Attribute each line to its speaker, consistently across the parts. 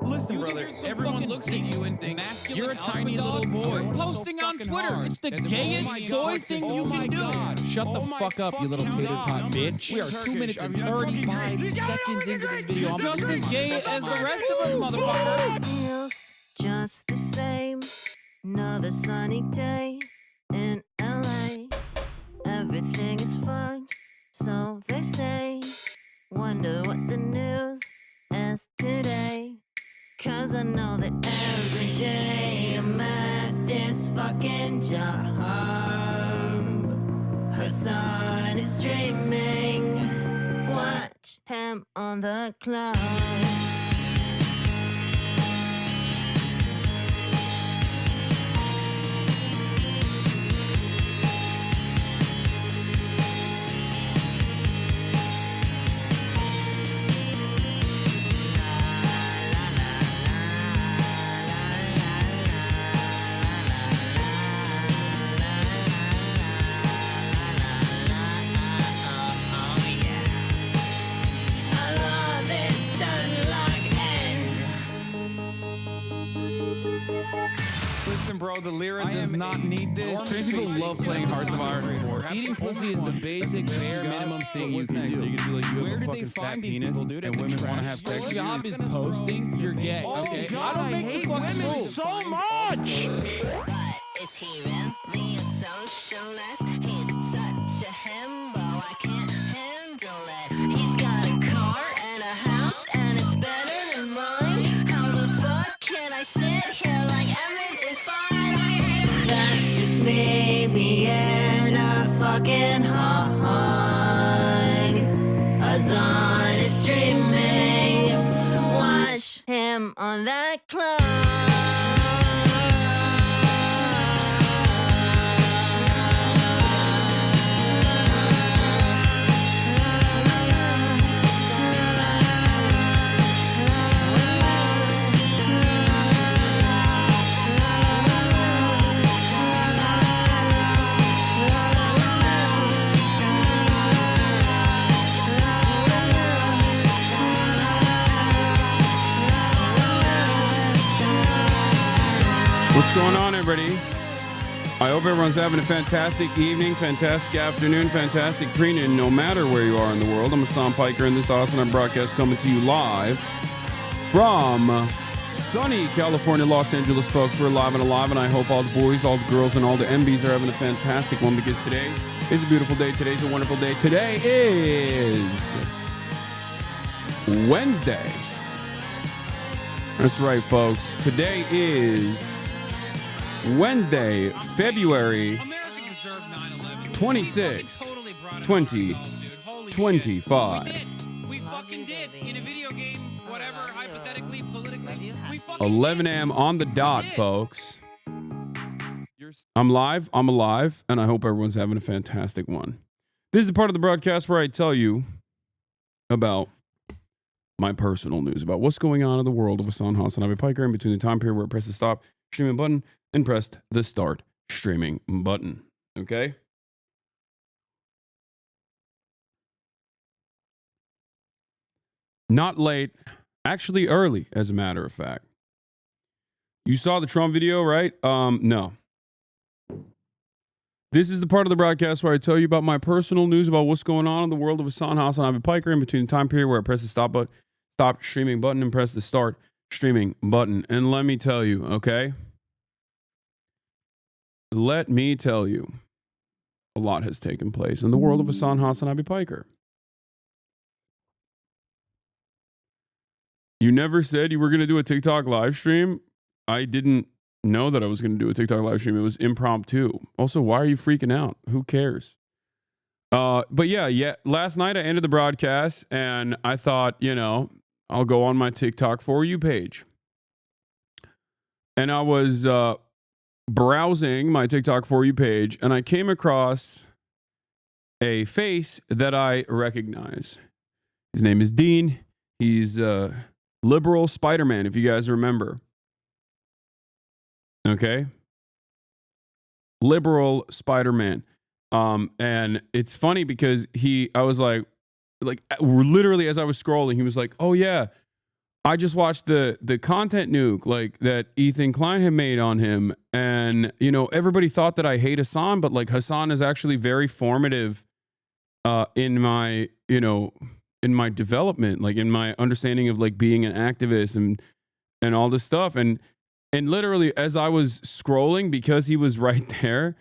Speaker 1: Listen, brother, everyone looks at you and thinks you're a tiny little boy.
Speaker 2: Posting on Twitter. It's the gayest soy thing you can do.
Speaker 1: Shut the fuck up, you little tater tot bitch. We are 2 minutes and 35 seconds into this video. I'm
Speaker 2: just as gay as the rest of us, motherfucker.
Speaker 3: Feels just the same. Another sunny day in LA. Everything is fine, so they say. Wonder what the news is today. Cause I know that every day I'm at this fucking job. Hasan is streaming. Watch him on the cloud.
Speaker 1: Listen, bro, the Lyra does not need this. Trans people love playing Hearts of Iron 4. Eating pussy is the basic, bare minimum thing you can do. You can be like, where did they find these people, dude? And women want to have sex.
Speaker 2: Your job is posting. You're gay. Okay.
Speaker 1: God, I don't hate women so much.
Speaker 3: But is he really a socialist? He's such a himbo, I can't handle it. He's got a car and a house and it's better than mine. How the fuck can I sit here like everything's fine? That's just me being a fucking hog. Hasan is streaming. Watch him on that cloud.
Speaker 4: What's going on, everybody? I hope everyone's having a fantastic evening, fantastic afternoon, fantastic pre-noon, no matter where you are in the world. I'm Hasan Piker, and this is the Hasanabi broadcast coming to you live from sunny California, Los Angeles, folks. We're live and alive, and I hope all the boys, all the girls, and all the MBs are having a fantastic one, because today is a beautiful day. Today's a wonderful day. Today is Wednesday. That's right, folks. Today is Wednesday, February 26, 2025.
Speaker 2: We fucking did in a video game, whatever, hypothetically, politically.
Speaker 4: 11 a.m. on the dot, folks. I'm live, I'm alive, and I hope everyone's having a fantastic one. This is the part of the broadcast where I tell you about my personal news, about what's going on in the world of Hasanabi Piker in between the time period where I press the stop streaming button and pressed the start streaming button. Okay? Not late, actually early, as a matter of fact. You saw the Trump video, right? No. This is the part of the broadcast where I tell you about my personal news about what's going on in the world of Hasanabi Piker in between the time period where I press the stop streaming button and press the start streaming button. And let me tell you, okay? Let me tell you, a lot has taken place in the world of Hasanabi Piker. You never said you were going to do a TikTok live stream. I didn't know that I was going to do a TikTok live stream. It was impromptu. Also, why are you freaking out? Who cares? But yeah. Last night I ended the broadcast and I thought, I'll go on my TikTok For You page. And I was browsing my TikTok For You page, and I came across a face that I recognize. His name is Dean. He's liberal Spider-Man, if you guys remember. Okay? Liberal Spider-Man. And it's funny because I was like literally as I was scrolling, he was like, oh yeah, I just watched the content nuke like that Ethan Klein had made on him, and you know, everybody thought that I hate Hasan, but like Hasan is actually very formative in my, you know, in my development, like in my understanding of like being an activist and all this stuff. And literally as I was scrolling, because he was right there,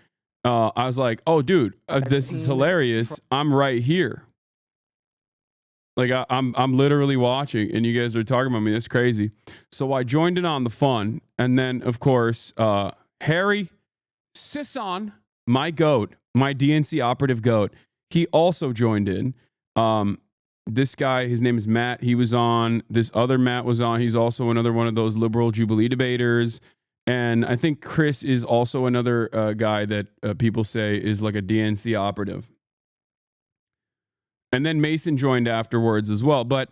Speaker 4: I was like, oh dude, this is hilarious. I'm right here. Like I'm literally watching, and you guys are talking about me. That's crazy. So I joined in on the fun, and then of course Harry Sisson, my goat, my DNC operative goat, he also joined in. This guy, his name is Matt. He was on. This other Matt was on. He's also another one of those liberal Jubilee debaters. And I think Chris is also another guy that people say is like a DNC operative. And then Mason joined afterwards as well. But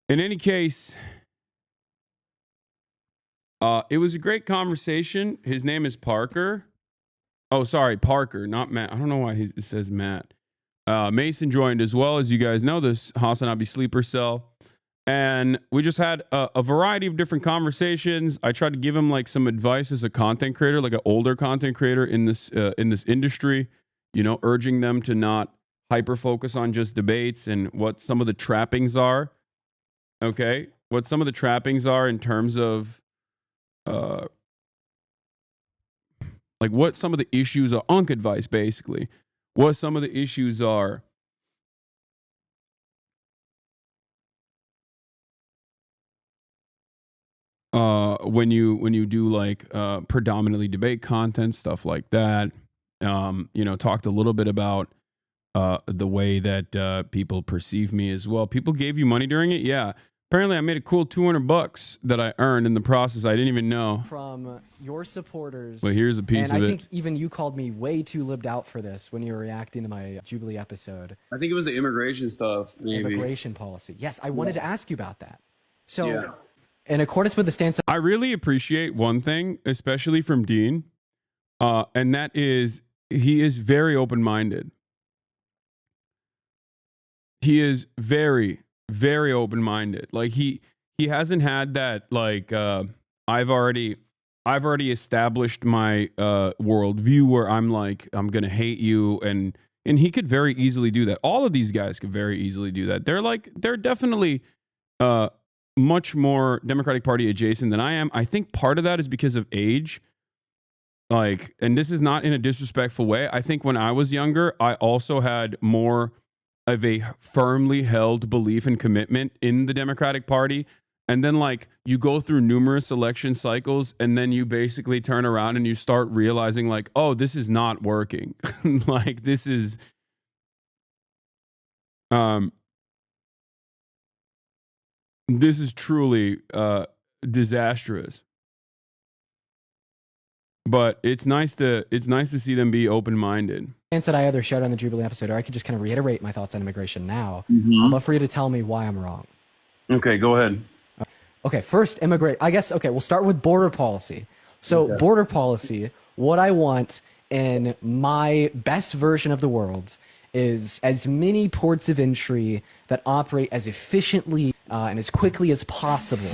Speaker 4: in any case, it was a great conversation. His name is Parker. Oh, sorry, Parker, not Matt. I don't know why it says Matt. Mason joined as well. As you guys know, this Hasanabi sleeper cell. And we just had a variety of different conversations. I tried to give him like some advice as a content creator, like an older content creator in this industry, you know, urging them to not hyper focus on just debates and what some of the trappings are. Okay. What some of the trappings are in terms of like what some of the issues are, Unk advice, basically. What some of the issues are when you do like predominantly debate content, stuff like that. You know, talked a little bit about the way that people perceive me as well. People gave you money during it? Yeah. Apparently I made a cool $200 that I earned in the process. I didn't even know.
Speaker 5: From your supporters.
Speaker 4: But here's a piece of it.
Speaker 5: And I think even you called me way too libbed out for this when you were reacting to my Jubilee episode.
Speaker 4: I think it was the immigration stuff, maybe.
Speaker 5: Immigration policy. Yes, I wanted to ask you about that. So, in accordance with the stance...
Speaker 4: I really appreciate one thing, especially from Dean, and that is he is very open-minded. He is very, very open-minded. Like he hasn't had that like I've already established my worldview where I'm like I'm gonna hate you, and he could very easily do that. All of these guys could very easily do that. They're definitely much more Democratic Party adjacent than I am. I think part of that is because of age. Like, and this is not in a disrespectful way. I think when I was younger, I also had more of a firmly held belief and commitment in the Democratic Party. And then like you go through numerous election cycles, and then you basically turn around and you start realizing like, oh, this is not working. Like this is truly disastrous. But it's nice to see them be open-minded.
Speaker 5: Stance that I either showed on the Jubilee episode, or I could just kind of reiterate my thoughts on immigration now. I'd love for you to tell me why I'm wrong.
Speaker 4: Okay, go ahead.
Speaker 5: Okay, first, I guess, okay, we'll start with border policy. So, border policy, what I want in my best version of the world is as many ports of entry that operate as efficiently and as quickly as possible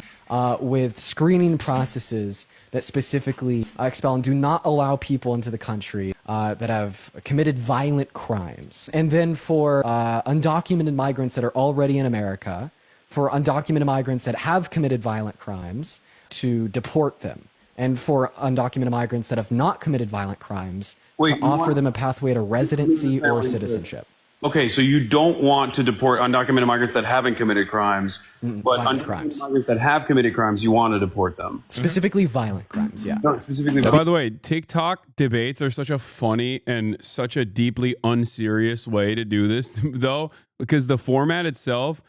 Speaker 5: with screening processes that specifically expel and do not allow people into the country that have committed violent crimes. And then for undocumented migrants that are already in America, for undocumented migrants that have committed violent crimes, to deport them. And for undocumented migrants that have not committed violent crimes, to offer them a pathway to residency or citizenship.
Speaker 4: Okay, so you don't want to deport undocumented migrants that haven't committed crimes, but undocumented migrants that have committed crimes, you want to deport them.
Speaker 5: Specifically violent crimes, yeah.
Speaker 4: No, specifically. By the way, TikTok debates are such a funny and such a deeply unserious way to do this, though, because the format itself,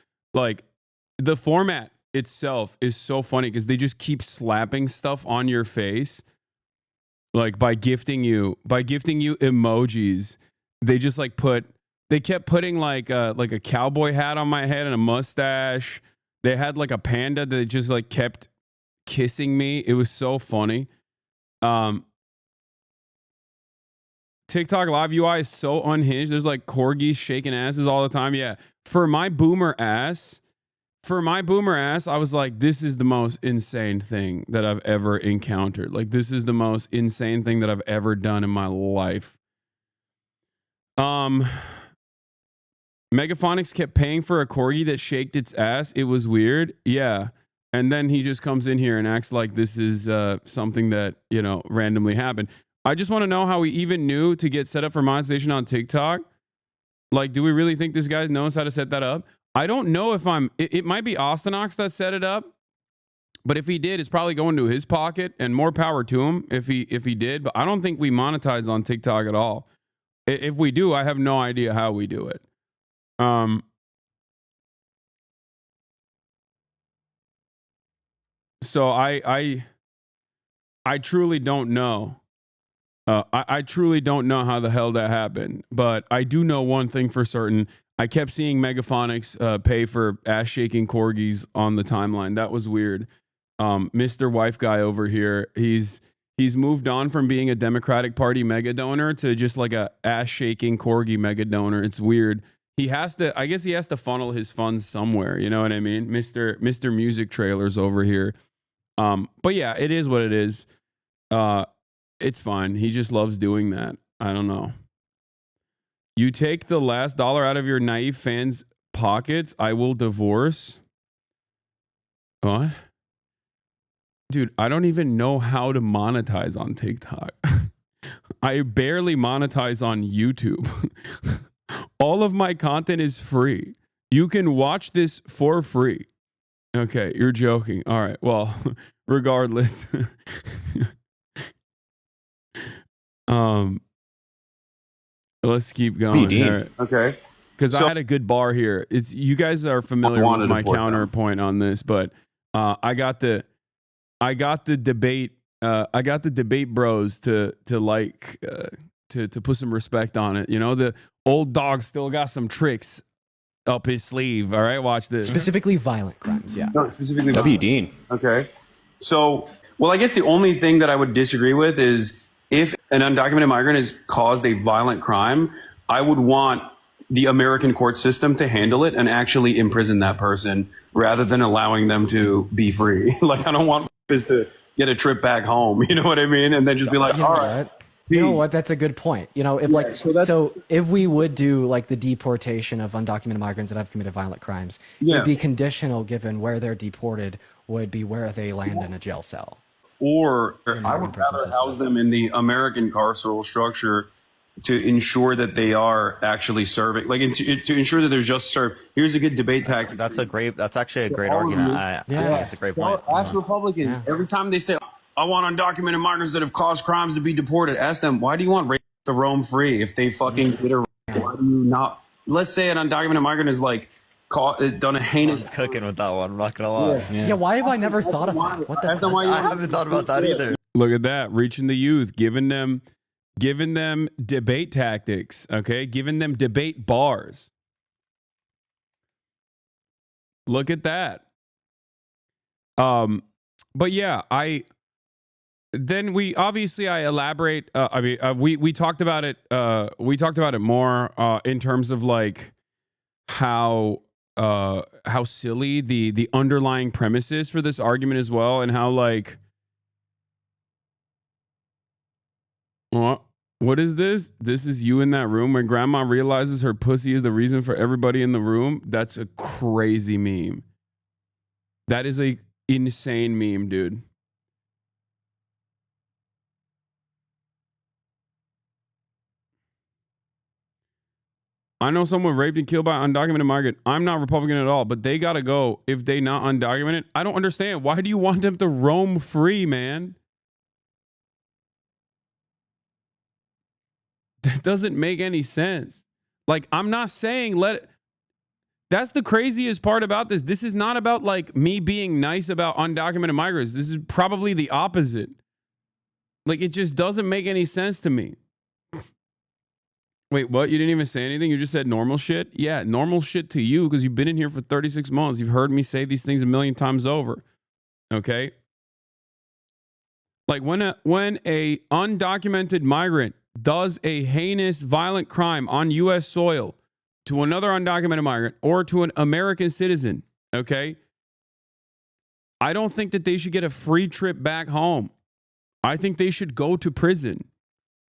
Speaker 4: is so funny because they just keep slapping stuff on your face, like by gifting you emojis. They just like they kept putting like a cowboy hat on my head and a mustache. They had like a panda that just like kept kissing me. It was so funny. TikTok live UI is so unhinged. There's like corgis shaking asses all the time. Yeah. For my boomer ass, for my boomer ass, I was like, this is the most insane thing that I've ever encountered. Like, this is the most insane thing that I've ever done in my life. Megaphonics kept paying for a corgi that shaked its ass. It was weird. Yeah. And then he just comes in here and acts like this is something that, you know, randomly happened. I just want to know how we even knew to get set up for monetization on TikTok. Like, do we really think this guy knows how to set that up? I don't know if it might be Ostenox that set it up, but if he did, it's probably going to his pocket, and more power to him if he did. But I don't think we monetize on TikTok at all. If we do, I have no idea how we do it. So I truly don't know. I truly don't know how the hell that happened, but I do know one thing for certain. I kept seeing Megaphonics pay for ass shaking corgis on the timeline. That was weird. Mr. Wife Guy over here, he's moved on from being a Democratic Party mega donor to just like a ass shaking corgi mega donor. It's weird. I guess he has to funnel his funds somewhere. You know what I mean? Mr. Music Trailers over here. But yeah, it is what it is. It's fine. He just loves doing that. I don't know. You take the last dollar out of your naive fans' pockets, I will divorce. What? Dude, I don't even know how to monetize on TikTok. I barely monetize on YouTube. All of my content is free. You can watch this for free. Okay, you're joking. All right. Well, regardless. Let's keep going. Right.
Speaker 6: Okay.
Speaker 4: Because I had a good bar here. It's you guys are familiar with my counterpoint on this, but I got the debate bros to put some respect on it. You know, the old dog still got some tricks up his sleeve. All right, watch this.
Speaker 5: Specifically violent crimes, yeah.
Speaker 6: No, specifically
Speaker 7: W. Dean.
Speaker 6: Okay. So, well, I guess the only thing that I would disagree with is if an undocumented migrant has caused a violent crime, I would want the American court system to handle it and actually imprison that person rather than allowing them to be free. Like, I don't want this to get a trip back home. You know what I mean? And then just be like, all right.
Speaker 5: You know what? That's a good point. You know, if so if we would do like the deportation of undocumented migrants that have committed violent crimes, it would be conditional given where they're deported would be where they land in a jail cell.
Speaker 6: Or I would rather house them in the American carceral structure to ensure that they are actually serving, like to ensure that they're just served. Here's a good debate tactic.
Speaker 7: That's actually a great argument. I think it's a great point.
Speaker 6: Ask Republicans every time they say, I want undocumented migrants that have caused crimes to be deported. Ask them, why do you want racists to roam free if they fucking did a why do you not? Let's say an undocumented migrant is like done a heinous.
Speaker 7: I was cooking with that one. I'm not gonna lie.
Speaker 5: Yeah, why have I never thought of that? What the?
Speaker 7: I haven't thought about that either.
Speaker 4: Look at that, reaching the youth, giving them debate tactics. Okay, giving them debate bars. Look at that. But yeah, I elaborate. We talked about it. We talked about it more in terms of like how silly the underlying premise is for this argument as well, and how like what is this? This is you in that room when grandma realizes her pussy is the reason for everybody in the room. That's a crazy meme. That is a insane meme, dude. I know someone raped and killed by an undocumented migrant. I'm not Republican at all, but they got to go if they not undocumented. I don't understand. Why do you want them to roam free, man? That doesn't make any sense. Like, I'm not saying that's the craziest part about this. This is not about like me being nice about undocumented migrants. This is probably the opposite. Like, it just doesn't make any sense to me. Wait, what? You didn't even say anything? You just said normal shit? Yeah, normal shit to you because you've been in here for 36 months. You've heard me say these things a million times over. Okay? Like when a undocumented migrant does a heinous violent crime on U.S. soil to another undocumented migrant or to an American citizen, Okay? I don't think that they should get a free trip back home. I think they should go to prison.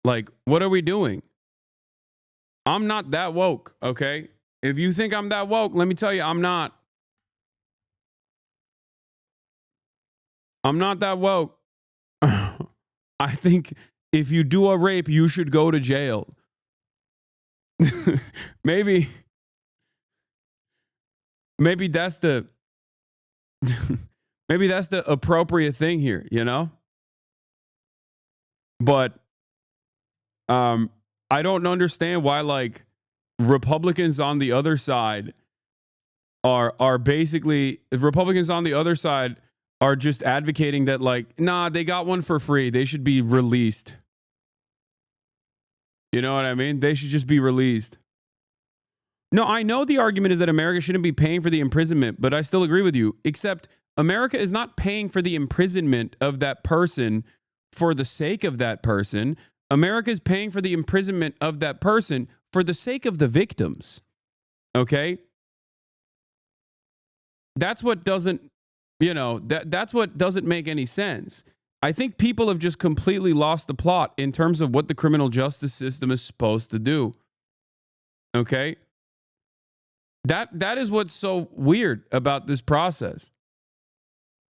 Speaker 4: Like, what are we doing? I'm not that woke, okay? If you think I'm that woke, let me tell you, I'm not. I'm not that woke. I think if you do a rape, you should go to jail. maybe that's the maybe that's the appropriate thing here, you know? But I don't understand why like Republicans on the other side are basically, if Republicans on the other side are just advocating that like, nah, they got one for free. They should be released. You know what I mean? They should just be released. No, I know the argument is that America shouldn't be paying for the imprisonment, but I still agree with you. Except America is not paying for the imprisonment of that person for the sake of that person. America is paying for the imprisonment of that person for the sake of the victims. Okay? That's what doesn't, that's what doesn't make any sense. I think people have just completely lost the plot in terms of what the criminal justice system is supposed to do. Okay? That is what's so weird about this process.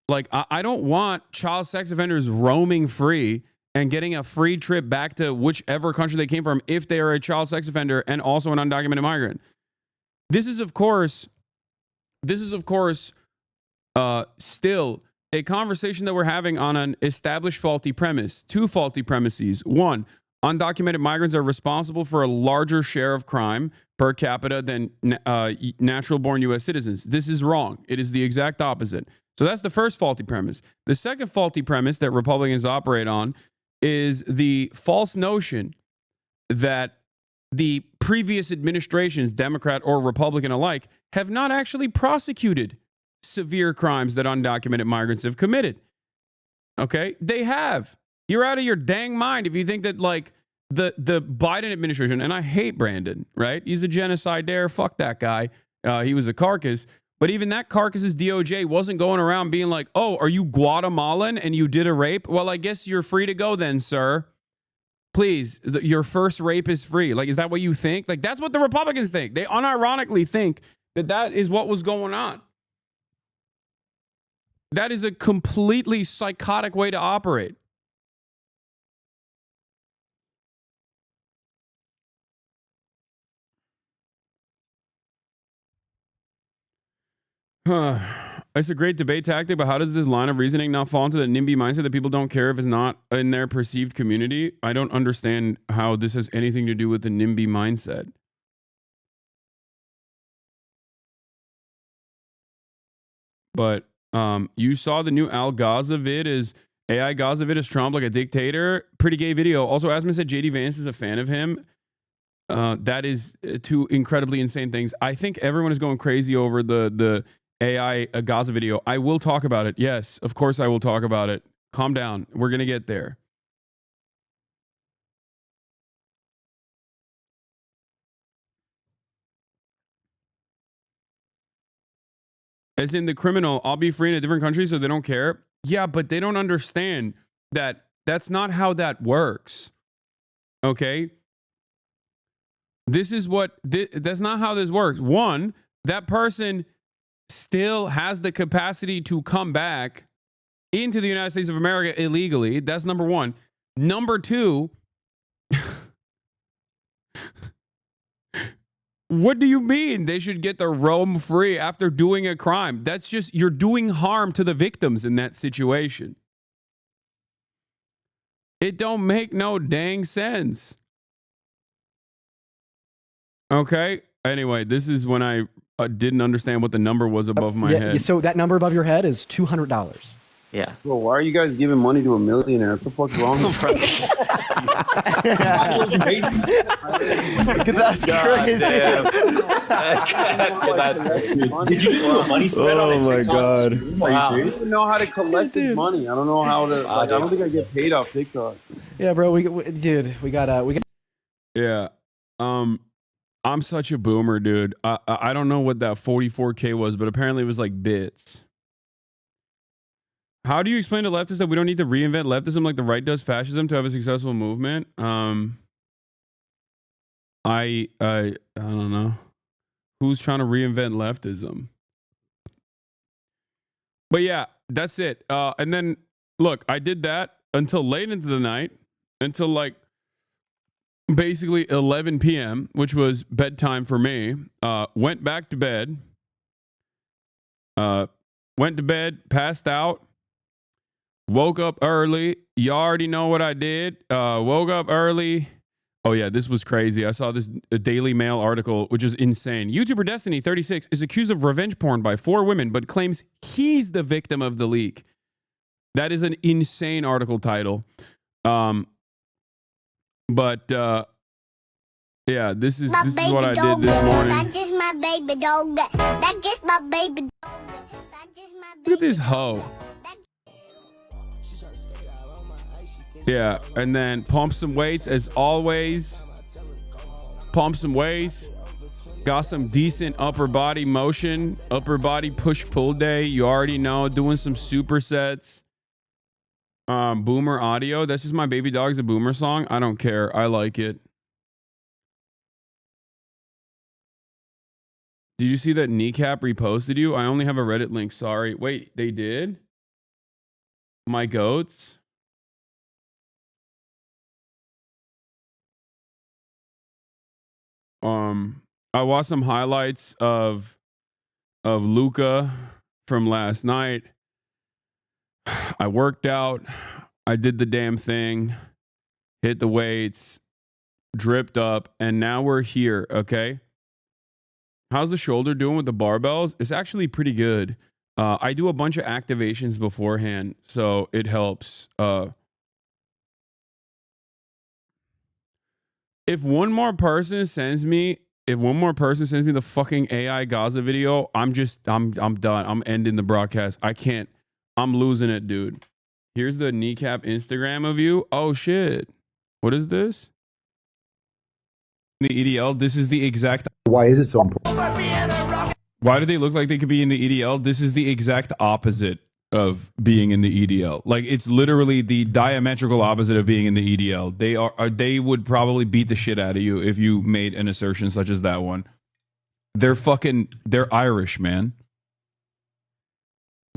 Speaker 4: Like, I don't want child sex offenders roaming free and getting a free trip back to whichever country they came from if they are a child sex offender and also an undocumented migrant. This is, of course, still a conversation that we're having on an established faulty premise. Two faulty premises. One, undocumented migrants are responsible for a larger share of crime per capita than natural-born U.S. citizens. This is wrong. It is the exact opposite. So that's the first faulty premise. The second faulty premise that Republicans operate on is the false notion that the previous administrations, Democrat or Republican alike, have not actually prosecuted severe crimes that undocumented migrants have committed. Okay? They have. You're out of your dang mind if you think that, like, the Biden administration, and I hate Brandon, right? He's a genocidaire. Fuck that guy. He was a carcass. But even that carcass's DOJ wasn't going around being like, oh, are you Guatemalan and you did a rape? Well, I guess you're free to go then, sir. Please, your first rape is free. Like, is that what you think? Like, that's what the Republicans think. They unironically think that that is what was going on. That is a completely psychotic way to operate. It's a great debate tactic, but how does this line of reasoning not fall into the NIMBY mindset that people don't care if it's not in their perceived community? I don't understand how this has anything to do with the NIMBY mindset. But you saw the new Al Gaza vid is AI Gaza vid is Trump like a dictator. Pretty gay video. Also, Asma said JD Vance is a fan of him. That is two incredibly insane things. I think everyone is going crazy over the AI Gaza video. I will talk about it. Yes, of course I will talk about it. Calm down. We're going to get there. As in the criminal, I'll be free in a different country so they don't care. Yeah, but they don't understand that that's not how that works. Okay? This is what, that's not how this works. One, that person still has the capacity to come back into the United States of America illegally. That's number one. Number two, what do you mean they should get to roam free after doing a crime? That's just, you're doing harm to the victims in that situation. It don't make no dang sense. Okay. Anyway, this is when I didn't understand what the number was above my head.
Speaker 5: So that number above your head is $200.
Speaker 7: Yeah.
Speaker 6: Bro, why are you guys giving money to a millionaire? What the fuck's wrong with you?
Speaker 5: That's crazy.
Speaker 7: That's crazy.
Speaker 8: Did you do a money spread on it?
Speaker 6: Oh my God.
Speaker 7: Wow.
Speaker 6: I don't know how to collect this money. I don't know how to. I don't think I get paid off TikTok.
Speaker 5: Yeah, bro. We got.
Speaker 4: Yeah. I'm such a boomer, dude. I don't know what that 44K was, but apparently it was like bits. How do you explain to leftists that we don't need to reinvent leftism like the right does fascism to have a successful movement? I don't know. Who's trying to reinvent leftism? But yeah, that's it. And then look, I did that until late into the night, until like basically 11 p.m., which was bedtime for me. Went back to bed. Went to bed, passed out. Woke up early. You already know what I did. Woke up early. Oh, yeah, this was crazy. I saw this Daily Mail article, which is insane. YouTuber Destiny, 36, is accused of revenge porn by 4 women, but claims he's the victim of the leak. That is an insane article title. But yeah, this is what I did this morning.
Speaker 3: That's just my baby dog. That's just my baby dog. That's just my baby.
Speaker 4: Look at this hoe. Yeah, and then pump some weights as always. Pump some weights. Got some decent upper body motion, upper body push-pull day. You already know, doing some supersets. Boomer audio. That's just my baby dog's a boomer song. I don't care. I like it. Did you see that Kneecap reposted you? I only have a Reddit link. Sorry. Wait, they did? My goats? I watched some highlights of Luca from last night. I worked out. I did the damn thing. Hit the weights. Dripped up. And now we're here, okay? How's the shoulder doing with the barbells? It's actually pretty good. I do a bunch of activations beforehand, so it helps. If one more person sends me the fucking AI Gaza video, I'm done. I'm ending the broadcast. I can't. I'm losing it, dude. Here's the Kneecap Instagram of you. Oh shit. What is this? The EDL. This is the exact.
Speaker 9: Why is it so important?
Speaker 4: Why do they look like they could be in the EDL? This is the exact opposite of being in the EDL. Like, it's literally the diametrical opposite of being in the EDL. They would probably beat the shit out of you if you made an assertion such as that one. They're Irish, man.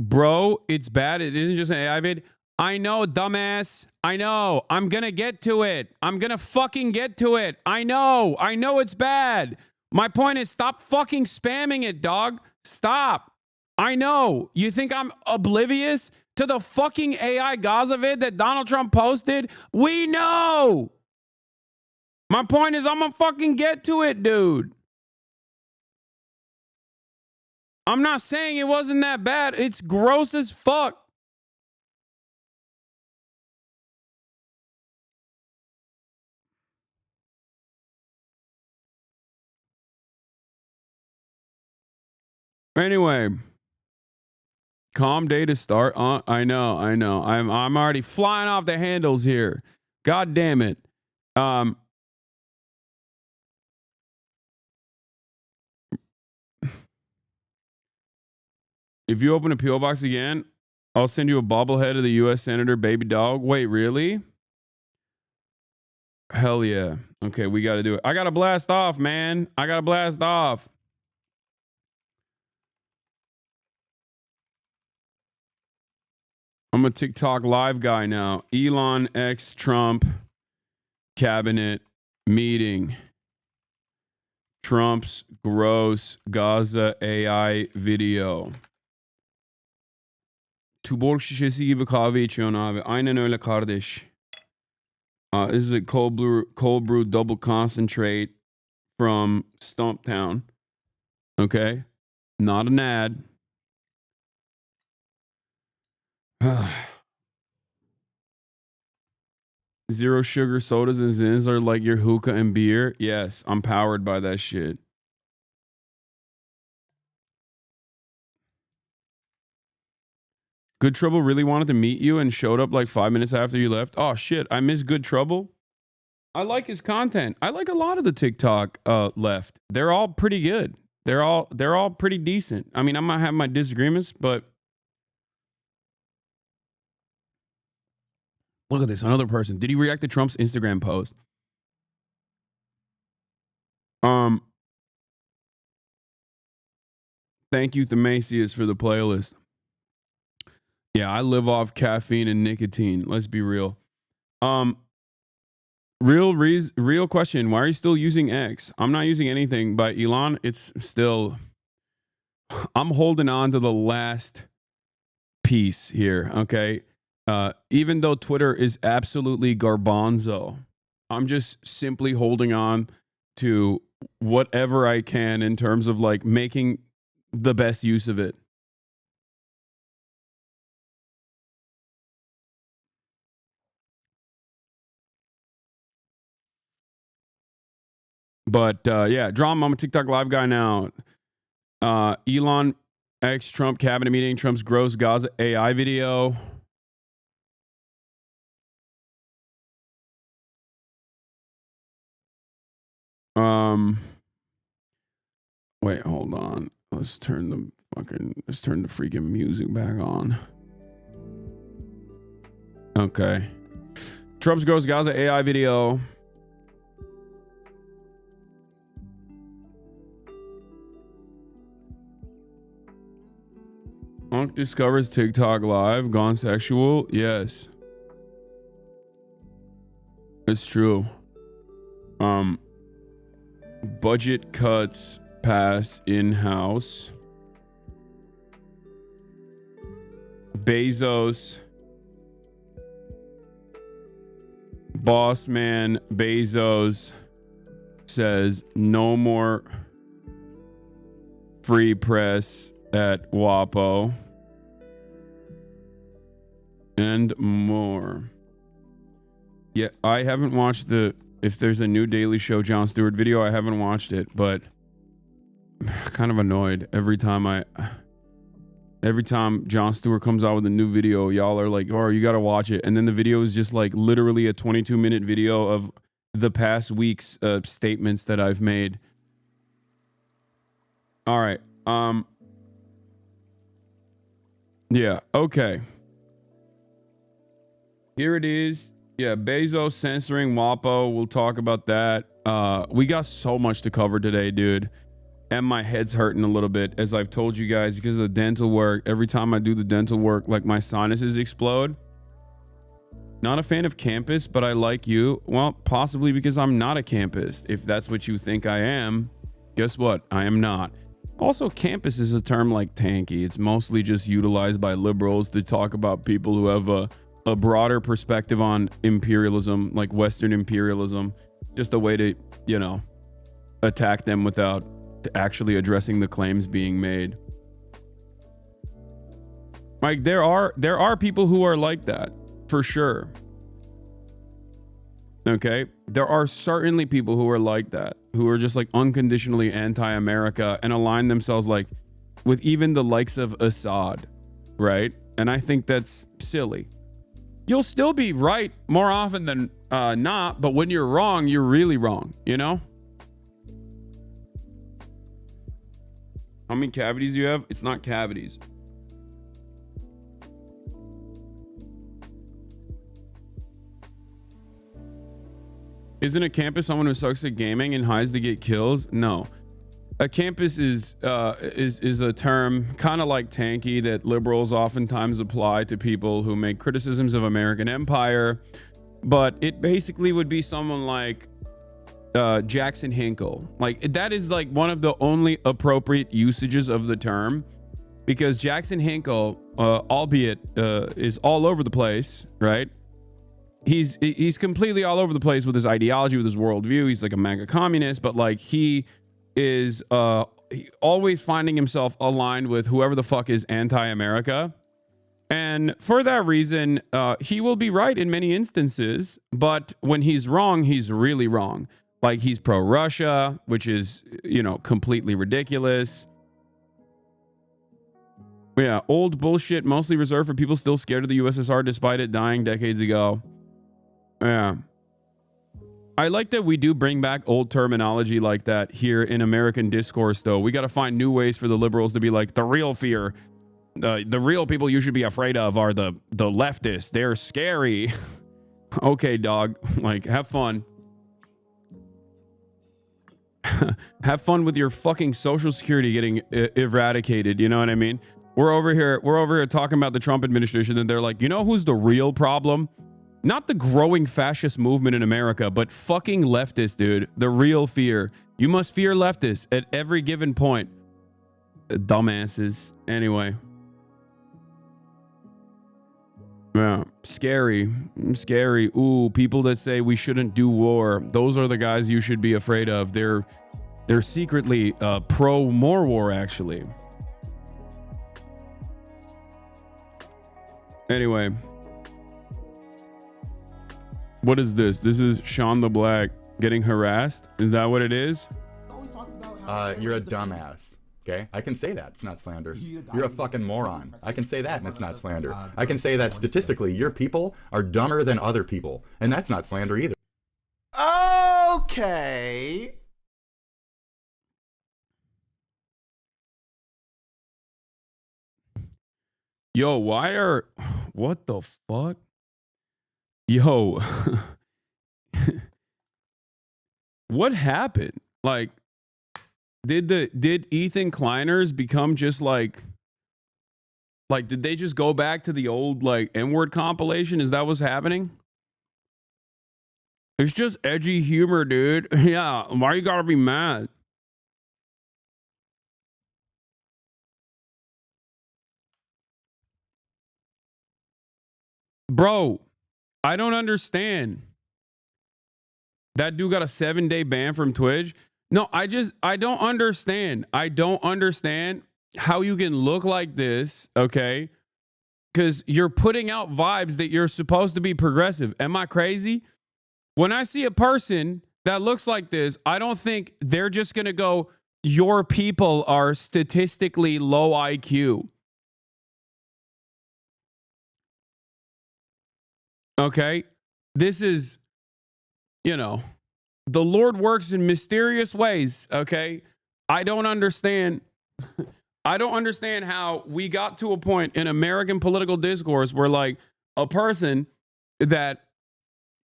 Speaker 4: Bro, it's bad. It isn't just an AI vid. I know, dumbass. I know. I'm gonna get to it. I'm gonna fucking get to it. I know it's bad. My point is, stop fucking spamming it, dog. Stop. I know. You think I'm oblivious to the fucking AI Gaza vid that Donald Trump posted? We know. My point is, I'm gonna fucking get to it, dude. I'm not saying it wasn't that bad. It's gross as fuck. Anyway, calm day to start. I know. I'm already flying off the handles here. God damn it. If you open a PO box again, I'll send you a bobblehead of the U.S. Senator baby dog. Wait, really? Hell yeah. Okay, we got to do it. I got to blast off, man. I got to blast off. I'm a TikTok live guy now. Elon X Trump cabinet meeting. Trump's gross Gaza AI video. Tuborg şişesi gibi kahve içiyorsun abi. Aynen öyle kardeş. This is a cold brew double concentrate from Stumptown. Okay? Not an ad. Zero sugar sodas and zins are like your hookah and beer. Yes, I'm powered by that shit. Good Trouble really wanted to meet you and showed up like 5 minutes after you left. Oh shit, I miss Good Trouble. I like his content. I like a lot of the TikTok left. They're all pretty good. They're all pretty decent. I mean, I might have my disagreements, but look at this. Another person. Did he react to Trump's Instagram post? Thank you, Themasius, for the playlist. Yeah, I live off caffeine and nicotine. Let's be real. Real question. Why are you still using X? I'm not using anything by Elon. It's still, I'm holding on to the last piece here. Okay. Even though Twitter is absolutely garbanzo, I'm just simply holding on to whatever I can in terms of like making the best use of it. But yeah, drama. I'm a TikTok live guy now. Elon X Trump cabinet meeting, Trump's gross Gaza AI video. Wait, hold on. Let's turn the freaking music back on. Okay. Trump's gross Gaza AI video. Punk discovers TikTok live gone sexual. Yes. It's true. Budget cuts pass in-house. Bezos. Boss man Bezos says no more free press at WAPO. And more. Yeah, I haven't watched if there's a new Daily Show Jon Stewart video, I haven't watched it, but I'm kind of annoyed every time Jon Stewart comes out with a new video, y'all are like, oh, you got to watch it. And then the video is just like literally a 22-minute video of the past week's statements that I've made. All right. Yeah, okay. Here it is. Yeah, Bezos censoring WAPO. We'll talk about that. We got so much to cover today, dude. And my head's hurting a little bit, as I've told you guys, because of the dental work. Every time I do the dental work, like my sinuses explode. Not a fan of campus, but I like you. Well, possibly because I'm not a campus. If that's what you think I am, guess what? I am not. Also, campus is a term like tanky. It's mostly just utilized by liberals to talk about people who have a broader perspective on imperialism, like Western imperialism. Just a way to, you know, attack them without actually addressing the claims being made. Like there are people who are like that, for sure. Okay, there are certainly people who are like that, who are just like unconditionally anti-America and align themselves like with even the likes of Assad, right? And I think that's silly. You'll still be right more often than not, but when you're wrong, you're really wrong, you know? How many cavities do you have? It's not cavities. Isn't a campus someone who sucks at gaming and hides to get kills? No. A campus is a term kind of like tanky that liberals oftentimes apply to people who make criticisms of American empire, but it basically would be someone like Jackson Hinkle. Like that is like one of the only appropriate usages of the term, because Jackson Hinkle, albeit is all over the place, right? He's completely all over the place with his ideology, with his worldview. He's like a MAGA communist, but like he is always finding himself aligned with whoever the fuck is anti-America. And for that reason, he will be right in many instances, but when he's wrong, he's really wrong. Like he's pro-Russia, which is, you know, completely ridiculous. Yeah, old bullshit, mostly reserved for people still scared of the USSR despite it dying decades ago. Yeah. I like that we do bring back old terminology like that here in American discourse, though. We got to find new ways for the liberals to be like, the real fear, the real people you should be afraid of are the leftists. They're scary. Okay, dog. Like, have fun. Have fun with your fucking Social Security getting eradicated. You know what I mean? We're over here talking about the Trump administration, and they're like, you know who's the real problem? Not the growing fascist movement in America, but fucking leftists, dude. The real fear. You must fear leftists at every given point. Dumbasses. Anyway. Yeah. Scary. Scary. Ooh, people that say we shouldn't do war. Those are the guys you should be afraid of. They're secretly pro more war, actually. Anyway. What is this? This is Sean the Black getting harassed? Is that what it is?
Speaker 9: You're a dumbass. Okay? I can say that. It's not slander. You're a fucking moron. I can say that, and it's not slander. I can say that statistically, your people are dumber than other people, and that's not slander either.
Speaker 10: Okay.
Speaker 4: Yo, what the fuck? Yo, what happened? Like, did Ethan Kleiners become just like did they just go back to the old like N-word compilation? Is that what's happening? It's just edgy humor, dude. Yeah, why you gotta be mad? Bro, I don't understand. That dude got a 7-day ban from Twitch. No, I don't understand. I don't understand how you can look like this, okay? Because you're putting out vibes that you're supposed to be progressive. Am I crazy? When I see a person that looks like this, I don't think they're just going to go, your people are statistically low IQ. Okay? This is, the Lord works in mysterious ways, okay? I don't understand. I don't understand how we got to a point in American political discourse where, like, a person that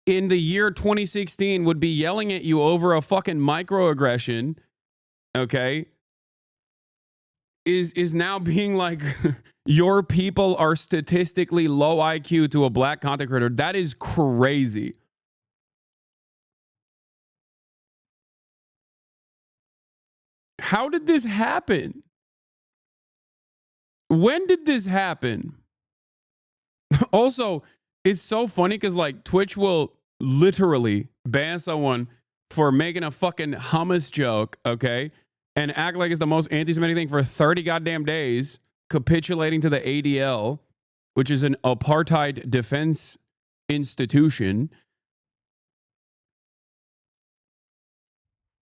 Speaker 4: in the year 2016 would be yelling at you over a fucking microaggression, okay, is now being like, your people are statistically low IQ to a black content creator. That is crazy. How did this happen? When did this happen? Also, it's so funny because like Twitch will literally ban someone for making a fucking hummus joke, okay? And act like it's the most anti-Semitic thing for 30 goddamn days, capitulating to the ADL, which is an apartheid defense institution.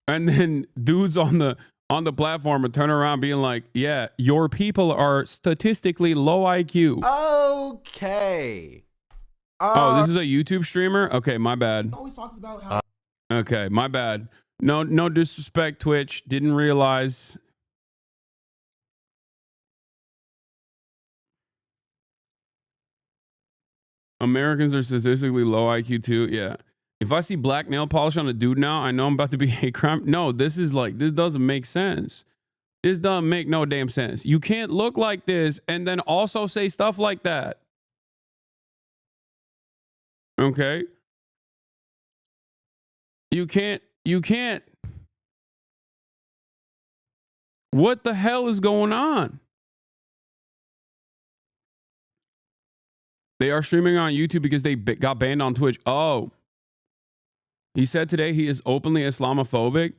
Speaker 4: And then dudes on the platform would turn around being like, yeah, your people are statistically low IQ.
Speaker 10: Okay.
Speaker 4: Oh, this is a YouTube streamer? Okay, my bad.
Speaker 10: Always talks about how
Speaker 4: Okay, my bad. No disrespect, Twitch. Didn't realize. Americans are statistically low IQ too. Yeah. If I see black nail polish on a dude now, I know I'm about to be hate crime. No, this doesn't make sense. This doesn't make no damn sense. You can't look like this and then also say stuff like that. Okay? You can't. What the hell is going on? They are streaming on YouTube because they got banned on Twitch. Oh. He said today he is openly Islamophobic.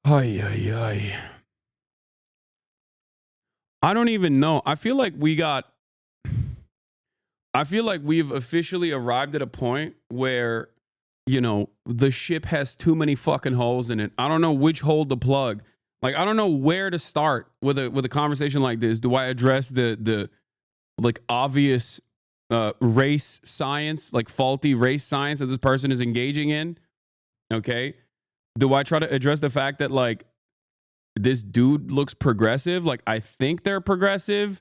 Speaker 4: Ay, ay, ay. I don't even know. I feel like we've officially arrived at a point where, the ship has too many fucking holes in it. I don't know which hole to plug. Like, I don't know where to start with a conversation like this. Do I address the like obvious race science, like faulty race science that this person is engaging in? Okay. Do I try to address the fact that like this dude looks progressive? Like I think they're progressive,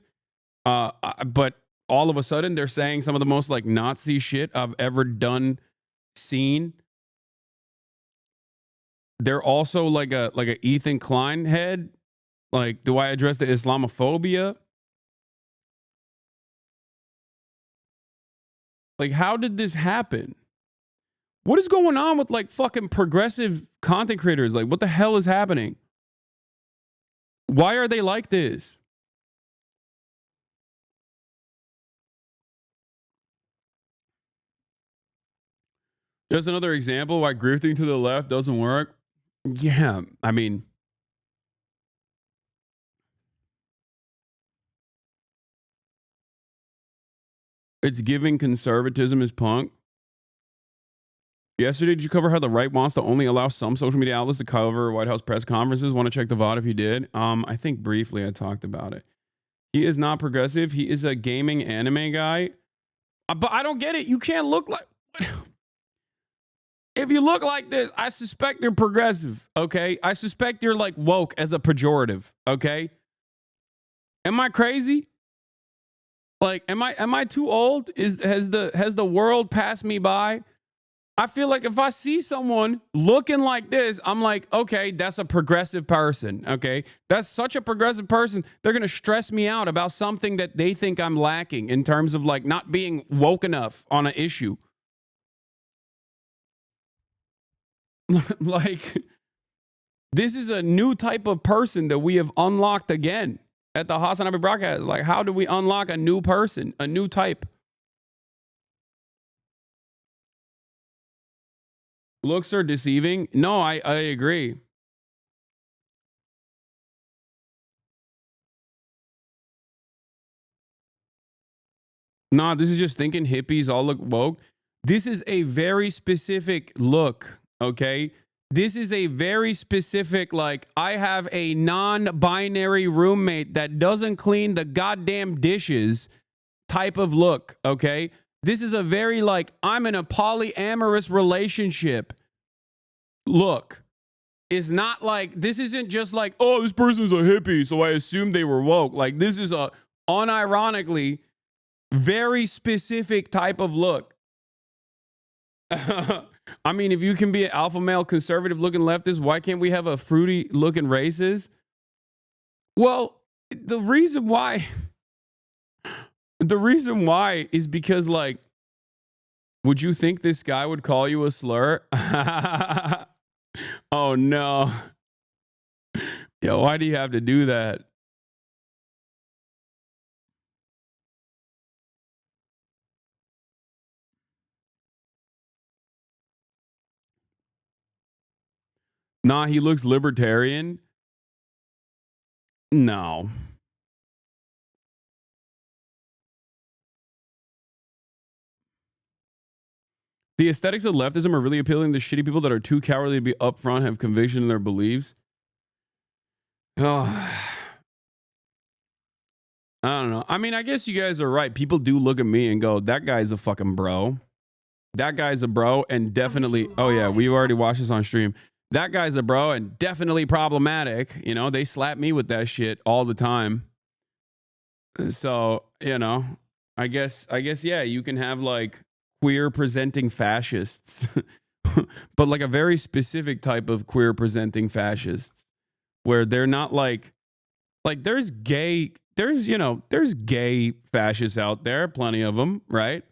Speaker 4: but all of a sudden they're saying some of the most like Nazi shit I've ever seen. They're also like a Ethan Klein head. Like, do I address the Islamophobia? Like, how did this happen? What is going on with like fucking progressive content creators? Like, what the hell is happening? Why are they like this? Just another example why grifting to the left doesn't work. Yeah, I mean, it's giving conservatism is punk. Yesterday, did you cover how the right wants to only allow some social media outlets to cover White House press conferences? Want to check the VOD if you did? I think briefly I talked about it. He is not progressive. He is a gaming anime guy. But I don't get it. You can't look like... If you look like this, I suspect you're progressive, okay? I suspect you're like woke as a pejorative, okay? Am I crazy? Like, am I too old? Has the world passed me by? I feel like if I see someone looking like this, I'm like, okay, that's a progressive person, okay? That's such a progressive person. They're going to stress me out about something that they think I'm lacking in terms of like not being woke enough on an issue. Like, this is a new type of person that we have unlocked again at the Hasanabi broadcast. Like, how do we unlock a new person, a new type? Looks are deceiving. No, I agree. Nah, this is just thinking hippies all look woke. This is a very specific look, okay? This is a very specific, like, I have a non-binary roommate that doesn't clean the goddamn dishes type of look, okay? This is a very, like, I'm in a polyamorous relationship look. It's not like, this isn't just like, oh, this person's a hippie, so I assumed they were woke. Like, this is a, unironically, very specific type of look. I mean, if you can be an alpha male conservative looking leftist, why can't we have a fruity looking racist? Well, the reason why is because, like, would you think this guy would call you a slur? Oh no. Yo, why do you have to do that? Nah, he looks libertarian. No. The aesthetics of leftism are really appealing to shitty people that are too cowardly to be upfront, have conviction in their beliefs. Oh. I don't know. I mean, I guess you guys are right. People do look at me and go, that guy's a fucking bro. That guy's a bro and definitely, oh yeah, we've already watched this on stream. That guy's a bro and definitely problematic. You know, they slap me with that shit all the time. So, you know, I guess, yeah, you can have like queer presenting fascists, but like a very specific type of queer presenting fascists where they're not like there's gay fascists out there, plenty of them, right?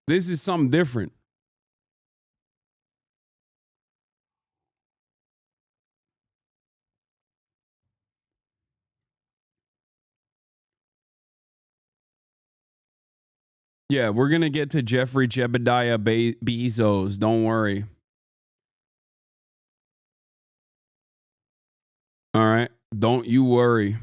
Speaker 4: This is something different. Yeah, we're going to get to Jeffrey Jebediah Bezos. Don't worry. All right. Don't you worry.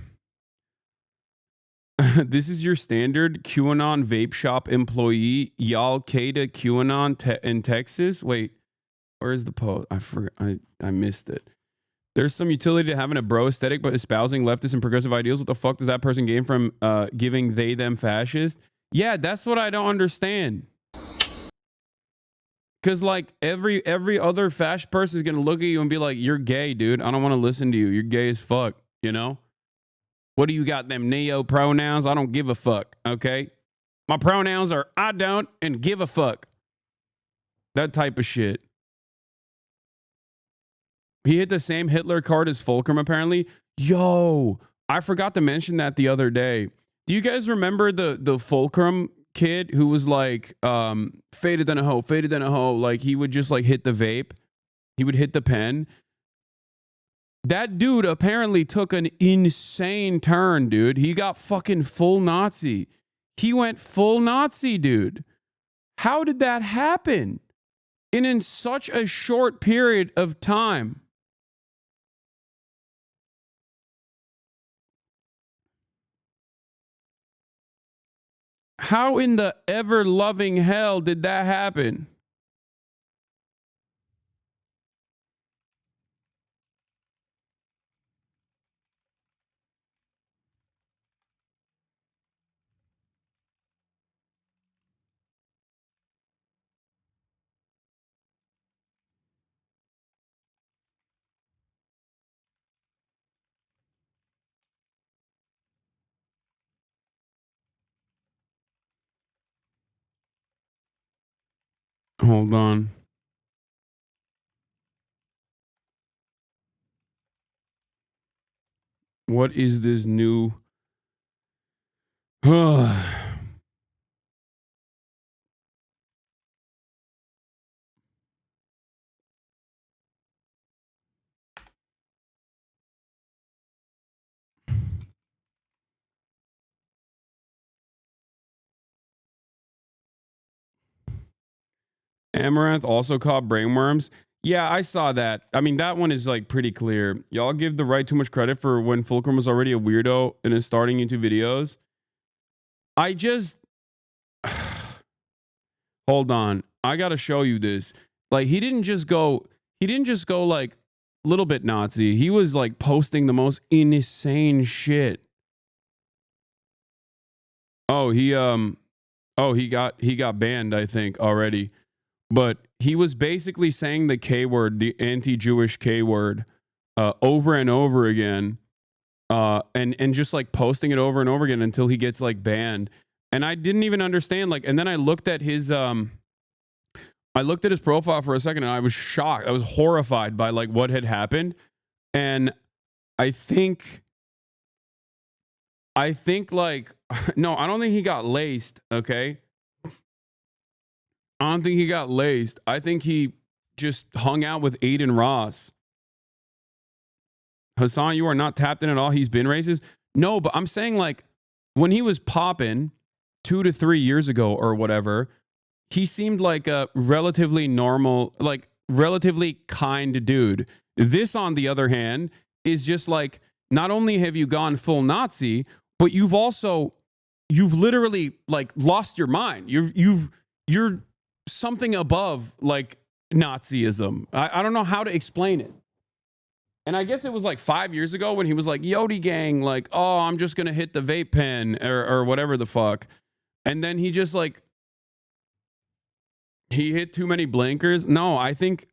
Speaker 4: This is your standard QAnon vape shop employee. Y'all Qaeda QAnon in Texas. Wait, where's the post? I forgot. I missed it. There's some utility to having a bro aesthetic, but espousing leftist and progressive ideals. What the fuck does that person gain from giving they them fascist? Yeah, that's what I don't understand. Because like every other fascist person is gonna look at you and be like, "You're gay, dude. I don't want to listen to you. You're gay as fuck." You know? What do you got? Them neo pronouns? I don't give a fuck. Okay, my pronouns are I don't and give a fuck. That type of shit. He hit the same Hitler card as Fulcrum, apparently. Yo, I forgot to mention that the other day. Do you guys remember the Fulcrum kid who was like faded than a hoe, faded than a hoe? Like he would just like hit the vape. He would hit the pen. That dude apparently took an insane turn, dude. He got fucking full Nazi. He went full Nazi, dude. How did that happen? In such a short period of time. How in the ever-loving hell did that happen? Hold on. What is this new? Amaranth also caught brainworms. Yeah, I saw that. I mean, that one is like pretty clear. Y'all give the right too much credit for when Fulcrum was already a weirdo and is starting into videos. I just hold on. I gotta show you this. Like he didn't just go like little bit Nazi. He was like posting the most insane shit. Oh, he got banned, I think, already. But he was basically saying the K word, the anti-Jewish K word, over and over again, and just like posting it over and over again until he gets like banned. And I didn't even understand. Like, and then I looked at his profile for a second, and I was shocked. I was horrified by like what had happened. And I think like no, I don't think he got laced. Okay. I don't think he got laced. I think he just hung out with Aiden Ross. Hasan, you are not tapped in at all. He's been racist. No, but I'm saying like when he was popping 2 to 3 years ago or whatever, he seemed like a relatively normal, like relatively kind dude. This, on the other hand, is just like, not only have you gone full Nazi, but you've literally like lost your mind. You're something above like Nazism. I don't know how to explain it. And I guess it was like 5 years ago when he was like, Yodi gang, like, oh, I'm just going to hit the vape pen or whatever the fuck. And then he just like, he hit too many blinkers. No, I think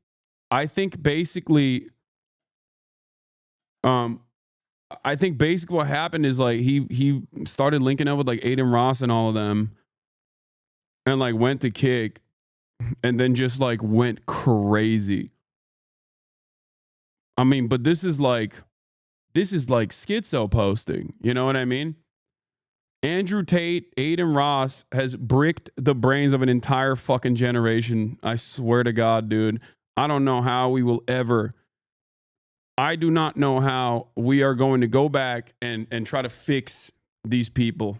Speaker 4: basically, I think basically what happened is like he started linking up with like Aiden Ross and all of them and like went to kick and then just like went crazy. I mean, but this is like schizo posting. You know what I mean? Andrew Tate, Aiden Ross has bricked the brains of an entire fucking generation. I swear to God, dude. I don't know how we will ever. I do not know how we are going to go back and try to fix these people.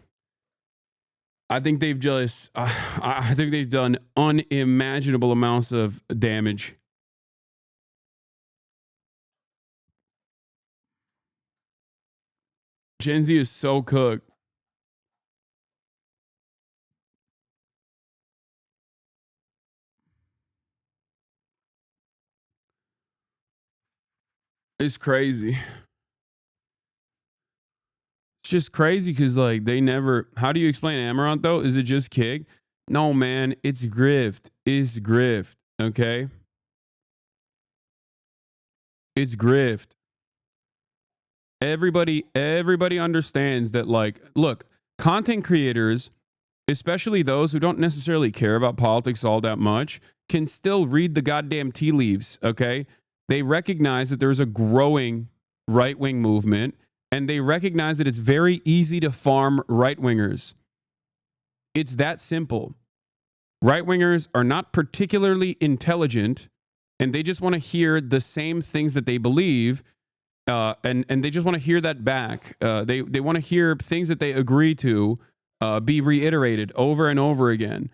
Speaker 4: I think they've just, I think they've done unimaginable amounts of damage. Gen Z is so cooked. It's crazy. It's just crazy because like they never. How do you explain Amaranth though? Is it just kick? No, man. It's grift. It's grift. Okay? It's grift. Everybody understands that, like, look, content creators, especially those who don't necessarily care about politics all that much, can still read the goddamn tea leaves, okay? They recognize that there's a growing right-wing movement, and they recognize that it's very easy to farm right-wingers. It's that simple. Right-wingers are not particularly intelligent, and they just want to hear the same things that they believe, and they just want to hear that back. They want to hear things that they agree to be reiterated over and over again.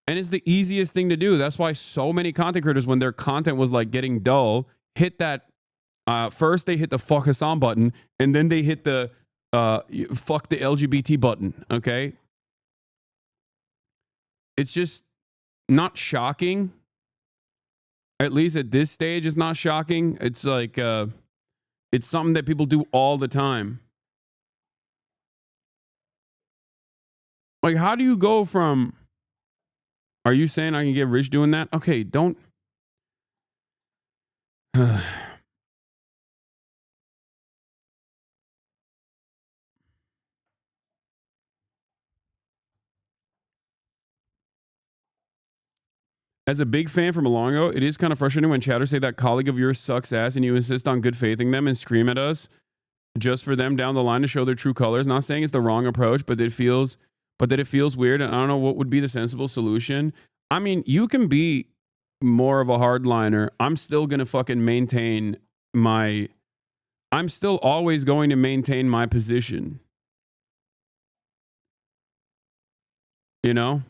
Speaker 4: And it's the easiest thing to do. That's why so many content creators, when their content was like getting dull, hit that. First, they hit the fuck Hasan button, and then they hit the fuck the LGBT button. Okay. It's just not shocking. At least at this stage, it's not shocking. It's like, it's something that people do all the time. Like, how do you go from, are you saying I can get rich doing that? Okay, don't. As a big fan from a long ago, it is kind of frustrating when chatters say that colleague of yours sucks ass and you insist on good faithing them and scream at us just for them down the line to show their true colors. Not saying it's the wrong approach, but that it feels weird, and I don't know what would be the sensible solution. I mean, you can be more of a hardliner. I'm still going to fucking maintain my... I'm still always going to maintain my position. You know?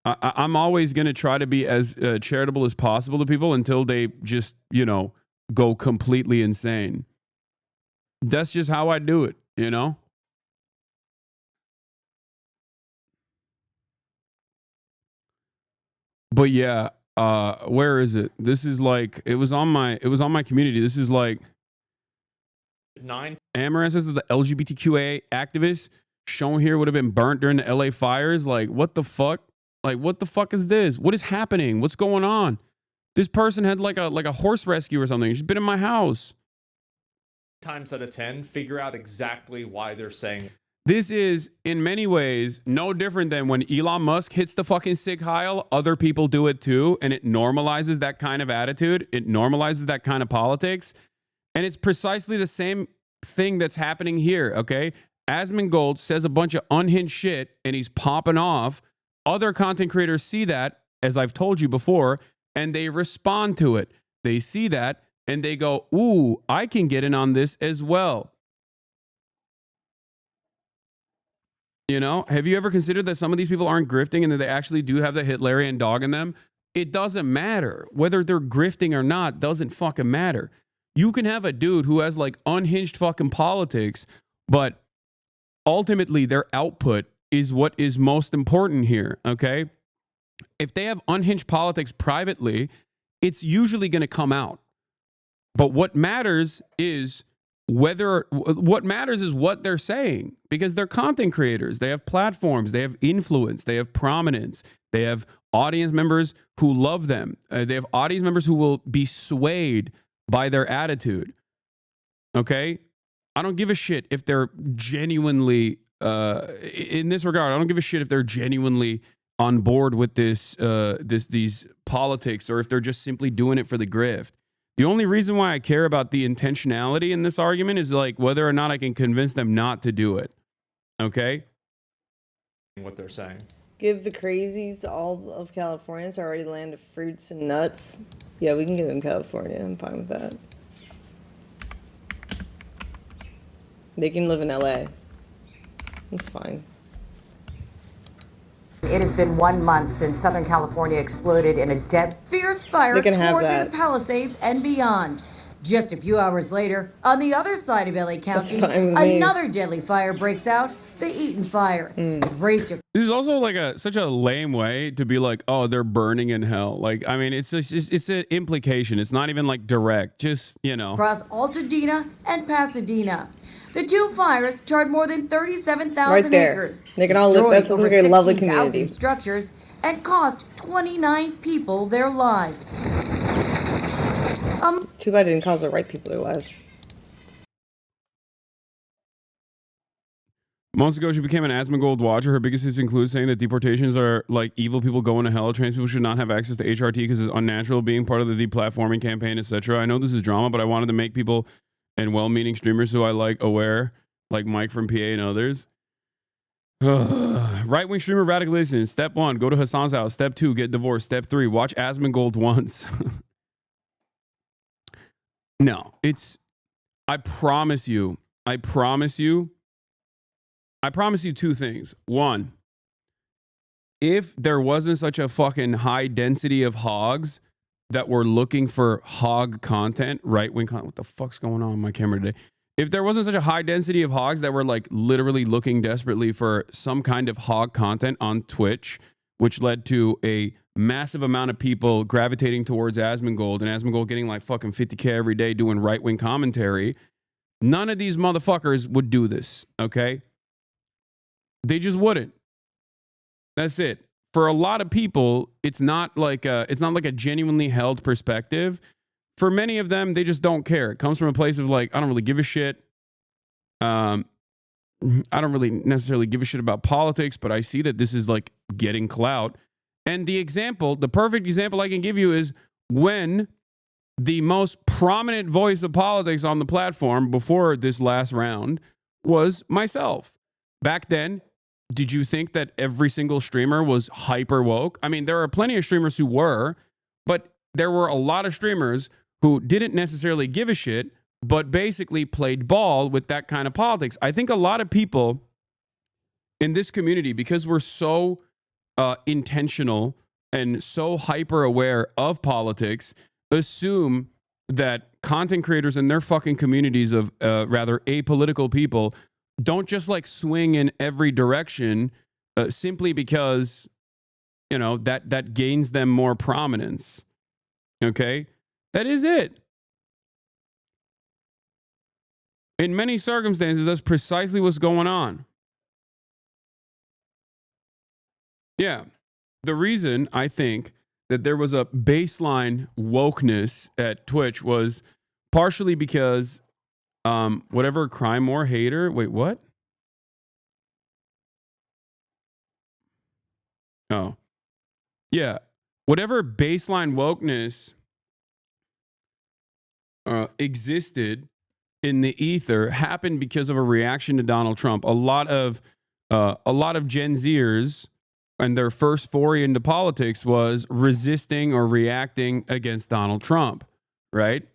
Speaker 4: I'm always going to try to be as charitable as possible to people until they just, you know, go completely insane. That's just how I do it, you know? But yeah, where is it? This is like, it was on my community. This is like 9. Amaranth says that the LGBTQA activists shown here would have been burnt during the LA fires. Like, what the fuck? Like, what the fuck is this? What is happening? What's going on? This person had like a horse rescue or something. She's been in my house.
Speaker 11: Times out of 10, figure out exactly why they're saying.
Speaker 4: This is, in many ways, no different than when Elon Musk hits the fucking sick Heil, other people do it too, and it normalizes that kind of attitude. It normalizes that kind of politics. And it's precisely the same thing that's happening here, okay? Asmongold says a bunch of unhinged shit, and he's popping off. Other content creators see that, as I've told you before, and they respond to it. They see that, and they go, ooh, I can get in on this as well. You know, have you ever considered that some of these people aren't grifting and that they actually do have the Hitlerian dog in them? It doesn't matter. Whether they're grifting or not doesn't fucking matter. You can have a dude who has like unhinged fucking politics, but ultimately their output is what is most important here, okay? If they have unhinged politics privately, it's usually going to come out. But what matters is what they're saying, because they're content creators. They have platforms, they have influence, they have prominence, they have audience members who love them. They have audience members who will be swayed by their attitude. Okay? I don't give a shit if they're genuinely in this regard, I don't give a shit if they're genuinely on board with these politics, or if they're just simply doing it for the grift. The only reason why I care about the intentionality in this argument is like whether or not I can convince them not to do it. Okay?
Speaker 11: What they're saying.
Speaker 12: Give the crazies all of California. It's already land of fruits and nuts. Yeah, we can give them California. I'm fine with that. They can live in LA. It's fine.
Speaker 13: It has been 1 month since Southern California exploded in a fierce fire tore through the Palisades and beyond. Just a few hours later, on the other side of LA County, another deadly fire breaks out, the Eaton Fire. This
Speaker 4: is also like such a lame way to be like, oh, they're burning in hell. Like, I mean, it's an implication. It's not even like direct. Just, you know.
Speaker 13: Across Altadena and Pasadena. The two fires charred more than 37,000 acres.
Speaker 12: They can all live. That's like a lovely community.
Speaker 13: Structures and cost 29 people their lives.
Speaker 12: Too bad it didn't cost the right people their lives.
Speaker 4: Months ago, she became an Asmongold watcher. Her biggest hits include saying that deportations are like evil people going to hell. Trans people should not have access to HRT because it's unnatural, being part of the deplatforming campaign, etc. I know this is drama, but I wanted to make people and well-meaning streamers who I like aware, like Mike from PA and others. Right-wing streamer radicalism. Step 1, go to Hasan's house. Step 2, get divorced. Step 3, watch Asmongold once. No, it's... I promise you two things. One, if there wasn't such a fucking high density of hogs that were looking for hog content, right-wing content, what the fuck's going on with my camera today? If there wasn't such a high density of hogs that were like literally looking desperately for some kind of hog content on Twitch, which led to a massive amount of people gravitating towards Asmongold and Asmongold getting like fucking 50K every day doing right-wing commentary, none of these motherfuckers would do this, okay? They just wouldn't. That's it. For a lot of people, it's not like a genuinely held perspective. For many of them, they just don't care. It comes from a place of like, I don't really give a shit. I don't really necessarily give a shit about politics, but I see that this is like getting clout. And the perfect example I can give you is when the most prominent voice of politics on the platform before this last round was myself. Back then, did you think that every single streamer was hyper woke? I mean, there are plenty of streamers who were, but there were a lot of streamers who didn't necessarily give a shit, but basically played ball with that kind of politics. I think a lot of people in this community, because we're so intentional and so hyper aware of politics, assume that content creators in their fucking communities of rather apolitical people don't just like swing in every direction simply because, you know, that gains them more prominence. Okay? That is it. In many circumstances, that's precisely what's going on. Yeah. The reason I think that there was a baseline wokeness at Twitch was partially because whatever crime or hater. Wait, what? Oh, yeah. Whatever baseline wokeness existed in the ether happened because of a reaction to Donald Trump. A lot of Gen Zers and their first foray into politics was resisting or reacting against Donald Trump, right?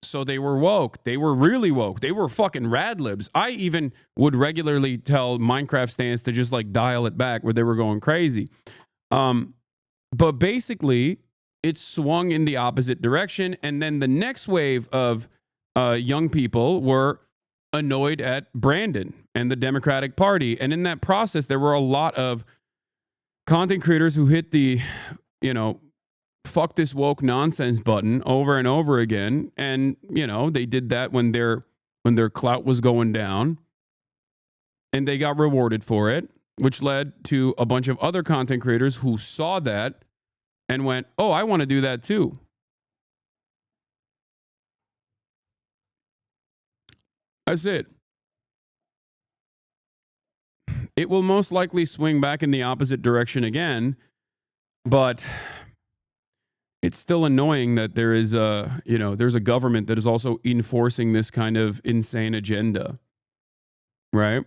Speaker 4: So they were woke. They were really woke. They were fucking rad libs. I even would regularly tell Minecraft stands to just like dial it back where they were going crazy. But basically, it swung in the opposite direction. And then the next wave of young people were annoyed at Brandon and the Democratic Party. And in that process, there were a lot of content creators who hit the, you know, fuck this woke nonsense button over and over again. And, you know, they did that when their clout was going down and they got rewarded for it, which led to a bunch of other content creators who saw that and went, oh, I want to do that too. That's it. It will most likely swing back in the opposite direction again, but it's still annoying that there is there's a government that is also enforcing this kind of insane agenda, right?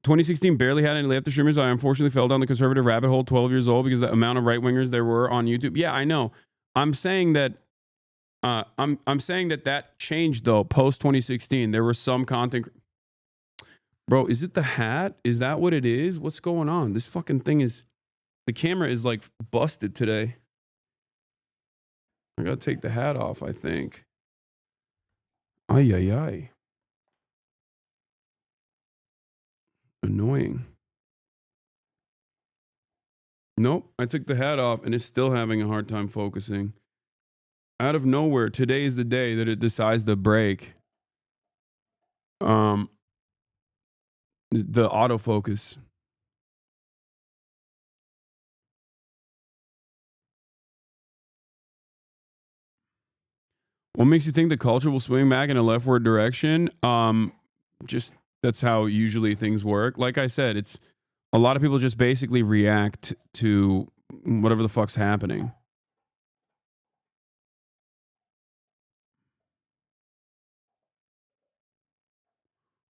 Speaker 4: 2016 barely had any left streamers. I unfortunately fell down the conservative rabbit hole 12 years old because the amount of right-wingers there were on YouTube. Yeah, I know. I'm saying that I'm saying that changed though post 2016. There was some content. Bro, is it the hat? Is that what it is? What's going on? This fucking thing is, the camera is like busted today. I gotta take the hat off, I think. Ay, ay, ay. Annoying. Nope, I took the hat off and it's still having a hard time focusing. Out of nowhere, today is the day that it decides to break. The autofocus. What makes you think the culture will swing back in a leftward direction? Just that's how usually things work. Like I said, it's a lot of people just basically react to whatever the fuck's happening.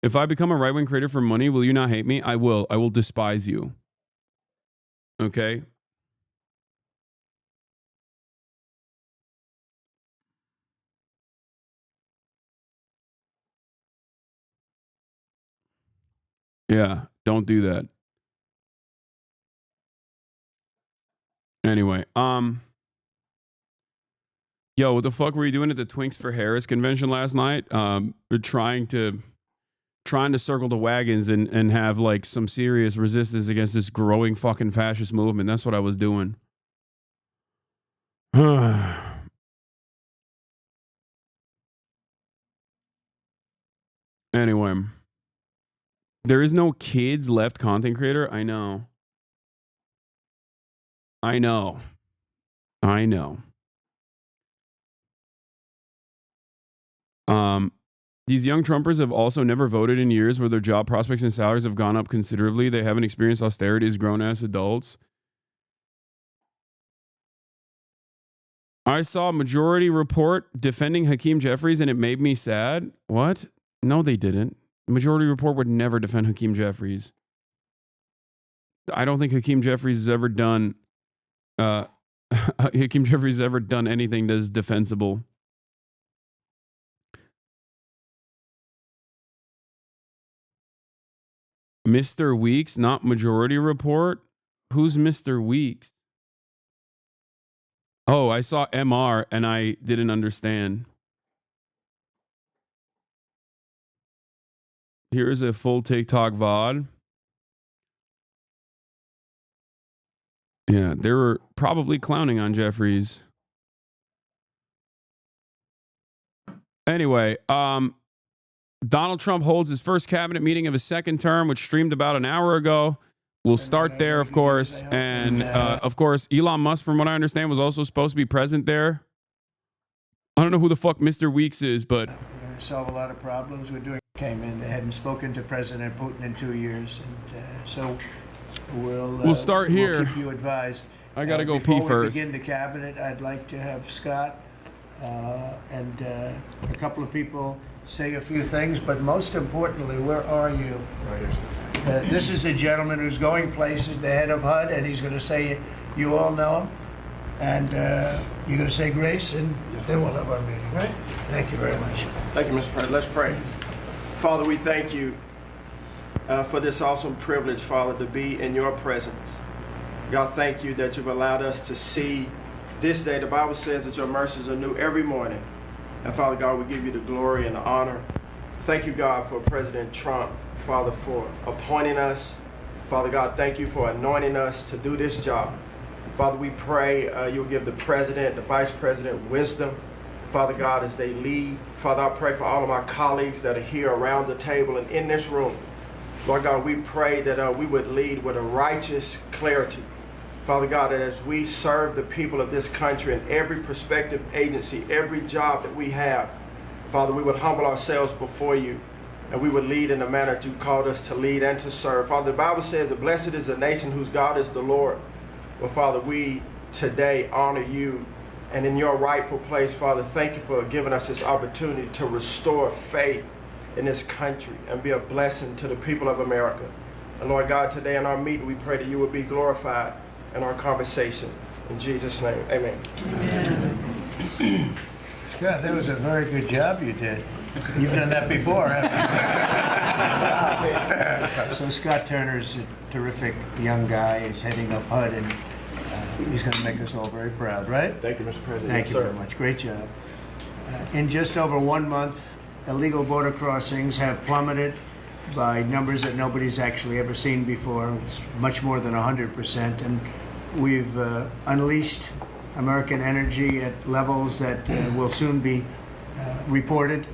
Speaker 4: If I become a right-wing creator for money, will you not hate me? I will. I will despise you. Okay? Yeah, don't do that. Anyway, yo, what the fuck were you doing at the Twinks for Harris convention last night? We're trying to circle the wagons and have like some serious resistance against this growing fucking fascist movement. That's what I was doing. Anyway, there is no kids left content creator. I know. These young Trumpers have also never voted in years where their job prospects and salaries have gone up considerably. They haven't experienced austerity as grown-ass adults. I saw a Majority Report defending Hakeem Jeffries and it made me sad. What? No, they didn't. Majority Report would never defend Hakeem Jeffries. I don't think Hakeem Jeffries has ever done anything that's defensible. Mr. Weeks, not Majority Report? Who's Mr. Weeks? Oh, I saw MR and I didn't understand. Here's a full TikTok VOD. Yeah, they were probably clowning on Jeffries. Anyway, Donald Trump holds his first cabinet meeting of his second term, which streamed about an hour ago. We'll start there, of course. And, of course, Elon Musk, from what I understand, was also supposed to be present there. I don't know who the fuck Mr. Weeks is, but...
Speaker 14: We're going to solve a lot of problems. Came in. They hadn't spoken to President Putin in 2 years. And so we'll start here. We'll keep you advised.
Speaker 4: I got to go pee first.
Speaker 14: Before we begin the cabinet, I'd like to have Scott and a couple of people say a few things, but most importantly, where are you? This is a gentleman who's going places, the head of HUD, and he's going to say, you all know him, and you're going to say grace, and then we'll have our meeting, right? Thank you very much.
Speaker 15: Thank you, Mr. President. Let's pray. Father, we thank you for this awesome privilege, Father, to be in your presence. God, thank you that you've allowed us to see this day. The Bible says that your mercies are new every morning. And Father God, we give you the glory and the honor. Thank you, God, for President Trump, Father, for appointing us. Father God, thank you for anointing us to do this job. Father, we pray you'll give the president, the vice president wisdom, Father God, as they lead. Father, I pray for all of my colleagues that are here around the table and in this room. Lord God, we pray that we would lead with a righteous clarity. Father God, that as we serve the people of this country in every prospective agency, every job that we have, Father, we would humble ourselves before you and we would lead in the manner that you've called us to lead and to serve. Father, the Bible says that blessed is the nation whose God is the Lord. Well, Father, we today honor you, and in your rightful place, Father, thank you for giving us this opportunity to restore faith in this country and be a blessing to the people of America. And Lord God, today in our meeting, we pray that you would be glorified in our conversation. In Jesus' name, amen.
Speaker 14: Scott, that was a very good job you did. You've done that before, haven't you? So Scott Turner's a terrific young guy. He's heading up HUD, and he's going to make us all very proud, right?
Speaker 15: Thank you, Mr. President.
Speaker 14: Thank you very much. Great job. In just over 1 month, illegal border crossings have plummeted by numbers that nobody's actually ever seen before. It's much more than 100%. And we've unleashed American energy at levels that will soon be reported.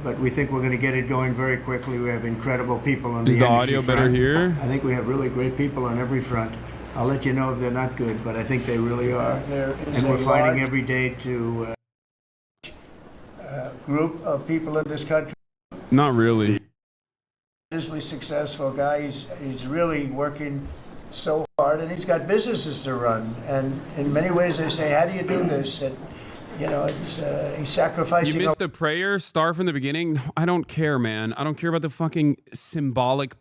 Speaker 14: But we think we're going to get it going very quickly. We have incredible people on the energy front. Is the audio better here? I think we have really great people on every front. I'll let you know if they're not good, but I think they really are. And we're fighting every day to... group of people in this country.
Speaker 4: Not really.
Speaker 14: Tremendously successful guy. He's really working so hard, and he's got businesses to run. And in many ways, they say, "How do you do this?" And you know, he's sacrificing.
Speaker 4: You missed the prayer. Start from the beginning. I don't care, man. I don't care about the fucking symbolic.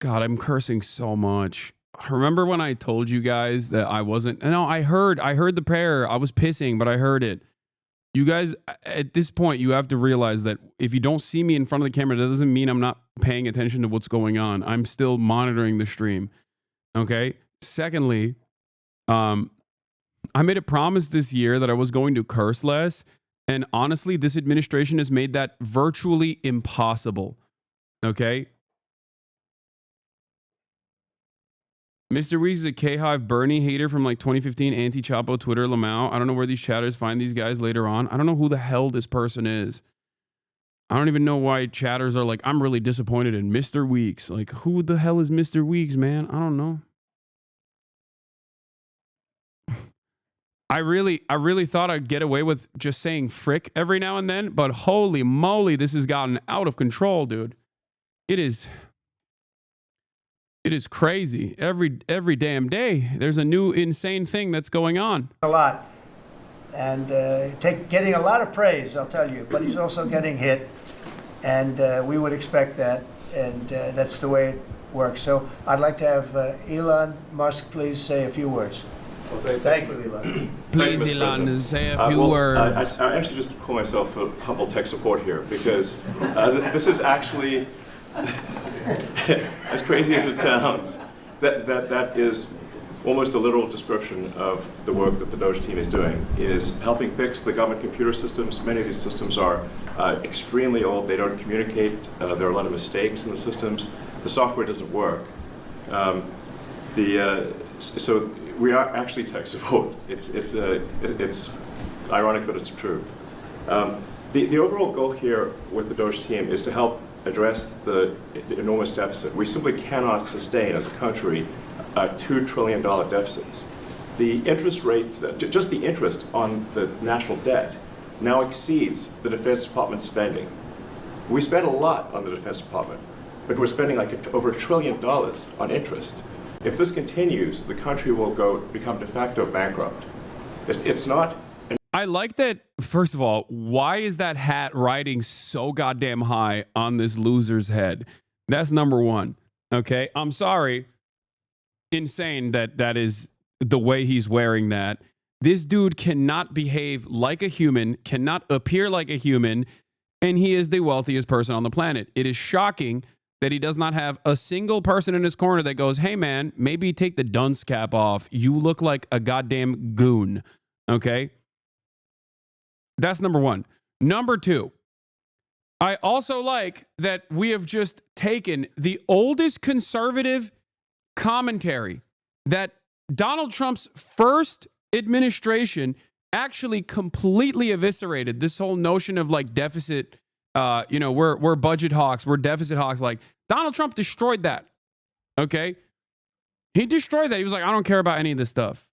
Speaker 4: God, I'm cursing so much. Remember when I told you guys that I wasn't? No, I heard the prayer. I was pissing, but I heard it. You guys, at this point, you have to realize that if you don't see me in front of the camera, that doesn't mean I'm not paying attention to what's going on. I'm still monitoring the stream. Okay. Secondly, I made a promise this year that I was going to curse less. And honestly, this administration has made that virtually impossible. Okay. Mr. Weeks is a K-Hive Bernie hater from like 2015, anti-Chapo, Twitter, Lamau. I don't know where these chatters find these guys later on. I don't know who the hell this person is. I don't even know why chatters are like, I'm really disappointed in Mr. Weeks. Like, who the hell is Mr. Weeks, man? I don't know. I really thought I'd get away with just saying frick every now and then, but holy moly, this has gotten out of control, dude. It is crazy. Every damn day, there's a new insane thing that's going on.
Speaker 14: A lot. And getting a lot of praise, I'll tell you. But he's also getting hit. And we would expect that. And that's the way it works. So I'd like to have Elon Musk please say a few words.
Speaker 16: Well,
Speaker 14: thank you, Elon.
Speaker 4: Please, Elon, say a few words.
Speaker 16: I actually just call myself a humble tech support here because this is actually, as crazy as it sounds, that is almost a literal description of the work that the Doge team is doing, is helping fix the government computer systems. Many of these systems are extremely old. They don't communicate. There are a lot of mistakes in the systems. The software doesn't work. So we are actually tech support. It's ironic, but it's true. The overall goal here with the Doge team is to help address the enormous deficit. We simply cannot sustain as a country $2 trillion deficits. The interest rates, just the interest on the national debt, now exceeds the Defense Department spending. We spend a lot on the Defense Department, but we're spending like over $1 trillion on interest. If this continues, the country will become de facto bankrupt. It's not.
Speaker 4: I like that. First of all, why is that hat riding so goddamn high on this loser's head? That's number one. Okay, I'm sorry. Insane that is the way he's wearing that. This dude cannot behave like a human, cannot appear like a human, and he is the wealthiest person on the planet. It is shocking that he does not have a single person in his corner that goes, hey man, maybe take the dunce cap off. You look like a goddamn goon. Okay? That's number one. Number two, I also like that we have just taken the oldest conservative commentary that Donald Trump's first administration actually completely eviscerated. This whole notion of like deficit, we're budget hawks, we're deficit hawks. Like Donald Trump destroyed that. Okay. He destroyed that. He was like, I don't care about any of this stuff.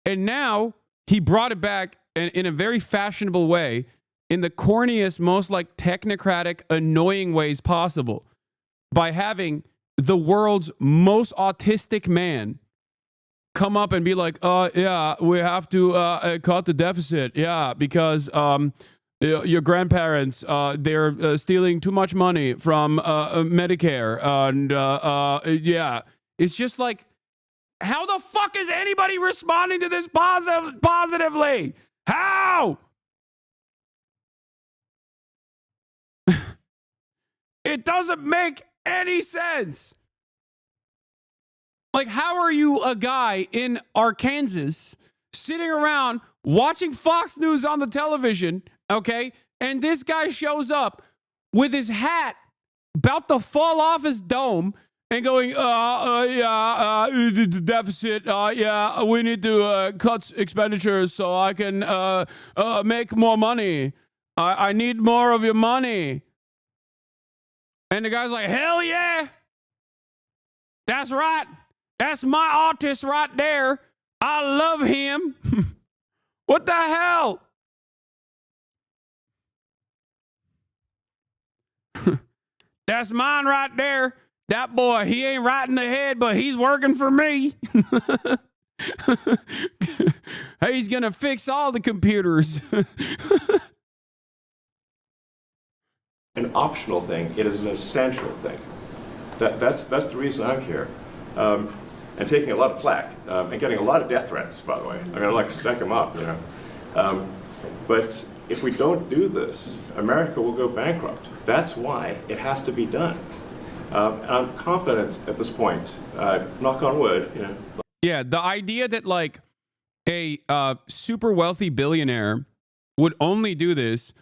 Speaker 4: And now he brought it back in a very fashionable way, in the corniest, most like technocratic, annoying ways possible, by having the world's most autistic man come up and be like, yeah, we have to cut the deficit. Yeah, because your grandparents, they're stealing too much money from Medicare. And yeah, it's just like, how the fuck is anybody responding to this positively? How? It doesn't make any sense. Like, how are you a guy in Arkansas sitting around watching Fox News on the television, okay, and this guy shows up with his hat about to fall off his dome and going, the deficit, yeah, we need to cut expenditures so I can make more money. I need more of your money. And the guy's like, hell yeah. That's right. That's my artist right there. I love him. What the hell? That's mine right there. That boy, he ain't right in the head, but he's working for me. He's going to fix all the computers.
Speaker 16: An optional thing. It is an essential thing. That's the reason I'm here. And taking a lot of flack and getting a lot of death threats, by the way. I'm going to like stack them up, you know. But if we don't do this, America will go bankrupt. That's why it has to be done. And I'm confident at this point, knock on wood, you know.
Speaker 4: Yeah, the idea that like a super wealthy billionaire would only do this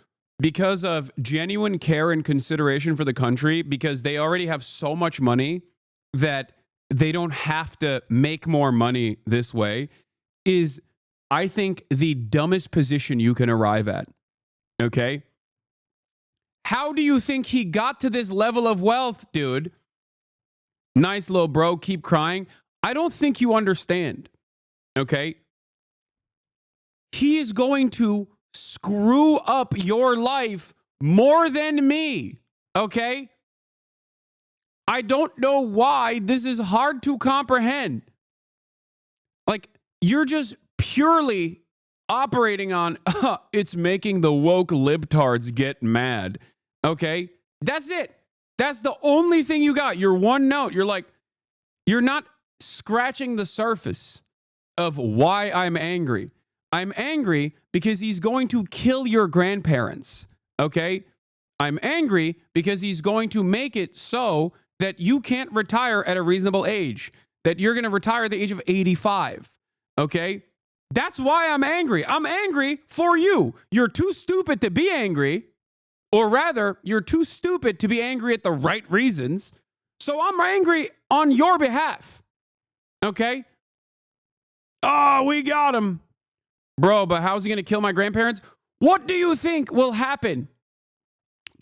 Speaker 4: because of genuine care and consideration for the country, because they already have so much money that they don't have to make more money this way, is, I think, the dumbest position you can arrive at. Okay? How do you think he got to this level of wealth, dude? Nice little bro, keep crying. I don't think you understand. Okay? He is going to screw up your life more than me. Okay? I don't know why this is hard to comprehend. Like, you're just purely operating on, it's making the woke libtards get mad. Okay? That's it. That's the only thing you got. Your one note. You're like, you're not scratching the surface of why I'm angry. I'm angry because he's going to kill your grandparents. Okay? I'm angry because he's going to make it so that you can't retire at a reasonable age, that you're going to retire at the age of 85. Okay? That's why I'm angry. I'm angry for you. You're too stupid to be angry, or rather, you're too stupid to be angry at the right reasons. So I'm angry on your behalf. Okay? Oh, we got him. Bro, but how's he going to kill my grandparents? What do you think will happen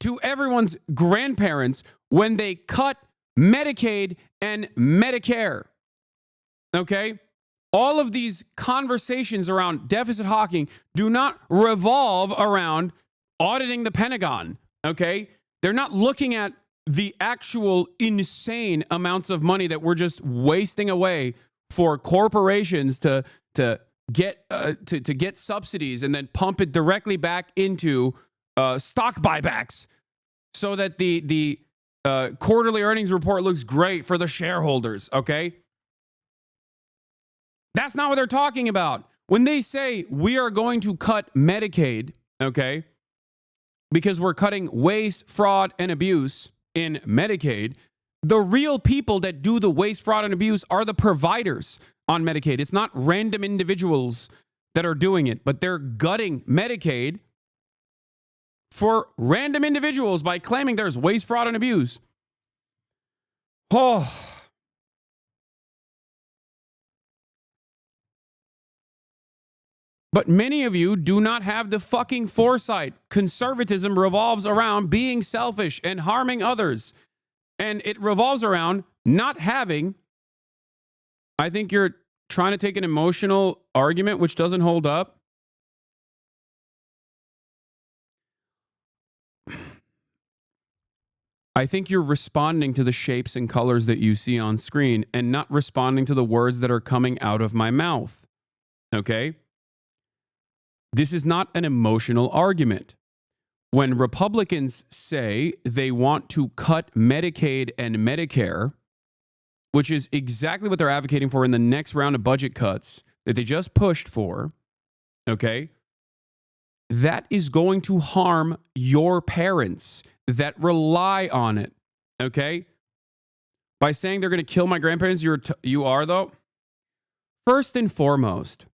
Speaker 4: to everyone's grandparents when they cut Medicaid and Medicare? Okay? All of these conversations around deficit hawking do not revolve around auditing the Pentagon. Okay? They're not looking at the actual insane amounts of money that we're just wasting away for corporations to get subsidies and then pump it directly back into stock buybacks so that the quarterly earnings report looks great for the shareholders. Okay? That's not what they're talking about. When they say we are going to cut Medicaid, okay, because we're cutting waste, fraud, and abuse in Medicaid, the real people that do the waste, fraud, and abuse are the providers on Medicaid. It's not random individuals that are doing it, but they're gutting Medicaid for random individuals by claiming there's waste, fraud, and abuse. Oh. But many of you do not have the fucking foresight. Conservatism revolves around being selfish and harming others. And it revolves around not having, I think you're trying to take an emotional argument which doesn't hold up. I think you're responding to the shapes and colors that you see on screen and not responding to the words that are coming out of my mouth. Okay? This is not an emotional argument. When Republicans say they want to cut Medicaid and Medicare, which is exactly what they're advocating for in the next round of budget cuts that they just pushed for, okay, that is going to harm your parents that rely on it, okay? By saying they're going to kill my grandparents, you are, though. First and foremost,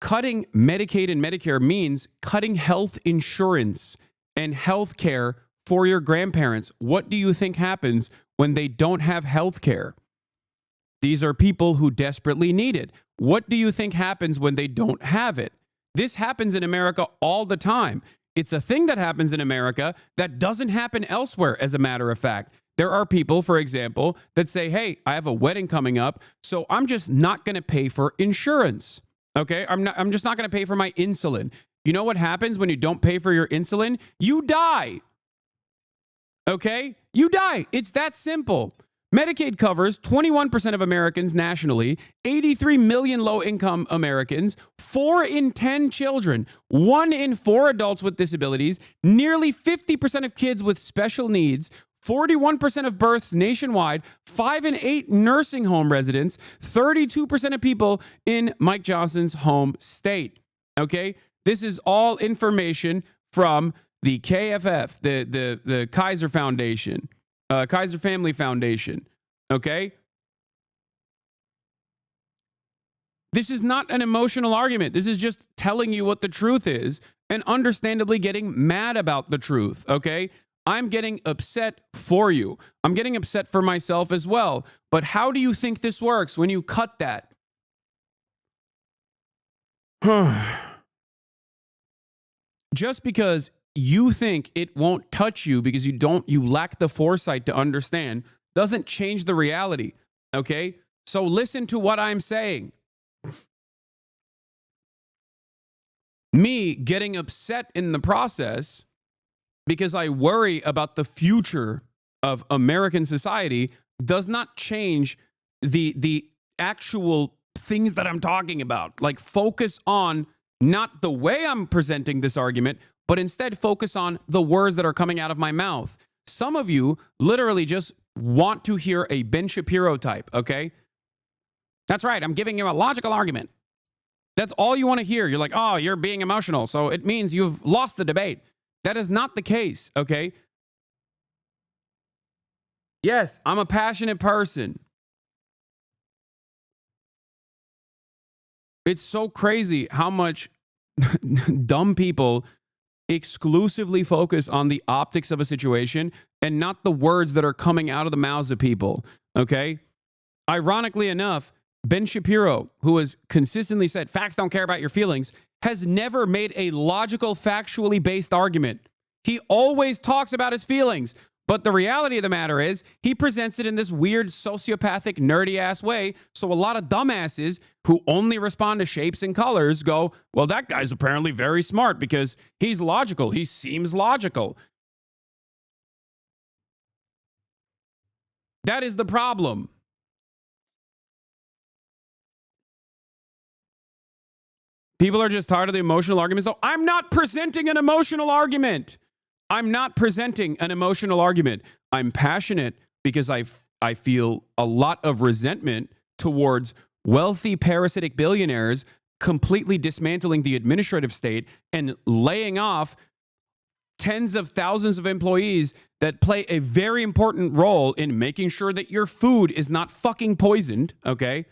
Speaker 4: cutting Medicaid and Medicare means cutting health insurance and health care for your grandparents. What do you think happens when they don't have health care? These are people who desperately need it. What do you think happens when they don't have it? This happens in America all the time. It's a thing that happens in America that doesn't happen elsewhere, as a matter of fact. There are people, for example, that say, hey, I have a wedding coming up, so I'm just not going to pay for insurance. Okay, I'm just not going to pay for my insulin. You know what happens when you don't pay for your insulin? You die. Okay? You die. It's that simple. Medicaid covers 21% of Americans nationally, 83 million low-income Americans, 4 in 10 children, 1 in 4 adults with disabilities, nearly 50% of kids with special needs, 41% of births nationwide, 5 in 8 nursing home residents, 32% of people in Mike Johnson's home state. Okay? This is all information from the KFF, the Kaiser Foundation. Kaiser Family Foundation, okay? This is not an emotional argument. This is just telling you what the truth is and understandably getting mad about the truth, okay? I'm getting upset for you. I'm getting upset for myself as well. But how do you think this works when you cut that? Just because you think it won't touch you because you lack the foresight to understand doesn't change the reality, okay? So listen to what I'm saying. Me getting upset in the process because I worry about the future of American society does not change the actual things that I'm talking about. Like, focus on not the way I'm presenting this argument, but instead focus on the words that are coming out of my mouth. Some of you literally just want to hear a Ben Shapiro type, okay? That's right, I'm giving you a logical argument. That's all you want to hear. You're like, oh, you're being emotional, so it means you've lost the debate. That is not the case, okay? Yes, I'm a passionate person. It's so crazy how much dumb people exclusively focus on the optics of a situation and not the words that are coming out of the mouths of people, okay? Ironically enough, Ben Shapiro, who has consistently said facts don't care about your feelings, has never made a logical, factually based argument. He always talks about his feelings, but the reality of the matter is he presents it in this weird, sociopathic, nerdy-ass way, so a lot of dumbasses who only respond to shapes and colors go, well, that guy's apparently very smart because he's logical. He seems logical. That is the problem. People are just tired of the emotional argument. So I'm not presenting an emotional argument. I'm not presenting an emotional argument. I'm passionate because I feel a lot of resentment towards wealthy parasitic billionaires completely dismantling the administrative state and laying off tens of thousands of employees that play a very important role in making sure that your food is not fucking poisoned, okay?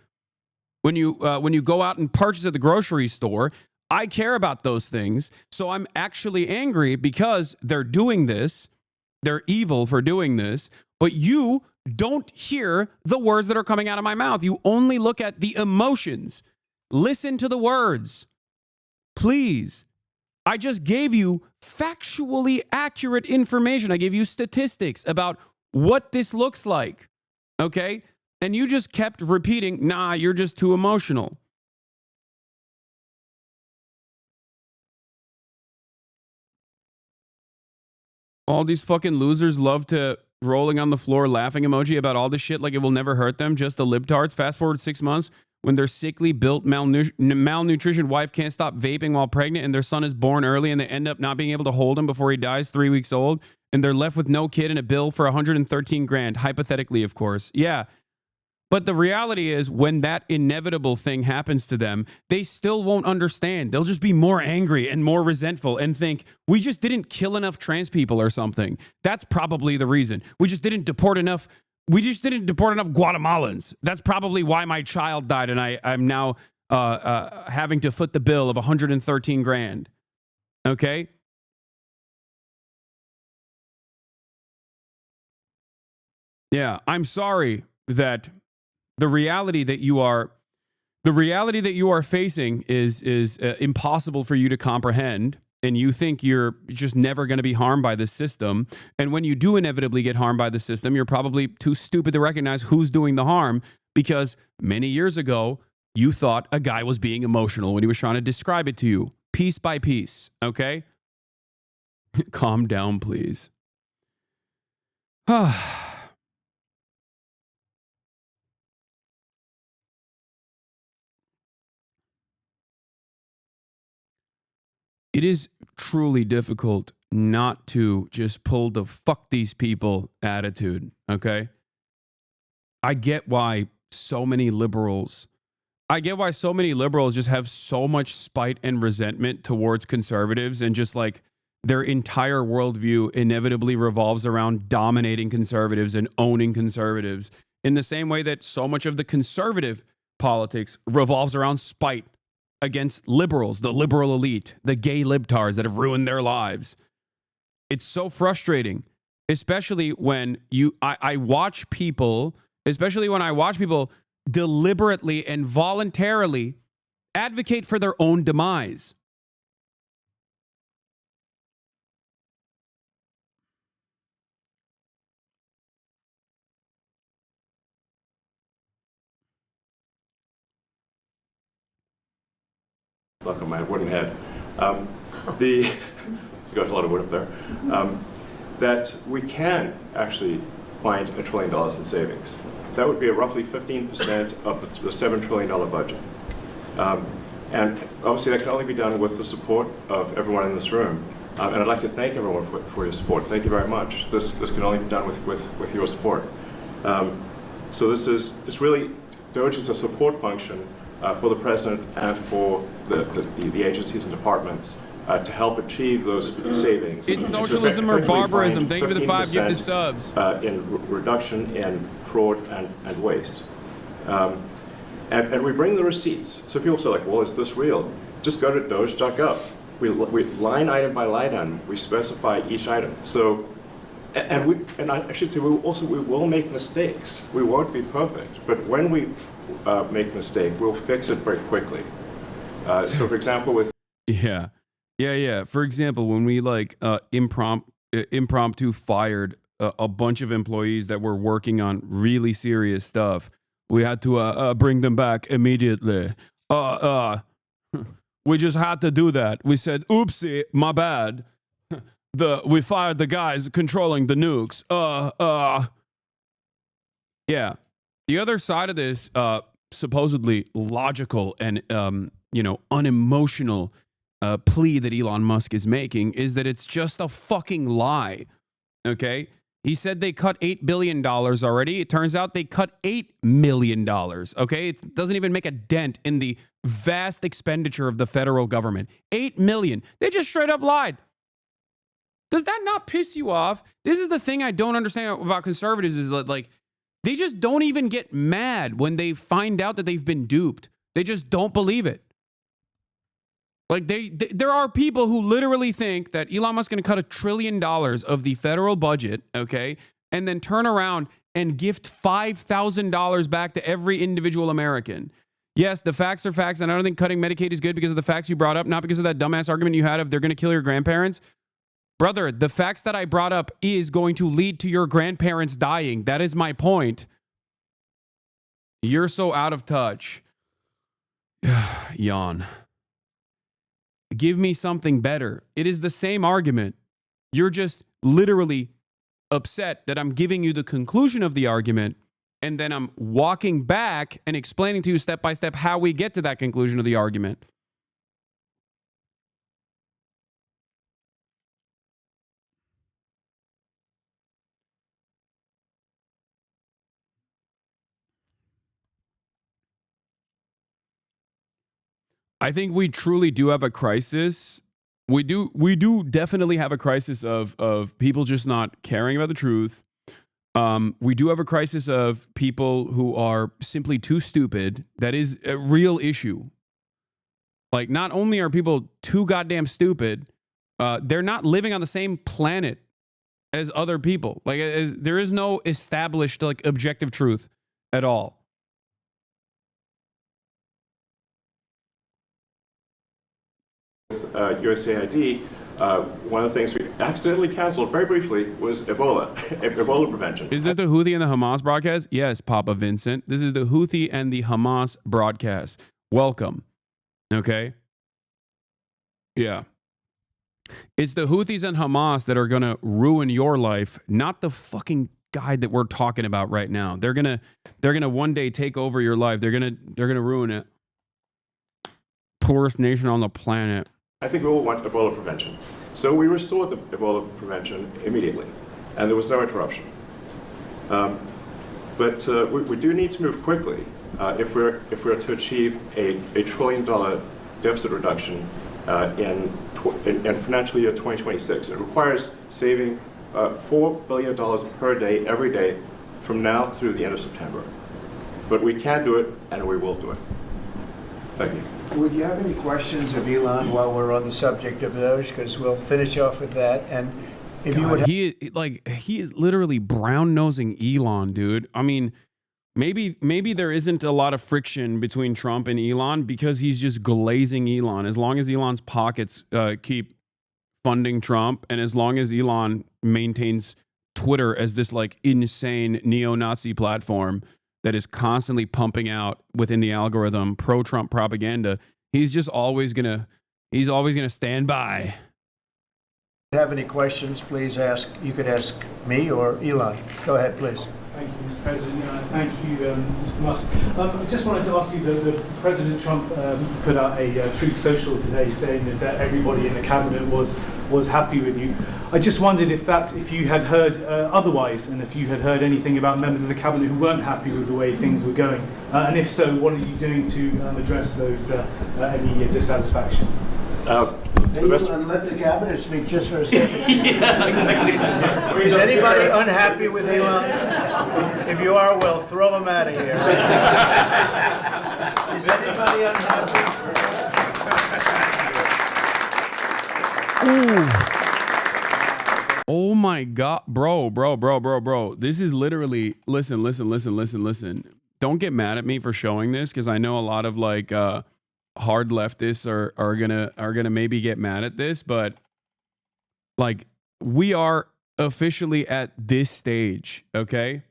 Speaker 4: When you go out and purchase at the grocery store, I care about those things. So I'm actually angry because they're doing this. They're evil for doing this. But you don't hear the words that are coming out of my mouth. You only look at the emotions. Listen to the words. Please. I just gave you factually accurate information. I gave you statistics about what this looks like. Okay? And you just kept repeating, nah, you're just too emotional. All these fucking losers love to rolling on the floor laughing emoji about all this shit like it will never hurt them. Just the libtards. Fast forward 6 months when their sickly built malnutrition wife can't stop vaping while pregnant and their son is born early and they end up not being able to hold him before he dies 3 weeks old and they're left with no kid and a bill for 113 grand. Hypothetically, of course. Yeah. But the reality is when that inevitable thing happens to them, they still won't understand. They'll just be more angry and more resentful and think, we just didn't kill enough trans people or something. That's probably the reason. We just didn't deport enough Guatemalans. That's probably why my child died and I'm now having to foot the bill of 113 grand. Okay? Yeah, I'm sorry that the reality that you are facing is impossible for you to comprehend, and you think you're just never going to be harmed by this system. And when you do inevitably get harmed by the system, you're probably too stupid to recognize who's doing the harm, because many years ago, you thought a guy was being emotional when he was trying to describe it to you. piece by piece, okay? Calm down, please. It is truly difficult not to just pull the fuck these people attitude, okay? I get why so many liberals just have so much spite and resentment towards conservatives, and just like their entire worldview inevitably revolves around dominating conservatives and owning conservatives, in the same way that so much of the conservative politics revolves around spite against liberals, the liberal elite, the gay libtards that have ruined their lives. It's so frustrating, especially when I watch people, deliberately and voluntarily advocate for their own demise.
Speaker 16: Look on my wooden head. There's got a lot of wood up there. That we can actually find $1 trillion in savings. That would be roughly 15% of the $7 trillion budget. And obviously that can only be done with the support of everyone in this room. And I'd like to thank everyone for your support. Thank you very much. This can only be done with your support. So it's really, DOGE is a support function for the president and for the agencies and departments to help achieve those savings.
Speaker 4: It's socialism or barbarism. Thank you for the 5 gifted subs.
Speaker 16: In reduction in fraud and waste. And we bring the receipts. So people say, like, well, is this real? Just go to doge.gov. We line item by line item, we specify each item. So, and I should say, we will make mistakes. We won't be perfect. But when we make a mistake, we'll fix it very quickly. So, for example, with...
Speaker 4: Yeah. For example, when we impromptu fired a bunch of employees that were working on really serious stuff, we had to bring them back immediately. We just had to do that. We said, oopsie, my bad. We fired the guys controlling the nukes. Yeah. The other side of this supposedly logical and unemotional plea that Elon Musk is making is that it's just a fucking lie. Okay? He said they cut $8 billion already. It turns out they cut $8 million. Okay? It doesn't even make a dent in the vast expenditure of the federal government. $8 million. They just straight up lied. Does that not piss you off? This is the thing I don't understand about conservatives is that, like, they just don't even get mad when they find out that they've been duped. They just don't believe it. Like, there are people who literally think that Elon Musk is going to cut $1 trillion of the federal budget, okay, and then turn around and gift $5,000 back to every individual American. Yes, the facts are facts, and I don't think cutting Medicaid is good because of the facts you brought up, not because of that dumbass argument you had of they're going to kill your grandparents. Brother, the facts that I brought up is going to lead to your grandparents dying. That is my point. You're so out of touch. Yawn. Give me something better. It is the same argument. You're just literally upset that I'm giving you the conclusion of the argument, and then I'm walking back and explaining to you step by step how we get to that conclusion of the argument. I think we truly do have a crisis. We do definitely have a crisis of people just not caring about the truth. We do have a crisis of people who are simply too stupid. That is a real issue. Like, not only are people too goddamn stupid, they're not living on the same planet as other people. Like, there is no established, like, objective truth at all.
Speaker 16: With USAID, one of the things we accidentally canceled very briefly was Ebola prevention.
Speaker 4: Is this the Houthi and the Hamas broadcast? Yes, Papa Vincent. This is the Houthi and the Hamas broadcast. Welcome. Okay? Yeah. It's the Houthis and Hamas that are going to ruin your life, not the fucking guy that we're talking about right now. They're going to one day take over your life. They're going to ruin it. Poorest nation on the planet.
Speaker 16: I think we all want Ebola prevention. So we restored the Ebola prevention immediately, and there was no interruption. But we do need to move quickly if we're to achieve a $1 trillion deficit reduction in financial year 2026. It requires saving $4 billion per day, every day, from now through the end of September. But we can do it, and we will do it. Thank you.
Speaker 14: Would you have any questions of Elon while we're on the subject of those? Because we'll finish off with that. And if
Speaker 4: God,
Speaker 14: you would,
Speaker 4: he is literally brown nosing Elon, dude. I mean, maybe there isn't a lot of friction between Trump and Elon because he's just glazing Elon. As long as Elon's pockets keep funding Trump, and as long as Elon maintains Twitter as this like insane neo-Nazi platform that is constantly pumping out within the algorithm pro-Trump propaganda, he's always gonna stand by.
Speaker 14: have any questions, please ask. You could ask me or Elon. Go ahead, please.
Speaker 17: Thank you, Mr. President. Thank you, Mr. Musk. I just wanted to ask you, the President Trump put out a Truth Social today saying that everybody in the cabinet was happy with you. I just wondered if you had heard otherwise, and if you had heard anything about members of the cabinet who weren't happy with the way things were going, and if so, what are you doing to address those any dissatisfaction?
Speaker 14: Elon, let the cabinet speak just for a second. Yeah, exactly. Is anybody unhappy with Elon? If you are, well, throw them out of here. Is anybody unhappy?
Speaker 4: Ooh. Oh my God, bro. This is literally, listen. Don't get mad at me for showing this, because I know a lot of like hard leftists are gonna maybe get mad at this, but like we are officially at this stage, okay?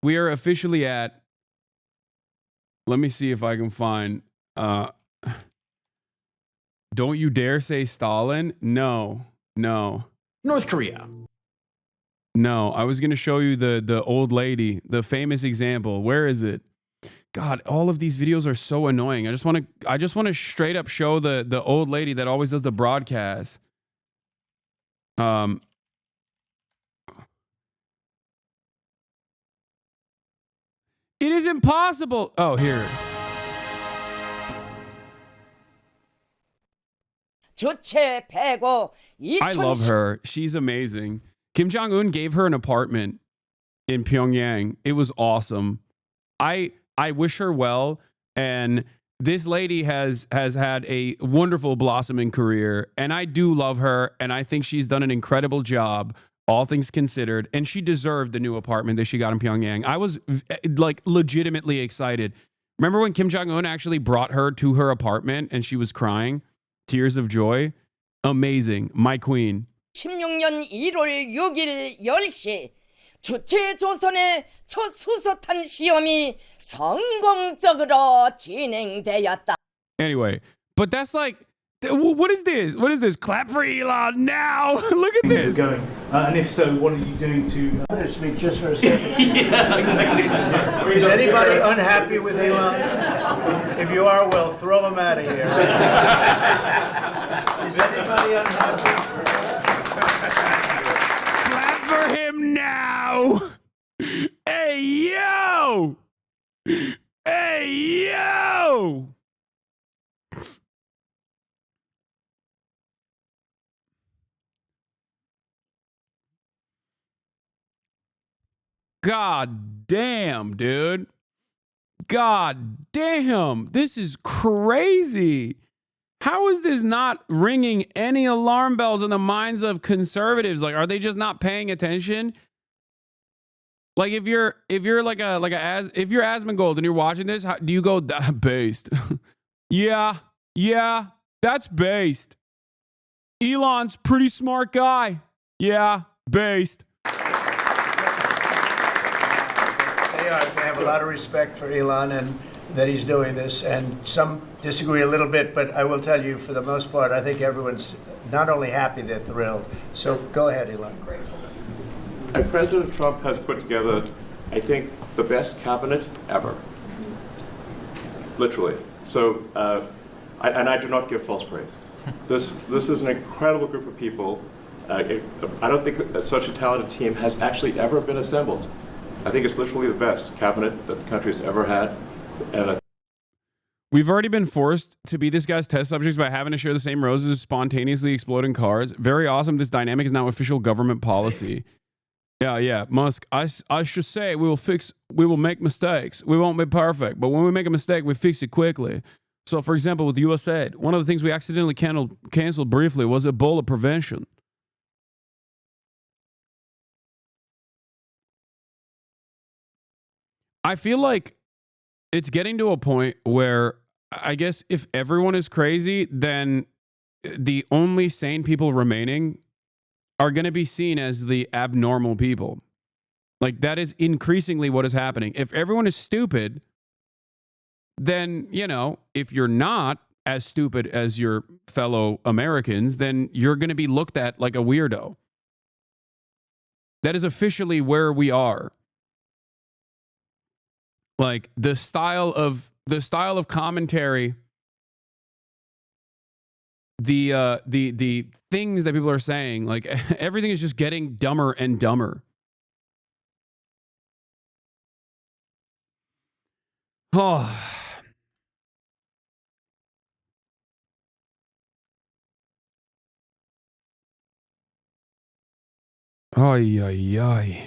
Speaker 4: We are officially at, let me see if I can find don't you dare say Stalin. No.
Speaker 1: North Korea.
Speaker 4: No, I was gonna show you the old lady, the famous example. Where is it? God, all of these videos are so annoying. I just want to straight up show the old lady that always does the broadcast. It is impossible. Oh, here. I love her. She's amazing. Kim Jong-un gave her an apartment in Pyongyang. It was awesome. I wish her well, and this lady has had a wonderful blossoming career, and I do love her, and I think she's done an incredible job, all things considered, and she deserved the new apartment that she got in Pyongyang. I was like legitimately excited. Remember when Kim Jong-un actually brought her to her apartment and she was crying? Tears of joy. Amazing. My queen.
Speaker 18: 16년 1월 6일 10시 주체조선의 첫 수소탄 시험이 성공적으로 진행되었다.
Speaker 4: Anyway, but that's like, what is this? What is this? Clap for Elon now. Look at this.
Speaker 17: And if so, what are you doing to...
Speaker 14: Speak just for a second.
Speaker 17: Yeah, exactly.
Speaker 14: Is anybody unhappy with Elon? If you are, well, throw them out of here. Is anybody unhappy?
Speaker 4: Clap for him now. Hey, yo. Hey, yo. God damn, dude. God damn. This is crazy. How is this not ringing any alarm bells in the minds of conservatives? Like, are they just not paying attention? Like, if you're like if you're Asmongold and you're watching this, do you go based? yeah, that's based. Elon's pretty smart guy. Yeah, based.
Speaker 14: They have a lot of respect for Elon, and that he's doing this, and some disagree a little bit, but I will tell you, for the most part, I think everyone's not only happy, they're thrilled. So go ahead, Elon.
Speaker 16: And President Trump has put together, I think, the best cabinet ever. Literally. So, I do not give false praise. This is an incredible group of people. I don't think that such a talented team has actually ever been assembled. I think it's literally the best cabinet that the country has ever had. And
Speaker 4: we've already been forced to be this guy's test subjects by having to share the same roses as spontaneously exploding cars. Very awesome. This dynamic is now official government policy. Yeah, Musk. I should say we will make mistakes. We won't be perfect, but when we make a mistake, we fix it quickly. So, for example, with USAID, one of the things we accidentally canceled briefly was Ebola prevention. I feel like it's getting to a point where I guess if everyone is crazy, then the only sane people remaining are going to be seen as the abnormal people. Like, that is increasingly what is happening. If everyone is stupid, then, you know, if you're not as stupid as your fellow Americans, then you're going to be looked at like a weirdo. That is officially where we are. Like, the style of commentary, the things that people are saying, like, everything is just getting dumber and dumber. Oh. Ay, ay, ay.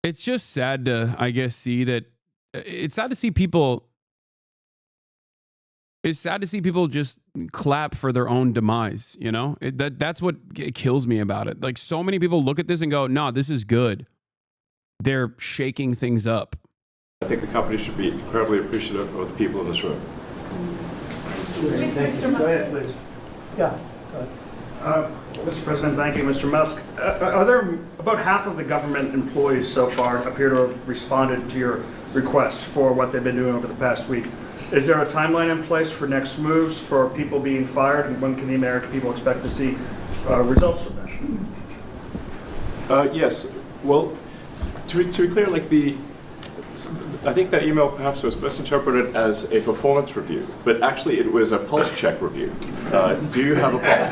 Speaker 4: It's just sad to, I guess, see that. It's sad to see people. It's sad to see people just clap for their own demise, you know? That's what kills me about it. Like, so many people look at this and go, no, this is good. They're shaking things up.
Speaker 16: I think the company should be incredibly appreciative of the people in this room.
Speaker 14: Go ahead, please. Yeah, go ahead.
Speaker 19: Mr. President, thank you. Mr. Musk, are there about half of the government employees so far appear to have responded to your request for what they've been doing over the past week? Is there a timeline in place for next moves for people being fired, and when can the American people expect to see results from that?
Speaker 16: Yes. Well, to be clear, like I think that email perhaps was misinterpreted as a performance review, but actually it was a pulse check review. Do you have a pulse?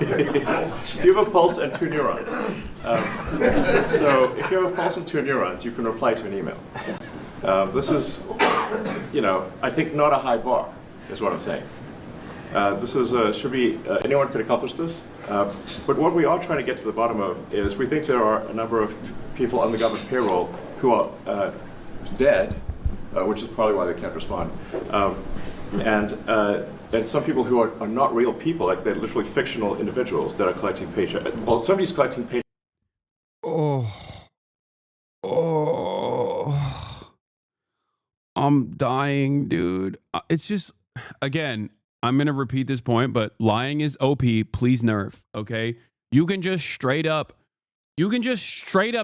Speaker 16: Do you have a pulse and 2 neurons? So if you have a pulse and 2 neurons, you can reply to an email. This is, you know, I think not a high bar, is what I'm saying. This is should be anyone could accomplish this. But what we are trying to get to the bottom of is we think there are a number of people on the government payroll who are dead, which is probably why they can't respond, and some people who are not real people, like they're literally fictional individuals that are collecting paychecks. Well, somebody's collecting paychecks.
Speaker 4: I'm dying, dude. It's just, again, I'm going to repeat this point, but lying is OP. Please nerf, okay? You can just straight up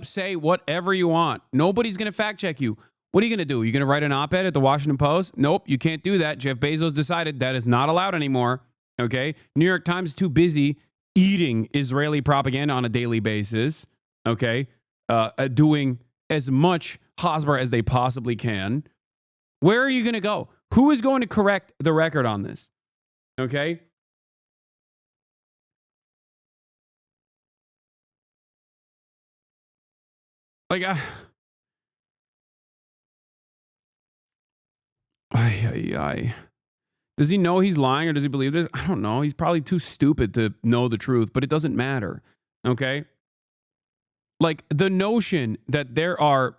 Speaker 4: say whatever you want. Nobody's going to fact check you. What are you going to do? You're going to write an op-ed at the Washington Post? Nope, you can't do that. Jeff Bezos decided that is not allowed anymore, okay? New York Times is too busy eating Israeli propaganda on a daily basis, okay? Doing as much Hasbara as they possibly can. Where are you going to go? Who is going to correct the record on this? Okay? Like, does he know he's lying or does he believe this? I don't know. He's probably too stupid to know the truth, but it doesn't matter. Okay? Like, the notion that there are,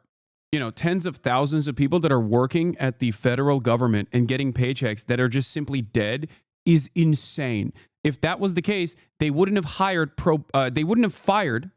Speaker 4: you know, tens of thousands of people that are working at the federal government and getting paychecks that are just simply dead is insane. If that was the case, they wouldn't have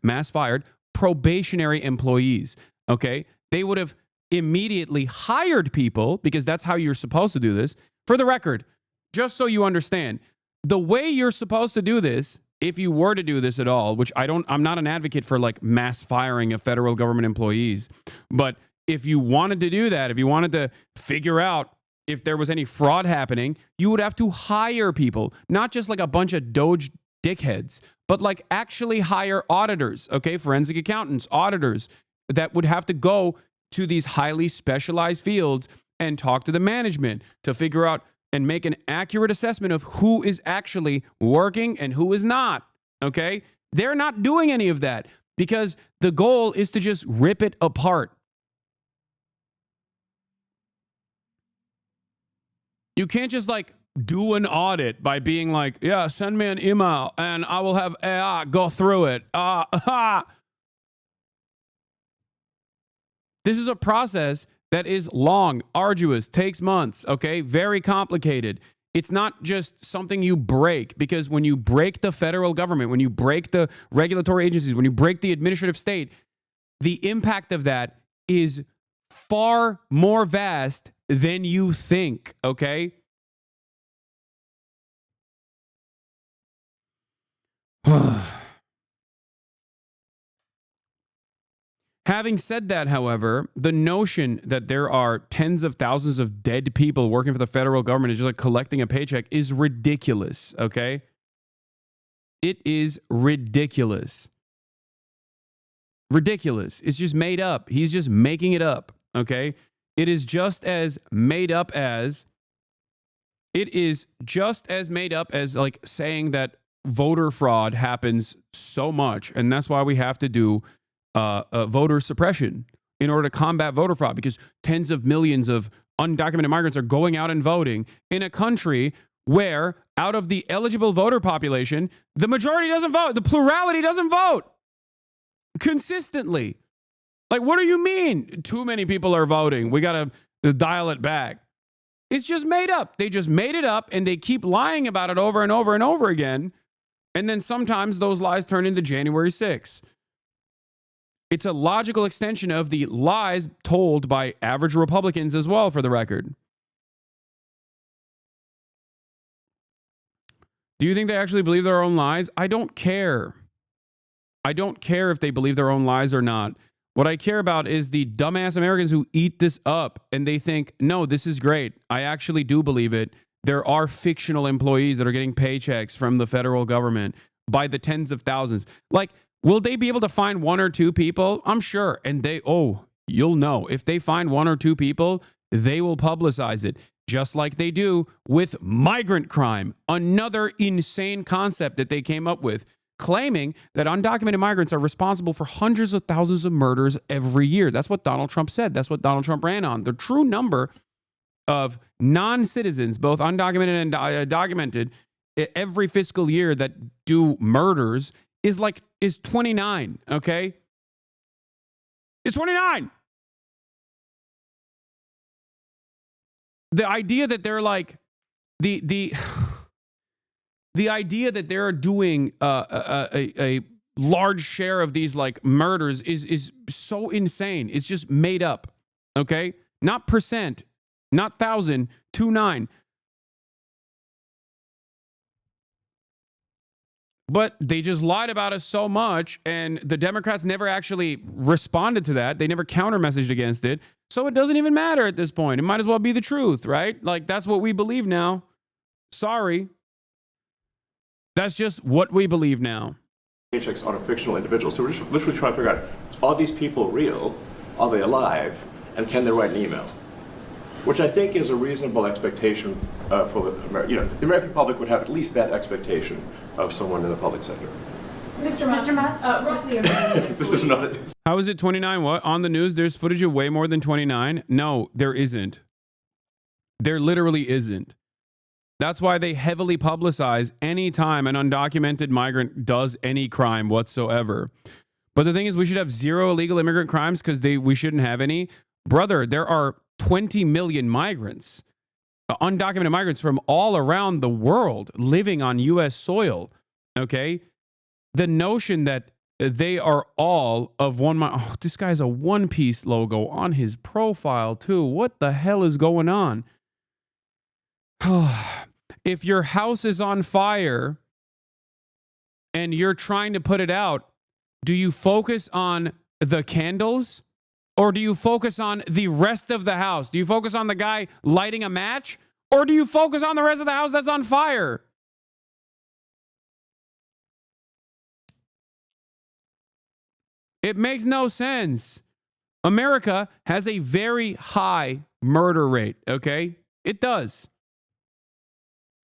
Speaker 4: mass fired probationary employees. Okay? They would have immediately hired people, because that's how you're supposed to do this. For the record, just so you understand, the way you're supposed to do this, if you were to do this at all, which I'm not an advocate for like mass firing of federal government employees, but if you wanted to do that, if you wanted to figure out if there was any fraud happening, you would have to hire people, not just like a bunch of Doge dickheads, but like actually hire auditors, okay? Forensic accountants, auditors that would have to go to these highly specialized fields and talk to the management to figure out and make an accurate assessment of who is actually working and who is not, okay? They're not doing any of that because the goal is to just rip it apart. You can't just like do an audit by being like, yeah, send me an email and I will have AI go through it. This is a process that is long, arduous, takes months, okay? Very complicated. It's not just something you break, because when you break the federal government, when you break the regulatory agencies, when you break the administrative state, the impact of that is far more vast than you think, okay? Having said that, however, the notion that there are tens of thousands of dead people working for the federal government and just like collecting a paycheck is ridiculous, okay? It is ridiculous. Ridiculous. It's just made up. He's just making it up, okay? It is just as made up as like saying that voter fraud happens so much, and that's why we have to do voter suppression in order to combat voter fraud, because tens of millions of undocumented migrants are going out and voting in a country where out of the eligible voter population, the majority doesn't vote. The plurality doesn't vote consistently. Like, what do you mean too many people are voting? We got to dial it back. It's just made up. They just made it up and they keep lying about it over and over and over again. And then sometimes those lies turn into January 6th. It's a logical extension of the lies told by average Republicans as well, for the record. Do you think they actually believe their own lies? I don't care. I don't care if they believe their own lies or not. What I care about is the dumbass Americans who eat this up and they think, no, this is great. I actually do believe it. There are fictional employees that are getting paychecks from the federal government by the tens of thousands. Like, will they be able to find one or two people? I'm sure. And you'll know. If they find one or two people, they will publicize it, just like they do with migrant crime. Another insane concept that they came up with, claiming that undocumented migrants are responsible for hundreds of thousands of murders every year. That's what Donald Trump said. That's what Donald Trump ran on. The true number of non-citizens, both undocumented and documented, every fiscal year that do murders is 29, okay? It's 29. The idea that they're like the idea that they're doing a large share of these like murders is so insane. It's just made up, okay? Not percent, not 1,000, 29. But they just lied about us so much, and the Democrats never actually responded to that. They never counter-messaged against it. So it doesn't even matter at this point. It might as well be the truth, right? Like, that's what we believe now. Sorry. That's just what we believe now.
Speaker 16: Paychecks on a fictional individual. So we're just literally trying to figure out, are these people real? Are they alive? And can they write an email? Which I think is a reasonable expectation for the American public would have at least that expectation of someone in the public sector.
Speaker 20: Mr. Musk, roughly a million.
Speaker 16: This is not it.
Speaker 4: How is it 29? What? On the news, there's footage of way more than 29? No, there isn't. There literally isn't. That's why they heavily publicize any time an undocumented migrant does any crime whatsoever. But the thing is, we should have zero illegal immigrant crimes because we shouldn't have any. Brother, there are 20 million migrants, undocumented migrants from all around the world living on U.S. soil, okay? The notion that they are all of one mind. Oh, this guy's a One Piece logo on his profile, too. What the hell is going on? If your house is on fire and you're trying to put it out, do you focus on the candles Or do you focus on the rest of the house? Do you focus on the guy lighting a match? Or do you focus on the rest of the house that's on fire? It makes no sense. America has a very high murder rate, okay? It does.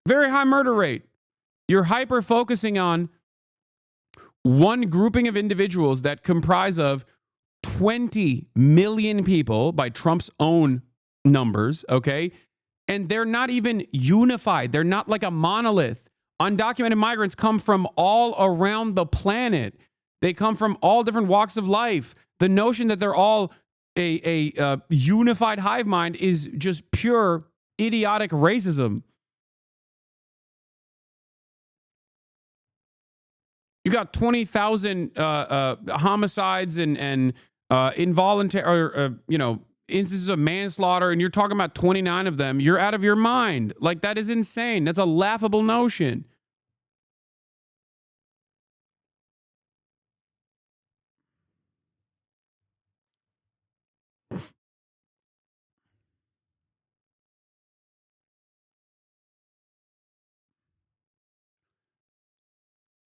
Speaker 4: Very high murder rate. You're hyper-focusing on one grouping of individuals that comprise of 20 million people by Trump's own numbers, okay? And they're not even unified. They're not like a monolith. Undocumented migrants come from all around the planet. They come from all different walks of life. The notion that they're all a unified hive mind is just pure idiotic racism. You got 20,000 homicides and involuntary, instances of manslaughter, and you're talking about 29 of them. You're out of your mind. Like, that is insane. That's a laughable notion.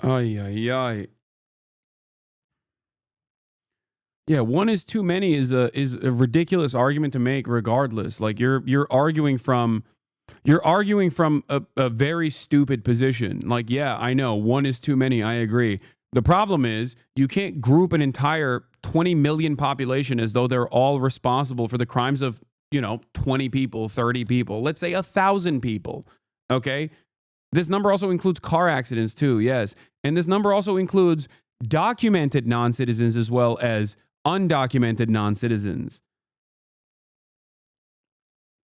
Speaker 4: Ay, ay, ay. Yeah, one is too many is a ridiculous argument to make regardless. Like you're arguing from a very stupid position. Like, yeah, I know one is too many. I agree. The problem is you can't group an entire 20 million population as though they're all responsible for the crimes of, 20 people, 30 people, let's say 1,000 people. Okay? This number also includes car accidents too. Yes. And this number also includes documented non-citizens as well as undocumented non-citizens.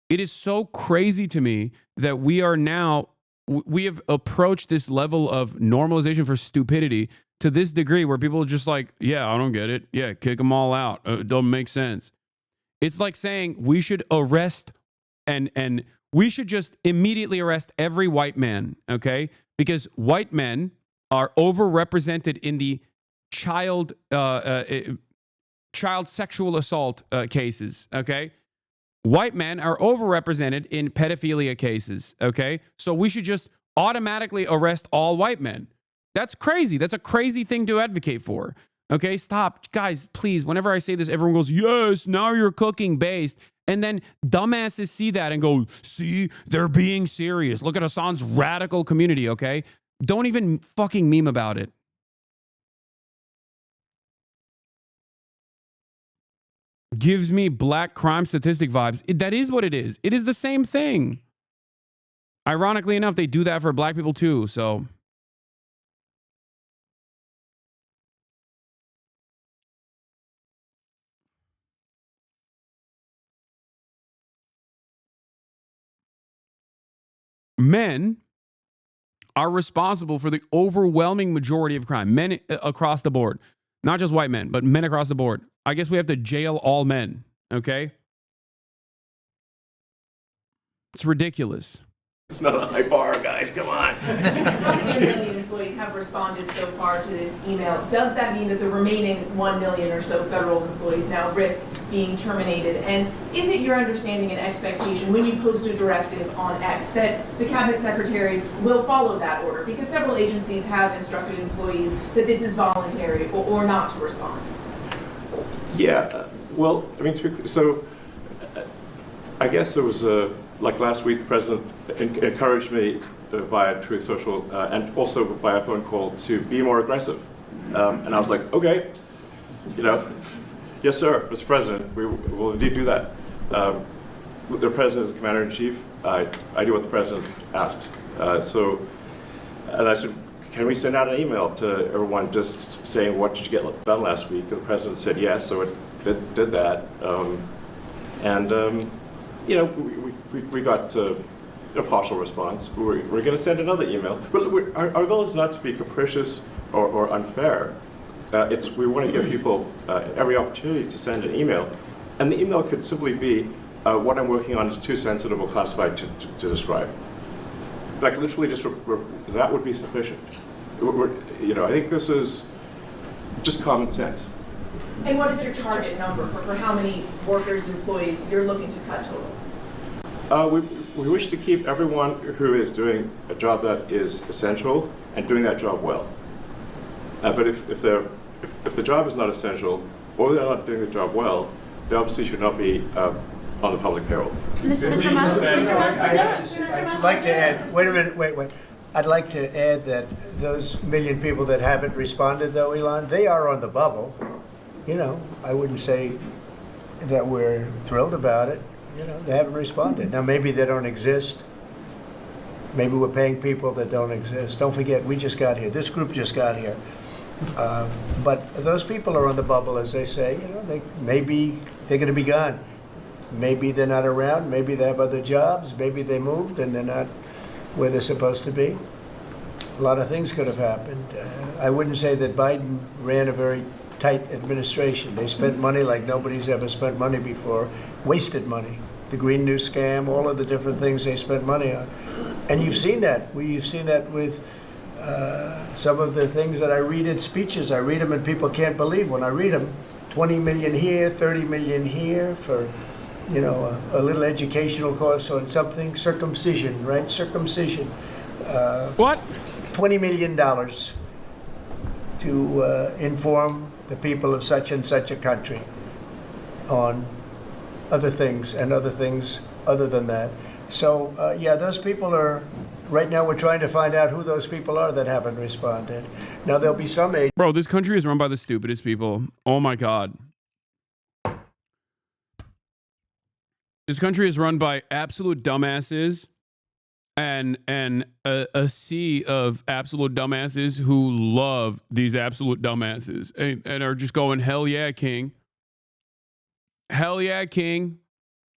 Speaker 4: It is so crazy to me that we have approached this level of normalization for stupidity to this degree where people are just like, yeah, I don't get it. Yeah, kick them all out. It doesn't make sense. It's like saying we should arrest and we should just immediately arrest every white man, okay? Because white men are overrepresented in the child sexual assault cases, okay? White men are overrepresented in pedophilia cases, okay? So we should just automatically arrest all white men. That's crazy. That's a crazy thing to advocate for, okay? Stop. Guys, please, whenever I say this, everyone goes, yes, now you're cooking based. And then dumbasses see that and go, see, they're being serious. Look at Hassan's radical community, okay? Don't even fucking meme about it. Gives me black crime statistic vibes. That is what it is. It is the same thing. Ironically enough, they do that for black people too, so. Men are responsible for the overwhelming majority of crime. Men across the board. Not just white men, but men across the board. I guess we have to jail all men, okay? It's ridiculous.
Speaker 16: It's not a high bar, guys. Come on.
Speaker 20: 1 million employees have responded so far to this email. Does that mean that the remaining 1 million or so federal employees now risk being terminated? And is it your understanding and expectation when you post a directive on X that the cabinet secretaries will follow that order? Because several agencies have instructed employees that this is voluntary or not to respond.
Speaker 16: Yeah. Well, I mean, I guess it was like last week, the president encouraged me via Truth Social and also via phone call to be more aggressive. And I was like, okay, yes, sir, Mr. President, we will indeed do that. The president is the commander-in-chief. I do what the president asks. And I said, can we send out an email to everyone just saying, what did you get done last week? And the president said yes, so it did that. We got a partial response. We're going to send another email. But our goal is not to be capricious or unfair. We want to give people every opportunity to send an email. And the email could simply be, what I'm working on is too sensitive or classified to describe. Like literally just, that would be sufficient. I think this is just common sense.
Speaker 20: And what is your target number for how many workers, employees you're looking to cut total?
Speaker 16: We wish to keep everyone who is doing a job that is essential and doing that job well. But if the job is not essential or they're not doing the job well, they obviously should not be on the public payroll.
Speaker 14: I'd like to add, wait a minute, wait. I'd like to add that those million people that haven't responded, though, Elon, they are on the bubble. You know, I wouldn't say that we're thrilled about it. You know, they haven't responded. Now, maybe they don't exist. Maybe we're paying people that don't exist. Don't forget, we just got here. This group just got here. But those people are on the bubble, as they say. You know, maybe they're going to be gone. Maybe they're not around. Maybe they have other jobs. Maybe they moved and they're not where they're supposed to be. A lot of things could have happened. I wouldn't say that Biden ran a very tight administration. They spent money like nobody's ever spent money before, wasted money. The Green New Scam, all of the different things they spent money on. And you've seen that. You've seen that with some of the things that I read in speeches. I read them and people can't believe when I read them. 20 million here, 30 million here for, you know, a little educational course on something. Circumcision, right? Circumcision.
Speaker 4: What?
Speaker 14: $20 million to inform the people of such and such a country on other things and other things other than that. So, yeah, those people are, right now we're trying to find out who those people are that haven't responded. Now, there'll be some age.
Speaker 4: Bro, this country is run by the stupidest people. Oh, my God. This country is run by absolute dumbasses and a sea of absolute dumbasses who love these absolute dumbasses and are just going, hell yeah, king. Hell yeah, king.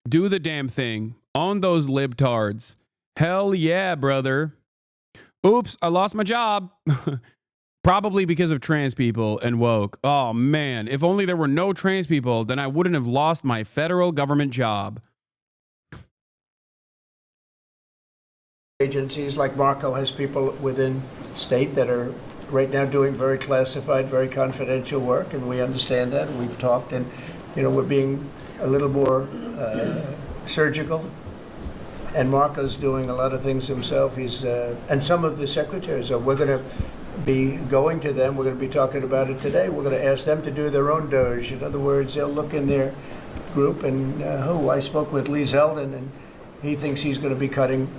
Speaker 4: Do the damn thing. Own those libtards. Hell yeah, brother. Oops, I lost my job. Probably because of trans people and woke. Oh, man. If only there were no trans people, then I wouldn't have lost my federal government job.
Speaker 14: Agencies like Marco has people within state that are right now doing very classified, very confidential work, and we understand that. We've talked, and you know, we're being a little more surgical. And Marco's doing a lot of things himself. He's and some of the secretaries are. We're going to be going to them. We're going to be talking about it today. We're going to ask them to do their own Doge. In other words, they'll look in their group, and I spoke with Lee Zeldin, and he thinks he's going to be cutting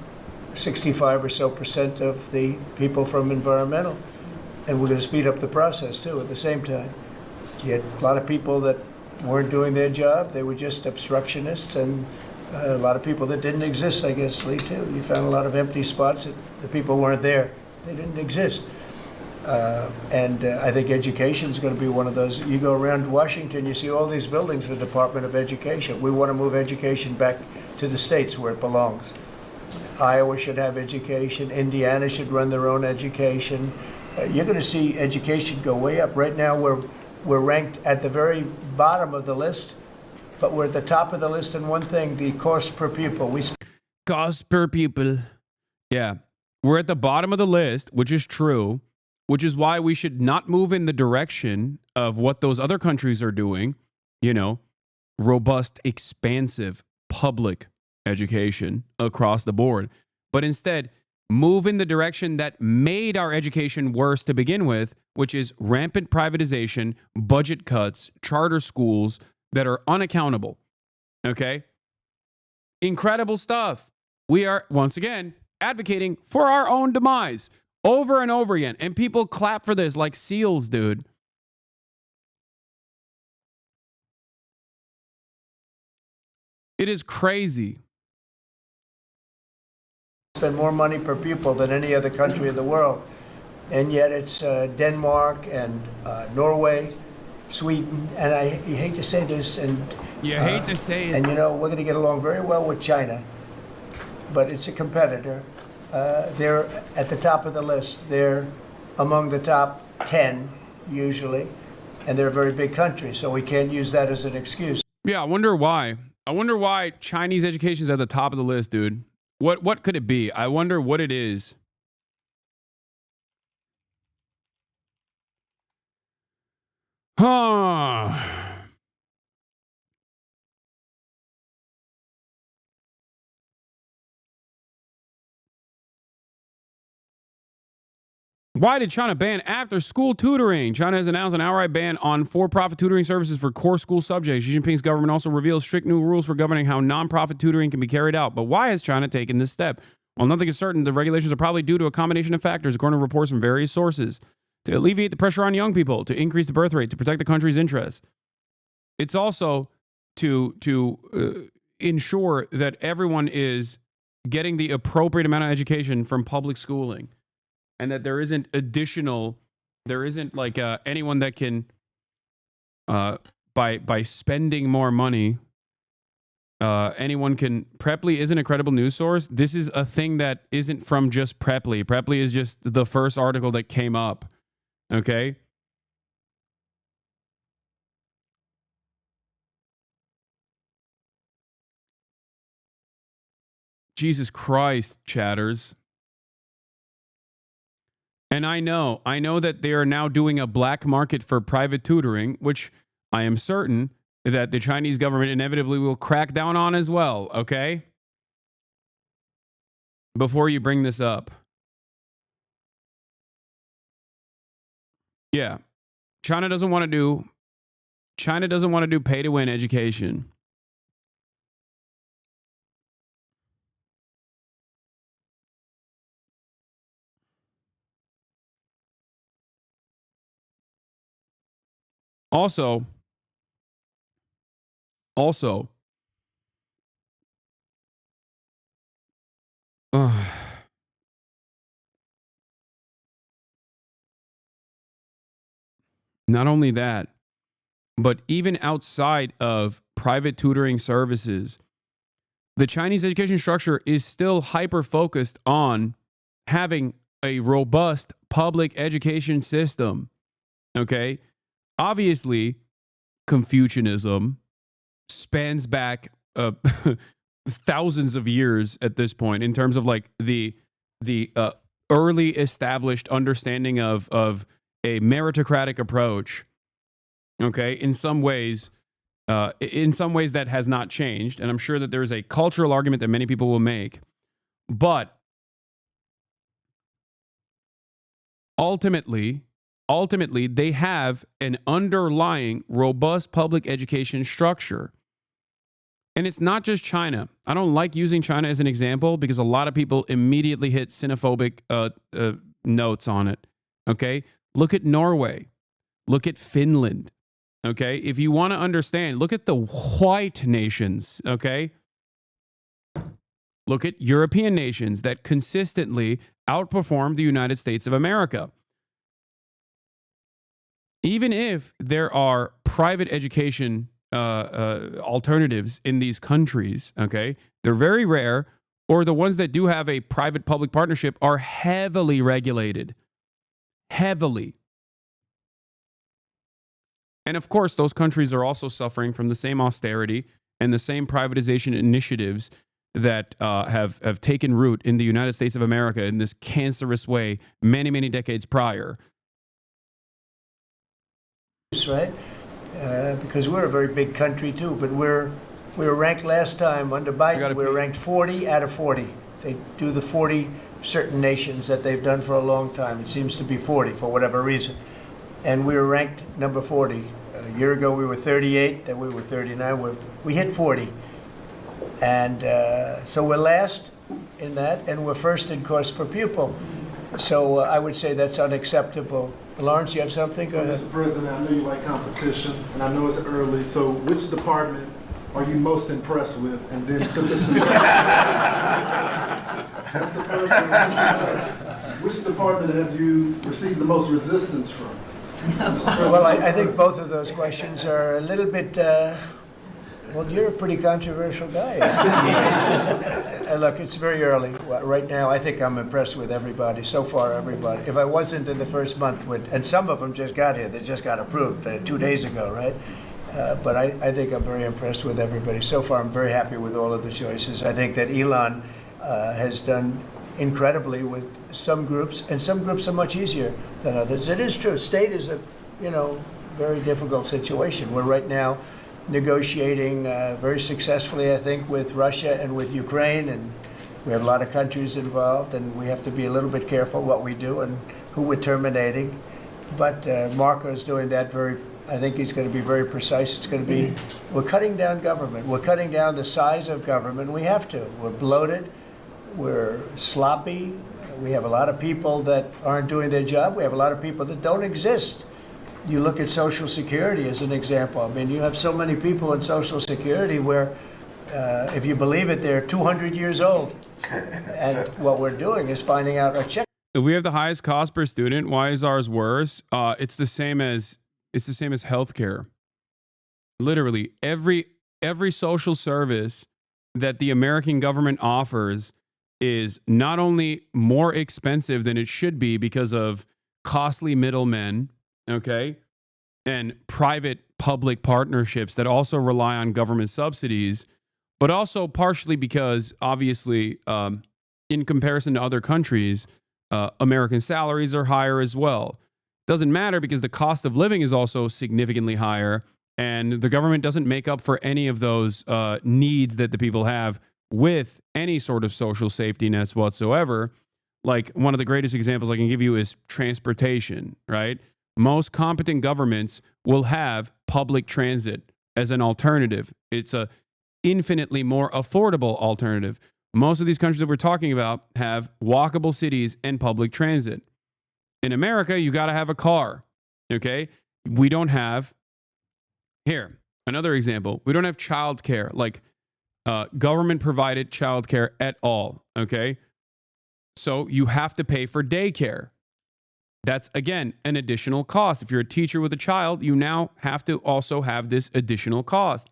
Speaker 14: 65% or so of the people from environmental. And we're going to speed up the process, too, at the same time. You had a lot of people that weren't doing their job. They were just obstructionists, and a lot of people that didn't exist, I guess, Lee, too. You found a lot of empty spots that the people weren't there. They didn't exist. And I think education is going to be one of those. You go around Washington, you see all these buildings for the Department of Education. We want to move education back to the states where it belongs. Iowa should have education. Indiana should run their own education. You're going to see education go way up. Right now, we're ranked at the very bottom of the list, but we're at the top of the list in one thing: the cost per pupil.
Speaker 4: Cost per pupil. Yeah, we're at the bottom of the list, which is true, which is why we should not move in the direction of what those other countries are doing. You know, robust, expansive public education across the board, but instead move in the direction that made our education worse to begin with, which is rampant privatization, budget cuts, charter schools that are unaccountable. Okay? Incredible stuff. We are, once again, advocating for our own demise over and over again, and people clap for this like seals, dude. It is crazy.
Speaker 14: Spend more money per pupil than any other country in the world, and yet it's Denmark and Norway, Sweden, and you hate to say this, and
Speaker 4: you hate to say it,
Speaker 14: and you know we're going to get along very well with China, but it's a competitor. They're at the top of the list. They're among the top 10 usually, and they're a very big country, so we can't use that as an excuse.
Speaker 4: Yeah, I wonder why. I wonder why Chinese education is at the top of the list, dude. What could it be? I wonder what it is. Huh. Why did China ban after-school tutoring? China has announced an outright ban on for-profit tutoring services for core school subjects. Xi Jinping's government also reveals strict new rules for governing how non-profit tutoring can be carried out. But why has China taken this step? While nothing is certain, the regulations are probably due to a combination of factors, according to reports from various sources. To alleviate the pressure on young people, to increase the birth rate, to protect the country's interests. It's also to ensure that everyone is getting the appropriate amount of education from public schooling. And that there isn't like anyone that can, by spending more money, anyone can. Preply isn't a credible news source. This is a thing that isn't from just Preply. Preply is just the first article that came up. Okay. Jesus Christ, chatters. And I know that they are now doing a black market for private tutoring, which I am certain that the Chinese government inevitably will crack down on as well, okay? Before you bring this up. Yeah. China doesn't want to do pay-to-win education. Also, not only that, but even outside of private tutoring services, the Chinese education structure is still hyper-focused on having a robust public education system. Okay? Obviously, Confucianism spans back thousands of years at this point in terms of like the early established understanding of a meritocratic approach. Okay, in some ways that has not changed, and I'm sure that there is a cultural argument that many people will make, but ultimately they have an underlying robust public education structure. And it's not just China. I don't like using China as an example because a lot of people immediately hit xenophobic notes on it. Okay? Look at Norway. Look at Finland. Okay? If you want to understand, look at the white nations. Okay? Look at European nations that consistently outperform the United States of America. Even if there are private education alternatives in these countries, okay, they're very rare, or the ones that do have a private-public partnership are heavily regulated. Heavily. And of course, those countries are also suffering from the same austerity and the same privatization initiatives that have taken root in the United States of America in this cancerous way many, many decades prior.
Speaker 14: Right? Because we're a very big country too, but we were ranked last time under Biden. We were ranked 40 out of 40. They do the 40 certain nations that they've done for a long time. It seems to be 40 for whatever reason. And we were ranked number 40. A year ago we were 38, then we were 39. We hit 40. And so we're last in that, and we're first in cost per pupil. So I would say that's unacceptable. Lawrence, you have something?
Speaker 21: So, Mr. President, I know you like competition, and I know it's early, so which department are you most impressed with? And then to this that's the first one. Which department have you received the most resistance from?
Speaker 14: Well, I think both of those questions are a little bit, well, you're a pretty controversial guy. Look, it's very early. Right now, I think I'm impressed with everybody. So far, everybody. If I wasn't in the first month, and some of them just got here. They just got approved 2 days ago, right? But I think I'm very impressed with everybody. So far, I'm very happy with all of the choices. I think that Elon has done incredibly with some groups, and some groups are much easier than others. It is true. State is a, very difficult situation. We're right now negotiating very successfully, I think, with Russia and with Ukraine, and we have a lot of countries involved, and we have to be a little bit careful what we do and who we're terminating. But Marco is doing that I think he's going to be very precise. It's going to be, we're cutting down government. We're cutting down the size of government. We have to. We're bloated. We're sloppy. We have a lot of people that aren't doing their job. We have a lot of people that don't exist. You look at Social Security as an example. I mean, you have so many people in Social Security where, if you believe it, they're 200 years old. And what we're doing is finding out a check.
Speaker 4: If we have the highest cost per student, why is ours worse? It's the same as healthcare. Literally, every social service that the American government offers is not only more expensive than it should be because of costly middlemen, okay, and private public partnerships that also rely on government subsidies, but also partially because, obviously, in comparison to other countries, American salaries are higher as well. Doesn't matter because the cost of living is also significantly higher, and the government doesn't make up for any of those needs that the people have with any sort of social safety nets whatsoever. Like, one of the greatest examples I can give you is transportation, right? Most competent governments will have public transit as an alternative. It's a infinitely more affordable alternative. Most of these countries that we're talking about have walkable cities and public transit. In America, you got to have a car, okay? We don't have, here, another example. We don't have childcare, like government-provided childcare at all, okay? So you have to pay for daycare. That's, again, an additional cost. If you're a teacher with a child, you now have to also have this additional cost.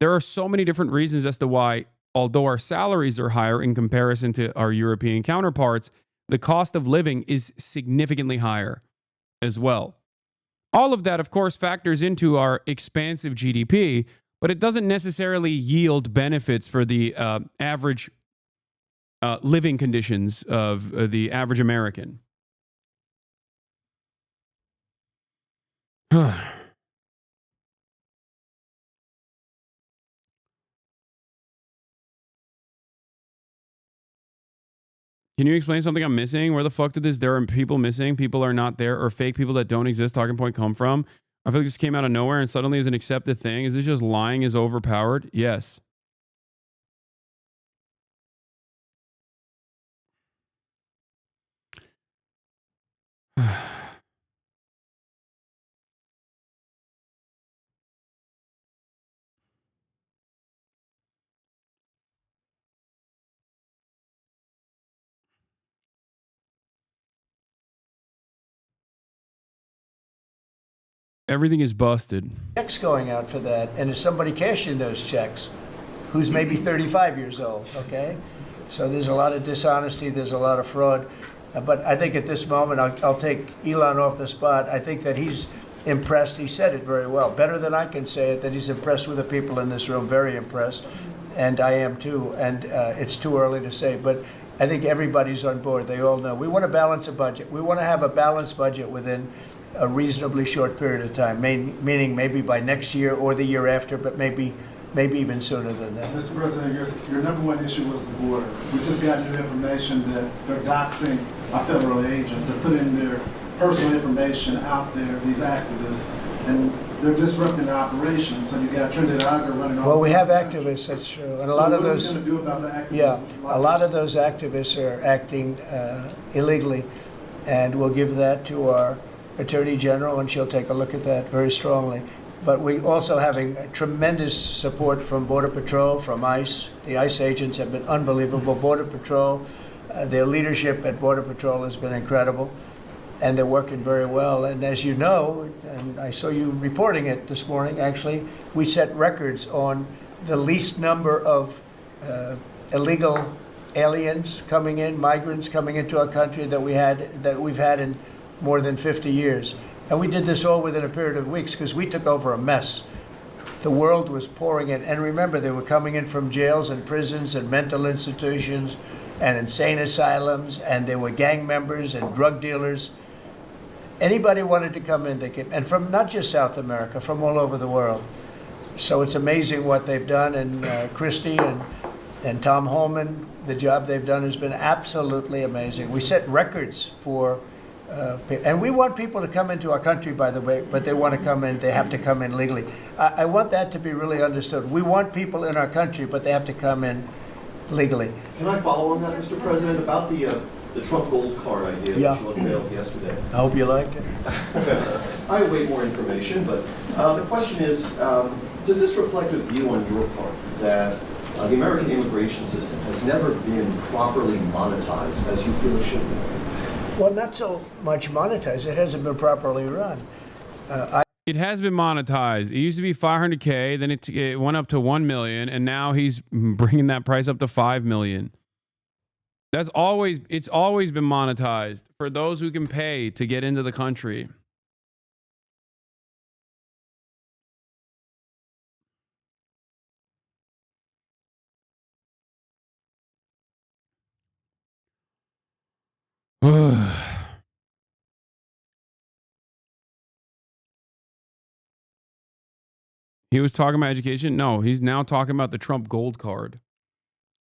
Speaker 4: There are so many different reasons as to why, although our salaries are higher in comparison to our European counterparts, the cost of living is significantly higher as well. All of that, of course, factors into our expansive GDP, but it doesn't necessarily yield benefits for the average living conditions of the average American. Can you explain something I'm missing? Where the fuck did there are people missing, people are not there, or fake people that don't exist talking point come from? I feel like this came out of nowhere and suddenly is an accepted thing. Is this just lying is overpowered? Yes. Everything is busted.
Speaker 14: Checks going out for that, and is somebody cashing those checks who's maybe 35 years old, okay? So there's a lot of dishonesty, there's a lot of fraud. But I think at this moment, I'll take Elon off the spot. I think that he's impressed. He said it very well, better than I can say it, that he's impressed with the people in this room, very impressed. And I am too, and it's too early to say, but I think everybody's on board. They all know. We want to balance a budget. We want to have a balanced budget within a reasonably short period of time, meaning maybe by next year or the year after, but maybe even sooner than that.
Speaker 21: Mr. President, your number one issue was the border. We just got new information that they're doxing our federal agents. They're putting their personal information out there, these activists, and they're disrupting the operation. So you got Trinidad Aga running all.
Speaker 14: Well, we have activists, that's true. And a lot of those.
Speaker 21: What are we going to do about the activists?
Speaker 14: Yeah, a lot of those activists are acting illegally, and we'll give that to our Attorney General, and she'll take a look at that very strongly. But we also having tremendous support from Border Patrol, from ICE. The ICE agents have been unbelievable. Border Patrol, their leadership at Border Patrol has been incredible, and they're working very well. And as you know, and I saw you reporting it this morning, actually, we set records on the least number of illegal aliens coming in, migrants coming into our country that we've had in more than 50 years. And we did this all within a period of weeks because we took over a mess. The world was pouring in. And remember, they were coming in from jails and prisons and mental institutions and insane asylums, and they were gang members and drug dealers. Anybody wanted to come in, they came, and from not just South America, from all over the world. So it's amazing what they've done, and Christie and Tom Holman, the job they've done has been absolutely amazing. We set records for, and we want people to come into our country, by the way, but they want to come in, they have to come in legally. I want that to be really understood. We want people in our country, but they have to come in legally.
Speaker 2: Can I follow on that, Mr. President, about the Trump Gold Card idea that you unveiled yesterday?
Speaker 14: I hope you liked it.
Speaker 2: I await more information, but the question is, does this reflect a view on your part that the American immigration system has never been properly monetized as you feel it should be?
Speaker 14: Well, not so much monetized. It hasn't been properly run.
Speaker 4: It has been monetized. It used to be 500K, then it went up to 1 million, and now he's bringing that price up to 5 million. It's always been monetized for those who can pay to get into the country. He was talking about education. No, he's now talking about the Trump Gold Card,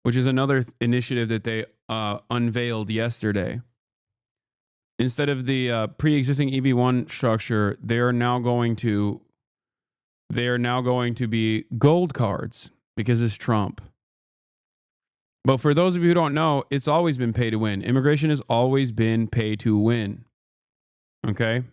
Speaker 4: which is another initiative that they unveiled yesterday. Instead of the pre-existing EB1 structure, they are now going to be gold cards because it's Trump. But for those of you who don't know, it's always been pay to win. Immigration has always been pay to win. Okay?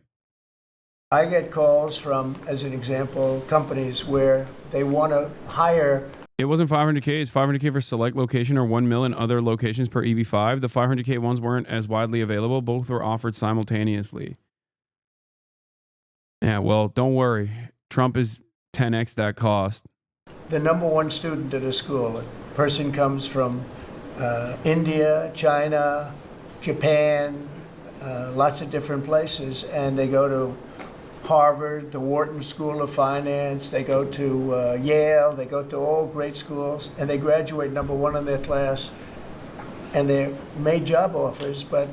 Speaker 14: I get calls from, as an example, companies where they want to hire.
Speaker 4: It wasn't 500K. It's 500K for select location or 1 mil in other locations per EB5. The 500K ones weren't as widely available. Both were offered simultaneously. Yeah, well, don't worry. Trump is 10x that cost.
Speaker 14: The number one student at a school, a person comes from India, China, Japan, lots of different places, and they go to Harvard, the Wharton School of Finance, they go to Yale, they go to all great schools, and they graduate number one in their class, and they're made job offers, but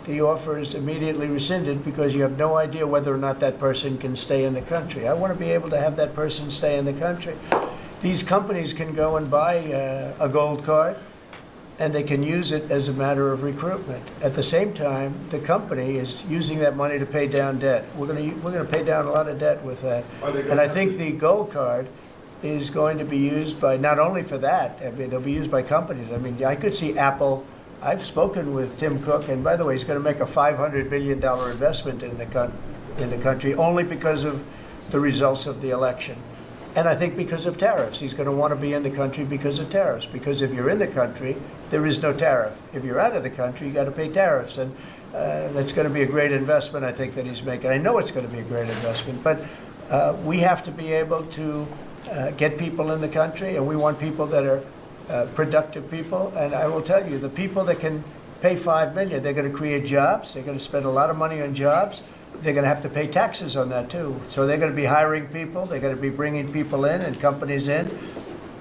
Speaker 14: the offer is immediately rescinded because you have no idea whether or not that person can stay in the country. I want to be able to have that person stay in the country. These companies can go and buy a gold card, and they can use it as a matter of recruitment. At the same time, the company is using that money to pay down debt. We're going to pay down a lot of debt with that. And I think the gold card is going to be used by not only for that. I mean, they'll be used by companies. I mean, I could see Apple. I've spoken with Tim Cook, and by the way, he's going to make a $500 billion investment in the country only because of the results of the election. And I think because of tariffs. He's going to want to be in the country because of tariffs. Because if you're in the country, there is no tariff. If you're out of the country, you got to pay tariffs. And that's going to be a great investment, I think, that he's making. I know it's going to be a great investment. But we have to be able to get people in the country, and we want people that are productive people. And I will tell you, the people that can pay $5 million, they're going to create jobs. They're going to spend a lot of money on jobs. They're going to have to pay taxes on that, too. So they're going to be hiring people. They're going to be bringing people in and companies in.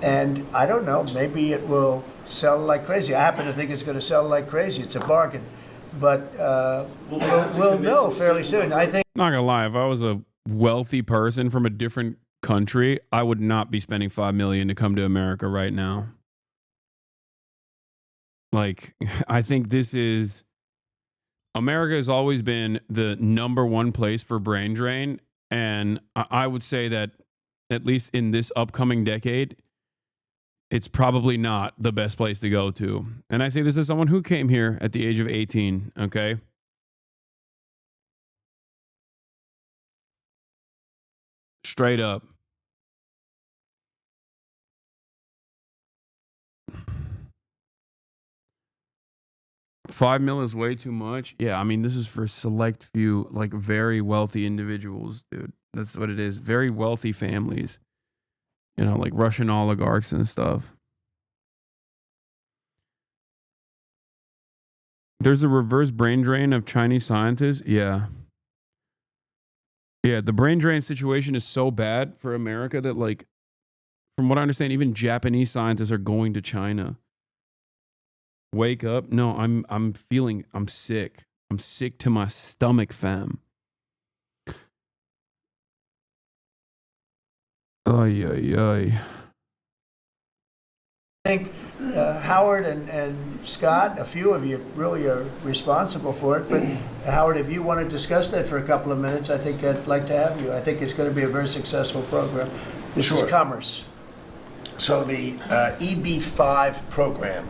Speaker 14: And I don't know, maybe it will sell like crazy. I happen to think it's going to sell like crazy. It's a bargain. But we'll know fairly soon. I think.
Speaker 4: Not going to lie, if I was a wealthy person from a different country, I would not be spending $5 million to come to America right now. Like, I think this is... America has always been the number one place for brain drain. And I would say that, at least in this upcoming decade, it's probably not the best place to go to. And I say this as someone who came here at the age of 18, okay? Straight up. $5 million is way too much. Yeah, I mean, this is for select few, like, very wealthy individuals, dude. That's what it is. Very wealthy families. You know, like Russian oligarchs and stuff. There's a reverse brain drain of Chinese scientists. Yeah. Yeah, the brain drain situation is so bad for America that, like, from what I understand, even Japanese scientists are going to China. Wake up. No, I'm sick. I'm sick to my stomach, fam. Ay, ay, ay.
Speaker 14: I think Howard and Scott, a few of you really are responsible for it, but Howard, if you want to discuss that for a couple of minutes, I think I'd like to have you. I think it's going to be a very successful program. This is commerce.
Speaker 8: So the EB5 program,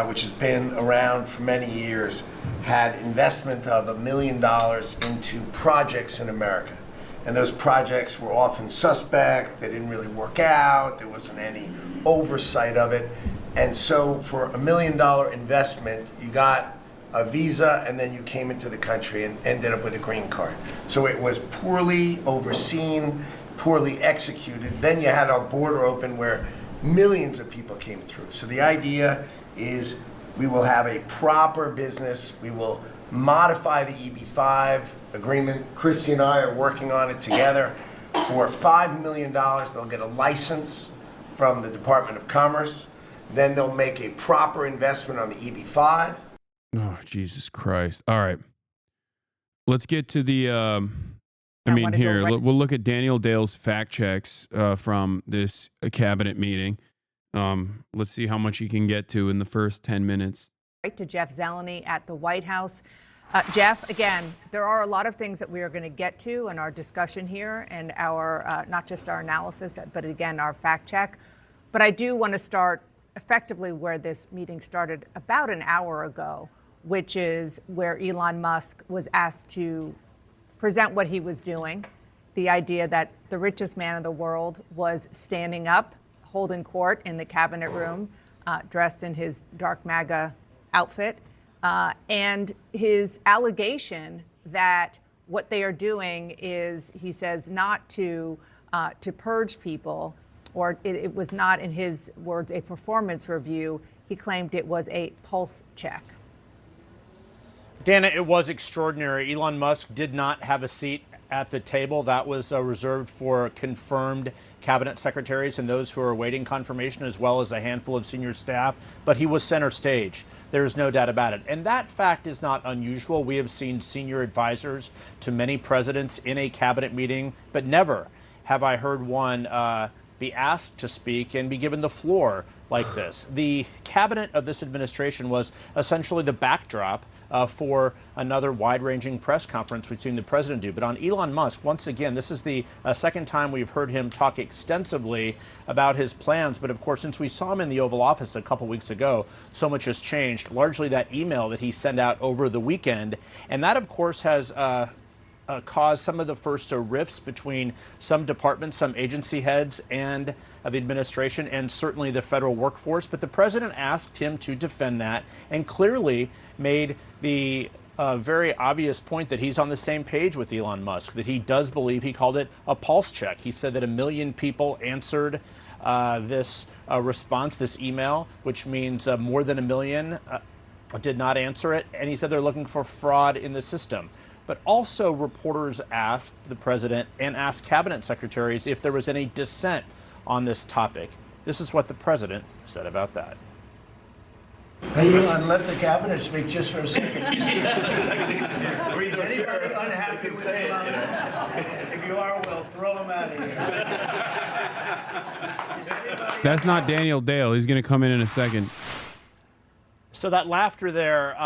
Speaker 8: which has been around for many years, had investment of $1 million into projects in America. And those projects were often suspect, they didn't really work out, there wasn't any oversight of it. And so for $1 million investment, you got a visa and then you came into the country and ended up with a green card. So it was poorly overseen, poorly executed. Then you had our border open where millions of people came through. So the idea is we will have a proper business, we will modify the EB5 agreement. Christy and I are working on it together. For $5 million, they'll get a license from the Department of Commerce. Then they'll make a proper investment on the EB5.
Speaker 4: Oh, Jesus Christ. All right. Let's get to the, here, we'll look at Daniel Dale's fact checks from this cabinet meeting. Let's see how much he can get to in the first 10 minutes.
Speaker 22: Right to Jeff Zeleny at the White House. Jeff, again, there are a lot of things that we are going to get to in our discussion here and our, not just our analysis, but again, our fact check. But I do want to start effectively where this meeting started about an hour ago, which is where Elon Musk was asked to present what he was doing, the idea that the richest man in the world was standing up, holding court in the cabinet room, dressed in his dark MAGA outfit, and his allegation that what they are doing is, he says, not to purge people, or it was not, in his words, a performance review. He claimed it was a pulse check.
Speaker 11: Dana, it was extraordinary. Elon Musk did not have a seat at the table. That was reserved for confirmed cabinet secretaries and those who are awaiting confirmation, as well as a handful of senior staff. But he was center stage. There's no doubt about it. And that fact is not unusual. We have seen senior advisors to many presidents in a cabinet meeting, but never have I heard one be asked to speak and be given the floor like this. The cabinet of this administration was essentially the backdrop for another wide-ranging press conference we've seen the president do. But on Elon Musk, once again, this is the second time we've heard him talk extensively about his plans. But of course, since we saw him in the Oval Office a couple weeks ago, so much has changed. Largely that email that he sent out over the weekend. And that, of course, has caused some of the first rifts between some departments, some agency heads, and the administration, and certainly the federal workforce. But the president asked him to defend that and clearly made the very obvious point that he's on the same page with Elon Musk, that he does believe, he called it a pulse check. He said that 1 million people answered this response, this email, which means more than 1 million did not answer it. And he said they're looking for fraud in the system. But also reporters asked the president and asked cabinet secretaries if there was any dissent on this topic. This is what the president said about that.
Speaker 14: Hey, Elon, let the cabinet speak just for a second. Is anybody unhappy with Elon? If you are, we'll throw him out of here.
Speaker 4: That's not Daniel Dale. He's going to come in a second.
Speaker 11: So that laughter there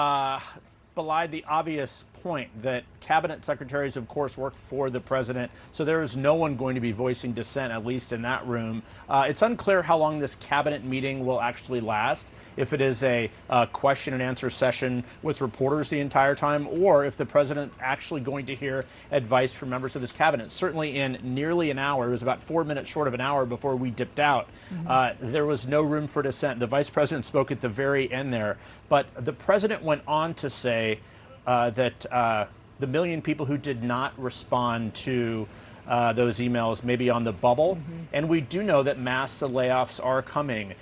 Speaker 11: belied the obvious point that cabinet secretaries, of course, work for the president. So there is no one going to be voicing dissent, at least in that room. It's unclear how long this cabinet meeting will actually last, if it is a question and answer session with reporters the entire time, or if the president's actually going to hear advice from members of his cabinet. Certainly in nearly an hour, it was about 4 minutes short of an hour before we dipped out, there was no room for dissent. The vice president spoke at the very end there, but the president went on to say that the 1 million people who did not respond to those emails may be on the bubble. And we do know that mass layoffs are coming.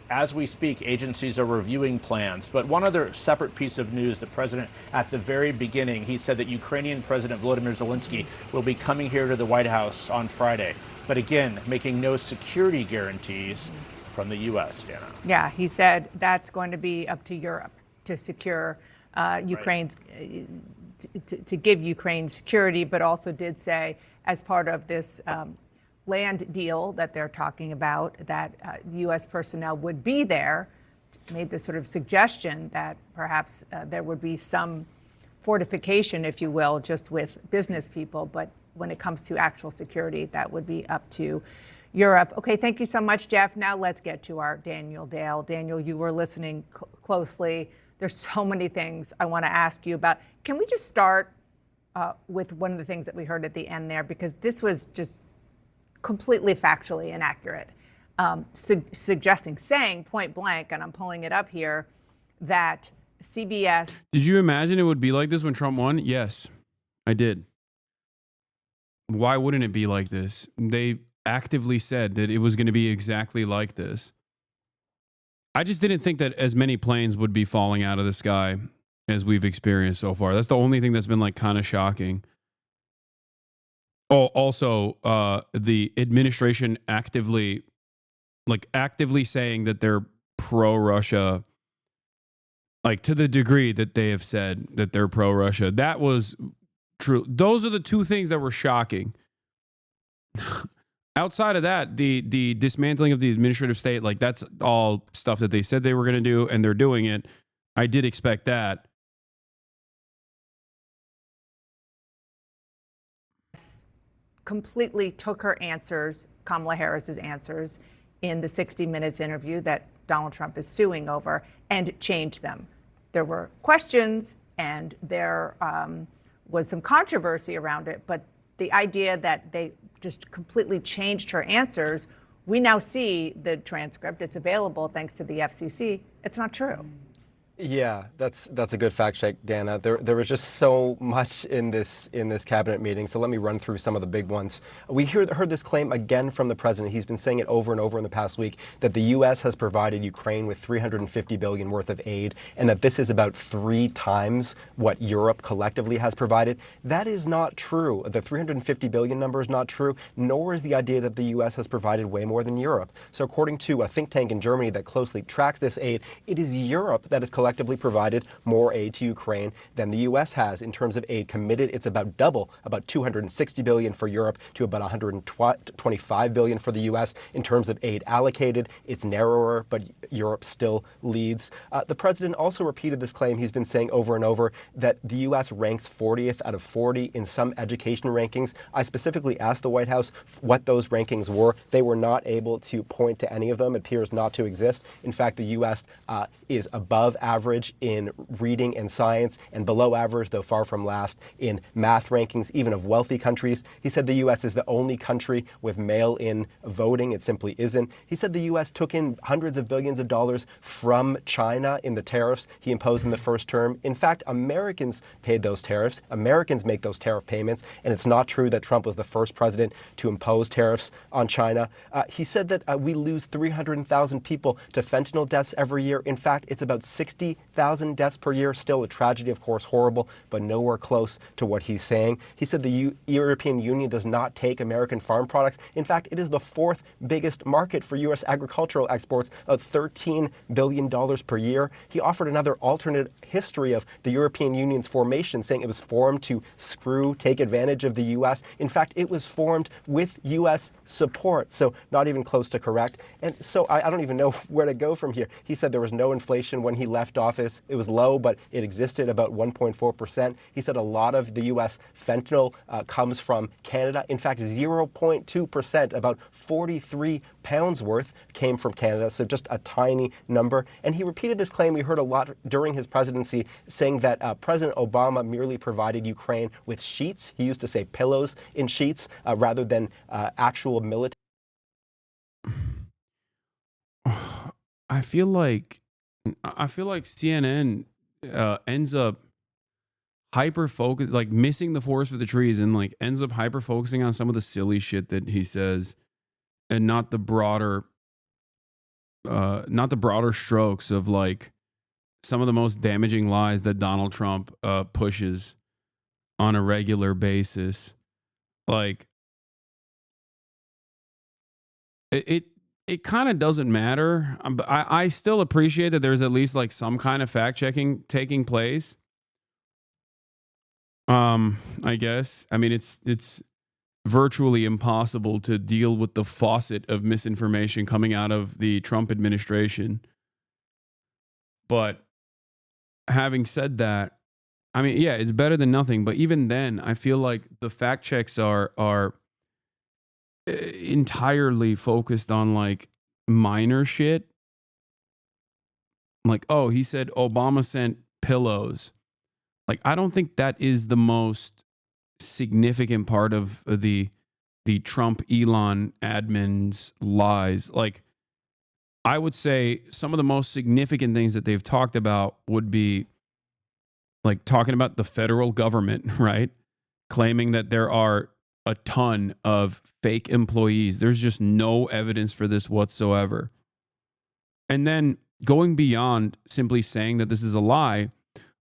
Speaker 11: As we speak, agencies are reviewing plans. But one other separate piece of news, the president, at the very beginning, he said that Ukrainian President Volodymyr Zelensky will be coming here to the White House on Friday. But again, making no security guarantees from the U.S., Dana.
Speaker 22: Yeah, he said that's going to be up to Europe to secure Ukraine's, to give Ukraine security, but also did say, as part of this land deal that they're talking about, that U.S. personnel would be there, made this sort of suggestion that perhaps there would be some fortification, if you will, just with business people. But when it comes to actual security, that would be up to Europe. Okay, thank you so much, Jeff. Now let's get to our Daniel Dale. Daniel, you were listening closely. There's so many things I want to ask you about. Can we just start with one of the things that we heard at the end there? Because this was just completely factually inaccurate. Saying point blank, and I'm pulling it up here, that CBS...
Speaker 4: Did you imagine it would be like this when Trump won? Yes, I did. Why wouldn't it be like this? They actively said that it was going to be exactly like this. I just didn't think that as many planes would be falling out of the sky as we've experienced so far. That's the only thing that's been like kind of shocking. Oh, also, the administration actively saying that they're pro-Russia, like to the degree that they have said that they're pro-Russia. That was true. Those are the two things that were shocking. Outside of that, the dismantling of the administrative state, like that's all stuff that they said they were going to do, and they're doing it. I did expect that.
Speaker 22: Completely took her answers, Kamala Harris's answers, in the 60 Minutes interview that Donald Trump is suing over, and changed them. There were questions, and there was some controversy around it, but the idea that they just completely changed her answers, we now see the transcript. It's available thanks to the FCC. It's not true.
Speaker 6: Yeah, that's a good fact check, Dana. There was just so much in this cabinet meeting, so let me run through some of the big ones. We heard this claim again from the president. He's been saying it over and over in the past week that the U.S. has provided Ukraine with $350 billion worth of aid, and that this is about 3 times what Europe collectively has provided. That is not true. The $350 billion number is not true, nor is the idea that the U.S. has provided way more than Europe. So according to a think tank in Germany that closely tracks this aid, it is Europe that is collectively provided more aid to Ukraine than the U.S. has. In terms of aid committed, it's about double, about $260 billion for Europe to about $125 billion for the U.S. In terms of aid allocated, it's narrower, but Europe still leads. The president also repeated this claim he's been saying over and over, that the U.S. ranks 40th out of 40 in some education rankings. I specifically asked the White House what those rankings were. They were not able to point to any of them. It appears not to exist. In fact, the U.S. is above average in reading and science, and below average, though far from last, in math rankings, even of wealthy countries. He said the U.S. is the only country with mail-in voting. It simply isn't. He said the U.S. took in hundreds of billions of dollars from China in the tariffs he imposed in the first term. In fact, Americans paid those tariffs. Americans make those tariff payments, and it's not true that Trump was the first president to impose tariffs on China. He said that we lose 300,000 people to fentanyl deaths every year. In fact, it's about 60,000 deaths per year. Still a tragedy, of course, horrible, but nowhere close to what he's saying. He said the European Union does not take American farm products. In fact, it is the 4th biggest market for U.S. agricultural exports, of $13 billion per year. He offered another alternate history of the European Union's formation, saying it was formed to take advantage of the U.S. In fact, it was formed with U.S. support, so not even close to correct. And so I don't even know where to go from here. He said there was no inflation when he left office. It was low, but it existed, about 1.4%. He said a lot of the U.S. fentanyl comes from Canada. In fact, 0.2%, about 43 pounds worth, came from Canada, so just a tiny number. And he repeated this claim we heard a lot during his presidency, saying that President Obama merely provided Ukraine with sheets. He used to say pillows in sheets rather than actual military.
Speaker 4: I feel like CNN ends up hyper focused, like missing the forest for the trees, and like ends up hyper focusing on some of the silly shit that he says, and not the broader strokes of like some of the most damaging lies that Donald Trump pushes on a regular basis. Like it kind of doesn't matter. I still appreciate that there's at least like some kind of fact checking taking place. I guess. I mean, it's virtually impossible to deal with the faucet of misinformation coming out of the Trump administration. But having said that, I mean, yeah, it's better than nothing. But even then, I feel like the fact checks are entirely focused on like minor shit. Like, oh, he said Obama sent pillows. Like, I don't think that is the most significant part of the Trump Elon admin's lies. Like, I would say some of the most significant things that they've talked about would be like talking about the federal government, right? Claiming that there are a ton of fake employees. There's just no evidence for this whatsoever. And then going beyond simply saying that this is a lie,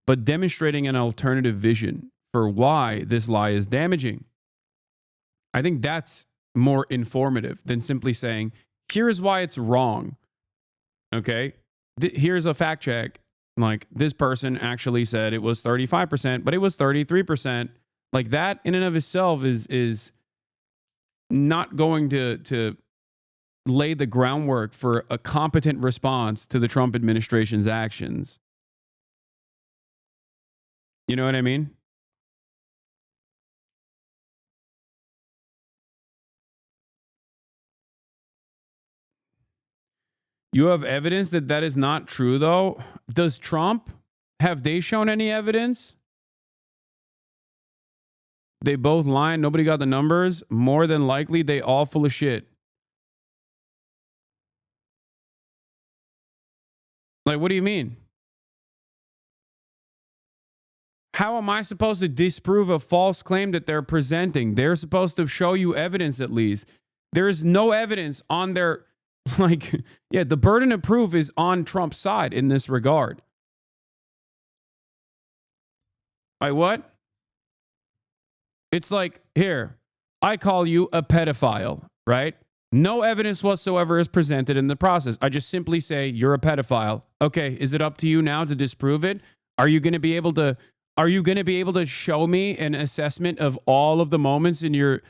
Speaker 4: but demonstrating an alternative vision for why this lie is damaging. I think that's more informative than simply saying, here's why it's wrong. Okay? Here's a fact check. Like, this person actually said it was 35%, but it was 33%. Like, that in and of itself is not going to lay the groundwork for a competent response to the Trump administration's actions. You know what I mean? You have evidence that that is not true, though? Does Trump, have they shown any evidence? They both lying. Nobody got the numbers. More than likely, they all full of shit. Like, what do you mean? How am I supposed to disprove a false claim that they're presenting? They're supposed to show you evidence at least. There's no evidence on their, like, yeah, the burden of proof is on Trump's side in this regard. Like, what? It's like, here, I call you a pedophile, right? No evidence whatsoever is presented in the process. I just simply say, you're a pedophile. Okay, is it up to you now to disprove it? Are you going to be able to show me an assessment of all of the moments in your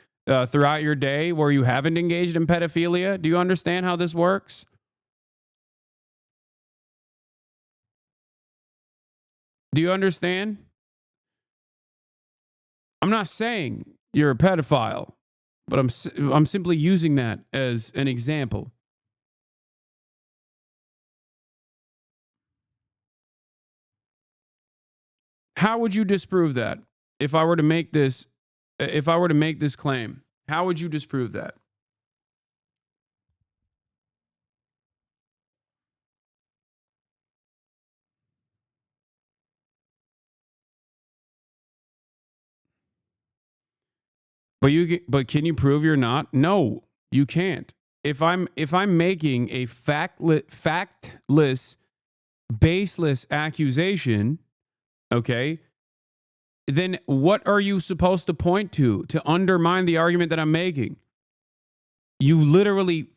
Speaker 4: throughout your day where you haven't engaged in pedophilia? Do you understand how this works? Do you understand? I'm not saying you're a pedophile, but I'm simply using that as an example. How would you disprove that? If I were to make this claim, how would you disprove that? But can you prove you're not? No, you can't. If I'm making a factless, baseless accusation, okay, then what are you supposed to point to undermine the argument that I'm making? You literally,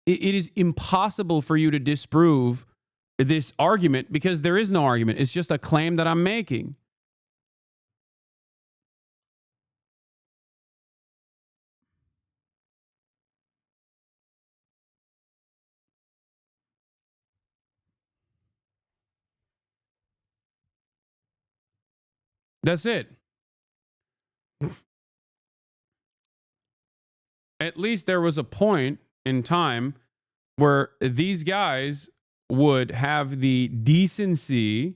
Speaker 4: it is impossible for you to disprove this argument because there is no argument. It's just a claim that I'm making. That's it. At least there was a point in time where these guys would have the decency.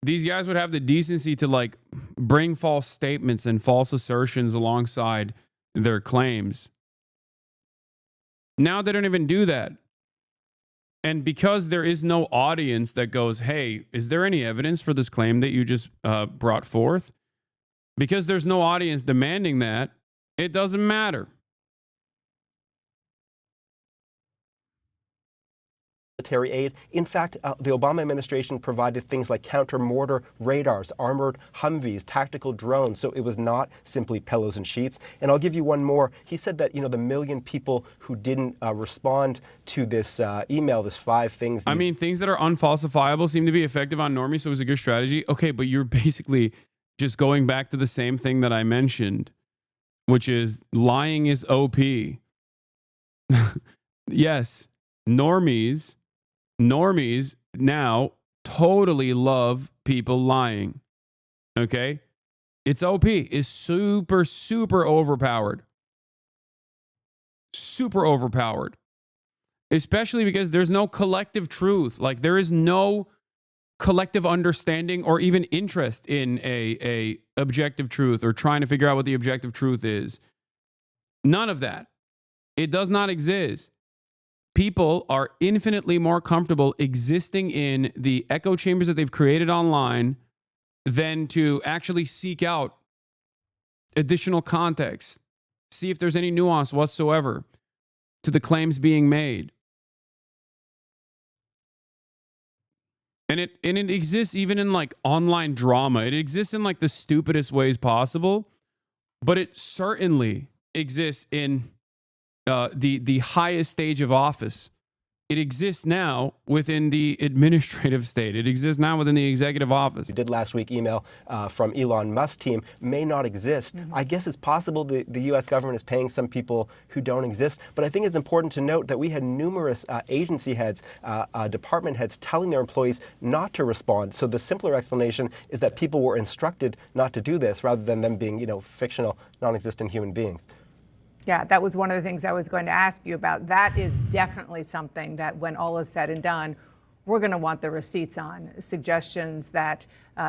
Speaker 4: These guys would have the decency to like bring false statements and false assertions alongside their claims. Now they don't even do that. And because there is no audience that goes, hey, is there any evidence for this claim that you just brought forth? Because there's no audience demanding that, it doesn't matter.
Speaker 6: Military aid. In fact, the Obama administration provided things like counter-mortar radars, armored Humvees, tactical drones. So it was not simply pillows and sheets. And I'll give you one more. He said that, the million people who didn't respond to this email, this 5 things.
Speaker 4: I mean, things that are unfalsifiable seem to be effective on normies, so it was a good strategy. Okay, but you're basically just going back to the same thing that I mentioned. which is lying is OP. Yes, normies now totally love people lying. Okay? It's OP. It's super, super overpowered. Super overpowered. Especially because there's no collective truth. Like, there is no collective understanding or even interest in a objective truth or trying to figure out what the objective truth is. None of that. It does not exist. People are infinitely more comfortable existing in the echo chambers that they've created online than to actually seek out additional context, see if there's any nuance whatsoever to the claims being made. And it exists even in like online drama. It exists in like the stupidest ways possible, but it certainly exists in the highest stage of office. It exists now within the administrative state. It exists now within the executive office.
Speaker 6: We did last week email from Elon Musk team may not exist. I guess it's possible the U.S. government is paying some people who don't exist. But I think it's important to note that we had numerous agency heads, department heads telling their employees not to respond. So the simpler explanation is that people were instructed not to do this rather than them being, fictional, non-existent human beings.
Speaker 22: Yeah, that was one of the things I was going to ask you about. That is definitely something that when all is said and done, we're going to want the receipts on. Suggestions that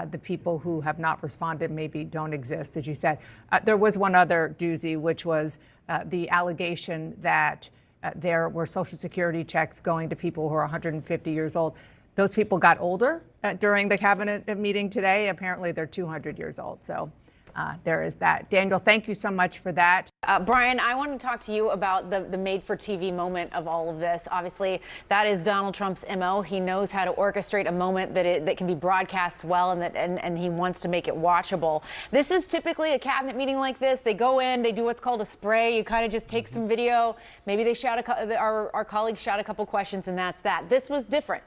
Speaker 22: the people who have not responded maybe don't exist, as you said. There was one other doozy, which was the allegation that there were Social Security checks going to people who are 150 years old. Those people got older during the cabinet meeting today. Apparently, they're 200 years old. So there is that. Daniel, thank you so much for that.
Speaker 5: Brian, I want to talk to you about the made-for-TV moment of all of this. Obviously, that is Donald Trump's MO. He knows how to orchestrate a moment that can be broadcast well, and he wants to make it watchable. This is typically a cabinet meeting like this. They go in, they do what's called a spray. You kind of just take some video. Maybe they shout our colleagues shout a couple questions, and that's that. This was different.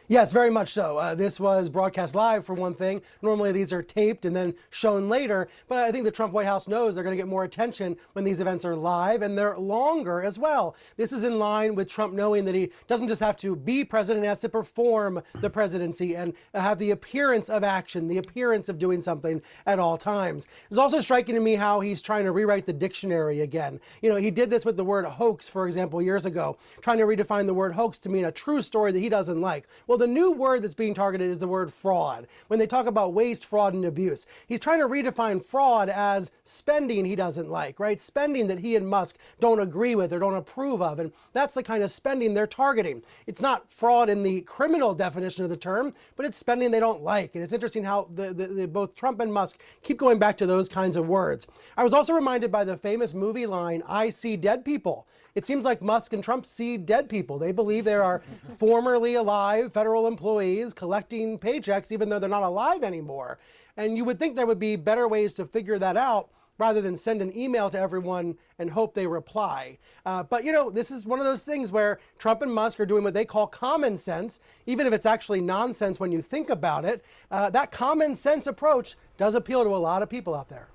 Speaker 7: Yes, very much so. This was broadcast live, for one thing. Normally these are taped and then shown later, but I think the Trump White House knows they're going to get more attention when these events are live, and they're longer as well. This is in line with Trump knowing that he doesn't just have to be president, he has to perform the presidency and have the appearance of action, the appearance of doing something at all times. It's also striking to me how he's trying to rewrite the dictionary again. He did this with the word hoax, for example, years ago, trying to redefine the word hoax to mean a true story that he doesn't like. Well, the new word that's being targeted is the word fraud. When they talk about waste, fraud, and abuse, he's trying to redefine fraud as spending he doesn't like, right? Spending that he and Musk don't agree with or don't approve of. And that's the kind of spending they're targeting. It's not fraud in the criminal definition of the term, but it's spending they don't like. And it's interesting how both Trump and Musk keep going back to those kinds of words. I was also reminded by the famous movie line, "I see dead people." It seems like Musk and Trump see dead people. They believe there are formerly alive federal employees collecting paychecks even though they're not alive anymore. And you would think there would be better ways to figure that out rather than send an email to everyone and hope they reply. But this is one of those things where Trump and Musk are doing what they call common sense, even if it's actually nonsense when you think about it. That common sense approach does appeal to a lot of people out there.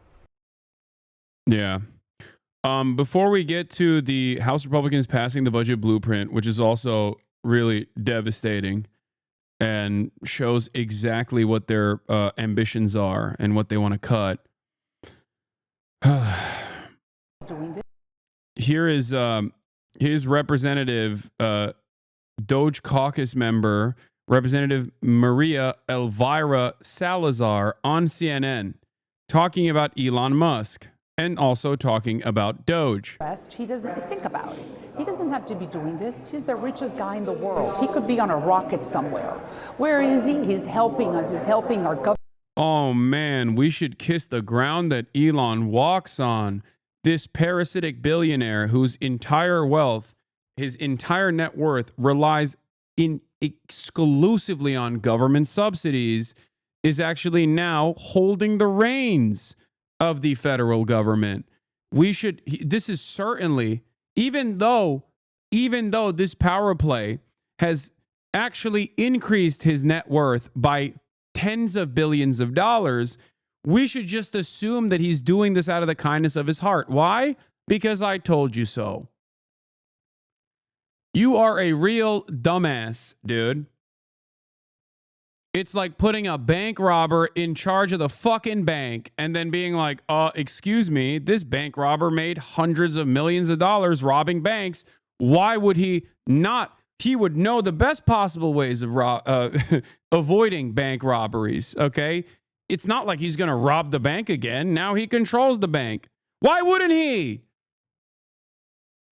Speaker 4: Yeah. Before we get to the House Republicans passing the budget blueprint, which is also really devastating and shows exactly what their ambitions are and what they want to cut. Here is Representative Doge Caucus member, Representative Maria Elvira Salazar on CNN talking about Elon Musk. And also talking about Doge.
Speaker 23: He doesn't think about it. He doesn't have to be doing this. He's the richest guy in the world. He could be on a rocket somewhere. Where is he? He's helping us. He's helping our government.
Speaker 4: Oh man, we should kiss the ground that Elon walks on. This parasitic billionaire whose entire wealth, his entire net worth relies exclusively on government subsidies, is actually now holding the reins of the federal government. This is certainly, even though this power play has actually increased his net worth by tens of billions of dollars, we should just assume that he's doing this out of the kindness of his heart. Why? Because I told you so. You are a real dumbass, dude. It's like putting a bank robber in charge of the fucking bank and then being like, excuse me, this bank robber made hundreds of millions of dollars robbing banks. Why would he not? He would know the best possible ways of avoiding bank robberies, okay? It's not like he's going to rob the bank again. Now he controls the bank. Why wouldn't he?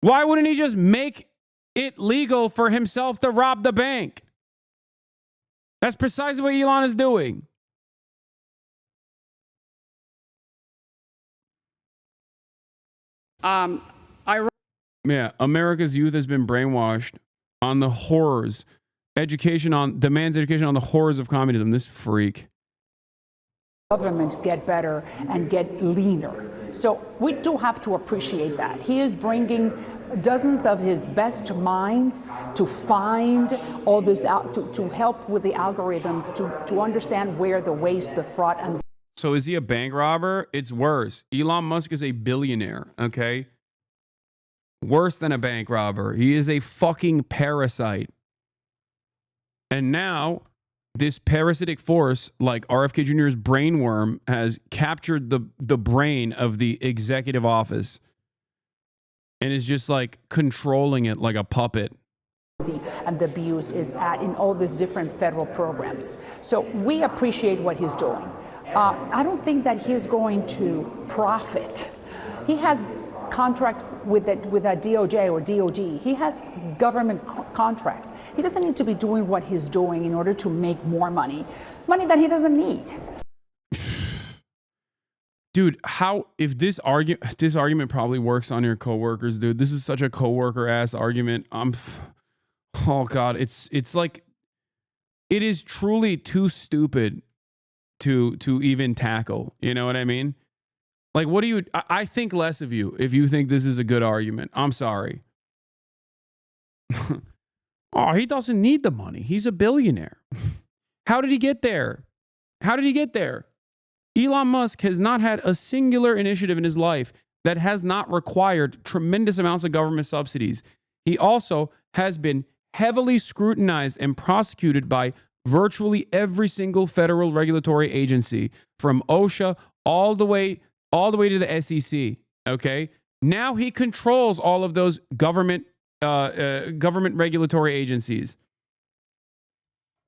Speaker 4: Why wouldn't he just make it legal for himself to rob the bank? That's precisely what Elon is doing. Yeah, America's youth has been brainwashed on the horrors. Demands education on the horrors of communism. This freak.
Speaker 23: Government get better and get leaner. So we do have to appreciate that. He is bringing dozens of his best minds to find all this out, to help with the algorithms, to understand where the waste, the fraud, and...
Speaker 4: So is he a bank robber? It's worse. Elon Musk is a billionaire, okay? Worse than a bank robber. He is a fucking parasite. And now, this parasitic force, like RFK Jr.'s brainworm, has captured the brain of the executive office and is just like controlling it like a puppet.
Speaker 23: And the abuse is in all these different federal programs. So we appreciate what he's doing. I don't think that he's going to profit. He has contracts with a DOJ or DOD. He has government contracts. He doesn't need to be doing what he's doing in order to make more money that he doesn't need.
Speaker 4: Dude, if this argument probably works on your coworkers, dude. This is such a coworker ass argument. Oh God, it's like, it is truly too stupid to even tackle. You know what I mean? Like, what do you, I think less of you if you think this is a good argument. I'm sorry. Oh, he doesn't need the money. He's a billionaire. How did he get there? How did he get there? Elon Musk has not had a singular initiative in his life that has not required tremendous amounts of government subsidies. He also has been heavily scrutinized and prosecuted by virtually every single federal regulatory agency, from OSHA all the way to the SEC. Okay, now he controls all of those government regulatory agencies.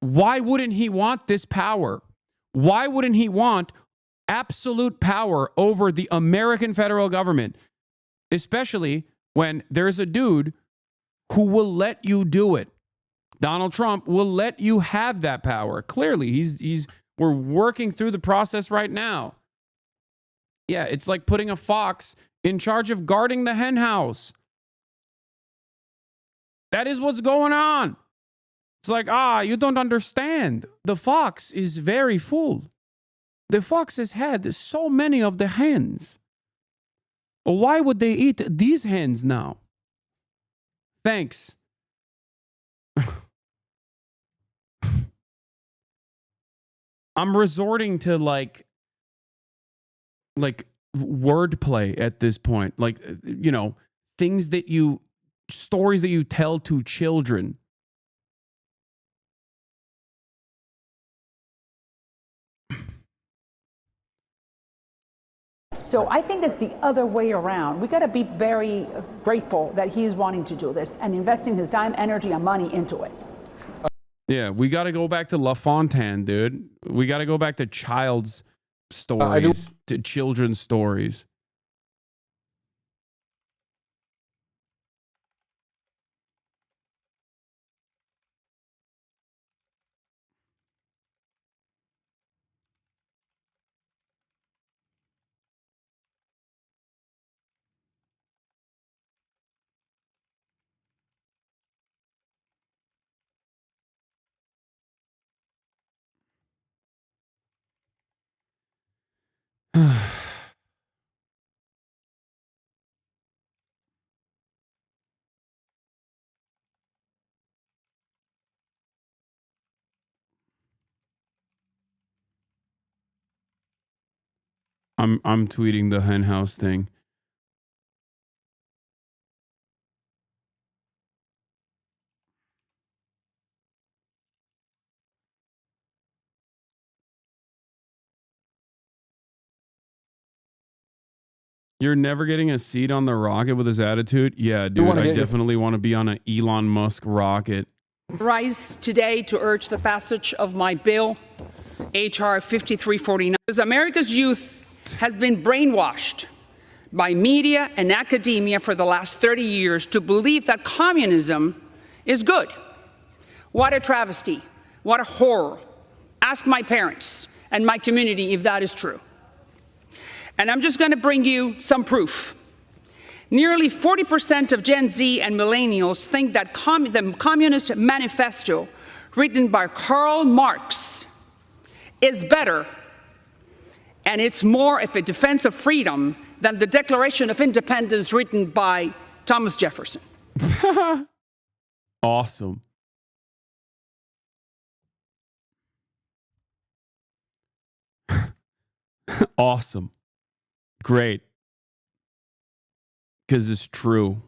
Speaker 4: Why wouldn't he want this power? Why wouldn't he want absolute power over the American federal government, especially when there's a dude who will let you do it? Donald Trump will let you have that power. Clearly, we're working through the process right now. Yeah, it's like putting a fox in charge of guarding the hen house. That is what's going on. It's like, you don't understand. The fox is very full. The fox has had so many of the hens. Why would they eat these hens now? Thanks. I'm resorting to like wordplay at this point. Like, stories that you tell to children.
Speaker 23: So I think it's the other way around. We got to be very grateful that he's wanting to do this and investing his time, energy, and money into it.
Speaker 4: Yeah, we got to go back to La Fontaine, dude. We got to go back to child's stories, to children's stories. I'm tweeting the hen house thing. You're never getting a seat on the rocket with his attitude? Yeah, dude, I definitely want to be on an Elon Musk rocket.
Speaker 23: Rise today to urge the passage of my bill, H.R. 5349. Because America's youth has been brainwashed by media and academia for the last 30 years to believe that communism is good. What a travesty. What a horror. Ask my parents and my community if that is true. And I'm just going to bring you some proof. Nearly 40% of Gen Z and millennials think that the Communist Manifesto, written by Karl Marx, is better, and it's more of a defense of freedom than the Declaration of Independence written by Thomas Jefferson.
Speaker 4: Awesome. Awesome. Great. Because it's true.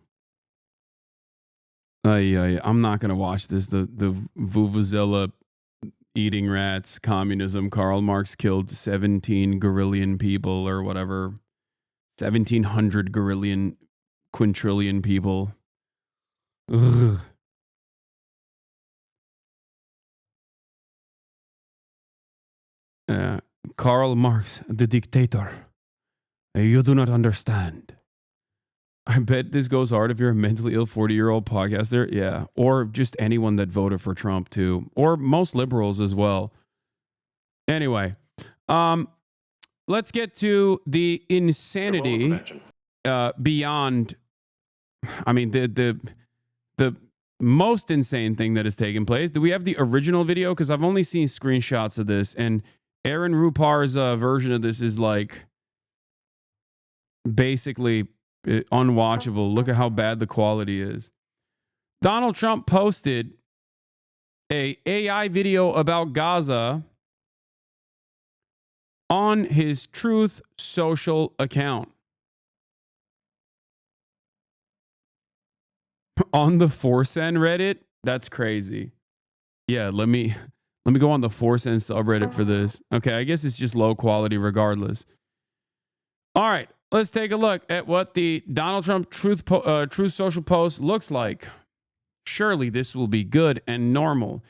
Speaker 4: I'm not going to watch this. The Vuvuzela eating rats, communism. Karl Marx killed 17 gorillion people or whatever. 1,700 gorillion, quintillion people. Ugh. Karl Marx, the dictator. You do not understand. I bet this goes hard if you're a mentally ill 40-year-old podcaster. Yeah. Or just anyone that voted for Trump, too. Or most liberals as well. Anyway, let's get to the insanity beyond. I mean, the most insane thing that has taken place. Do we have the original video? Because I've only seen screenshots of this. And Aaron Rupar's version of this is like basically unwatchable. Look at how bad the quality is. Donald Trump posted a AI video about Gaza on his Truth Social account. On the 4chan Reddit? That's crazy. Yeah, let me go on the 4chan subreddit for this. Okay, I guess it's just low quality regardless. All right. Let's take a look at what the Donald Trump Truth Social post looks like. Surely this will be good and normal.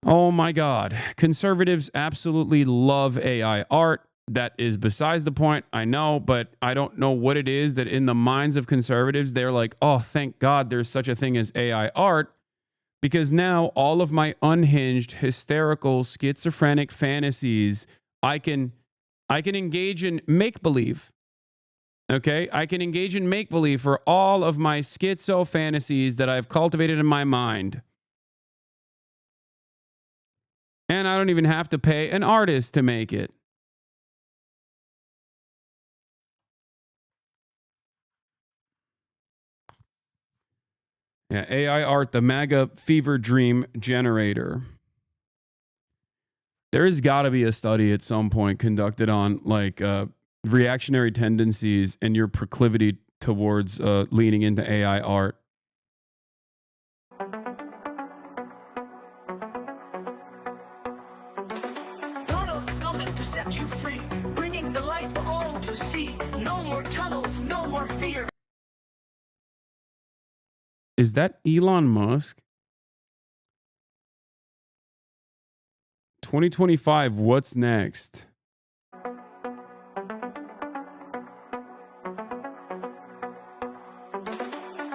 Speaker 4: Oh my God. Conservatives absolutely love AI art. That is besides the point, I know, but I don't know what it is that in the minds of conservatives, they're like, oh, thank God there's such a thing as AI art, because now all of my unhinged, hysterical, schizophrenic fantasies, I can engage in make-believe. Okay, I can engage in make-believe for all of my schizo fantasies that I've cultivated in my mind. And I don't even have to pay an artist to make it. Yeah, AI art, the MAGA fever dream generator. There has got to be a study at some point conducted on like reactionary tendencies and your proclivity towards leaning into AI art.
Speaker 3: Donald's coming to set you free, bringing the light for all to see. No more tunnels, no more fear.
Speaker 4: Is that Elon Musk? 2025, what's next?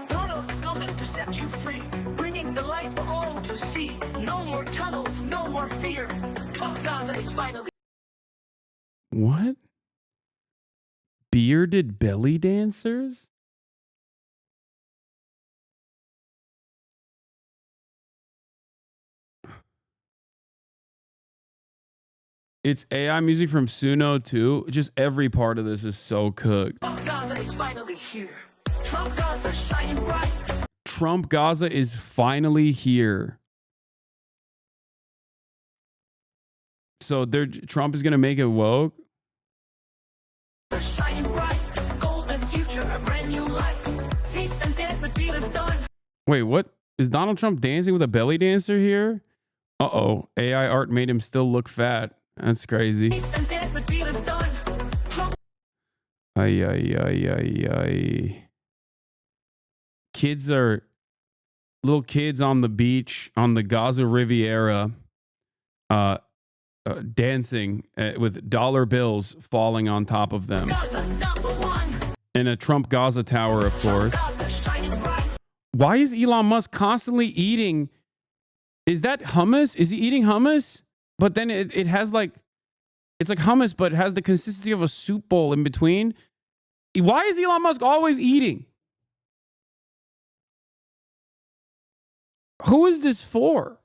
Speaker 3: Donald's coming to set you free, bringing the light for all to see. No more tunnels, no more fear. Trump Gaza is finally.
Speaker 4: What? Bearded belly dancers? It's AI music from Suno too. Just every part of this is so cooked.
Speaker 3: Trump Gaza is finally here. Trump Gaza shining bright.
Speaker 4: Trump Gaza is finally here. So Trump is going to make it woke?
Speaker 3: deal is done.
Speaker 4: Wait, what? Is Donald Trump dancing with a belly dancer here? Uh-oh. AI art made him still look fat. That's crazy.
Speaker 3: And dance, the deal is done. Trump
Speaker 4: Ay, ay, ay, ay, ay. Little kids on the beach on the Gaza Riviera dancing with dollar bills falling on top of them.
Speaker 3: Gaza, #1.
Speaker 4: In a Trump Gaza tower, of course.
Speaker 3: Gaza shining bright.
Speaker 4: Why is Elon Musk constantly eating? Is that hummus? Is he eating hummus? But then it has like, it's like hummus, but it has the consistency of a soup bowl in between. Why is Elon Musk always eating? Who is this for?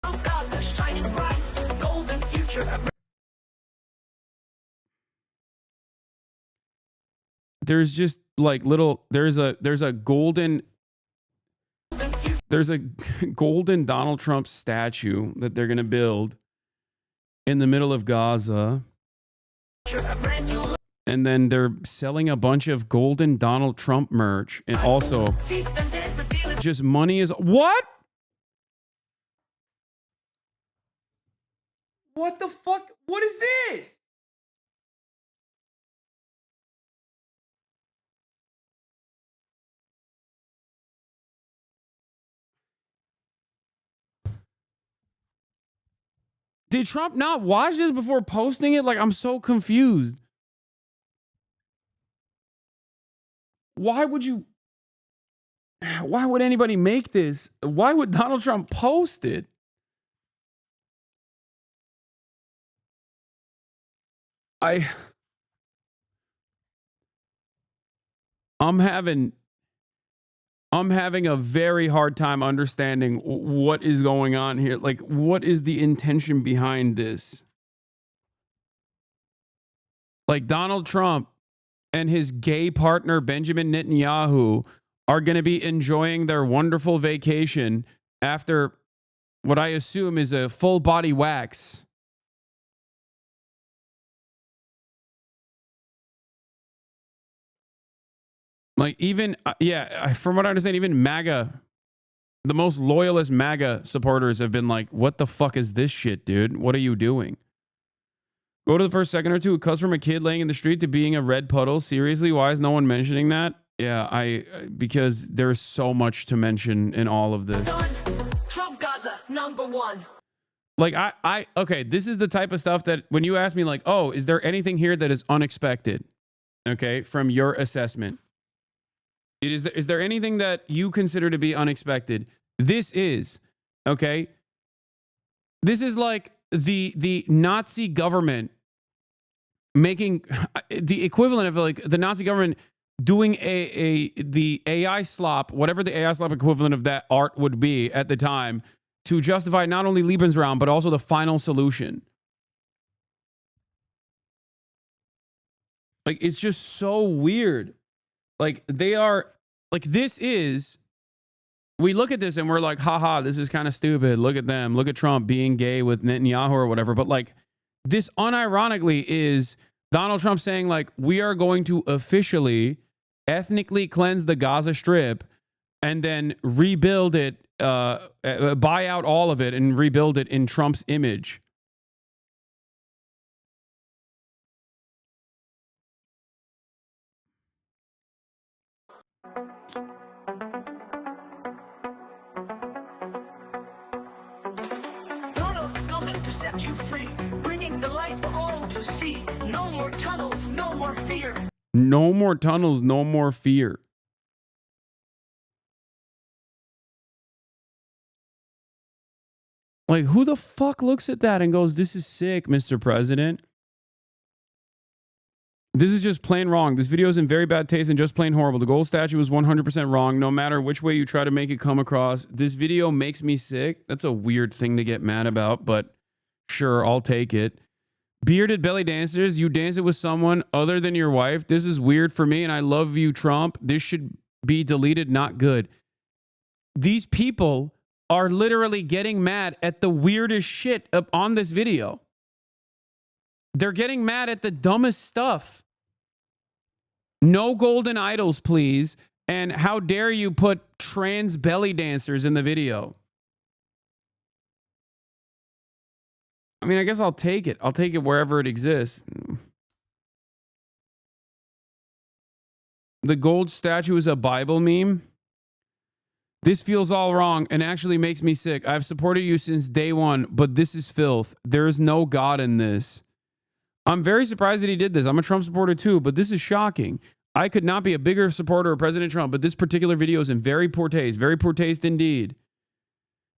Speaker 3: Gaza shining bright. Golden future.
Speaker 4: There's just like there's a golden Donald Trump statue that they're gonna build in the middle of Gaza. And then they're selling a bunch of golden Donald Trump merch and also just money is what? What the fuck? What is this? Did Trump not watch this before posting it? Like, I'm so confused. Why would anybody make this? Why would Donald Trump post it? I'm having a very hard time understanding what is going on here. Like, what is the intention behind this? Like, Donald Trump and his gay partner, Benjamin Netanyahu, are going to be enjoying their wonderful vacation after what I assume is a full body wax. Like, even, from what I understand, even MAGA, the most loyalist MAGA supporters have been like, what the fuck is this shit, dude? What are you doing? Go to the first second or two. It cuts from a kid laying in the street to being a red puddle. Seriously, why is no one mentioning that? Yeah, because there's so much to mention in all of this.
Speaker 3: Trump Gaza, #1.
Speaker 4: Like, okay, this is the type of stuff that when you ask me, like, oh, is there anything here that is unexpected? Okay, from your assessment. Is there anything that you consider to be unexpected? This is, okay? This is like the Nazi government making the equivalent of like the Nazi government doing the AI slop, whatever the AI slop equivalent of that art would be at the time, to justify not only Lebensraum, but also the final solution. Like, it's just so weird. Like, they are, like, we look at this and we're like, haha, this is kind of stupid. Look at them. Look at Trump being gay with Netanyahu or whatever. But, like, this unironically is Donald Trump saying, like, we are going to officially ethnically cleanse the Gaza Strip and then rebuild it, buy out all of it and rebuild it in Trump's image.
Speaker 3: Donald is coming to set you free, bringing the light for all to see. No more tunnels, no more fear.
Speaker 4: No more tunnels, no more fear. Like, who the fuck looks at that and goes, this is sick, Mr. President? This is just plain wrong. This video is in very bad taste and just plain horrible. The gold statue is 100% wrong, no matter which way you try to make it come across. This video makes me sick. That's a weird thing to get mad about, but sure, I'll take it. Bearded belly dancers, you dance it with someone other than your wife. This is weird for me, and I love you, Trump. This should be deleted, not good. These people are literally getting mad at the weirdest shit up on this video.
Speaker 1: They're getting mad at the dumbest stuff. No golden idols, please. And how dare you put trans belly dancers in the video? I mean, I guess I'll take it. I'll take it wherever it exists. The gold statue is a Bible meme. This feels all wrong and actually makes me sick. I've supported you since day one, but this is filth. There is no God in this. I'm very surprised that he did this. I'm a Trump supporter too, but this is shocking. I could not be a bigger supporter of President Trump, but this particular video is in very poor taste indeed.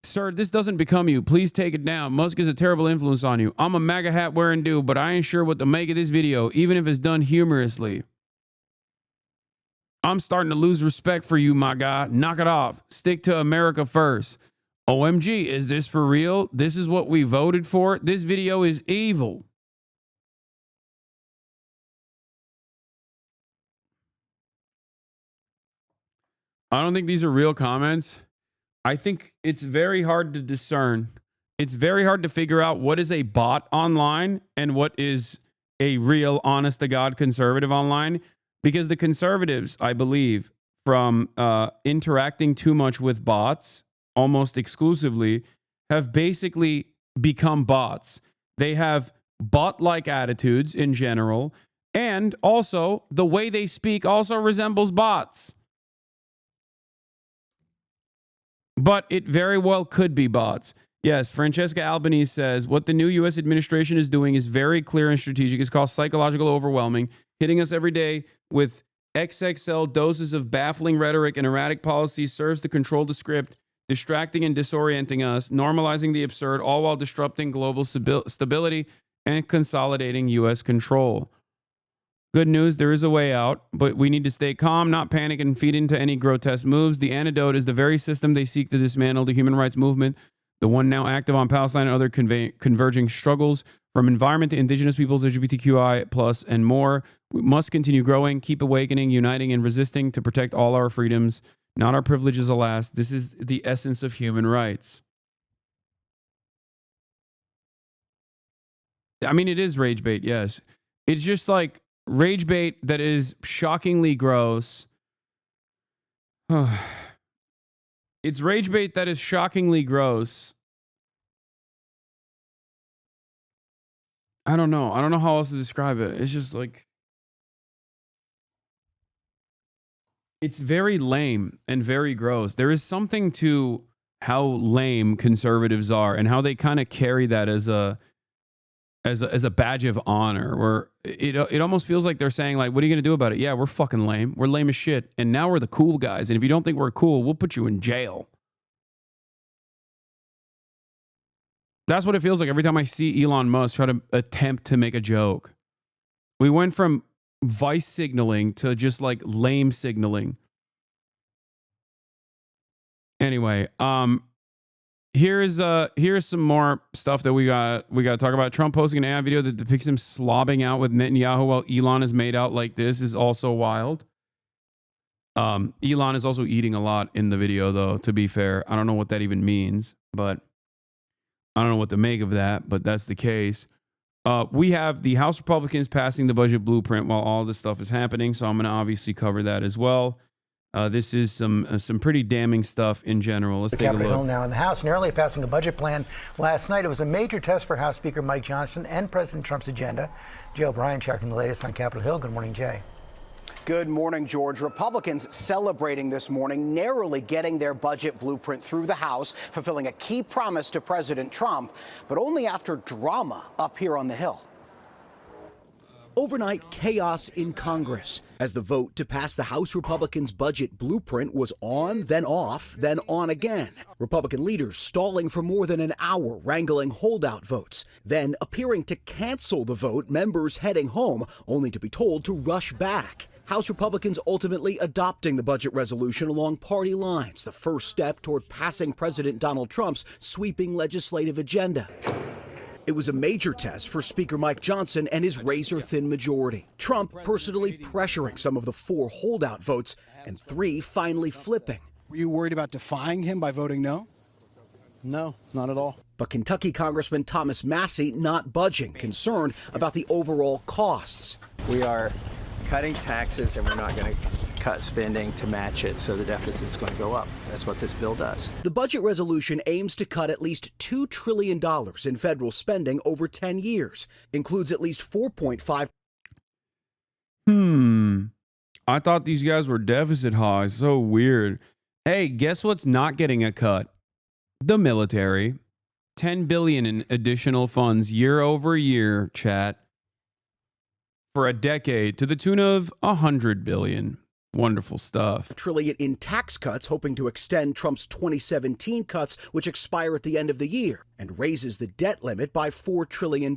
Speaker 1: Sir, this doesn't become you. Please take it down. Musk is a terrible influence on you. I'm a MAGA hat wearing dude, but I ain't sure what to make of this video, even if it's done humorously. I'm starting to lose respect for you, my guy. Knock it off. Stick to America first. OMG, is this for real? This is what we voted for? This video is evil. I don't think these are real comments. I think it's very hard to discern. It's very hard to figure out what is a bot online and what is a real, honest-to-God conservative online. Because the conservatives, I believe, from interacting too much with bots, almost exclusively, have basically become bots. They have bot-like attitudes in general, and also the way they speak also resembles bots. But it very well could be bots. Yes, Francesca Albanese says, what the new U.S. administration is doing is very clear and strategic. It's called psychological overwhelming, hitting us every day with XXL doses of baffling rhetoric and erratic policies serves to control the script, distracting and disorienting us, normalizing the absurd, all while disrupting global stability and consolidating U.S. control. Good news, there is a way out, but we need to stay calm, not panic, and feed into any grotesque moves. The antidote is the very system they seek to dismantle, the human rights movement, the one now active on Palestine and other converging struggles, from environment to indigenous peoples, LGBTQI+, and more. We must continue growing, keep awakening, uniting, and resisting to protect all our freedoms, not our privileges, alas. This is the essence of human rights. I mean, it is rage bait, yes. It's just like rage bait that is shockingly gross. It's rage bait that is shockingly gross. I don't know. I don't know how else to describe it. It's just like, it's very lame and very gross. There is something to how lame conservatives are and how they kind of carry that as a badge of honor, where it almost feels like they're saying, like, what are you going to do about it? Yeah, we're fucking lame. We're lame as shit. And now we're the cool guys. And if you don't think we're cool, we'll put you in jail. That's what it feels like every time I see Elon Musk try to attempt to make a joke. We went from vice signaling to just like lame signaling. Anyway, here's some more stuff that we got to talk about. Trump posting an AI video that depicts him slobbing out with Netanyahu while Elon is made out like this is also wild. Elon is also eating a lot in the video, though, to be fair. I don't know what that even means, but I don't know what to make of that, but that's the case. We have the House Republicans passing the budget blueprint while all this stuff is happening, so I'm going to obviously cover that as well. This is some pretty damning stuff in general. Let's take a
Speaker 9: Capitol Hill
Speaker 1: look.
Speaker 9: now in the House, nearly passing a budget plan last night. It was a major test for House Speaker Mike Johnson and President Trump's agenda. Jay O'Brien checking the latest on Capitol Hill. Good morning, Jay.
Speaker 10: Good morning, George. Republicans celebrating this morning, narrowly getting their budget blueprint through the House, fulfilling a key promise to President Trump, but only after drama up here on the Hill.
Speaker 13: Overnight chaos in Congress as the vote to pass the House Republicans' budget blueprint was on, then off, then on again. Republican leaders stalling for more than an hour, wrangling holdout votes, then appearing to cancel the vote, members heading home, only to be told to rush back. House Republicans ultimately adopting the budget resolution along party lines, the first step toward passing President Donald Trump's sweeping legislative agenda. It was a major test for Speaker Mike Johnson and his razor-thin majority. Trump personally pressuring some of the 4 holdout votes and 3 finally flipping.
Speaker 24: Were you worried about defying him by voting no?
Speaker 13: No, not at all. But Kentucky Congressman Thomas Massie not budging, concerned about the overall costs.
Speaker 12: We are cutting taxes and we're not going to cut spending to match it, so the deficit's going to go up. That's what this bill does.
Speaker 13: The budget resolution aims to cut at least $2 trillion in federal spending over 10 years, includes at least 4.5.
Speaker 4: I thought these guys were deficit hogs. So weird. Hey, guess what's not getting a cut? The military. $10 billion in additional funds year over year, chat, for a decade to the tune of $100 billion. Wonderful stuff.
Speaker 13: $1 trillion in tax cuts, hoping to extend Trump's 2017 cuts, which expire at the end of the year, and raises the debt limit by $4 trillion.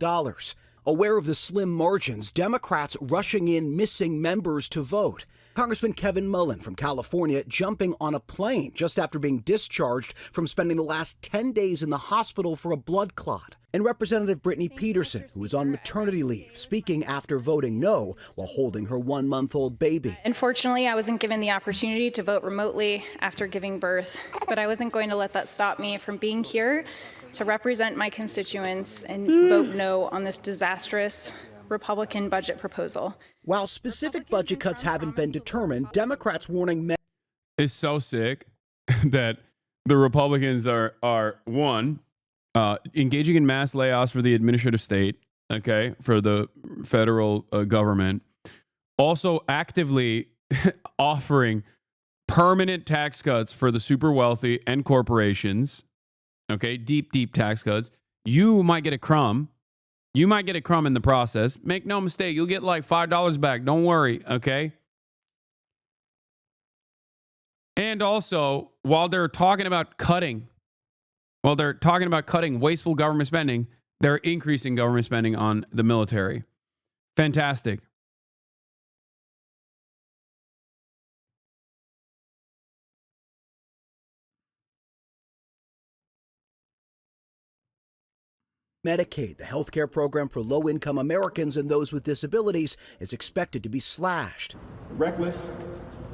Speaker 13: Aware of the slim margins, Democrats rushing in missing members to vote. Congressman Kevin Mullen from California jumping on a plane just after being discharged from spending the last 10 days in the hospital for a blood clot. And Representative Brittany Peterson, who is on maternity leave, speaking after voting no while holding her 1-month-old baby.
Speaker 15: Unfortunately, I wasn't given the opportunity to vote remotely after giving birth, but I wasn't going to let that stop me from being here to represent my constituents and vote no on this disastrous Republican budget proposal.
Speaker 13: While specific budget cuts haven't been determined, Democrats warning
Speaker 4: It's so sick that the Republicans are one, engaging in mass layoffs for the administrative state, okay, for the federal government, also actively offering permanent tax cuts for the super wealthy and corporations, okay, deep tax cuts. You might get a crumb. You might get a crumb in the process. Make no mistake, you'll get like $5 back. Don't worry, okay? And also, while they're talking about cutting wasteful government spending, they're increasing government spending on the military. Fantastic.
Speaker 13: Medicaid, the health care program for low-income Americans and those with disabilities, is expected to be slashed.
Speaker 18: The reckless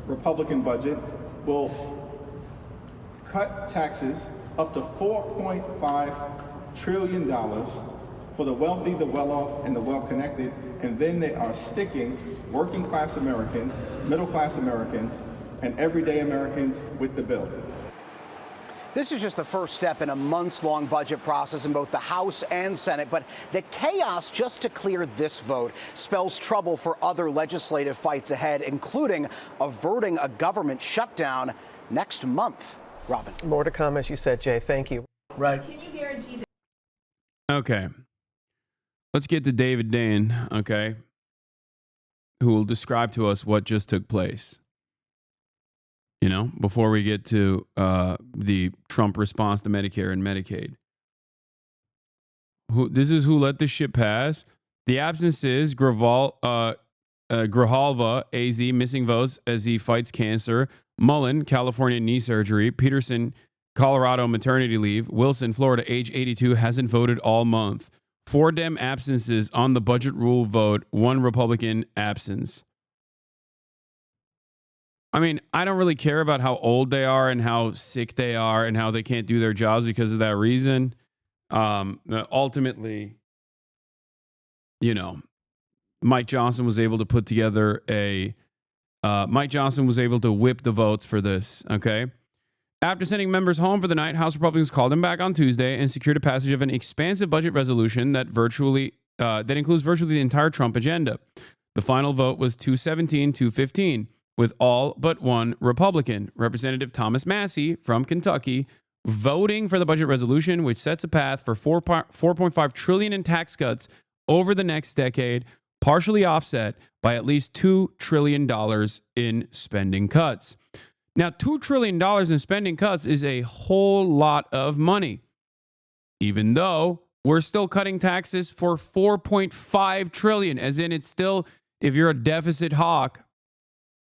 Speaker 18: Republican budget will cut taxes up to $4.5 trillion for the wealthy, the well-off, and the well-connected, and then they are sticking working-class Americans, middle-class Americans, and everyday Americans with the bill.
Speaker 10: This is just the first step in a months-long budget process in both the House and Senate, but the chaos just to clear this vote spells trouble for other legislative fights ahead, including averting a government shutdown next month. Robin.
Speaker 24: More to come, as you said, Jay. Thank you.
Speaker 8: Right.
Speaker 20: Can you guarantee that?
Speaker 4: Okay. Let's get to David Dane, okay, who will describe to us what just took place. You know, before we get to the Trump response to Medicare and Medicaid. This is who let this shit pass. The absence is Grijalva, AZ, missing votes as he fights cancer. Mullen, California knee surgery. Peterson, Colorado maternity leave. Wilson, Florida, age 82, hasn't voted all month. 4 Dem absences on the budget rule vote. 1 Republican absence. I mean, I don't really care about how old they are and how sick they are and how they can't do their jobs because of that reason. Ultimately, you know, Mike Johnson was able to put together Mike Johnson was able to whip the votes for this, okay? After sending members home for the night, House Republicans called him back on Tuesday and secured a passage of an expansive budget resolution that includes virtually the entire Trump agenda. The final vote was 217-215. With all but 1 Republican, Representative Thomas Massie from Kentucky, voting for the budget resolution, which sets a path for $4.5 trillion in tax cuts over the next decade, partially offset by at least $2 trillion in spending cuts. Now, $2 trillion in spending cuts is a whole lot of money, even though we're still cutting taxes for $4.5 trillion, as in it's still, if you're a deficit hawk,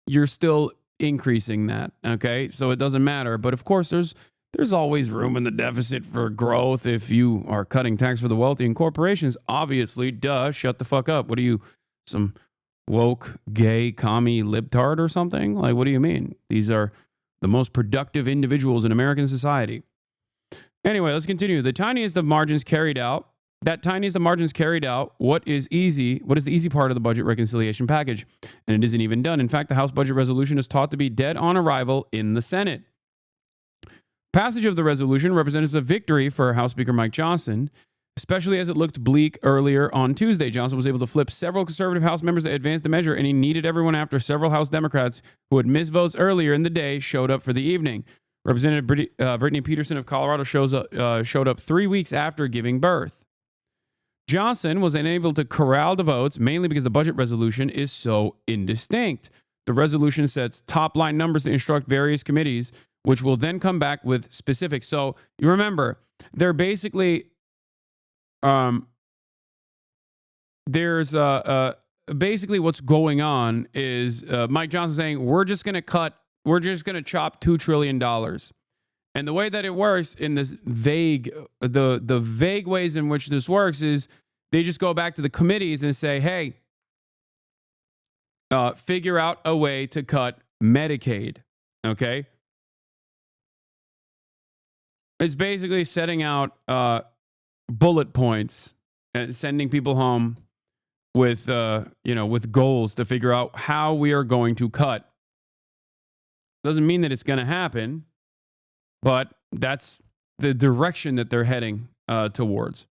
Speaker 4: you're still increasing that, okay? So it doesn't matter. But of course, there's always room in the deficit for growth if you are cutting tax for the wealthy and corporations. Obviously, duh, shut the fuck up. What are you, some woke, gay, commie libtard or something? Like, what do you mean? These are the most productive individuals in American society. Anyway, let's continue. The tiniest of margins carried out. That tiniest of margins carried out. What is the easy part of the budget reconciliation package? And it isn't even done. In fact, the House budget resolution is taught to be dead on arrival in the Senate. Passage of the resolution represents a victory for House Speaker Mike Johnson, especially as it looked bleak earlier on Tuesday. Johnson was able to flip several conservative House members that advanced the measure, and he needed everyone after several House Democrats who had missed votes earlier in the day showed up for the evening. Representative Brittany Peterson of Colorado showed up 3 weeks after giving birth. Johnson was unable to corral the votes, mainly because the budget resolution is so indistinct. The resolution sets top-line numbers to instruct various committees, which will then come back with specifics. So you remember, they're basically, basically what's going on is Mike Johnson saying, we're just going to chop $2 trillion. And the way that it works in this vague, the vague ways in which this works is they just go back to the committees and say, hey, figure out a way to cut Medicaid. Okay. It's basically setting out bullet points and sending people home with, with goals to figure out how we are going to cut. Doesn't mean that it's going to happen, but that's the direction that they're heading towards.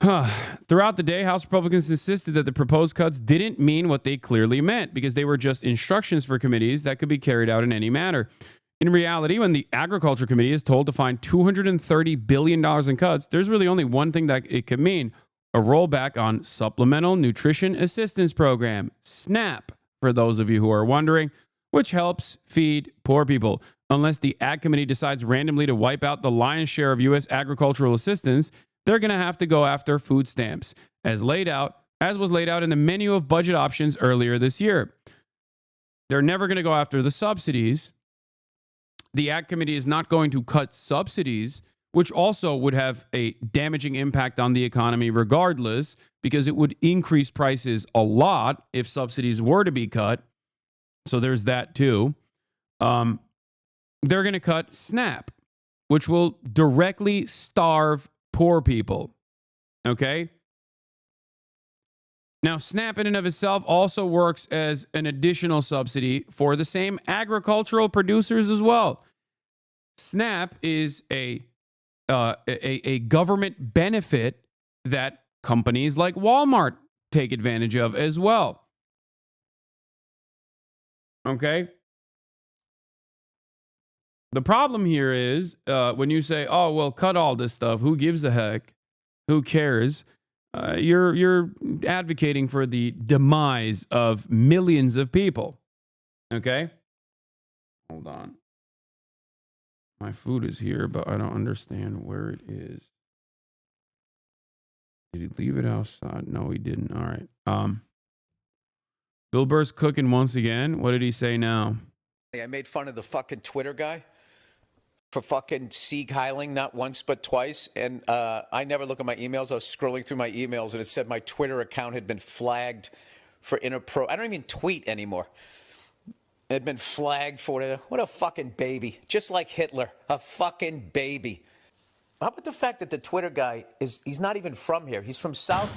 Speaker 4: Throughout the day, House Republicans insisted that the proposed cuts didn't mean what they clearly meant because they were just instructions for committees that could be carried out in any manner. In reality, when the Agriculture Committee is told to find $230 billion in cuts, there's really only one thing that it could mean: a rollback on Supplemental Nutrition Assistance Program, SNAP, for those of you who are wondering, which helps feed poor people. Unless the Ag Committee decides randomly to wipe out the lion's share of U.S. agricultural assistance, they're going to have to go after food stamps, as was laid out in the menu of budget options earlier this year. They're never going to go after the subsidies. The Ag Committee is not going to cut subsidies, which also would have a damaging impact on the economy regardless, because it would increase prices a lot if subsidies were to be cut. So there's that too. They're going to cut SNAP, which will directly starve poor people. Okay? Now, SNAP in and of itself also works as an additional subsidy for the same agricultural producers as well. SNAP is a government benefit that companies like Walmart take advantage of as well. Okay? The problem here is when you say, oh, well, cut all this stuff. Who gives a heck? Who cares? You're advocating for the demise of millions of people. Okay? Hold on. My food is here, but I don't understand where it is. Did he leave it outside? No, he didn't. All right. Bill Burr's cooking once again. What did he say now?
Speaker 16: I made fun of the fucking Twitter guy for fucking Sieg Heiling not once but twice. And I never look at my emails. I was scrolling through my emails and it said my Twitter account had been flagged for I don't even tweet anymore. It had been flagged for what a fucking baby. Just like Hitler, a fucking baby. How about the fact that the Twitter guy he's not even from here. He's from South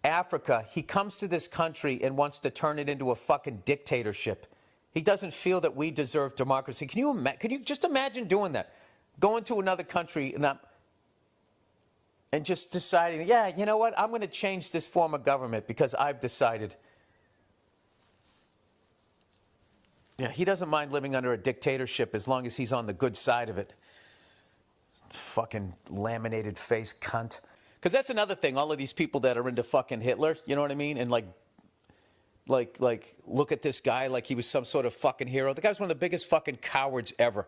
Speaker 16: Africa. He comes to this country and wants to turn it into a fucking dictatorship. He doesn't feel that we deserve democracy. Can you just imagine doing that? Going to another country and just deciding, yeah, you know what? I'm going to change this form of government because I've decided. Yeah, he doesn't mind living under a dictatorship as long as he's on the good side of it. Fucking laminated face cunt. Because that's another thing. All of these people that are into fucking Hitler, you know what I mean? And like look at this guy like he was some sort of fucking hero. The guy's one of the biggest fucking cowards ever.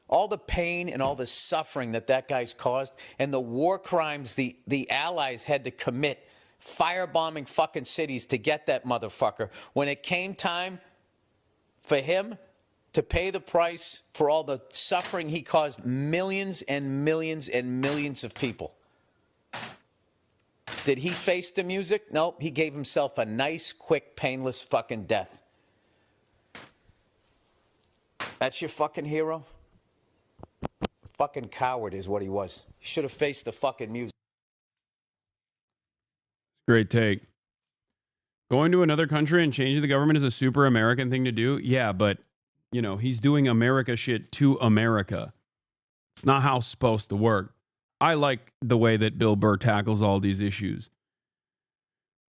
Speaker 16: All the pain and all the suffering that guy's caused and the war crimes the Allies had to commit, firebombing fucking cities to get that motherfucker. When it came time for him to pay the price for all the suffering he caused millions and millions and millions of people. Did he face the music? Nope. He gave himself a nice, quick, painless fucking death. That's your fucking hero? Fucking coward is what he was. He should have faced the fucking music.
Speaker 4: Great take. Going to another country and changing the government is a super American thing to do. Yeah, but, you know, he's doing America shit to America. It's not how it's supposed to work. I like the way that Bill Burr tackles all these issues.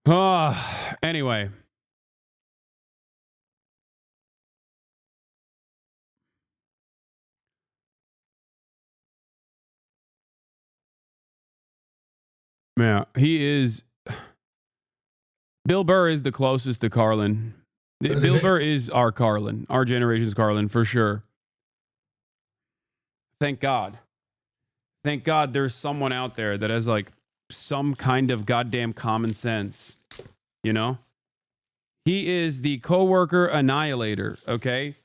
Speaker 4: Anyway. Yeah, he is. Bill Burr is the closest to Carlin. Bill Burr is our Carlin, our generation's Carlin, for sure. Thank God. Thank God there's someone out there that has like some kind of goddamn common sense. You know? He is the coworker annihilator, okay?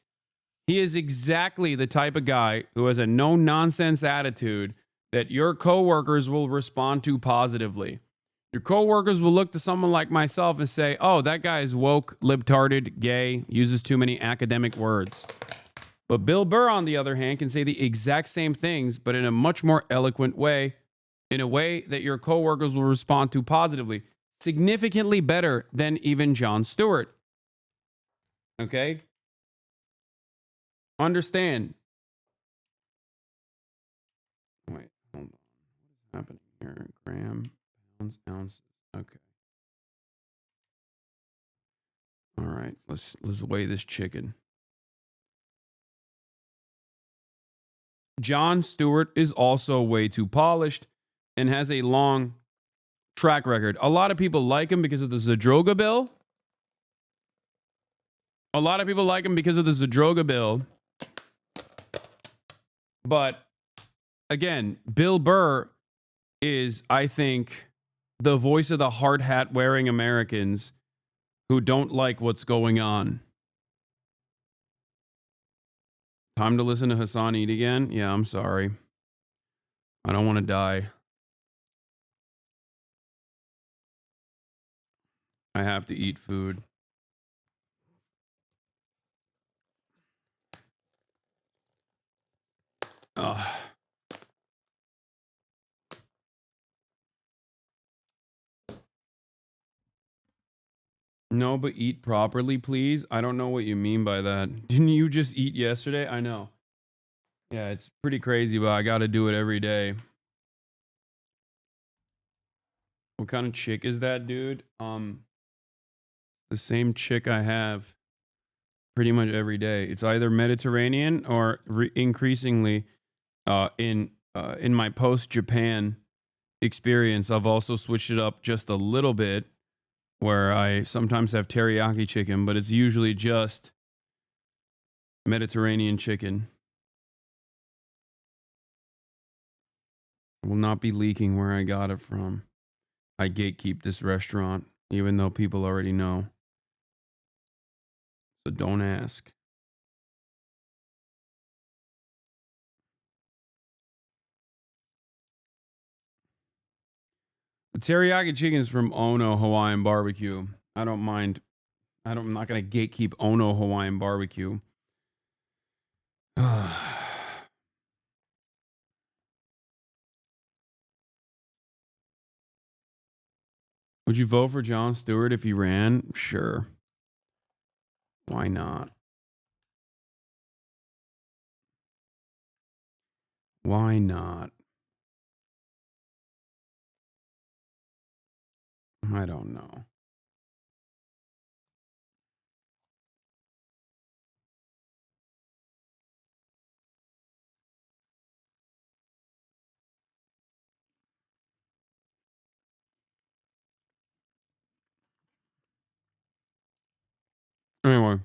Speaker 4: He is exactly the type of guy who has a no-nonsense attitude that your coworkers will respond to positively. Your coworkers will look to someone like myself and say, oh, that guy is woke, libtarded, gay, uses too many academic words. But Bill Burr, on the other hand, can say the exact same things, but in a much more eloquent way, in a way that your coworkers will respond to positively. Significantly better than even Jon Stewart. Okay? Understand. Wait, hold on. What is happening here? Gram, pounds, ounces. Okay. All right, let's weigh this chicken. Jon Stewart is also way too polished and has a long track record. A lot of people like him because of the Zadroga bill. A lot of people like him because of the Zadroga bill. But again, Bill Burr is, I think, the voice of the hard hat wearing Americans who don't like what's going on. Time to listen to Hasan eat again? Yeah, I'm sorry. I don't want to die. I have to eat food. Ugh. No, but eat properly, please. I don't know what you mean by that. Didn't you just eat yesterday? I know. Yeah, it's pretty crazy, but I got to do it every day. What kind of chick is that, dude? The same chick I have pretty much every day. It's either Mediterranean or increasingly in my post-Japan experience, I've also switched it up just a little bit, where I sometimes have teriyaki chicken, but it's usually just Mediterranean chicken. I will not be leaking where I got it from. I gatekeep this restaurant, even though people already know. So don't ask. The teriyaki chicken is from Ono Hawaiian Barbecue. I don't mind. I'm not going to gatekeep Ono Hawaiian Barbecue. Would you vote for Jon Stewart if he ran? Sure. Why not? Why not? I don't know. Anyway.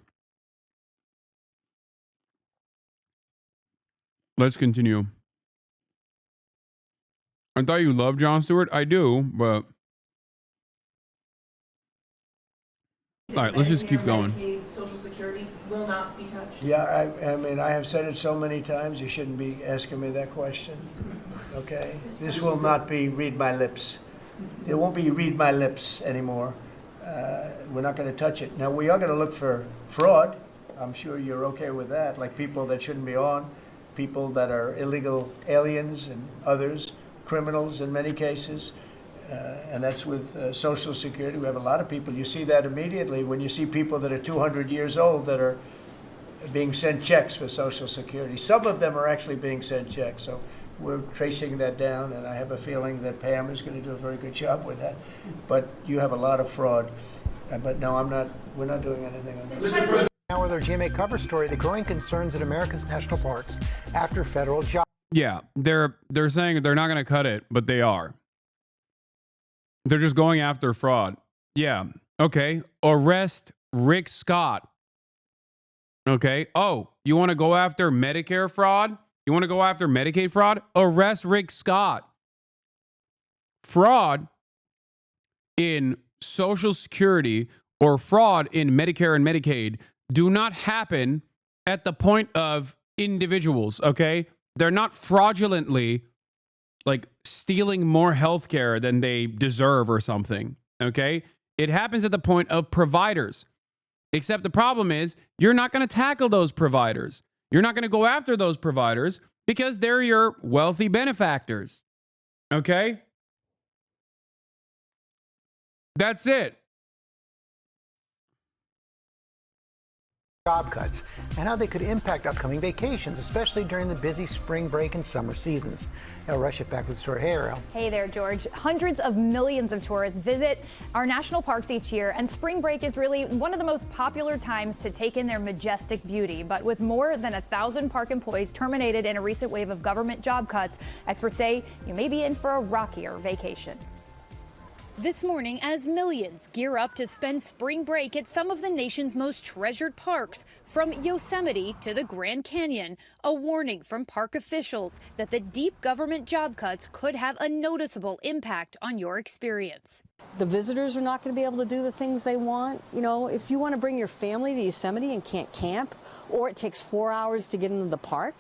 Speaker 4: Let's continue. I thought you loved Jon Stewart. I do, but... All right, let's just keep going.
Speaker 20: Social Security will not be touched.
Speaker 14: Yeah, I mean, I have said it so many times, you shouldn't be asking me that question, okay? This will not be read my lips. It won't be read my lips anymore. We're not going to touch it. Now, we are going to look for fraud. I'm sure you're okay with that, like people that shouldn't be on. people that are illegal aliens and others, criminals in many cases. And that's with Social Security. We have a lot of people. You see that immediately when you see people that are 200 years old that are being sent checks for Social Security. Some of them are actually being sent checks. So we're tracing that down, and I have a feeling that Pam is going to do a very good job with that. But you have a lot of fraud. But no, we're not doing anything on this.
Speaker 9: Now with our GMA cover story, the growing concerns at America's national parks after federal job.
Speaker 4: Yeah, they're saying they're not going to cut it, but they are. They're just going after fraud. Yeah. Okay. Arrest Rick Scott. Okay. Oh, you want to go after Medicare fraud? You want to go after Medicaid fraud? Arrest Rick Scott. Fraud in Social Security or fraud in Medicare and Medicaid do not happen at the point of individuals. Okay. They're not fraudulently like stealing more healthcare than they deserve or something, okay? It happens at the point of providers. Except the problem is you're not going to tackle those providers. You're not going to go after those providers because they're your wealthy benefactors, okay? That's it.
Speaker 9: Job cuts and how they could impact upcoming vacations, especially during the busy spring break and summer seasons. El Reshit back with the story. Hey, Ariel.
Speaker 2: Hey there, George. Hundreds of millions of tourists visit our national parks each year, and spring break is really one of the most popular times to take in their majestic beauty. But with more than 1,000 park employees terminated in a recent wave of government job cuts, experts say you may be in for a rockier vacation.
Speaker 17: This morning, as millions gear up to spend spring break at some of the nation's most treasured parks, from Yosemite to the Grand Canyon, a warning from park officials that the deep government job cuts could have a noticeable impact on your experience.
Speaker 19: The visitors are not going to be able to do the things they want. You know, if you want to bring your family to Yosemite and can't camp, or it takes 4 hours to get into the park,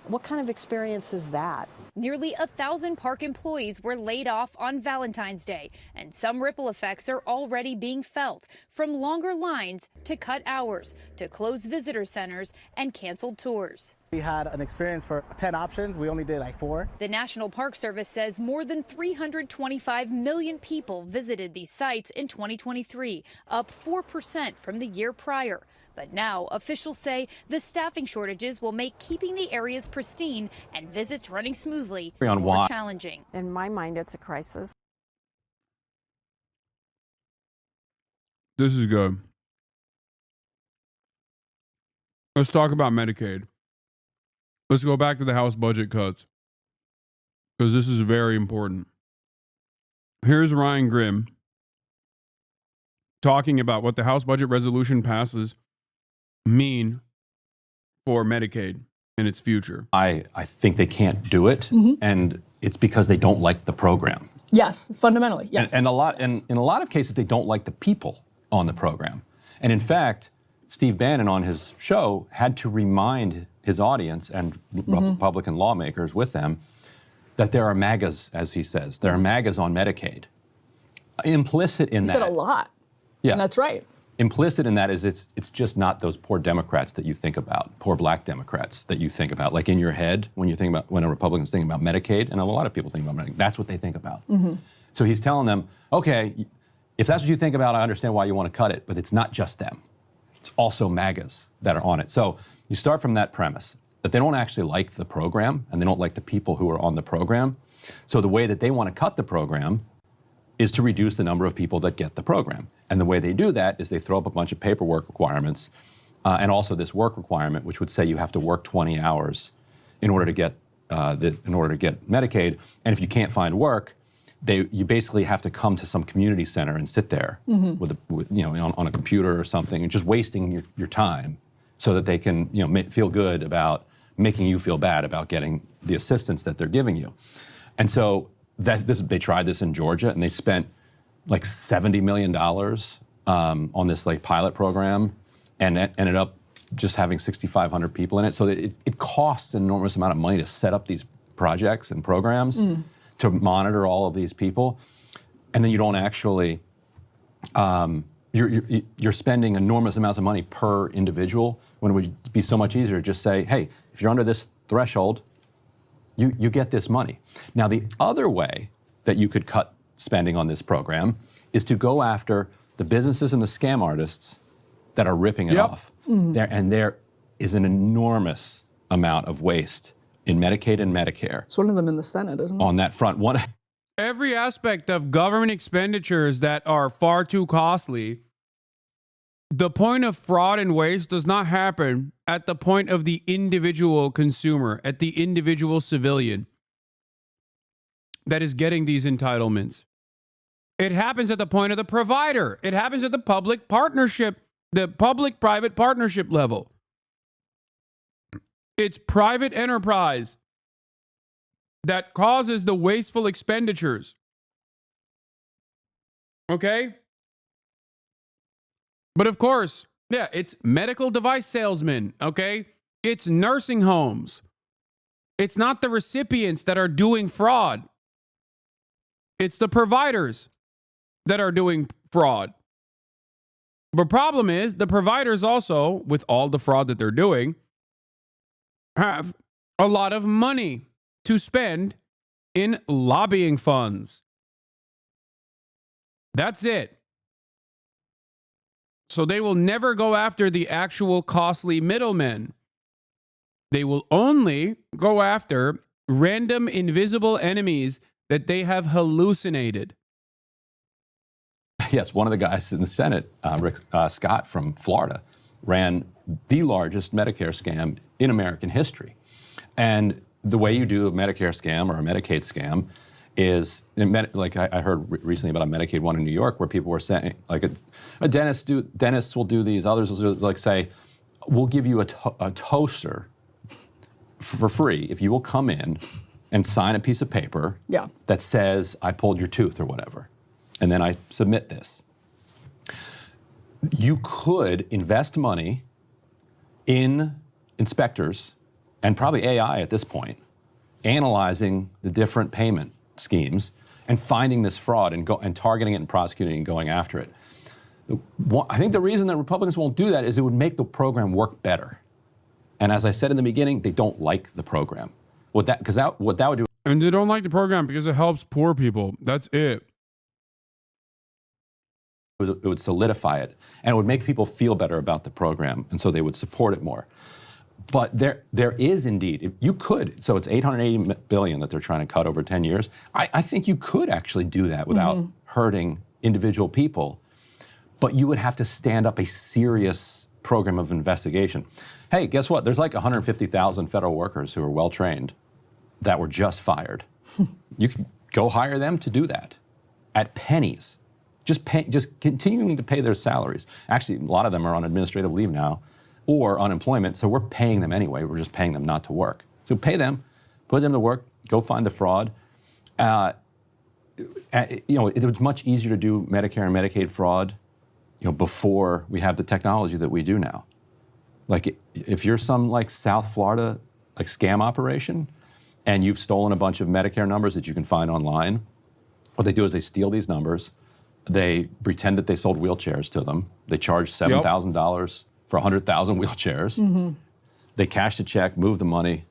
Speaker 19: what kind of experience is that?
Speaker 17: Nearly 1,000 park employees were laid off on Valentine's Day, and some ripple effects are already being felt, from longer lines to cut hours to closed visitor centers and canceled tours.
Speaker 21: We had an experience for 10 options. We only did like 4.
Speaker 17: The National Park Service says more than 325 million people visited these sites in 2023, up 4% from the year prior. But now officials say the staffing shortages will make keeping the areas pristine and visits running smoothly more challenging.
Speaker 19: In my mind, it's a crisis.
Speaker 4: This is good. Let's talk about Medicaid. Let's go back to the House budget cuts, because this is very important. Here's Ryan Grimm talking about what the House budget resolution passes mean for Medicaid and its future.
Speaker 25: I think they can't do it, and it's because they don't like the program.
Speaker 26: Yes, fundamentally, yes.
Speaker 25: And in a lot of cases, they don't like the people on the program. And in fact, Steve Bannon on his show had to remind his audience and Republican lawmakers with them that there are MAGAs, as he says. There are MAGAs on Medicaid. Implicit in that.
Speaker 26: He said a lot.
Speaker 25: Yeah.
Speaker 26: And that's right.
Speaker 25: Implicit in that is it's just not those poor Democrats that you think about, poor black Democrats that you think about. Like in your head, when you think about, when a Republican's thinking about Medicaid, and a lot of people think about Medicaid, that's what they think about. So he's telling them, okay, if that's what you think about, I understand why you want to cut it, but it's not just them. It's also MAGAs that are on it. So you start from that premise, that they don't actually like the program, and they don't like the people who are on the program. So the way that they want to cut the program is to reduce the number of people that get the program. And the way they do that is they throw up a bunch of paperwork requirements, and also this work requirement, which would say you have to work 20 hours in order to get Medicaid. And if you can't find work, you basically have to come to some community center and sit there on a computer or something, and just wasting your time, so that they can feel good about making you feel bad about getting the assistance that they're giving you. And so they tried this in Georgia, and they spent like $70 million on this like pilot program, and it ended up just having 6,500 people in it. So it costs an enormous amount of money to set up these projects and programs to monitor all of these people, and then you don't actually you're spending enormous amounts of money per individual, when it would be so much easier to just say, hey, if you're under this threshold, you get this money. Now, the other way that you could cut spending on this program is to go after the businesses and the scam artists that are ripping it off. There is an enormous amount of waste in Medicaid and Medicare.
Speaker 5: It's one of them in the Senate, isn't it?
Speaker 25: On that front.
Speaker 4: Every aspect of government expenditures that are far too costly, the point of fraud and waste does not happen at the point of the individual consumer, at the individual civilian that is getting these entitlements. It happens at the point of the provider. It happens at the public partnership, the public-private partnership level. It's private enterprise that causes the wasteful expenditures. Okay? But of course, yeah, it's medical device salesmen, okay? It's nursing homes. It's not the recipients that are doing fraud. It's the providers that are doing fraud. The problem is the providers also, with all the fraud that they're doing, have a lot of money to spend in lobbying funds. That's it. So they will never go after the actual costly middlemen. They will only go after random invisible enemies that they have hallucinated.
Speaker 25: Yes, one of the guys in the Senate, Rick Scott from Florida, ran the largest Medicare scam in American history. And the way you do a Medicare scam or a Medicaid scam is, like I heard recently about a Medicaid one in New York where people were saying, like dentists will do these, others will do, like say, we'll give you a toaster for free if you will come in and sign a piece of paper that says I pulled your tooth or whatever. And then I submit this. You could invest money in inspectors and probably AI at this point, analyzing the different payment schemes and finding this fraud and targeting it and prosecuting it and going after it. I think the reason that Republicans won't do that is it would make the program work better. And as I said in the beginning, they don't like the program. What that would do.
Speaker 4: And they don't like the program because it helps poor people. That's it.
Speaker 25: It would solidify it, and it would make people feel better about the program, and so they would support it more. But there is indeed, you could, so it's $880 billion that they're trying to cut over 10 years. I think you could actually do that without hurting individual people, but you would have to stand up a serious program of investigation. Hey, guess what? There's like 150,000 federal workers who are well-trained that were just fired. You can go hire them to do that at pennies. Just continuing to pay their salaries. Actually, a lot of them are on administrative leave now or unemployment, so we're paying them anyway. We're just paying them not to work. So pay them, put them to work, go find the fraud. It was much easier to do Medicare and Medicaid fraud, before we have the technology that we do now. Like if you're some like South Florida like scam operation and you've stolen a bunch of Medicare numbers that you can find online, what they do is they steal these numbers. They pretend that they sold wheelchairs to them. They charge $7,000 for 100,000 wheelchairs. They cash the check, move the money,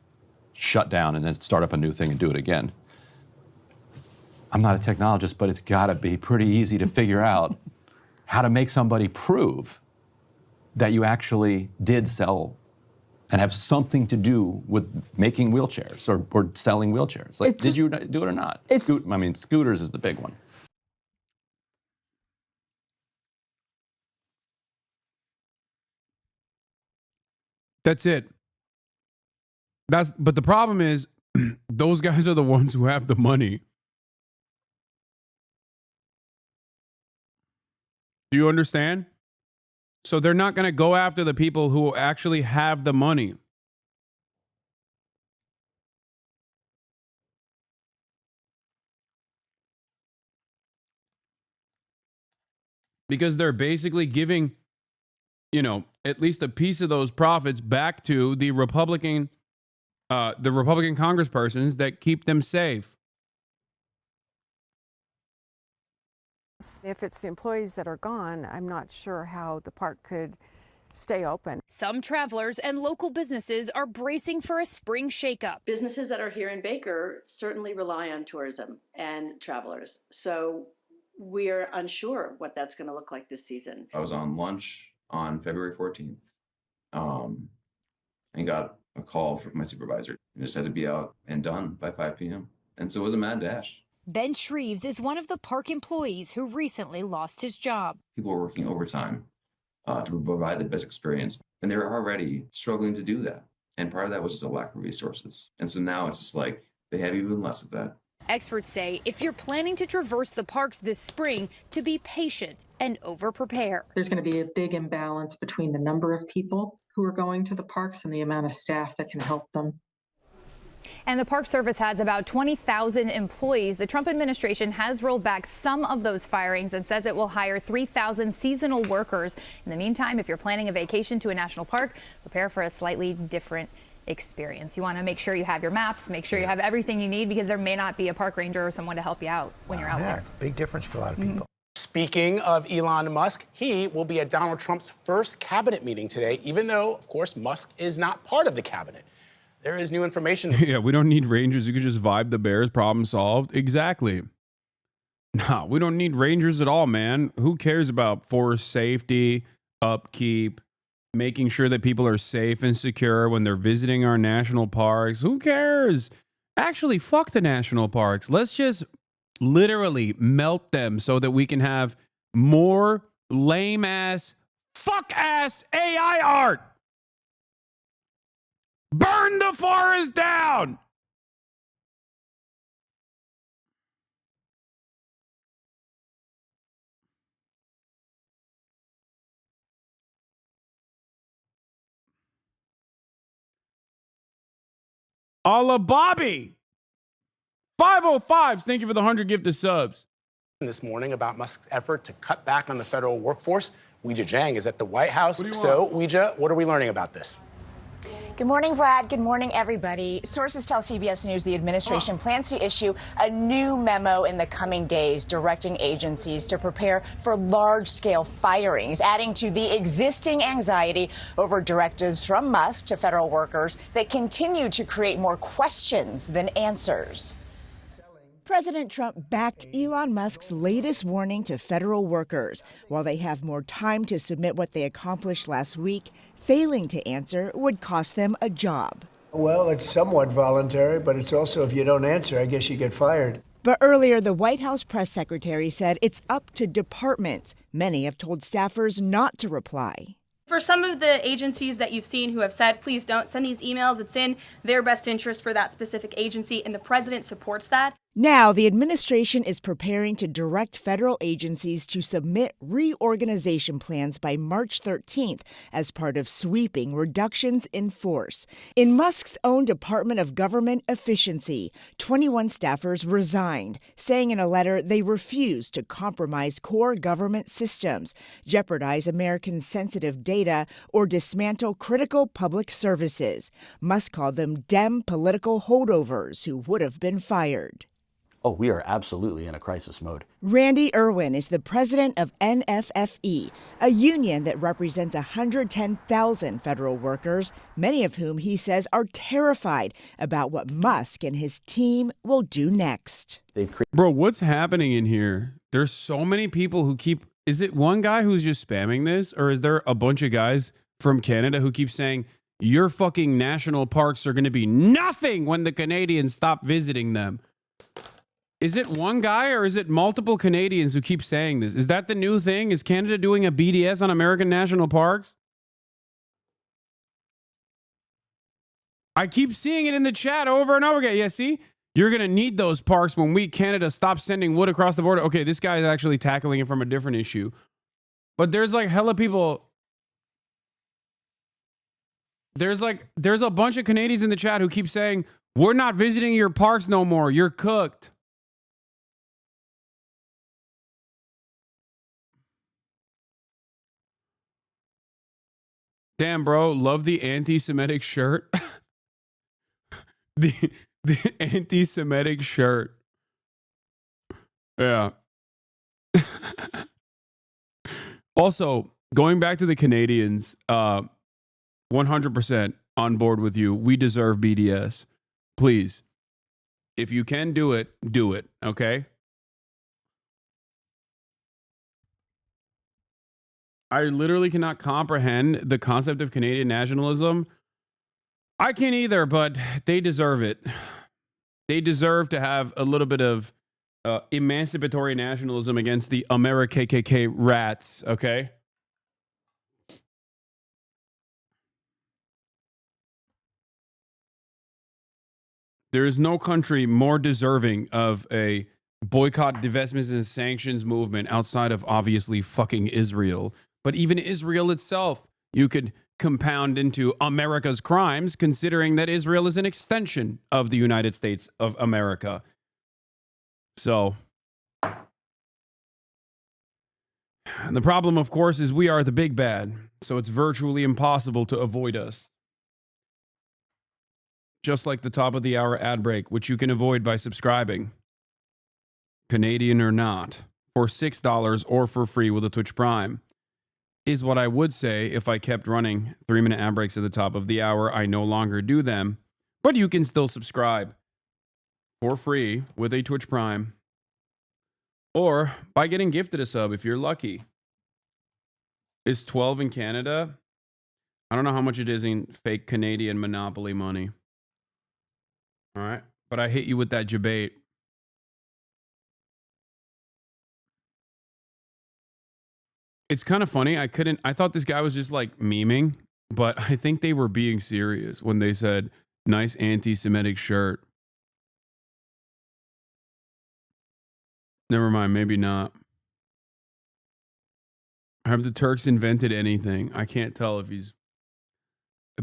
Speaker 25: shut down, and then start up a new thing and do it again. I'm not a technologist, but it's got to be pretty easy to figure out how to make somebody prove that you actually did sell and have something to do with making wheelchairs or selling wheelchairs. Like, did you do it or not? Scooters is the big one.
Speaker 4: That's it. But the problem is, those guys are the ones who have the money. Do you understand? So they're not going to go after the people who actually have the money. Because they're basically giving, at least a piece of those profits back to the Republican congresspersons that keep them safe.
Speaker 6: If it's the employees that are gone, I'm not sure how the park could
Speaker 5: stay open.
Speaker 17: Some travelers and local businesses are bracing for a spring shakeup.
Speaker 6: Businesses that are here in Baker certainly rely on tourism and travelers. So we're unsure what that's going to look like this season.
Speaker 7: I was on lunch on February 14th and got a call from my supervisor and just had to be out and done by 5 p.m. And so it was a mad dash.
Speaker 17: Ben Shreves is one of the park employees who recently lost his job.
Speaker 7: People were working overtime to provide the best experience, and they were already struggling to do that. And part of that was just a lack of resources. And so now it's just like they have even less of that.
Speaker 17: Experts say if you're planning to traverse the parks this spring, to be patient and over-prepare.
Speaker 11: There's going to be a big imbalance between the number of people who are going to the parks and the amount of staff that can help them.
Speaker 2: And the Park Service has about 20,000 employees. The Trump administration has rolled back some of those firings and says it will hire 3,000 seasonal workers. In the meantime, if you're planning a vacation to a national park, prepare for a slightly different experience. You want to make sure you have your maps, make sure you have everything you need, because there may not be a park ranger or someone to help you out when you're out there.
Speaker 9: Big difference for a lot of people.
Speaker 22: Speaking of Elon Musk, he will be at Donald Trump's first cabinet meeting today, even though, of course, Musk is not part of the cabinet. There is new information.
Speaker 4: Yeah, we don't need rangers. You could just vibe the bears. Problem solved. Exactly. No, we don't need rangers at all, man. Who cares about forest safety, upkeep, making sure that people are safe and secure when they're visiting our national parks? Who cares? Actually, fuck the national parks. Let's just literally melt them so that we can have more lame-ass, fuck-ass AI art. Burn the forest down! A la Bobby! 505s, thank you for the 100 gifted subs.
Speaker 22: This morning about Musk's effort to cut back on the federal workforce. Weijia Jiang is at the White House. So, Weijia, what are we learning about this?
Speaker 26: Good morning, Vlad. Good morning, everybody. Sources tell CBS News the administration plans to issue a new memo in the coming days directing agencies to prepare for large-scale firings, adding to the existing anxiety over directives from Musk to federal workers that continue to create more questions than answers.
Speaker 27: President Trump backed Elon Musk's latest warning to federal workers. While they have more time to submit what they accomplished last week, failing to answer would cost them a job.
Speaker 14: Well, it's somewhat voluntary, but it's also if you don't answer, I guess you get fired.
Speaker 27: But earlier, the White House press secretary said it's up to departments. Many have told staffers not to reply.
Speaker 28: For some of the agencies that you've seen who have said, please don't send these emails, it's in their best interest for that specific agency, and the president supports that.
Speaker 27: Now, the administration is preparing to direct federal agencies to submit reorganization plans by March 13th as part of sweeping reductions in force. In Musk's own Department of Government Efficiency, 21 staffers resigned, saying in a letter they refuse to compromise core government systems, jeopardize Americans' sensitive data, or dismantle critical public services. Musk called them Dem political holdovers who would have been fired.
Speaker 29: Oh, we are absolutely in a crisis mode.
Speaker 27: Randy Irwin is the president of NFFE, a union that represents 110,000 federal workers, many of whom he says are terrified about what Musk and his team will do next.
Speaker 4: Bro, what's happening in here? There's so many people who keep... Is it one guy who's just spamming this? Or is there a bunch of guys from Canada who keep saying, your fucking national parks are going to be nothing when the Canadians stop visiting them? Is it one guy or is it multiple Canadians who keep saying this? Is that the new thing? Is Canada doing a BDS on American national parks? I keep seeing it in the chat over and over again. Yeah, see? You're going to need those parks when we, Canada, stop sending wood across the border. Okay, this guy is actually tackling it from a different issue. But there's like hella people... There's a bunch of Canadians in the chat who keep saying, we're not visiting your parks no more. You're cooked. Damn, bro. Love the anti-Semitic shirt. the anti-Semitic shirt. Yeah. Also, Going back to the Canadians, 100% on board with you. We deserve BDS. Please, if you can do it, okay? I literally cannot comprehend the concept of Canadian nationalism. I can't either, but they deserve it. They deserve to have a little bit of emancipatory nationalism against the America-KKK rats, okay? There is no country more deserving of a boycott, divestments, and sanctions movement outside of obviously fucking Israel. But even Israel itself, you could compound into America's crimes, considering that Israel is an extension of the United States of America. So, the problem, of course, is we are the big bad. So it's virtually impossible to avoid us. Just like the top of the hour ad break, which you can avoid by subscribing, Canadian or not, for $6 or for free with a Twitch Prime, is what I would say if I kept running 3-minute ad breaks at the top of the hour. I no longer do them, but you can still subscribe for free with a Twitch Prime or by getting gifted a sub if you're lucky. Is 12 in Canada? I don't know how much it is in fake Canadian Monopoly money. All right, but I hit you with that debate. It's kind of funny. I thought this guy was just like memeing, but I think they were being serious when they said, nice anti-Semitic shirt. Never mind, maybe not. Have the Turks invented anything? I can't tell if he's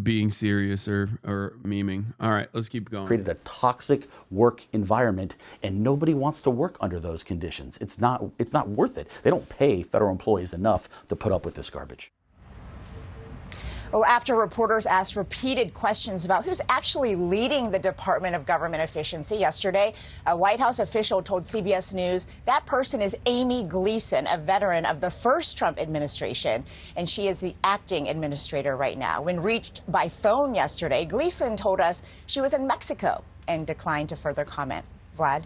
Speaker 4: being serious or memeing. All right, let's keep going.
Speaker 29: Created a toxic work environment, and nobody wants to work under those conditions. It's not worth it. They don't pay federal employees enough to put up with this garbage.
Speaker 26: Well, after reporters asked repeated questions about who's actually leading the Department of Government Efficiency yesterday, a White House official told CBS News that person is Amy Gleason, a veteran of the first Trump administration, and she is the acting administrator right now. When reached by phone yesterday, Gleason told us she was in Mexico and declined to further comment. Vlad?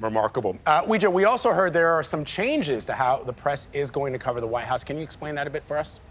Speaker 22: Remarkable. Ouija, we also heard there are some changes to how the press is going to cover the White House. Can you explain that a bit for us?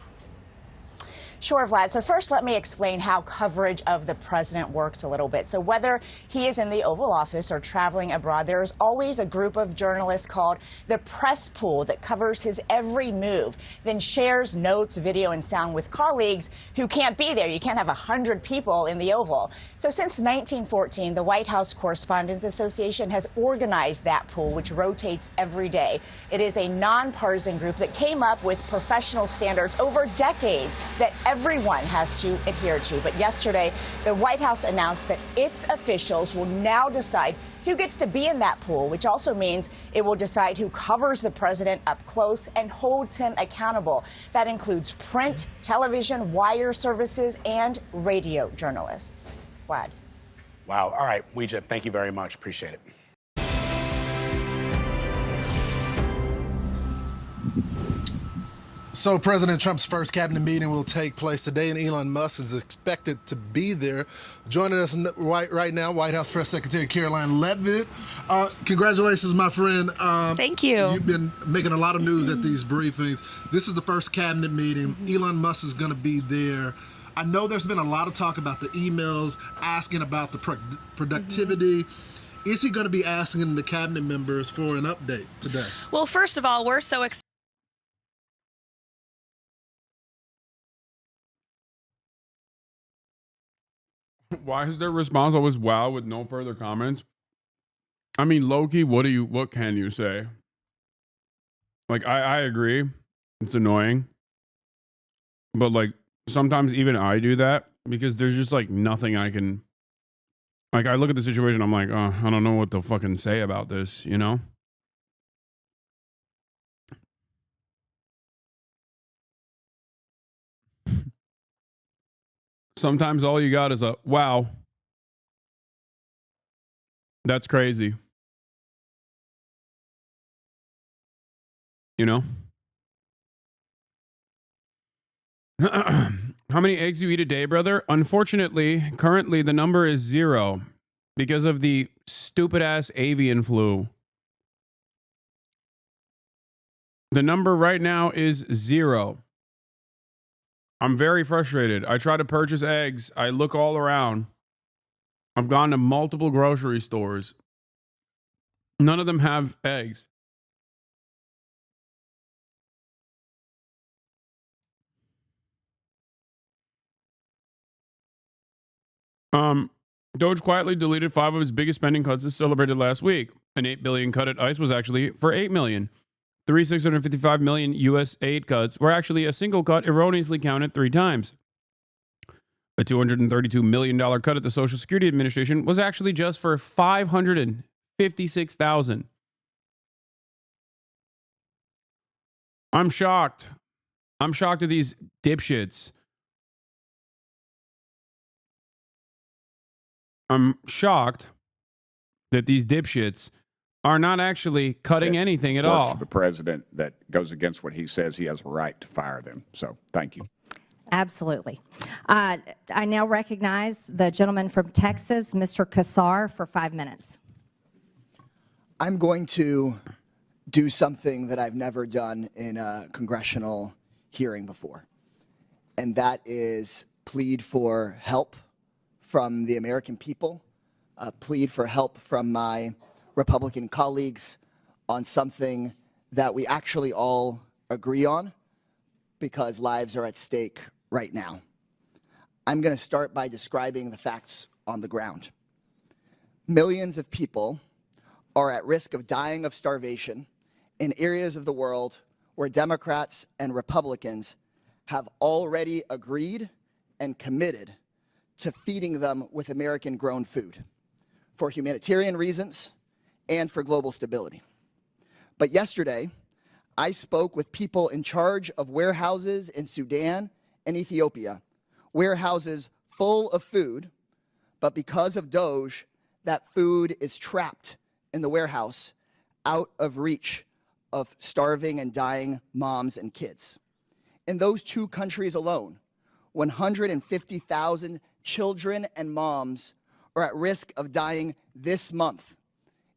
Speaker 26: Sure, Vlad. So first, let me explain how coverage of the president works a little bit. So whether he is in the Oval Office or traveling abroad, there is always a group of journalists called the press pool that covers his every move, then shares notes, video, and sound with colleagues who can't be there. You can't have 100 people in the Oval. So since 1914, the White House Correspondents Association has organized that pool, which rotates every day. It is a nonpartisan group that came up with professional standards over decades that everyone has to adhere to. But yesterday, the White House announced that its officials will now decide who gets to be in that pool, which also means it will decide who covers the president up close and holds him accountable. That includes print, television, wire services, and radio journalists. Vlad.
Speaker 22: Wow. All right, Ouija, thank you very much. Appreciate it.
Speaker 1: So President Trump's first cabinet meeting will take place today, and Elon Musk is expected to be there. Joining us right now, White House Press Secretary Caroline Leavitt. Congratulations, my friend.
Speaker 3: Thank you.
Speaker 1: You've been making a lot of news at these briefings. This is the first cabinet meeting. Elon Musk is going to be there. I know there's been a lot of talk about the emails, asking about the productivity. Is he going to be asking the cabinet members for an update today?
Speaker 3: Well, first of all, we're so excited.
Speaker 4: Why is their response always wow with no further comments? I mean, Loki, what can you say? Like, I agree. It's annoying. But like, sometimes even I do that because there's just like nothing I can, like, I look at the situation, I'm like, oh, I don't know what to fucking say about this, you know? Sometimes all you got is a, wow. That's crazy. You know? How many eggs you eat a day, brother? Unfortunately, currently the number is 0 because of the stupid ass avian flu. The number right now is 0. I'm very frustrated. I try to purchase eggs. I look all around. I've gone to multiple grocery stores. None of them have eggs. Doge quietly deleted 5 of his biggest spending cuts as celebrated last week. An $8 billion cut at ICE was actually for $8 million. 655 million U.S. aid cuts were actually a single cut erroneously counted 3 times. A $232 million cut at the Social Security Administration was actually just for $556,000. I'm shocked. I'm shocked at these dipshits. I'm shocked that these dipshits are not actually cutting anything at all.
Speaker 5: For the president that goes against what he says, he has a right to fire them. So thank you.
Speaker 8: Absolutely. I now recognize the gentleman from Texas, Mr. Kassar, for 5 minutes.
Speaker 10: I'm going to do something that I've never done in a congressional hearing before, and that is plead for help from the American people, plead for help from my Republican colleagues on something that we actually all agree on, because lives are at stake right now. I'm going to start by describing the facts on the ground. Millions of people are at risk of dying of starvation in areas of the world where Democrats and Republicans have already agreed and committed to feeding them with American-grown food for humanitarian reasons and for global stability. But yesterday, I spoke with people in charge of warehouses in Sudan and Ethiopia, warehouses full of food, but because of Doge, that food is trapped in the warehouse out of reach of starving and dying moms and kids. In those 2 countries alone, 150,000 children and moms are at risk of dying this month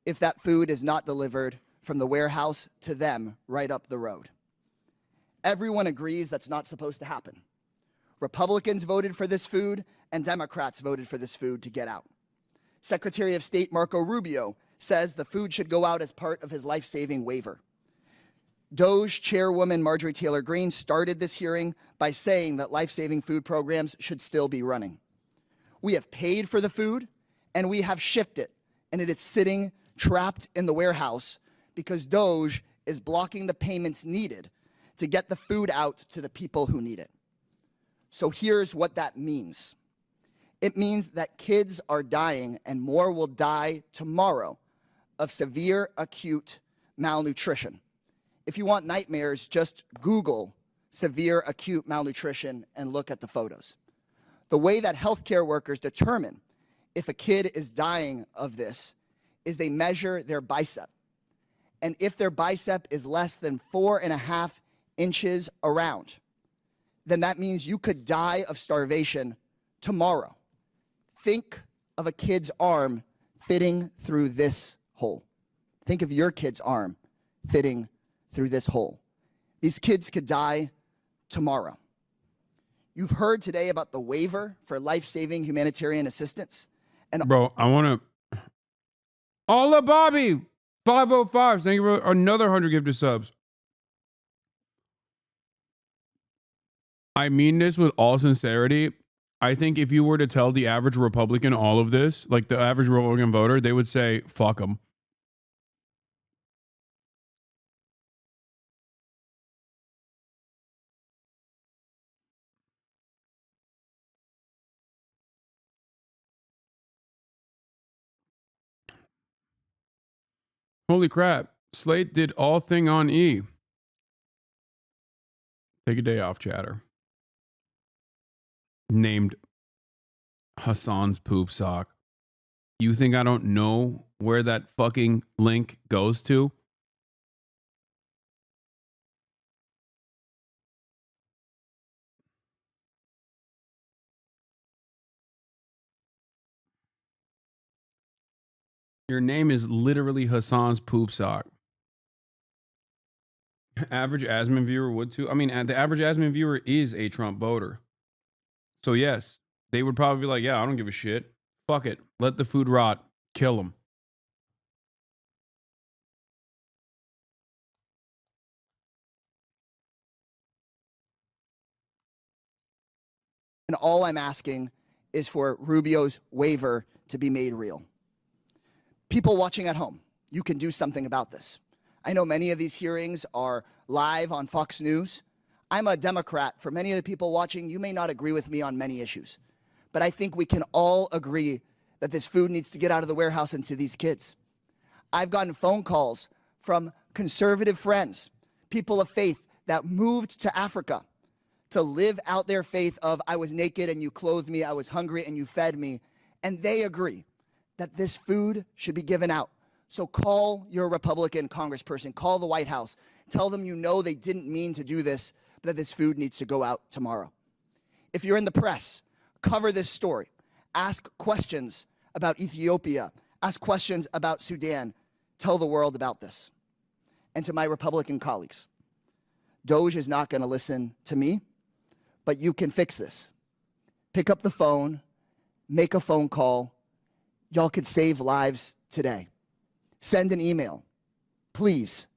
Speaker 10: if that food is not delivered from the warehouse to them right up the road. Everyone agrees that's not supposed to happen. Republicans voted for this food, and Democrats voted for this food to get out. Secretary of State Marco Rubio says the food should go out as part of his life-saving waiver. Doge Chairwoman Marjorie Taylor Greene started this hearing by saying that life-saving food programs should still be running. We have paid for the food, and we have shipped it, and it is sitting trapped in the warehouse because Doge is blocking the payments needed to get the food out to the people who need it. So here's what that means. It means that kids are dying, and more will die tomorrow, of severe acute malnutrition. If you want nightmares, just Google severe acute malnutrition and look at the photos. The way that healthcare workers determine if a kid is dying of this is they measure their bicep. And if their bicep is less than 4.5 inches around, then that means you could die of starvation tomorrow. Think of a kid's arm fitting through this hole. Think of your kid's arm fitting through this hole. These kids could die tomorrow. You've heard today about the waiver for life-saving humanitarian assistance. And
Speaker 4: bro, I want to... Hola, Bobby! 505. Thank you for another 100 gifted subs. I mean this with all sincerity. I think if you were to tell the average Republican all of this, like the average Republican voter, they would say, fuck them. Holy crap. Slate did all thing on E. Take a day off, chatter. Named Hasan's poop sock. You think I don't know where that fucking link goes to? Your name is literally Hassan's poop sock. Average Asmin viewer would too. I mean, the average Asmin viewer is a Trump voter. So yes, they would probably be like, yeah, I don't give a shit. Fuck it. Let the food rot. Kill them.
Speaker 10: And all I'm asking is for Rubio's waiver to be made real. People watching at home, you can do something about this. I know many of these hearings are live on Fox News. I'm a Democrat. For many of the people watching, you may not agree with me on many issues. But I think we can all agree that this food needs to get out of the warehouse and to these kids. I've gotten phone calls from conservative friends, people of faith that moved to Africa to live out their faith of I was naked and you clothed me, I was hungry and you fed me. And they agree that this food should be given out. So call your Republican congressperson, call the White House, tell them you know they didn't mean to do this, but that this food needs to go out tomorrow. If you're in the press, cover this story. Ask questions about Ethiopia. Ask questions about Sudan. Tell the world about this. And to my Republican colleagues, Doge is not going to listen to me, but you can fix this. Pick up the phone, make a phone call. Y'all could save lives today. Send an email. Please,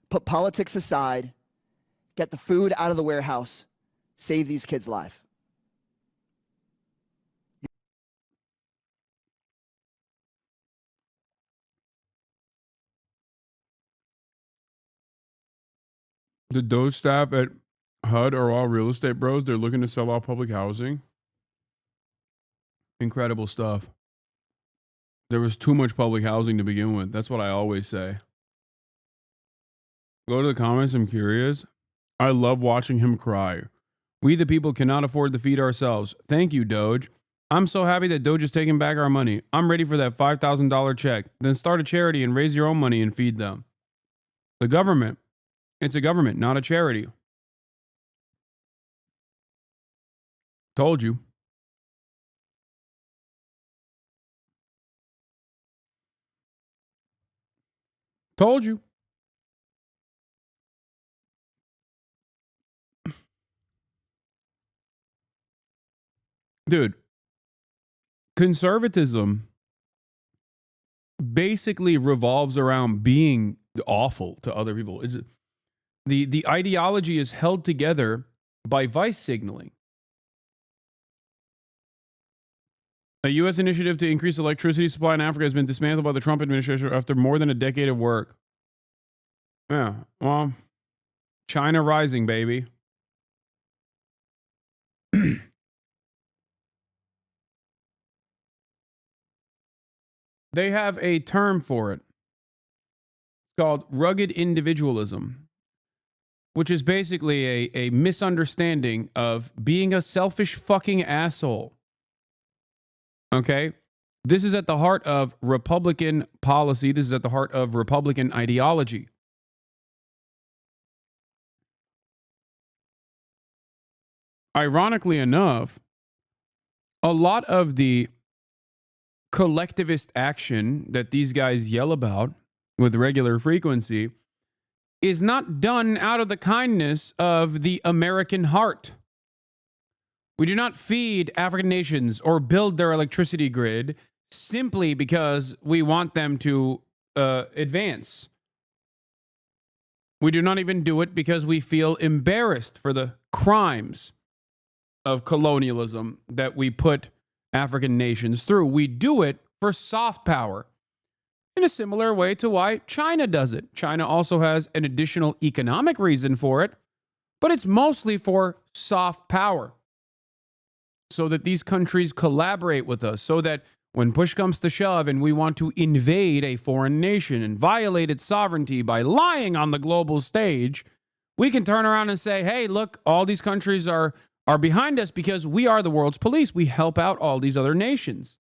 Speaker 10: put politics aside, get the food out of the warehouse, save these kids' lives.
Speaker 4: The Doge staff at HUD are all real estate bros. They're looking to sell off public housing. Incredible stuff. There was too much public housing to begin with. That's what I always say. Go to the comments. I'm curious. I love watching him cry. We the people cannot afford to feed ourselves. Thank you, Doge. I'm so happy that Doge is taking back our money. I'm ready for that $5,000 check. Then start a charity and raise your own money and feed them. The government. It's a government, not a charity. Told you. Told you. Dude, conservatism basically revolves around being awful to other people. The ideology is held together by vice signaling. A U.S. initiative to increase electricity supply in Africa has been dismantled by the Trump administration after more than a decade of work. Yeah, well, China rising, baby. They have a term for it. It's called rugged individualism, which is basically a misunderstanding of being a selfish fucking asshole. Okay? This is at the heart of Republican policy. This is at the heart of Republican ideology. Ironically enough, a lot of the collectivist action that these guys yell about with regular frequency is not done out of the kindness of the American heart. We do not feed African nations or build their electricity grid simply because we want them to advance. We do not even do it because we feel embarrassed for the crimes of colonialism that we put African nations through. We do it for soft power in a similar way to why China does it. China also has an additional economic reason for it, but it's mostly for soft power. So that these countries collaborate with us, so that when push comes to shove and we want to invade a foreign nation and violate its sovereignty by lying on the global stage, we can turn around and say, hey, look, all these countries are behind us because we are the world's police. We help out all these other nations.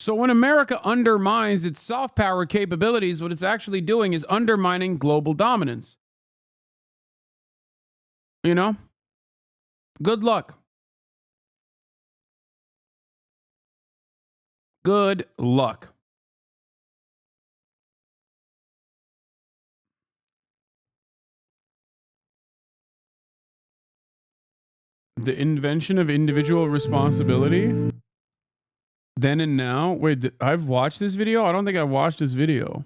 Speaker 4: So when America undermines its soft power capabilities, what it's actually doing is undermining global dominance. You know? Good luck. Good luck. The invention of individual responsibility. Then and now. Wait, I've watched this video? I don't think I've watched this video.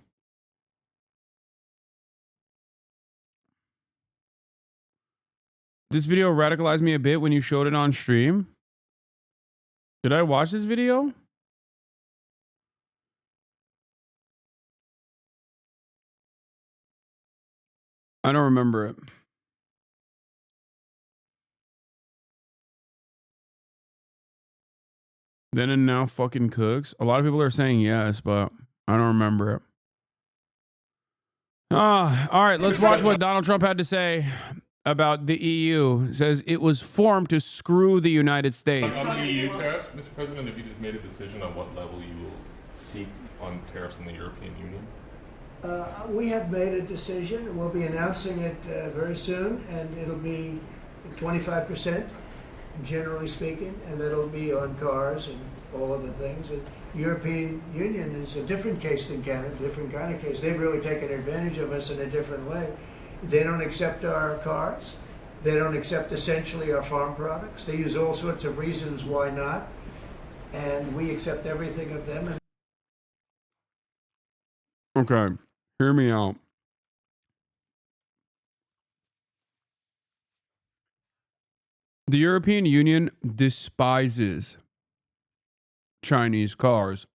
Speaker 4: This video radicalized me a bit when you showed it on stream. Did I watch this video? I don't remember it. Then and now fucking cooks. A lot of people are saying yes, but I don't remember it. All right, let's watch what Donald Trump had to say about the EU. It says it was formed to screw the United States.
Speaker 12: On the EU tariffs, Mr. President, have you just made a decision on what level you will seek on tariffs in the European Union?
Speaker 14: We have made a decision. We'll be announcing it very soon, and it'll be 25%, generally speaking, and that'll be on cars and all other things. And European Union is a different case than Canada, different kind of case. They've really taken advantage of us in a different way. They don't accept our cars. They don't accept essentially our farm products. They use all sorts of reasons why not, and we accept everything of them.
Speaker 4: Okay, hear me out. The European Union despises Chinese cars,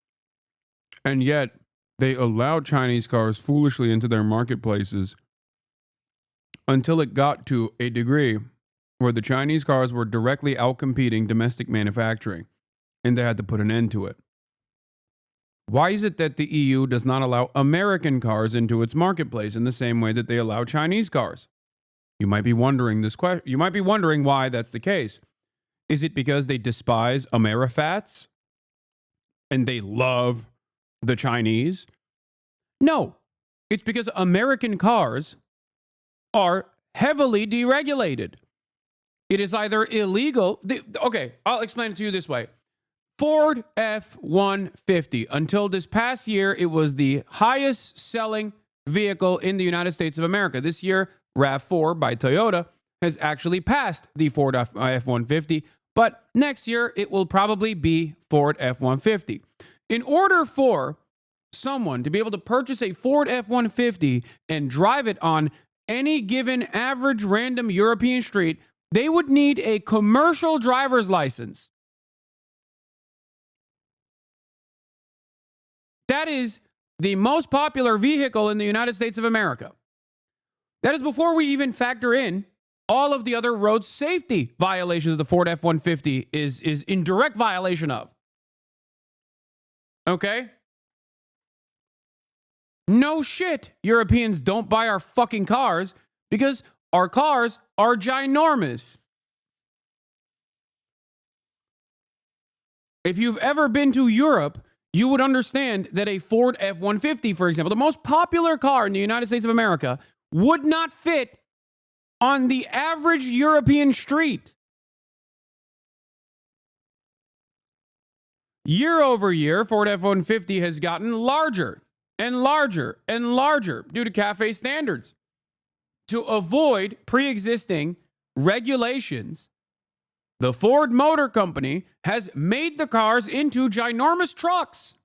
Speaker 4: and yet they allow Chinese cars foolishly into their marketplaces until it got to a degree where the Chinese cars were directly outcompeting domestic manufacturing, and they had to put an end to it. Why is it that the EU does not allow American cars into its marketplace in the same way that they allow Chinese cars? You might be wondering this question. You might be wondering why that's the case. Is it because they despise Amerifats and they love the Chinese? No, it's because American cars are heavily deregulated. It is either illegal. Okay, I'll explain it to you this way. Ford F-150. Until this past year, it was the highest selling vehicle in the United States of America. This year, RAV4 by Toyota has actually passed the Ford F-150, but next year it will probably be Ford F-150. In order for someone to be able to purchase a Ford F-150 and drive it on any given average random European street, they would need a commercial driver's license. That is the most popular vehicle in the United States of America. That is before we even factor in all of the other road safety violations the Ford F-150 is in direct violation of. Okay? No shit, Europeans don't buy our fucking cars because our cars are ginormous. If you've ever been to Europe, you would understand that a Ford F-150, for example, the most popular car in the United States of America, would not fit on the average European street. Year over year, Ford F-150 has gotten larger and larger and larger due to CAFE standards. To avoid pre-existing regulations, the Ford Motor Company has made the cars into ginormous trucks.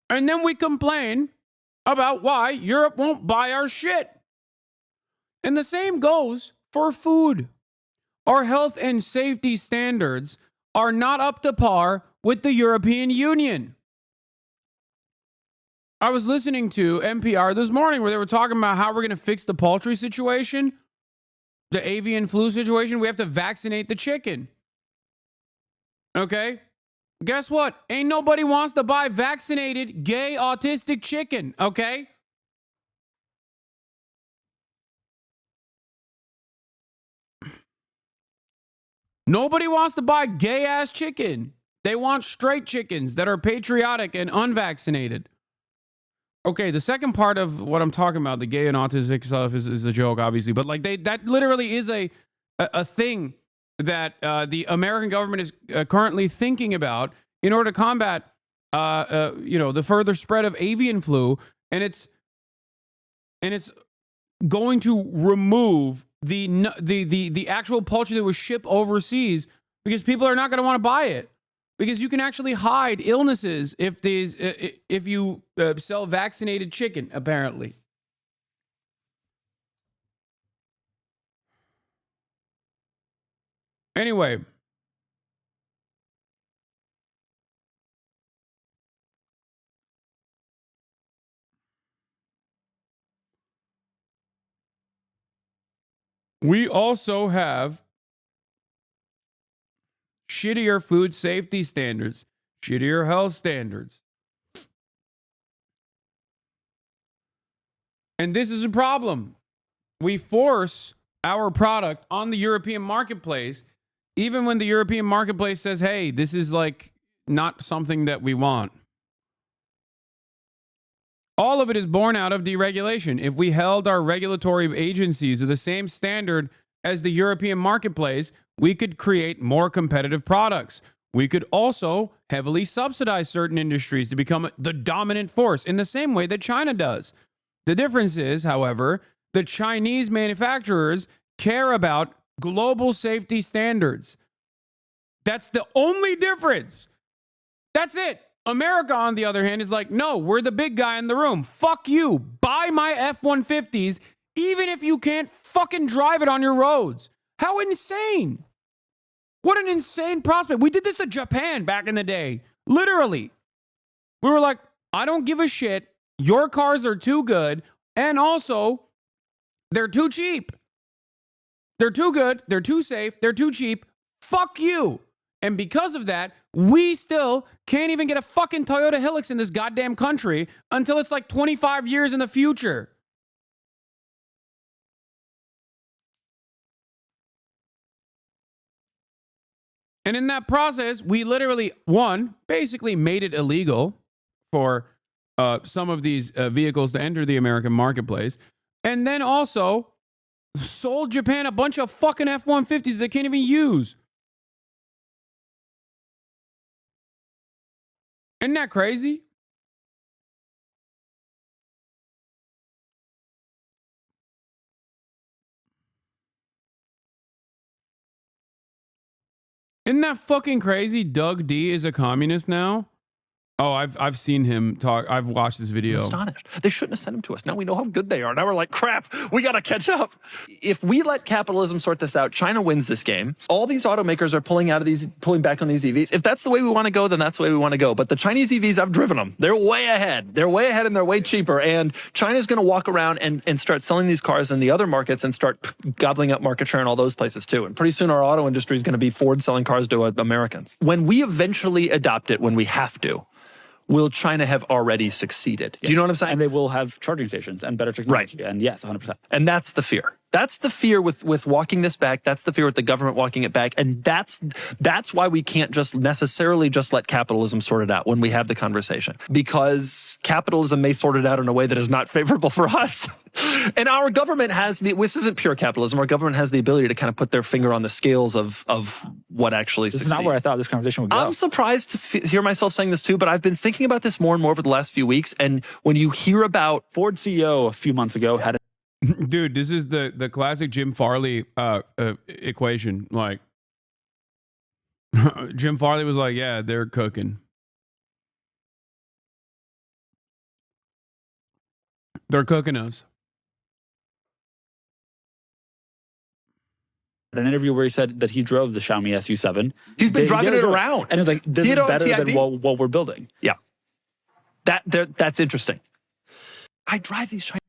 Speaker 4: And then we complain about why Europe won't buy our shit. And the same goes for food. Our health and safety standards are not up to par with the European Union. I was listening to NPR this morning where they were talking about how we're going to fix the poultry situation, the avian flu situation. We have to vaccinate the chicken. Okay? Guess what? Ain't nobody wants to buy vaccinated, gay, autistic chicken, okay? Nobody wants to buy gay-ass chicken. They want straight chickens that are patriotic and unvaccinated. Okay, the second part of what I'm talking about, the gay and autistic stuff, is a joke, obviously. But like that literally is a thing that the American government is currently thinking about in order to combat, the further spread of avian flu, and it's going to remove the actual poultry that was shipped overseas because people are not going to want to buy it because you can actually hide illnesses if you sell vaccinated chicken, apparently. Anyway, we also have shittier food safety standards, shittier health standards. And this is a problem. We force our product on the European marketplace, even when the European marketplace says, hey, this is like not something that we want. All of it is born out of deregulation. If we held our regulatory agencies to the same standard as the European marketplace, we could create more competitive products. We could also heavily subsidize certain industries to become the dominant force in the same way that China does. The difference is, however, the Chinese manufacturers care about global safety standards. That's the only difference. That's it. America, on the other hand, is like, no, we're the big guy in the room. Fuck you. Buy my F-150s, even if you can't fucking drive it on your roads. How insane. What an insane prospect. We did this to Japan back in the day. Literally. We were like, I don't give a shit. Your cars are too good. And also, they're too cheap. They're too good. They're too safe. They're too cheap. Fuck you. And because of that, we still can't even get a fucking Toyota Hilux in this goddamn country until it's like 25 years in the future. And in that process, we literally, basically made it illegal for some of these vehicles to enter the American marketplace. And then also sold Japan a bunch of fucking F-150s they can't even use. Isn't that crazy? Isn't that fucking crazy? Doug D is a communist now? Oh, I've seen him talk. I've watched this video.
Speaker 13: I'm astonished. They shouldn't have sent them to us. Now we know how good they are. Now we're like, crap, we got to catch up. If we let capitalism sort this out, China wins this game. All these automakers are pulling back on these EVs. If that's the way we want to go, then that's the way we want to go. But the Chinese EVs, I've driven them. They're way ahead. They're way ahead and they're way cheaper. And China's going to walk around and start selling these cars in the other markets and start gobbling up market share in all those places too. And pretty soon our auto industry is going to be Ford selling cars to Americans. When we eventually adopt it, when we have to, will China have already succeeded? Do you know what I'm saying?
Speaker 15: And they will have charging stations and better technology. Right. And yes, 100%.
Speaker 13: And that's the fear. That's the fear with walking this back. That's the fear with the government walking it back. And that's why we can't just necessarily just let capitalism sort it out when we have the conversation. Because capitalism may sort it out in a way that is not favorable for us. And our government has this isn't pure capitalism. Our government has the ability to kind of put their finger on the scales of what actually succeeds.
Speaker 15: This is not where I thought this conversation would go.
Speaker 13: I'm surprised to hear myself saying this too, but I've been thinking about this more and more over the last few weeks. And when you hear about
Speaker 15: Ford CEO a few months ago had
Speaker 4: dude, this is the classic Jim Farley equation. Like, Jim Farley was like, yeah, they're cooking. They're cooking us.
Speaker 15: an interview where he said that he drove the Xiaomi SU7.
Speaker 13: He's been driving it around.
Speaker 15: And it's like, this is better than what we're building.
Speaker 13: Yeah. That's interesting. I drive these Chinese.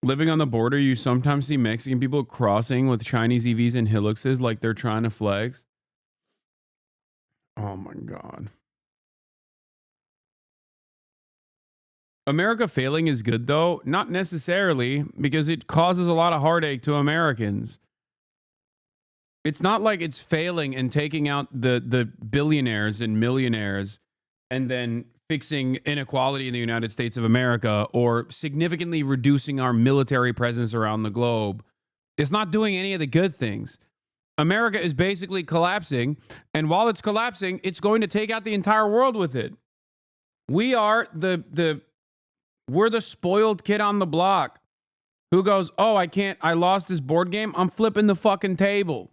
Speaker 4: Living on the border, you sometimes see Mexican people crossing with Chinese EVs and Hiluxes like they're trying to flex. Oh my God. America failing is good, though? Not necessarily, because it causes a lot of heartache to Americans. It's not like it's failing and taking out the billionaires and millionaires and then fixing inequality in the United States of America or significantly reducing our military presence around the globe. It's not doing any of the good things. America is basically collapsing, and while it's collapsing, it's going to take out the entire world with it. We are we're the spoiled kid on the block who goes, "Oh, I lost this board game. I'm flipping the fucking table."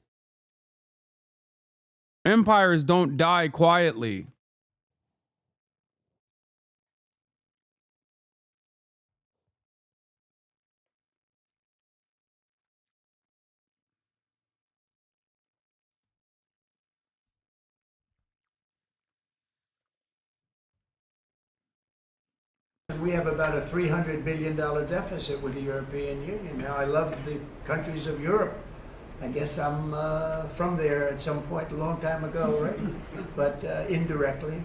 Speaker 4: Empires don't die quietly.
Speaker 14: We have about a $300 billion deficit with the European Union. Now, I love the countries of Europe. I guess I'm from there at some point a long time ago, right? But indirectly,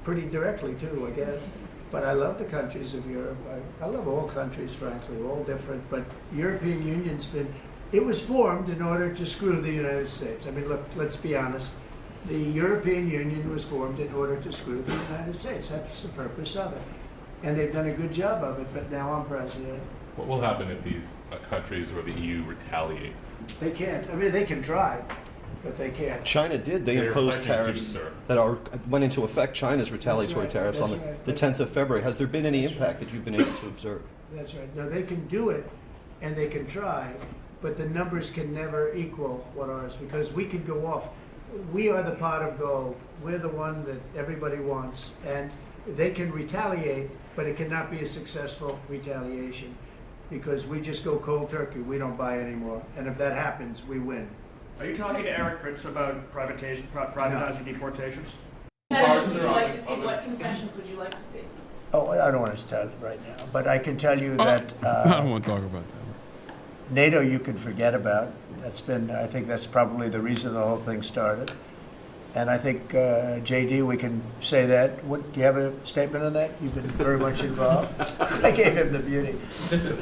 Speaker 14: pretty directly too, I guess. But I love the countries of Europe. I love all countries, frankly, all different. But European Union's it was formed in order to screw the United States. I mean, look, let's be honest. The European Union was formed in order to screw the United States. That's the purpose of it. And they've done a good job of it, but now I'm president.
Speaker 12: What will happen if these countries or the EU retaliate?
Speaker 14: They can't. I mean, they can try, but they can't.
Speaker 6: China did. They imposed tariffs that went into effect. China's retaliatory tariffs on the 10th of February. Has there been any impact that you've been able to observe?
Speaker 14: That's right. No, they can do it, and they can try, but the numbers can never equal what ours, because we could go off. We are the pot of gold. We're the one that everybody wants, and they can retaliate, but it cannot be a successful retaliation, because we just go cold turkey. We don't buy anymore, and if that happens, we win.
Speaker 16: Are you talking to Eric Pritz about privatizing deportations?
Speaker 18: Concessions would you like to see? What concessions would you like to see?
Speaker 14: Oh, I don't want to tell you right now, but I can tell you that
Speaker 4: I don't want to talk about that.
Speaker 14: NATO you can forget about. I think that's probably the reason the whole thing started. And I think, JD, we can say that. Do you have a statement on that? You've been very much involved. I gave him the beauty.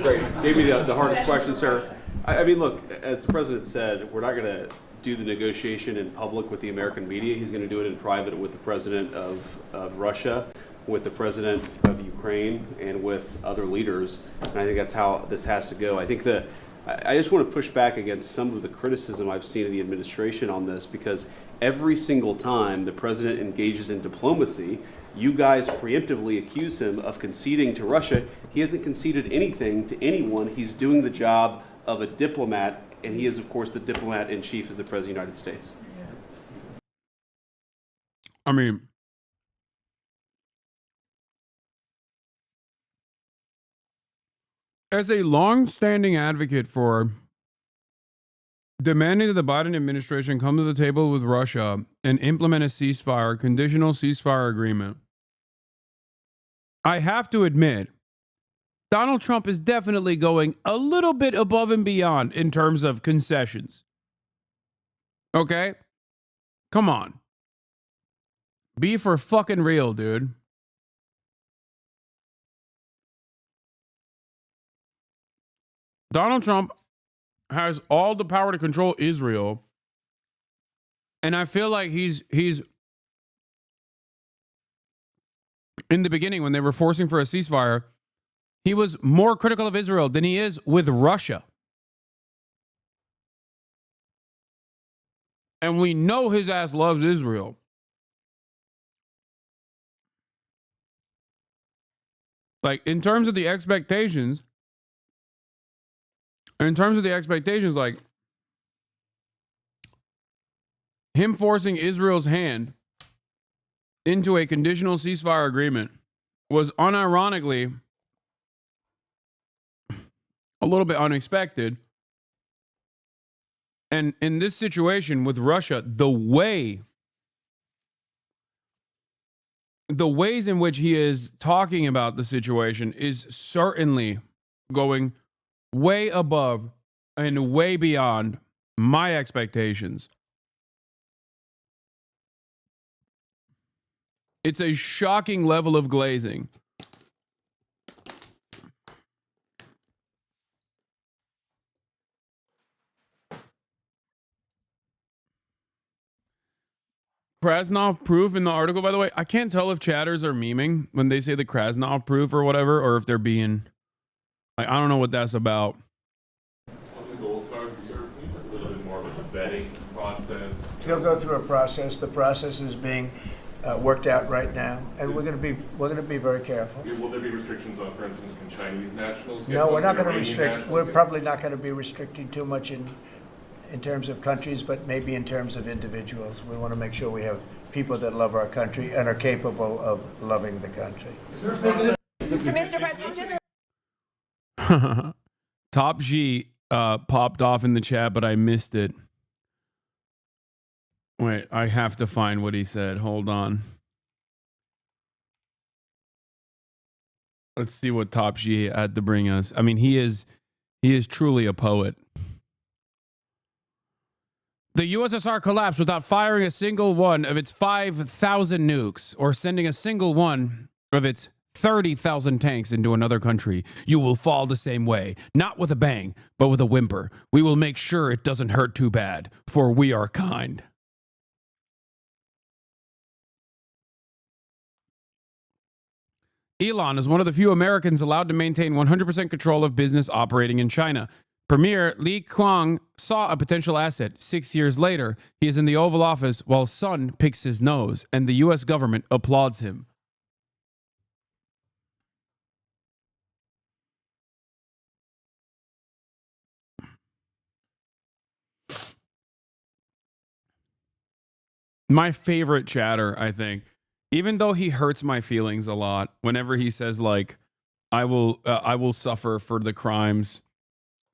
Speaker 19: Great. Gave me the hardest question, sir. I mean, look, as the president said, we're not going to do the negotiation in public with the American media. He's going to do it in private with the president of Russia, with the president of Ukraine, and with other leaders. And I think that's how this has to go. I think I just want to push back against some of the criticism I've seen of the administration on this, because every single time the president engages in diplomacy, you guys preemptively accuse him of conceding to Russia. He hasn't conceded anything to anyone. He's doing the job of a diplomat, and he is, of course, the diplomat in chief as the President of the United States.
Speaker 4: I mean, as a long-standing advocate for demanding that the Biden administration come to the table with Russia and implement a ceasefire, conditional ceasefire agreement, I have to admit, Donald Trump is definitely going a little bit above and beyond in terms of concessions. Okay? Come on. Be for fucking real, dude. Donald Trump has all the power to control Israel, and I feel like he's in the beginning when they were forcing for a ceasefire, he was more critical of Israel than he is with Russia. And we know his ass loves Israel. Like, in terms of the expectations, like, him forcing Israel's hand into a conditional ceasefire agreement was unironically a little bit unexpected. And in this situation with Russia, the ways in which he is talking about the situation is certainly going way above and way beyond my expectations. It's a shocking level of glazing Krasnov proof in the article, by the way. I can't tell if chatters are memeing when they say the Krasnov proof or whatever, or if they're being like, I don't know what that's about.
Speaker 12: On the gold cards, sir, a little bit more about the vetting process.
Speaker 14: He'll go through a process. The process is being worked out right now, and we're going to be very careful.
Speaker 12: Will there be restrictions on, for instance, can Chinese nationals get
Speaker 14: No, we're
Speaker 12: votes,
Speaker 14: not going to
Speaker 12: Iranian
Speaker 14: restrict.
Speaker 12: nationals
Speaker 14: We're
Speaker 12: get
Speaker 14: probably not going to be restricting too much in terms of countries, but maybe in terms of individuals. We want to make sure we have people that love our country and are capable of loving the country.
Speaker 18: Mr. President,
Speaker 4: Top G popped off in the chat, but I missed it. Wait, I have to find what he said. Hold on. Let's see what Top G had to bring us. I mean, he is truly a poet. The USSR collapsed without firing a single one of its 5,000 nukes or sending a single one of its 30,000 tanks into another country. You will fall the same way, not with a bang, but with a whimper. We will make sure it doesn't hurt too bad, for we are kind. Elon is one of the few Americans allowed to maintain 100% control of business operating in China. Premier Li Qiang saw a potential asset. 6 years later, he is in the Oval Office while Sun picks his nose, and the U.S. government applauds him. My favorite chatter, I think, even though he hurts my feelings a lot whenever he says, like, I will suffer for the crimes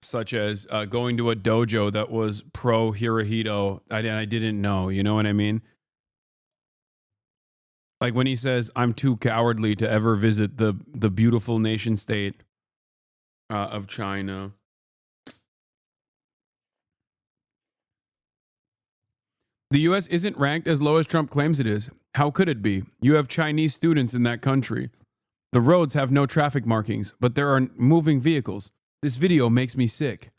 Speaker 4: such as going to a dojo that was pro Hirohito and I didn't know, you know what I mean? Like when he says, I'm too cowardly to ever visit the beautiful nation state of China. The U.S. isn't ranked as low as Trump claims it is. How could it be? You have Chinese students in that country. The roads have no traffic markings, but there are moving vehicles. This video makes me sick.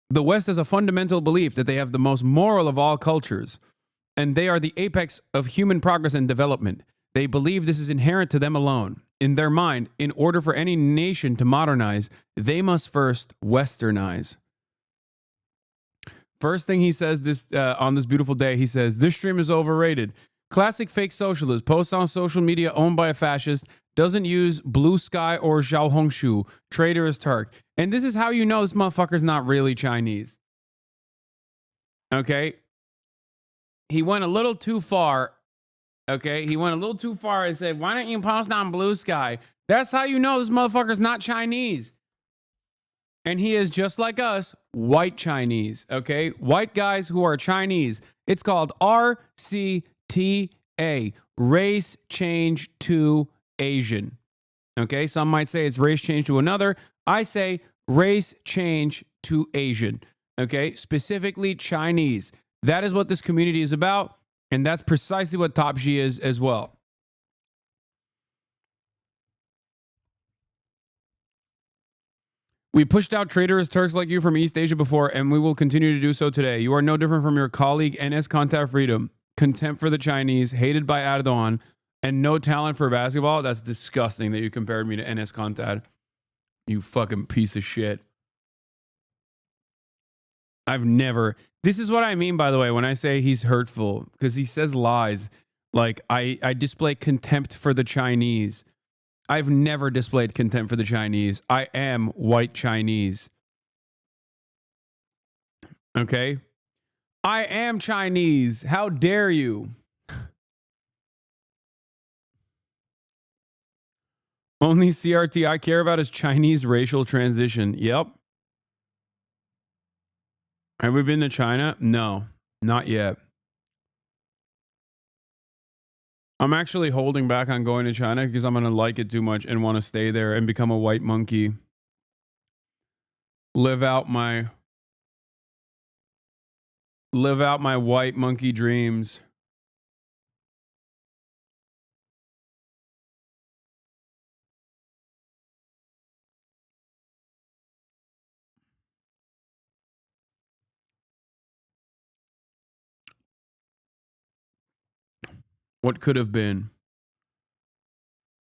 Speaker 4: The West has a fundamental belief that they have the most moral of all cultures, and they are the apex of human progress and development. They believe this is inherent to them alone. In their mind, in order for any nation to modernize, they must first westernize. First thing he says this on this beautiful day, he says, this stream is overrated. Classic fake socialist, posts on social media owned by a fascist, doesn't use Blue Sky or Xiao Hongshu, traitorous Turk. And this is how you know this motherfucker's not really Chinese. Okay? He went a little too far. Okay? He went a little too far and said, why don't you post on Blue Sky? That's how you know this motherfucker's not Chinese. And he is just like us, white Chinese, okay? White guys who are Chinese. It's called RCTA, race change to Asian. Okay, some might say it's race change to another. I say race change to Asian. Okay, specifically Chinese. That is what this community is about, and that's precisely what Top G is as well. We pushed out traitorous Turks like you from East Asia before, and we will continue to do so today. You are no different from your colleague NS Contact Freedom, contempt for the Chinese, hated by Erdogan, and no talent for basketball. That's disgusting that you compared me to NS Contact. You fucking piece of shit. I've never... This is what I mean, by the way, when I say he's hurtful, because he says lies. Like, I display contempt for the Chinese. I've never displayed contempt for the Chinese. I am white Chinese. Okay? I am Chinese. How dare you? Only CRT I care about is Chinese racial transition. Yep. Have we been to China? No, not yet. I'm actually holding back on going to China because I'm going to like it too much and want to stay there and become a white monkey. Live out my white monkey dreams. what could have been.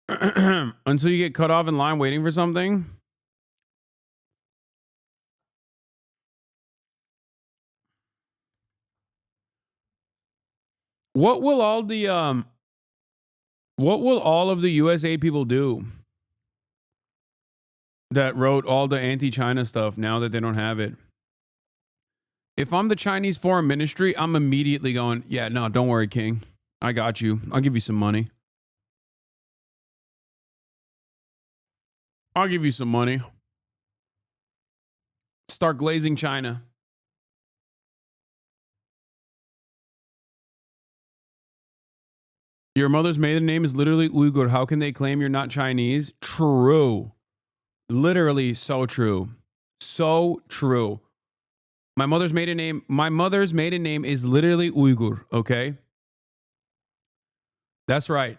Speaker 4: Until you get cut off in line waiting for something. What will all of the USA people do that wrote all the anti-China stuff now that they don't have it? If I'm the Chinese Foreign Ministry, I'm immediately going, yeah, no, don't worry, King. I got you. I'll give you some money. I'll give you some money. Start glazing China. Your mother's maiden name is literally Uyghur. How can they claim you're not Chinese? True. Literally so true. So true. My mother's maiden name is literally Uyghur, okay? That's right.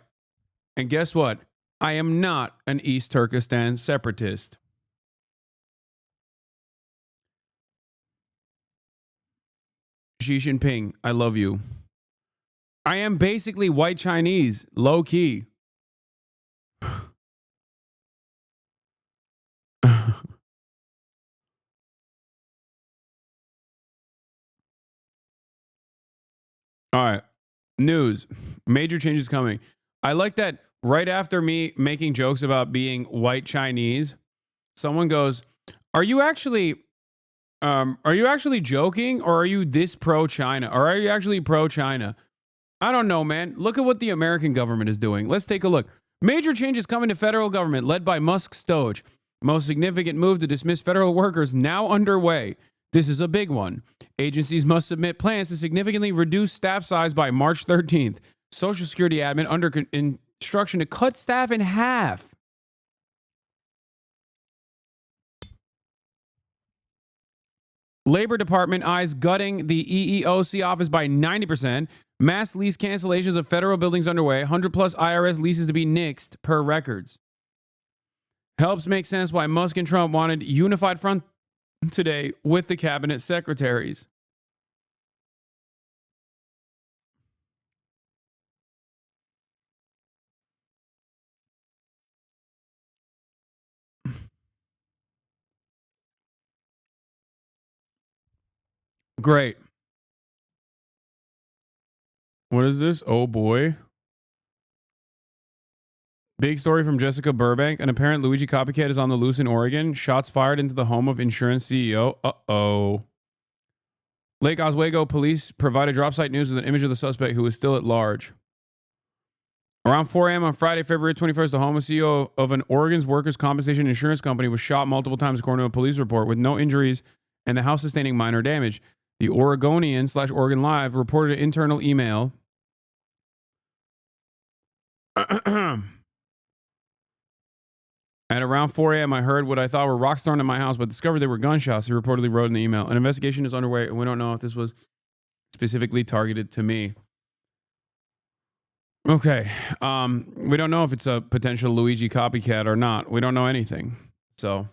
Speaker 4: And guess what? I am not an East Turkestan separatist. Xi Jinping, I love you. I am basically white Chinese, low key. All right. News. Major changes coming. I like that right after me making jokes about being white Chinese, someone goes, Are you actually joking, or are you this pro-China? Or are you actually pro-China? I don't know, man. Look at what the American government is doing. Let's take a look. Major changes coming to federal government led by Musk's Doge. Most significant move to dismiss federal workers now underway. This is a big one. Agencies must submit plans to significantly reduce staff size by March 13th. Social Security admin under instruction to cut staff in half. Labor Department eyes gutting the EEOC office by 90%. Mass lease cancellations of federal buildings underway. 100 plus IRS leases to be nixed per records. Helps make sense why Musk and Trump wanted unified front today with the cabinet secretaries. Great. What is this? Oh boy. Big story from Jessica Burbank. An apparent Luigi copycat is on the loose in Oregon. Shots fired into the home of insurance CEO. Uh-oh. Lake Oswego police provided drop site news with an image of the suspect who is still at large. Around 4 a.m. on Friday, February 21st, the home of CEO of an Oregon's workers' compensation insurance company was shot multiple times according to a police report with no injuries and the house sustaining minor damage. The Oregonian/Oregon Live reported an internal email. At around 4 a.m., I heard what I thought were rocks thrown at my house, but discovered they were gunshots, he reportedly wrote in the email. An investigation is underway, and we don't know if this was specifically targeted to me. Okay. We don't know if it's a potential Luigi copycat or not. We don't know anything. So.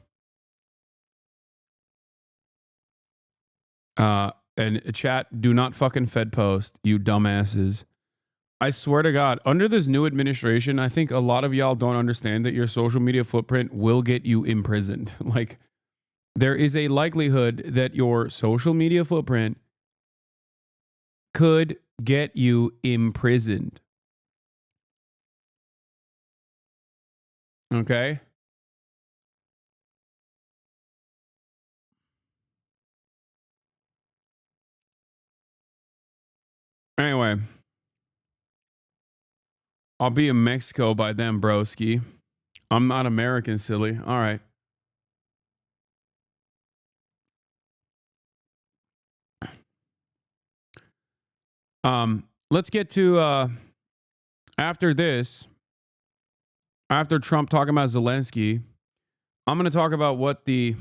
Speaker 4: And chat, do not fucking Fed post, you dumbasses. I swear to God, under this new administration, I think a lot of y'all don't understand that your social media footprint will get you imprisoned. Like, there is a likelihood that your social media footprint could get you imprisoned. Okay? Anyway. I'll be in Mexico by then, broski. I'm not American, silly. All right. Let's get to after this. After Trump talking about Zelensky, I'm going to talk about what the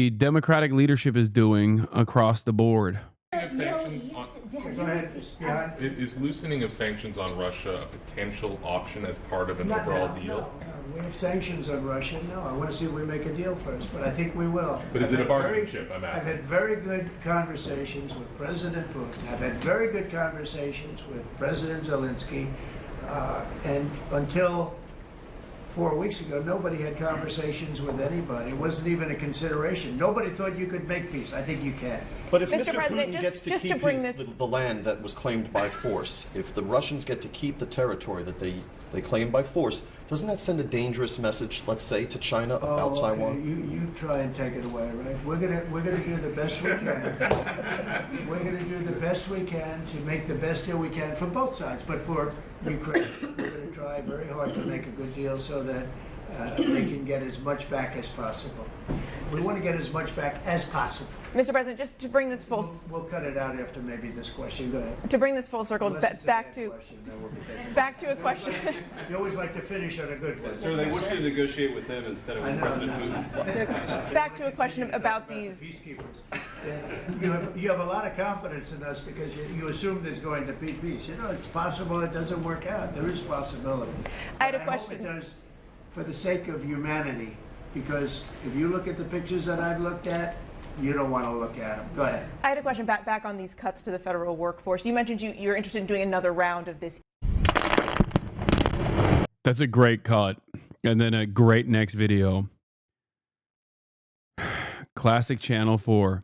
Speaker 4: Democratic leadership is doing across the board.
Speaker 14: Go ahead.
Speaker 12: Is loosening of sanctions on Russia a potential option as part of an overall deal?
Speaker 14: No. We have sanctions on Russia. No, I want to see if we make a deal first, but I think we will.
Speaker 12: But is it a bargaining chip? I'm
Speaker 14: I've
Speaker 12: asking.
Speaker 14: had very good conversations with President Putin. I've had very good conversations with President Zelensky. And until 4 weeks ago, nobody had conversations with anybody. It wasn't even a consideration. Nobody thought you could make peace. I think you can.
Speaker 6: But if
Speaker 18: Mr.
Speaker 6: Mr.
Speaker 18: President,
Speaker 6: Putin gets to
Speaker 18: just to
Speaker 6: keep
Speaker 18: bring this-
Speaker 6: the land that was claimed by force, if the Russians get to keep the territory that they claim by force, doesn't that send a dangerous message, let's say, to China about Taiwan?
Speaker 14: You try and take it away, right? We're gonna do the best we can. We're gonna do the best we can to make the best deal we can for both sides. But for Ukraine, we're gonna try very hard to make a good deal so that they can get as much back as possible. We want to get as much back as possible.
Speaker 18: Mr. President, just to bring this full
Speaker 14: We'll cut it out after maybe this question. Go ahead.
Speaker 18: to bring this full circle
Speaker 14: Unless it's a
Speaker 18: back
Speaker 14: bad
Speaker 18: to
Speaker 14: question, then we'll be taking it.
Speaker 18: back to a question.
Speaker 14: You always like to finish on a good one.
Speaker 19: So they want you to negotiate with him instead of with President Putin.
Speaker 18: Back to a question about these.
Speaker 14: Peacekeepers. You have a lot of confidence in us because you assume there's going to be peace. You know, it's possible it doesn't work out. There is possibility.
Speaker 18: I had a
Speaker 14: But
Speaker 18: question.
Speaker 14: hope it does for the sake of humanity, because if you look at the pictures that I've looked at, you don't want to look at them. Go ahead.
Speaker 18: I had a question back on these cuts to the federal workforce. You mentioned you're interested in doing another round of this.
Speaker 4: That's a great cut. And then a great next video. Classic Channel 4.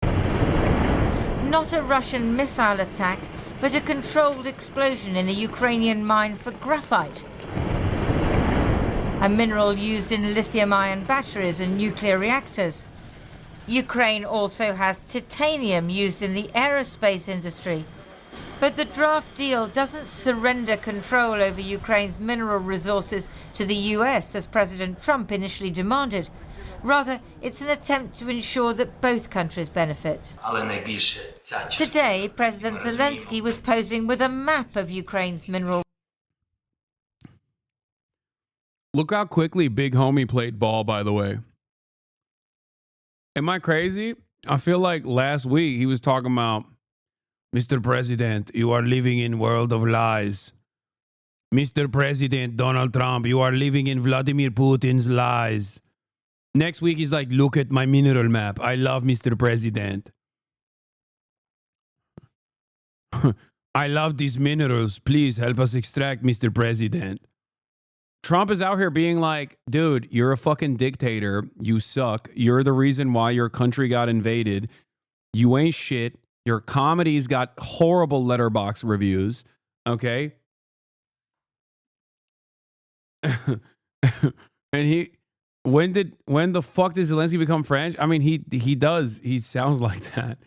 Speaker 2: Not a Russian missile attack, but a controlled explosion in a Ukrainian mine for graphite, a mineral used in lithium-ion batteries and nuclear reactors. Ukraine also has titanium used in the aerospace industry. But the draft deal doesn't surrender control over Ukraine's mineral resources to the US, as President Trump initially demanded. Rather, it's an attempt to ensure that both countries benefit. Today, President Zelensky was posing with a map of Ukraine's mineral.
Speaker 4: Look how quickly Big Homie played ball, by the way. Am I crazy? I feel like last week he was talking about, Mr. President, you are living in world of lies. Mr. President Donald Trump, you are living in Vladimir Putin's lies. Next week he's like, look at my mineral map. I love Mr. President. I love these minerals. Please help us extract, Mr. President. Trump is out here being like, dude, you're a fucking dictator. You suck. You're the reason why your country got invaded. You ain't shit. Your comedy's got horrible letterbox reviews. Okay. And when the fuck did Zelensky become French? I mean, he does. He sounds like that.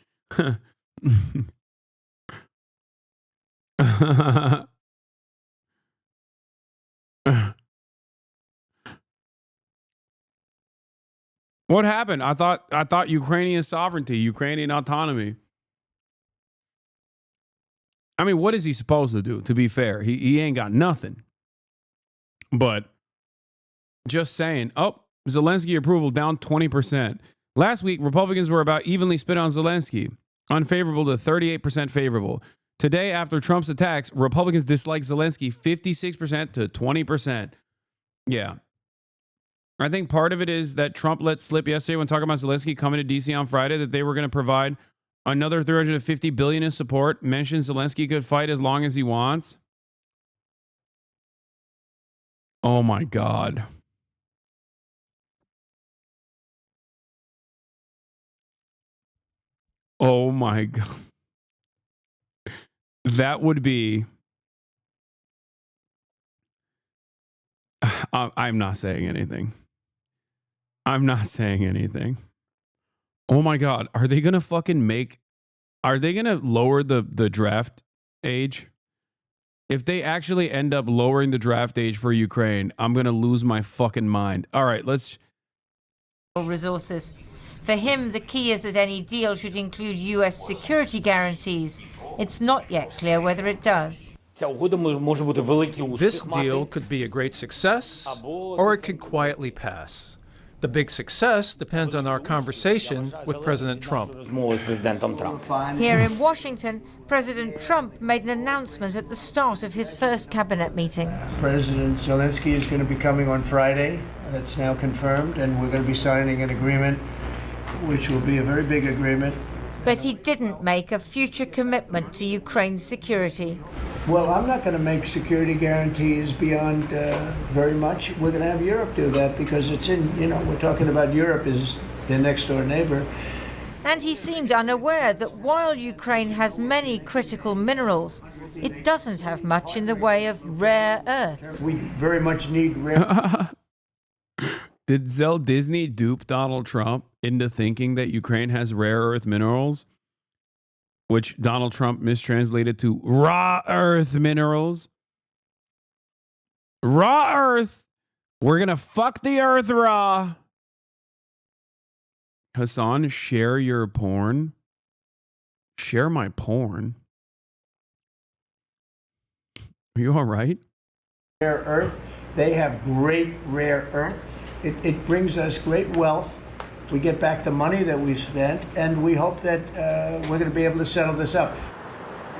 Speaker 4: What happened? I thought Ukrainian sovereignty, Ukrainian autonomy. I mean, what is he supposed to do? To be fair, he ain't got nothing. But just saying, Zelensky approval down 20%. Last week, Republicans were about evenly split on Zelensky, unfavorable to 38% favorable. Today, after Trump's attacks, Republicans dislike Zelensky 56% to 20%. Yeah. I think part of it is that Trump let slip yesterday when talking about Zelensky coming to D.C. on Friday that they were going to provide another $350 billion in support. Mentioned Zelensky could fight as long as he wants. Oh my God. Oh my God. That would be... I'm not saying anything. I'm not saying anything. Oh my God. Are they going to lower the draft age? If they actually end up lowering the draft age for Ukraine, I'm going to lose my fucking mind. All right, let's...
Speaker 2: resources. For him, the key is that any deal should include US security guarantees. It's not yet clear whether it does.
Speaker 7: This deal could be a great success, or it could quietly pass. The big success depends on our conversation with President Trump.
Speaker 2: Here in Washington, President Trump made an announcement at the start of his first cabinet meeting.
Speaker 14: President Zelensky is going to be coming on Friday. That's now confirmed, and we're going to be signing an agreement, which will be a very big agreement.
Speaker 2: But he didn't make a future commitment to Ukraine's security.
Speaker 14: Well, I'm not going to make security guarantees beyond very much. We're going to have Europe do that because it's in, we're talking about Europe as their next door neighbor.
Speaker 2: And he seemed unaware that while Ukraine has many critical minerals, it doesn't have much in the way of rare earths.
Speaker 14: We very much need rare.
Speaker 4: Did Zell Disney dupe Donald Trump into thinking that Ukraine has rare earth minerals, which Donald Trump mistranslated to raw earth minerals? Raw earth. We're going to fuck the earth raw. Hasan, share your porn. Share my porn. Are you all right?
Speaker 14: Rare earth. They have great rare earth. It brings us great wealth. We get back the money that we spent, and we hope that we're going to be able to settle this up.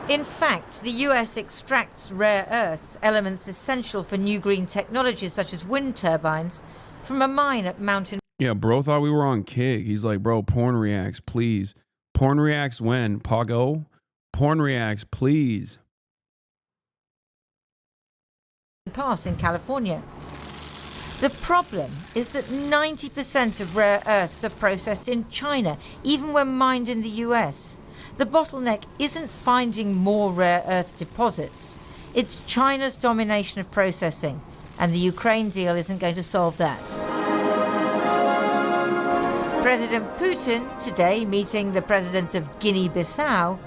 Speaker 2: In fact, the US extracts rare earths, elements essential for new green technologies such as wind turbines, from a mine at Mountain.
Speaker 4: Yeah, bro thought we were on Kig. He's like, bro, porn reacts, please. Porn reacts when? Pago? Porn reacts, please.
Speaker 2: Pass in California. The problem is that 90% of rare earths are processed in China, even when mined in the US. The bottleneck isn't finding more rare earth deposits. It's China's domination of processing, and the Ukraine deal isn't going to solve that. President Putin, today meeting the president of Guinea-Bissau,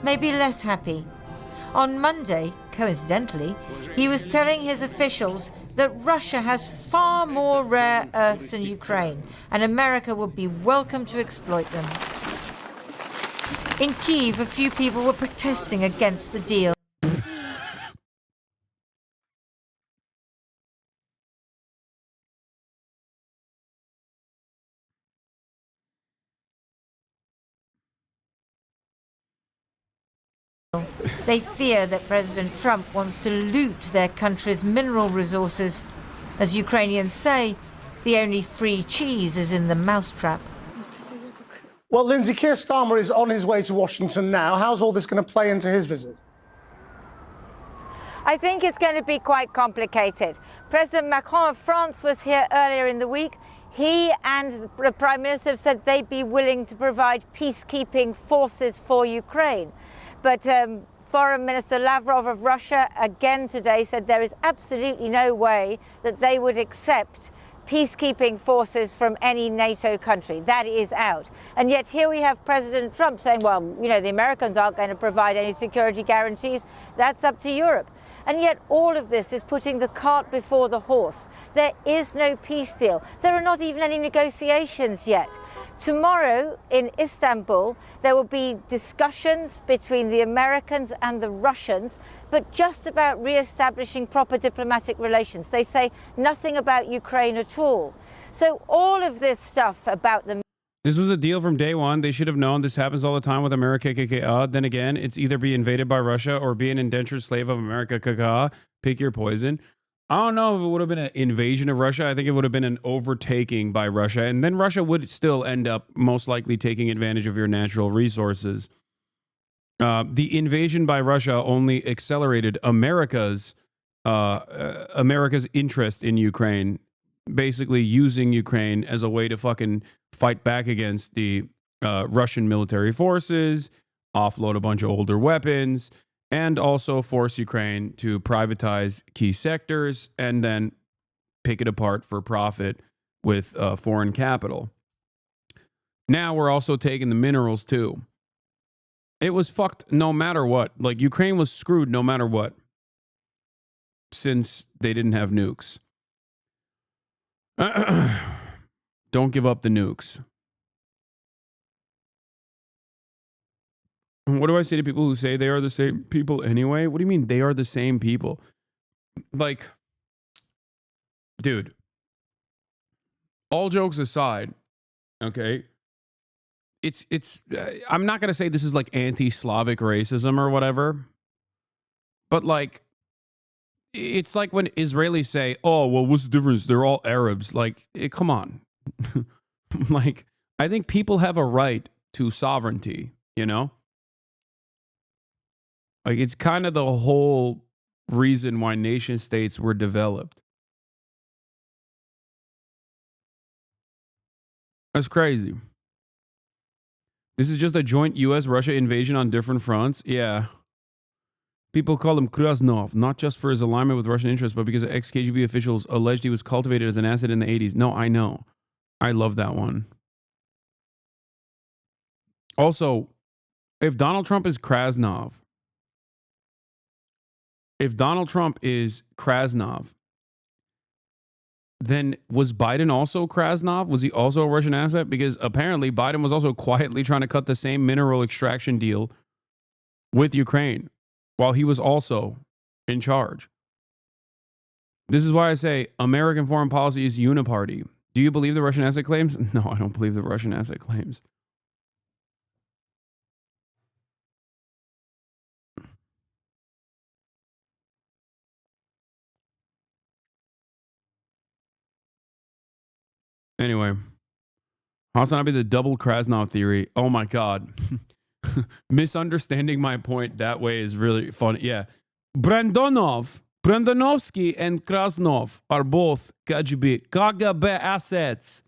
Speaker 2: may be less happy. On Monday, coincidentally, he was telling his officials that Russia has far more rare earths than Ukraine, and America would be welcome to exploit them. In Kyiv, a few people were protesting against the deal. They fear that President Trump wants to loot their country's mineral resources. As Ukrainians say, the only free cheese is in the mousetrap.
Speaker 9: Well, Lindsay, Keir Starmer is on his way to Washington now. How's all this going to play into his visit?
Speaker 2: I think it's going to be quite complicated. President Macron of France was here earlier in the week. He and the Prime Minister have said they'd be willing to provide peacekeeping forces for Ukraine. But Foreign Minister Lavrov of Russia again today said there is absolutely no way that they would accept peacekeeping forces from any NATO country. That is out. And yet here we have President Trump saying, well, the Americans aren't going to provide any security guarantees. That's up to Europe. And yet all of this is putting the cart before the horse. There is no peace deal. There are not even any negotiations yet. Tomorrow in Istanbul, there will be discussions between the Americans and the Russians, but just about re-establishing proper diplomatic relations. They say nothing about Ukraine at all. So all of this stuff about the
Speaker 4: This was a deal from day one. They should have known this happens all the time with America. Then again, it's either be invaded by Russia or be an indentured slave of America. Pick your poison. I don't know if it would have been an invasion of Russia. I think it would have been an overtaking by Russia. And then Russia would still end up most likely taking advantage of your natural resources. The invasion by Russia only accelerated America's interest in Ukraine, basically using Ukraine as a way to fucking fight back against the Russian military forces, offload a bunch of older weapons, and also force Ukraine to privatize key sectors and then pick it apart for profit with foreign capital. Now we're also taking the minerals too. It was fucked no matter what. Like, Ukraine was screwed no matter what, since they didn't have nukes. Don't give up the nukes. What do I say to people who say they are the same people anyway? What do you mean they are the same people? Like, dude, all jokes aside, okay, it's I'm not going to say this is like anti-Slavic racism or whatever, but like, it's like when Israelis say, oh, well, what's the difference? They're all Arabs. Like, come on. Like, I think people have a right to sovereignty, you know? Like, it's kind of the whole reason why nation states were developed. That's crazy. This is just a joint U.S.-Russia invasion on different fronts. Yeah. People call him Krasnov, not just for his alignment with Russian interests, but because ex-KGB officials alleged he was cultivated as an asset in the 80s. No, I know. I love that one. Also, if Donald Trump is Krasnov, then was Biden also Krasnov? Was he also a Russian asset? Because apparently Biden was also quietly trying to cut the same mineral extraction deal with Ukraine while he was also in charge. This is why I say American foreign policy is uniparty. Do you believe the Russian asset claims? No, I don't believe the Russian asset claims. Anyway, Hasanabi, the double Krasnov theory. Oh my God. Misunderstanding my point that way is really funny. Yeah. Brandonovsky and Krasnov are both KGB assets.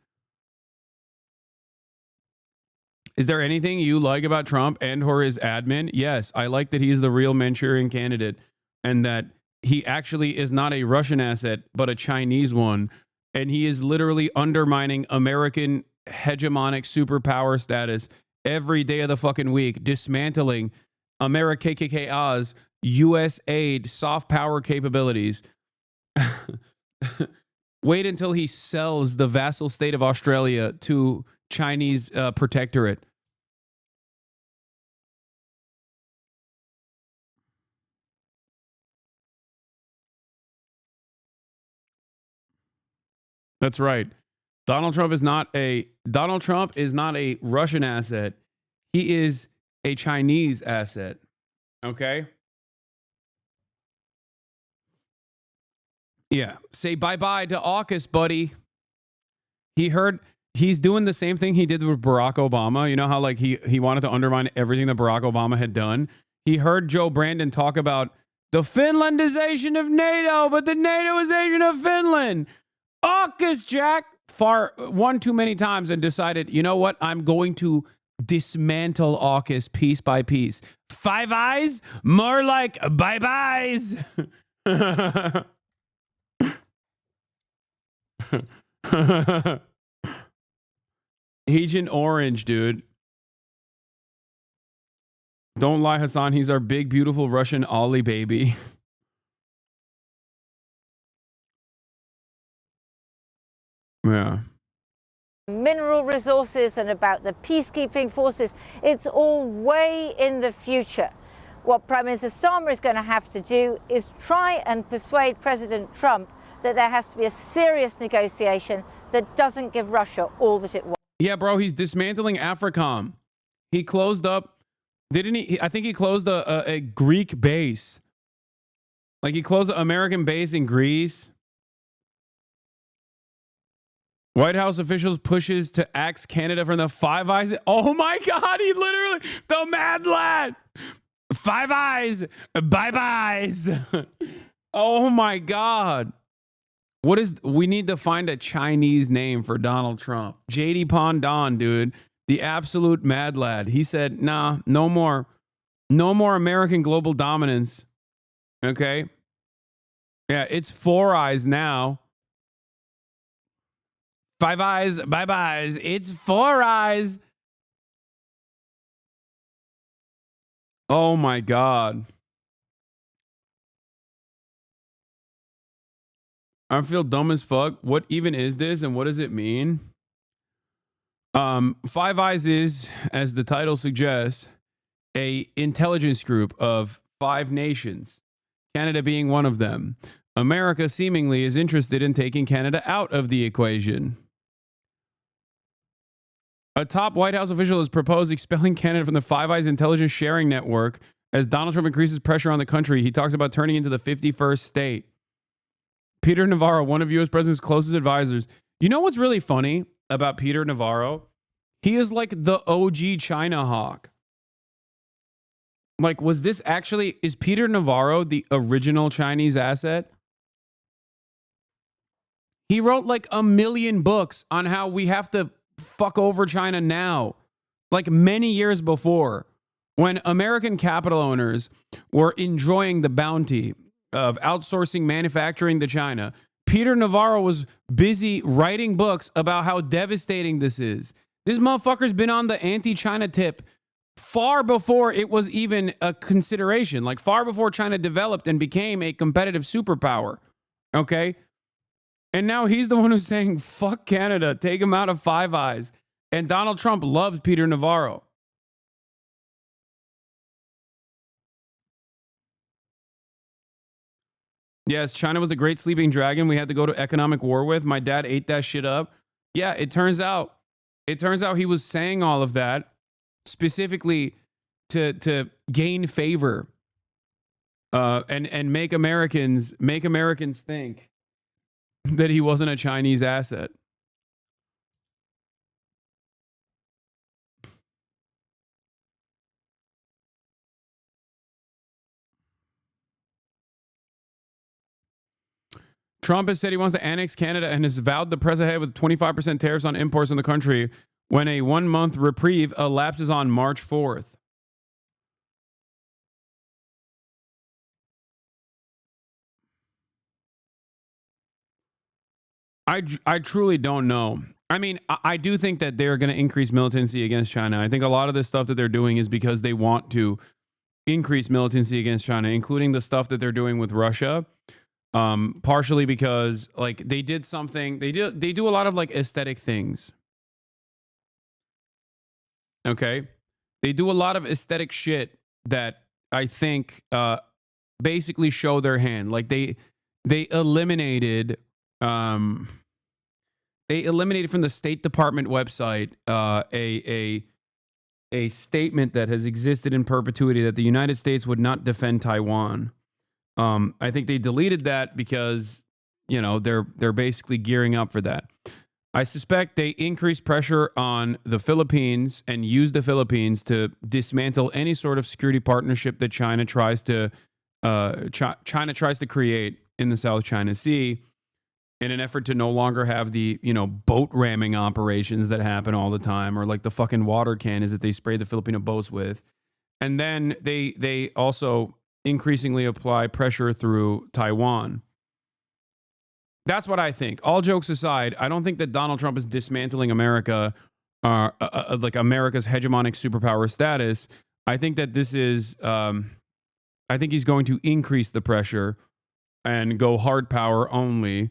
Speaker 4: Is there anything you like about Trump and or his admin? Yes, I like that he's the real Manchurian candidate and that he actually is not a Russian asset, but a Chinese one. And he is literally undermining American hegemonic superpower status every day of the fucking week, dismantling KKK's U.S. aid soft power capabilities. Wait until he sells the vassal state of Australia to Chinese protectorate. That's right. Donald Trump is not a Russian asset. He is a Chinese asset. Okay? Yeah. Say bye-bye to AUKUS, buddy. He's doing the same thing he did with Barack Obama. You know how like he wanted to undermine everything that Barack Obama had done? He heard Joe Brandon talk about the Finlandization of NATO, but the NATOization of Finland. AUKUS, Jack. One too many times and decided, you know what? I'm going to dismantle AUKUS piece by piece. Five Eyes? More like bye-byes. Agent Orange, dude. Don't lie, Hasan. He's our big, beautiful Russian Ollie baby. Yeah.
Speaker 2: Mineral resources and about the peacekeeping forces. It's all way in the future. What Prime Minister Starmer is going to have to do is try and persuade President Trump that there has to be a serious negotiation that doesn't give Russia all that it wants.
Speaker 4: Yeah, bro, he's dismantling AFRICOM. He closed up, didn't he? I think he closed a Greek base. Like he closed an American base in Greece. White House officials pushes to axe Canada from the Five Eyes. Oh my God, he literally, the mad lad. Five Eyes, bye-byes. Oh my God. We need to find a Chinese name for Donald Trump. JD Pondon, dude, the absolute mad lad. He said, nah, no more American global dominance. Okay. Yeah, it's Four Eyes now. Five Eyes, bye-byes. It's Four Eyes. Oh my God. I feel dumb as fuck. What even is this and what does it mean? Five Eyes is, as the title suggests, a intelligence group of 5 nations, Canada being one of them. America seemingly is interested in taking Canada out of the equation. A top White House official has proposed expelling Canada from the Five Eyes intelligence sharing network as Donald Trump increases pressure on the country. He talks about turning into the 51st state. Peter Navarro, one of U.S. president's closest advisors. You know what's really funny about Peter Navarro? He is like the OG China hawk. Like, is Peter Navarro the original Chinese asset? He wrote like 1 million books on how we have to fuck over China now, like many years before, when American capital owners were enjoying the bounty of outsourcing manufacturing to China. Peter Navarro was busy writing books about how devastating this is. This motherfucker's been on the anti-China tip far before it was even a consideration, like far before China developed and became a competitive superpower. Okay? And now he's the one who's saying, fuck Canada, take him out of Five Eyes. And Donald Trump loves Peter Navarro. Yes, China was the great sleeping dragon we had to go to economic war with. My dad ate that shit up. Yeah, it turns out he was saying all of that specifically to gain favor and make Americans think that he wasn't a Chinese asset. Trump has said he wants to annex Canada and has vowed the press ahead with 25% tariffs on imports in the country when a 1-month reprieve elapses on March 4th. I truly don't know. I mean, I do think that they're going to increase militancy against China. I think a lot of this stuff that they're doing is because they want to increase militancy against China, including the stuff that they're doing with Russia. Partially because like they did something, they do a lot of like aesthetic things. Okay. They do a lot of aesthetic shit that I think basically show their hand. Like they eliminated from the State Department website a statement that has existed in perpetuity that the United States would not defend Taiwan. I think they deleted that because, you know, they're basically gearing up for that. I suspect they increase pressure on the Philippines and use the Philippines to dismantle any sort of security partnership that China tries to create in the South China Sea in an effort to no longer have the, you know, boat ramming operations that happen all the time, or like the fucking water cannons that they spray the Filipino boats with. And then they also increasingly apply pressure through Taiwan. That's what I think. All jokes aside, I don't think that Donald Trump is dismantling America, like America's hegemonic superpower status. I think that this is, I think he's going to increase the pressure and go hard power only.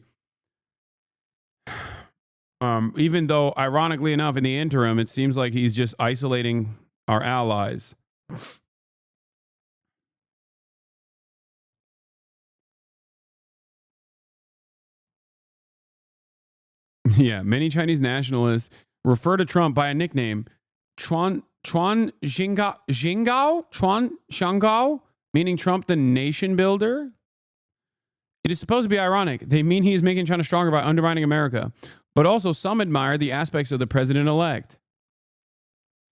Speaker 4: Even though, ironically enough, in the interim, it seems like he's just isolating our allies. Yeah, many Chinese nationalists refer to Trump by a nickname, Chuan Shangao, meaning Trump the nation builder. It is supposed to be ironic. They mean he is making China stronger by undermining America. But also some admire the aspects of the president-elect.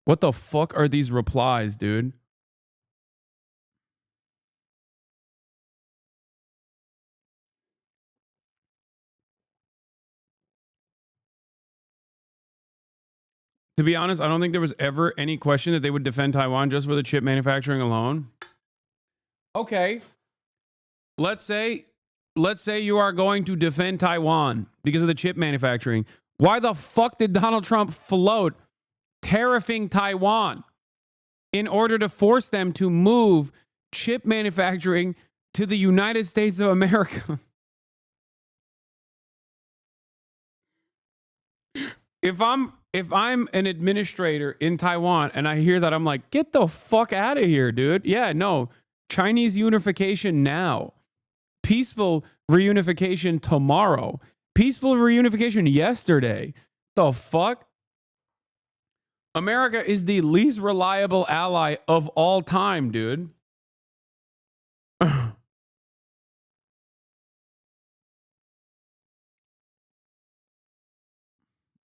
Speaker 4: What the fuck are these replies, dude? To be honest, I don't think there was ever any question that they would defend Taiwan just for the chip manufacturing alone. Okay. Let's say you are going to defend Taiwan because of the chip manufacturing. Why the fuck did Donald Trump float tariffing Taiwan in order to force them to move chip manufacturing to the United States of America? If I'm an administrator in Taiwan and I hear that, I'm like, get the fuck out of here, dude. Yeah, no. Chinese unification now. Peaceful reunification tomorrow. Peaceful reunification yesterday. The fuck? America is the least reliable ally of all time, dude.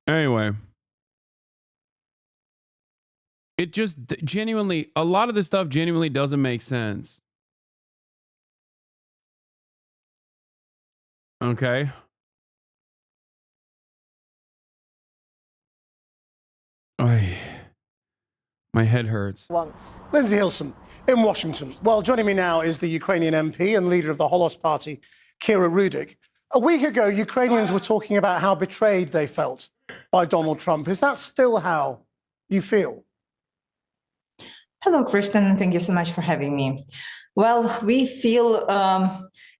Speaker 4: Anyway, it just genuinely, a lot of this stuff genuinely doesn't make sense. Okay. Oy. My head hurts.
Speaker 18: Once.
Speaker 9: Lindsay Hilson in Washington. Well, joining me now is the Ukrainian MP and leader of the Holocaust Party, Kira Rudik. A week ago, Ukrainians were talking about how betrayed they felt by Donald Trump. Is that still how you feel?
Speaker 11: Hello, Christian, and thank you so much for having me. Well, we feel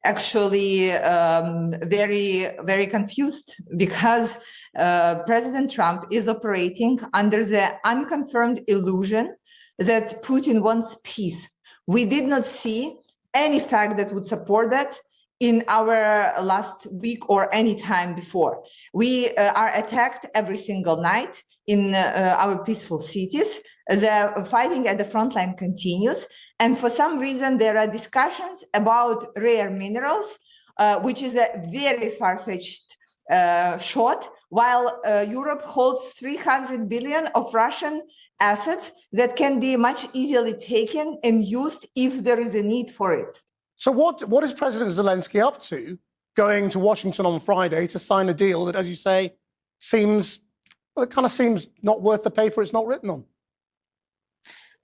Speaker 11: actually very, very confused because President Trump is operating under the unconfirmed illusion that Putin wants peace. We did not see any fact that would support that in our last week or any time before. We are attacked every single night in our peaceful cities. The fighting at the front line continues. And for some reason, there are discussions about rare minerals, which is a very far-fetched shot, while Europe holds 300 billion of Russian assets that can be much easily taken and used if there is a need for it.
Speaker 9: So what is President Zelensky up to, going to Washington on Friday to sign a deal that, as you say, seems, well, it kind of seems not worth the paper it's not written on?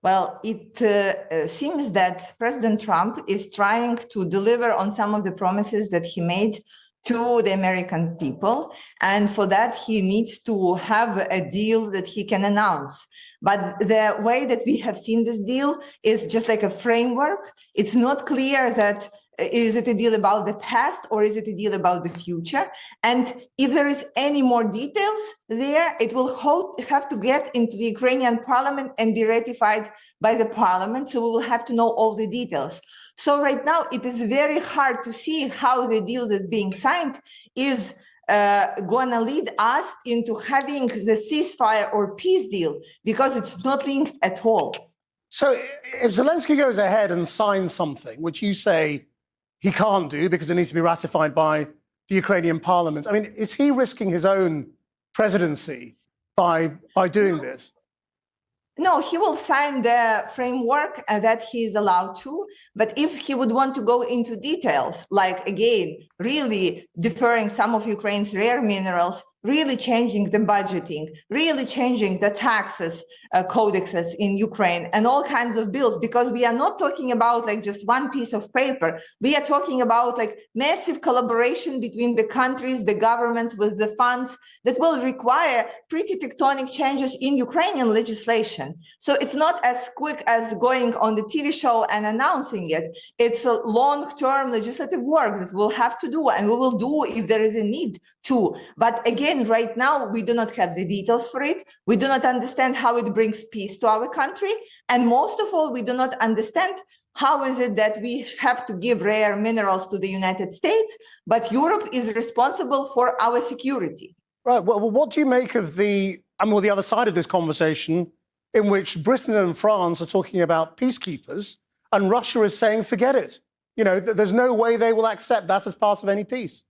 Speaker 11: Well, it seems that President Trump is trying to deliver on some of the promises that he made to the American people. And for that, he needs to have a deal that he can announce. But the way that we have seen this deal is just like a framework. It's not clear that is it a deal about the past or is it a deal about the future? And if there is any more details there, it will have to get into the Ukrainian parliament and be ratified by the parliament. So we will have to know all the details. So right now, it is very hard to see how the deal that's being signed is going to lead us into having the ceasefire or peace deal, because it's not linked at all.
Speaker 9: So if Zelensky goes ahead and signs something, which you say he can't do because it needs to be ratified by the Ukrainian parliament, I mean, is he risking his own presidency by doing this?
Speaker 11: No, he will sign the framework that he is allowed to. But if he would want to go into details, like, again, really deferring some of Ukraine's rare minerals, really changing the budgeting, really changing the taxes codexes in Ukraine and all kinds of bills, because we are not talking about like just one piece of paper. We are talking about like massive collaboration between the countries, the governments with the funds that will require pretty tectonic changes in Ukrainian legislation. So it's not as quick as going on the TV show and announcing it. It's a long-term legislative work that we'll have to do, and we will do if there is a need to. But again, right now, we do not have the details for it. We do not understand how it brings peace to our country. And most of all, we do not understand how is it that we have to give rare minerals to the United States, but Europe is responsible for our security.
Speaker 9: Right. Well, what do you make of the other side of this conversation, in which Britain and France are talking about peacekeepers, and Russia is saying, forget it. You know, there's no way they will accept that as part of any peace.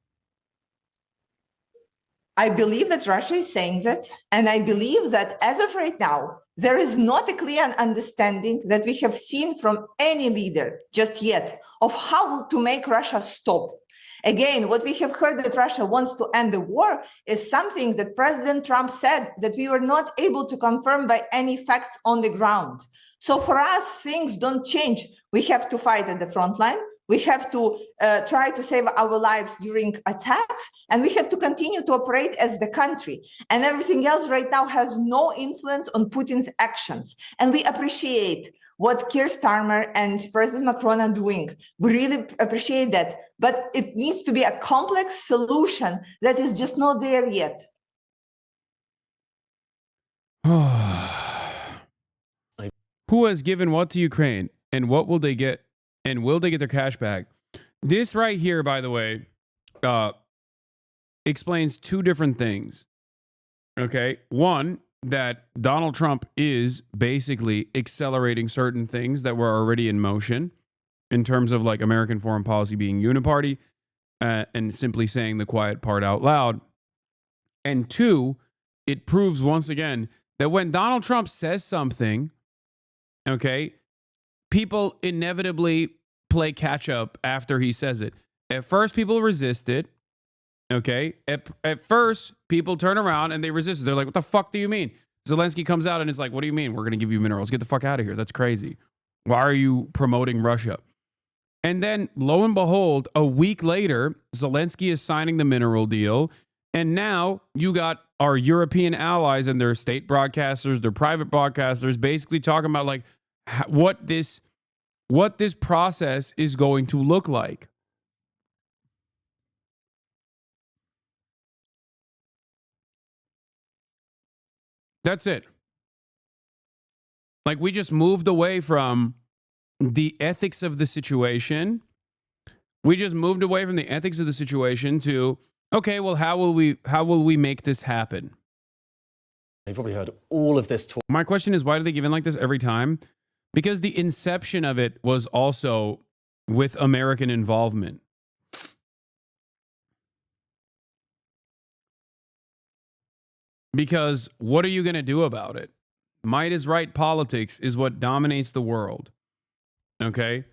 Speaker 11: I believe that Russia is saying that, and I believe that as of right now, there is not a clear understanding that we have seen from any leader just yet of how to make Russia stop. Again, what we have heard that Russia wants to end the war is something that President Trump said that we were not able to confirm by any facts on the ground. So for us, things don't change. We have to fight at the front line. We have to try to save our lives during attacks, and we have to continue to operate as the country. And everything else right now has no influence on Putin's actions. And we appreciate what Keir Starmer and President Macron are doing. We really appreciate that. But it needs to be a complex solution that is just not there yet.
Speaker 4: Who has given what to Ukraine, and what will they get, and will they get their cash back? This right here, by the way, explains two different things. Okay. One, that Donald Trump is basically accelerating certain things that were already in motion in terms of like American foreign policy being uniparty and simply saying the quiet part out loud. And two, it proves once again that when Donald Trump says something, okay, people inevitably play catch up after he says it. At first, people resist it. Okay. At first, people turn around and they resist it. They're like, what the fuck do you mean? Zelensky comes out and is like, what do you mean? We're going to give you minerals. Get the fuck out of here. That's crazy. Why are you promoting Russia? And then lo and behold, a week later, Zelensky is signing the mineral deal. And now you got our European allies and their state broadcasters, their private broadcasters, basically talking about like what this process is going to look like. That's it. Like we just moved away from the ethics of the situation. We just moved away from the ethics of the situation to, okay, well, how will we make this happen?
Speaker 17: You've probably heard all of this talk.
Speaker 4: My question is, why do they give in like this every time? Because the inception of it was also with American involvement. Because what are you going to do about it? Might is right politics is what dominates the world. Okay?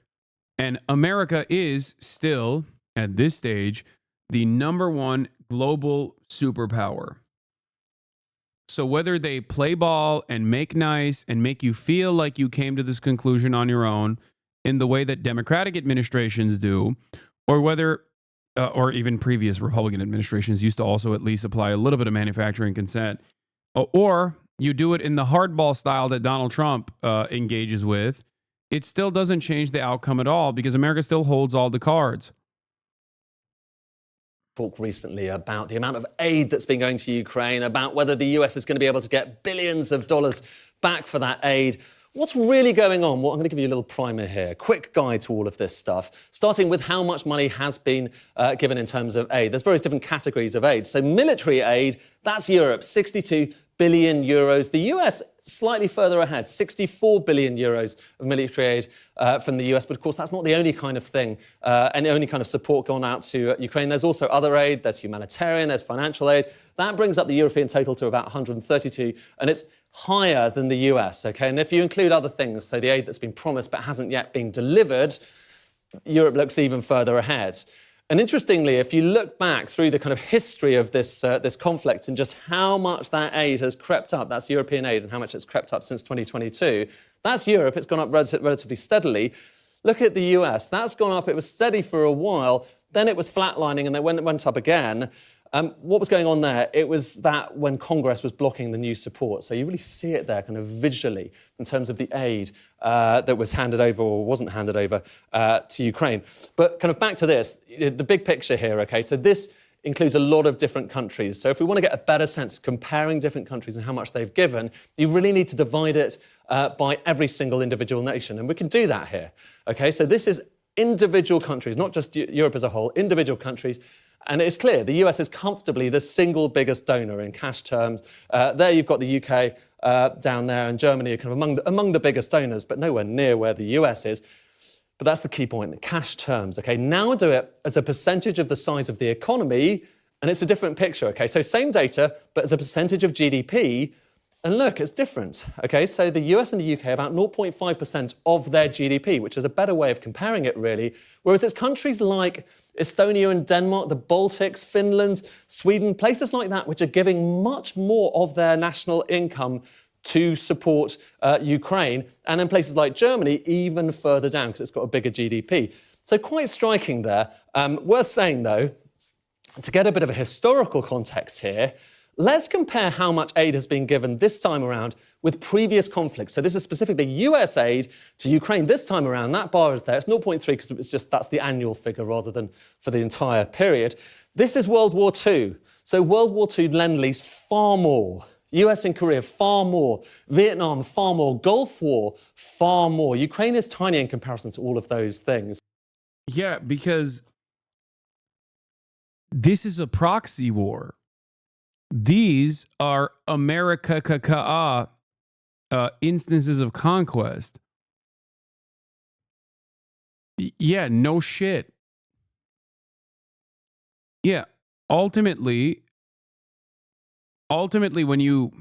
Speaker 4: And America is still, at this stage, the #1 global superpower. So whether they play ball and make nice and make you feel like you came to this conclusion on your own in the way that Democratic administrations do, or whether or even previous Republican administrations used to also at least apply a little bit of manufacturing consent, or you do it in the hardball style that Donald Trump engages with, it still doesn't change the outcome at all because America still holds all the cards.
Speaker 17: Talk recently about the amount of aid that's been going to Ukraine, about whether the US is going to be able to get billions of dollars back for that aid. What's really going on? Well, I'm going to give you a little primer here. Quick guide to all of this stuff, starting with how much money has been given in terms of aid. There's various different categories of aid. So military aid, that's Europe, 62 billion euros. The US slightly further ahead, 64 billion euros of military aid from the US. But of course, that's not the only kind of thing and the only kind of support gone out to Ukraine. There's also other aid. There's humanitarian, there's financial aid. That brings up the European total to about 132, and it's higher than the US, okay? And if you include other things, so the aid that's been promised but hasn't yet been delivered, Europe looks even further ahead. And interestingly, if you look back through the kind of history of this conflict and just how much that aid has crept up, that's European aid, and how much it's crept up since 2022, that's Europe. It's gone up relatively steadily. Look at the US. That's gone up. It was steady for a while. Then it was flatlining, and then when it went up again, what was going on there? It was that when Congress was blocking the new support. So you really see it there kind of visually in terms of the aid that was handed over or wasn't handed over to Ukraine. But kind of back to this, the big picture here, okay? So this includes a lot of different countries. So if we want to get a better sense of comparing different countries and how much they've given, you really need to divide it by every single individual nation. And we can do that here, okay? So this is individual countries, not just Europe as a whole, individual countries. And it's clear the US is comfortably the single biggest donor in cash terms. There you've got the UK down there, and Germany are kind of among the biggest donors, but nowhere near where the US is. But that's the key point, cash terms. Okay, now do it as a percentage of the size of the economy, and it's a different picture. Okay, so same data, but as a percentage of GDP. And look, it's different. Okay, so the US and the UK about 0.5% of their GDP, which is a better way of comparing it, really. Whereas it's countries like Estonia and Denmark, the Baltics, Finland, Sweden, places like that, which are giving much more of their national income to support Ukraine. And then places like Germany, even further down, because it's got a bigger GDP. So quite striking there. Worth saying, though, to get a bit of a historical context here, let's compare how much aid has been given this time around with previous conflicts. So this is specifically US aid to Ukraine this time around. That bar is there. It's 0.3 because it's just that's the annual figure rather than for the entire period. This is World War II. So World War II Lend-Lease, far more. US and Korea, far more. Vietnam, far more. Gulf War, far more. Ukraine is tiny in comparison to all of those things.
Speaker 4: Yeah, because this is a proxy war. These are America instances of conquest. Yeah, no shit. Yeah, ultimately when you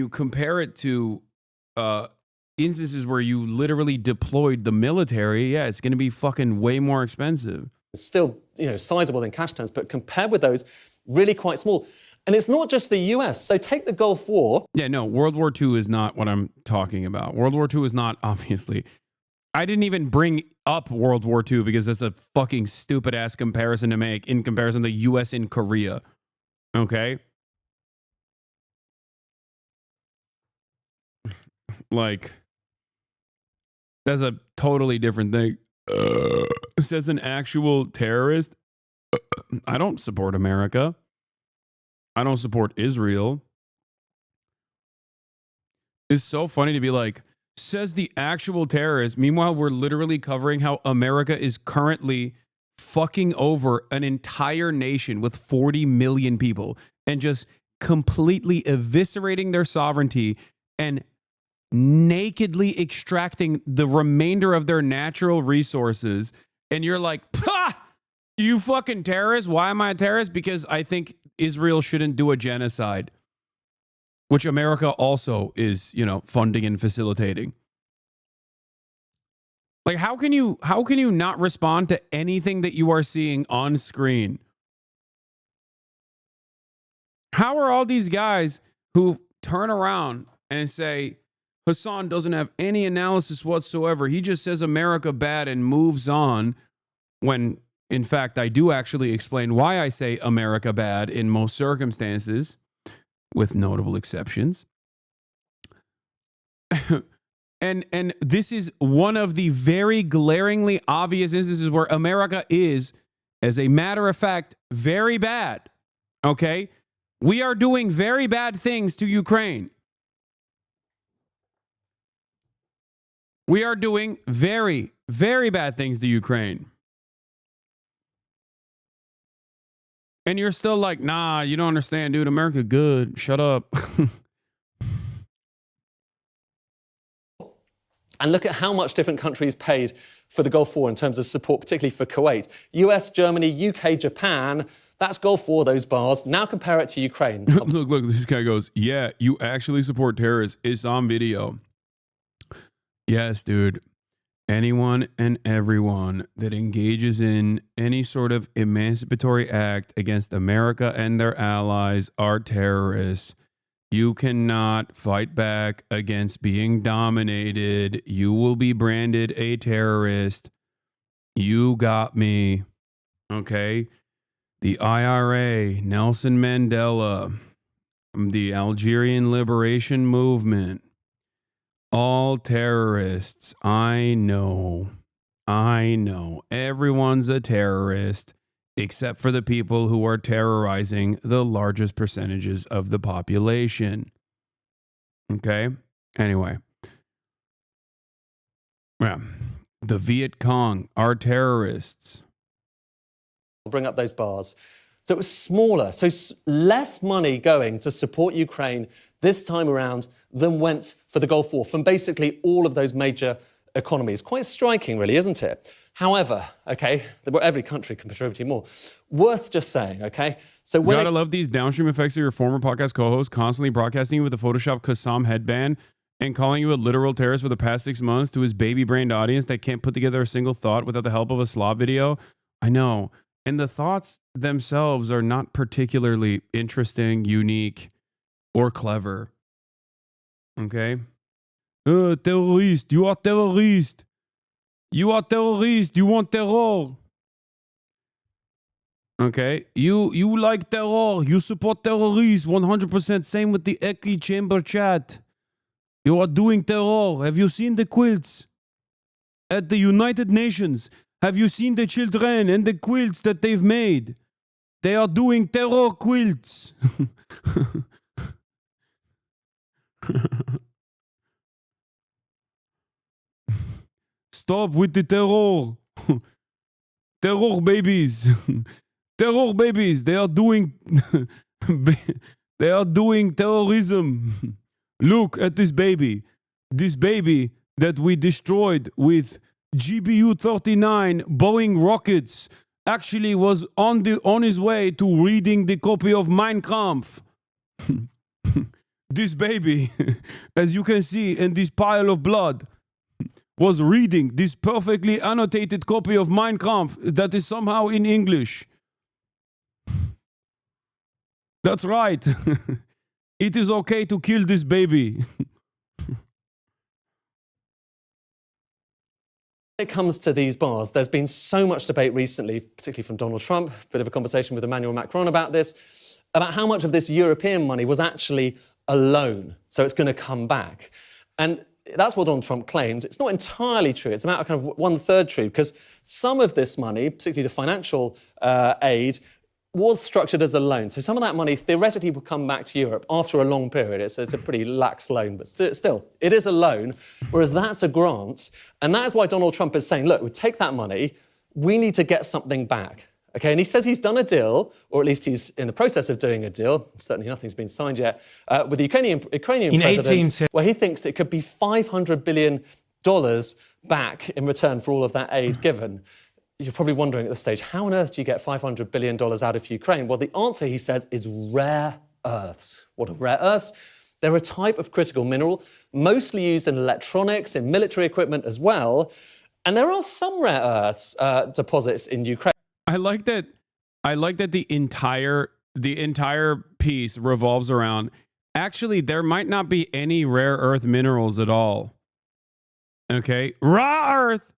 Speaker 4: compare it to instances where you literally deployed the military, yeah, it's going to be fucking way more expensive.
Speaker 17: It's still, sizable in cash terms, but compared with those, really quite small. And it's not just the US. So take the Gulf War.
Speaker 4: Yeah, no, World War II is not what I'm talking about. World War II is not, obviously. I didn't even bring up World War II because that's a fucking stupid ass comparison to make in comparison to the US and Korea. Okay? Like, that's a totally different thing. Says an actual terrorist. I don't support America. I don't support Israel. It's so funny to be like, says the actual terrorist. Meanwhile, we're literally covering how America is currently fucking over an entire nation with 40 million people and just completely eviscerating their sovereignty and nakedly extracting the remainder of their natural resources. And you're like, pah! You fucking terrorist. Why am I a terrorist? Because I think Israel shouldn't do a genocide, which America also is, funding and facilitating. Like, how can you not respond to anything that you are seeing on screen? How are all these guys who turn around and say, Hasan doesn't have any analysis whatsoever, he just says America bad and moves on, when in fact I do actually explain why I say America bad in most circumstances, with notable exceptions. And this is one of the very glaringly obvious instances where America is, as a matter of fact, very bad. Okay? We are doing very bad things to Ukraine. We are doing very, very bad things to Ukraine. And you're still like, nah, you don't understand, dude. America good. Shut up.
Speaker 17: And look at how much different countries paid for the Gulf War in terms of support, particularly for Kuwait. US, Germany, UK, Japan. That's Gulf War, those bars. Now compare it to Ukraine.
Speaker 4: Look, this guy goes, yeah, you actually support terrorists. It's on video. Yes, dude. Anyone and everyone that engages in any sort of emancipatory act against America and their allies are terrorists. You cannot fight back against being dominated. You will be branded a terrorist. You got me. Okay? The IRA, Nelson Mandela, the Algerian Liberation Movement, all terrorists. I know. Everyone's a terrorist, except for the people who are terrorizing the largest percentages of the population. Okay? Anyway. Yeah. The Viet Cong are terrorists.
Speaker 17: I'll bring up those bars. So it was smaller. So less money going to support Ukraine this time around than went for the Gulf War from basically all of those major economies. Quite striking, really, isn't it? However, okay, every country can contribute more. Worth just saying, okay? So when
Speaker 4: gotta love these downstream effects of your former podcast co-host constantly broadcasting you with a Photoshop Qassam headband and calling you a literal terrorist for the past 6 months to his baby-brained audience that can't put together a single thought without the help of a Slav video. I know. And the thoughts themselves are not particularly interesting, unique, or clever. Okay? Terrorist. You are terrorist. You are terrorist. You want terror. Okay? You like terror. You support terrorists 100%. Same with the echo chamber chat. You are doing terror. Have you seen the quilts at the United Nations? Have you seen the children and the quilts that they've made? They are doing terror quilts. Stop with the terror. Terror babies. Terror babies. They are doing they are doing terrorism. Look at this baby. This baby that we destroyed with GBU-39 Boeing rockets actually was on his way to reading the copy of Mein Kampf. This baby, as you can see in this pile of blood, was reading this perfectly annotated copy of Mein Kampf that is somehow in English. That's right. It is okay to kill this baby.
Speaker 17: When it comes to these bars, there's been so much debate recently, particularly from Donald Trump, a bit of a conversation with Emmanuel Macron about this, about how much of this European money was actually a loan, so it's going to come back. And that's what Donald Trump claimed. It's not entirely true. It's about kind of 1/3 true, because some of this money, particularly the financial aid, was structured as a loan. So some of that money theoretically will come back to Europe after a long period. It's a pretty lax loan, but still, it is a loan, whereas that's a grant. And that is why Donald Trump is saying, look, we take that money, we need to get something back. Okay, and he says he's done a deal, or at least he's in the process of doing a deal, certainly nothing's been signed yet, with the Ukrainian president, where he thinks it could be $500 billion back in return for all of that aid given. You're probably wondering at this stage, how on earth do you get $500 billion out of Ukraine? Well, the answer, he says, is rare earths. What are rare earths? They're a type of critical mineral, mostly used in electronics, in military equipment as well. And there are some rare earths deposits in Ukraine.
Speaker 4: I like that the entire piece revolves around, actually, there might not be any rare earth minerals at all. Okay? Raw earth!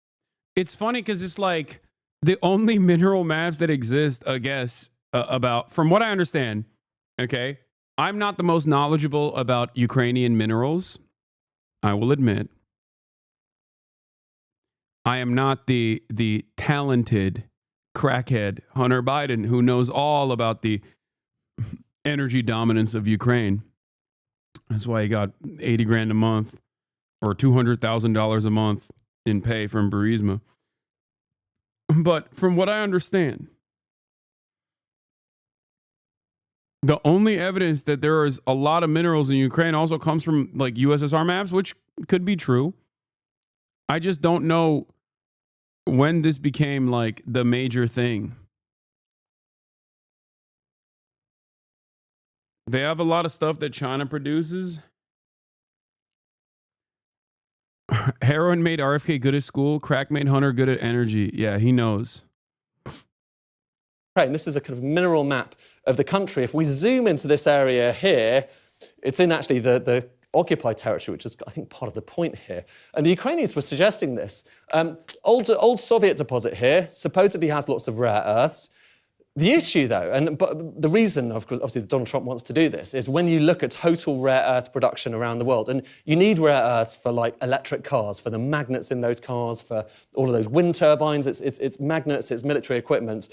Speaker 4: It's funny because it's like the only mineral maps that exist, I guess, about, from what I understand, okay? I'm not the most knowledgeable about Ukrainian minerals, I will admit. I am not the talented crackhead Hunter Biden who knows all about the energy dominance of Ukraine. That's why he got 80 grand a month or $200,000 a month in pay from Burisma. But from what I understand, the only evidence that there is a lot of minerals in Ukraine also comes from like USSR maps, which could be true. I just don't know when this became like the major thing. They have a lot of stuff that China produces. Heroin made RFK good at school. Crack made Hunter good at energy. Yeah, he knows.
Speaker 17: Right, and this is a kind of mineral map of the country. If we zoom into this area here, it's in actually the occupied territory, which is, I think, part of the point here. And the Ukrainians were suggesting this. Old Soviet deposit here supposedly has lots of rare earths. The issue, though, but the reason, of course, obviously, that Donald Trump wants to do this is when you look at total rare earth production around the world, and you need rare earths for like electric cars, for the magnets in those cars, for all of those wind turbines, it's magnets, it's military equipment.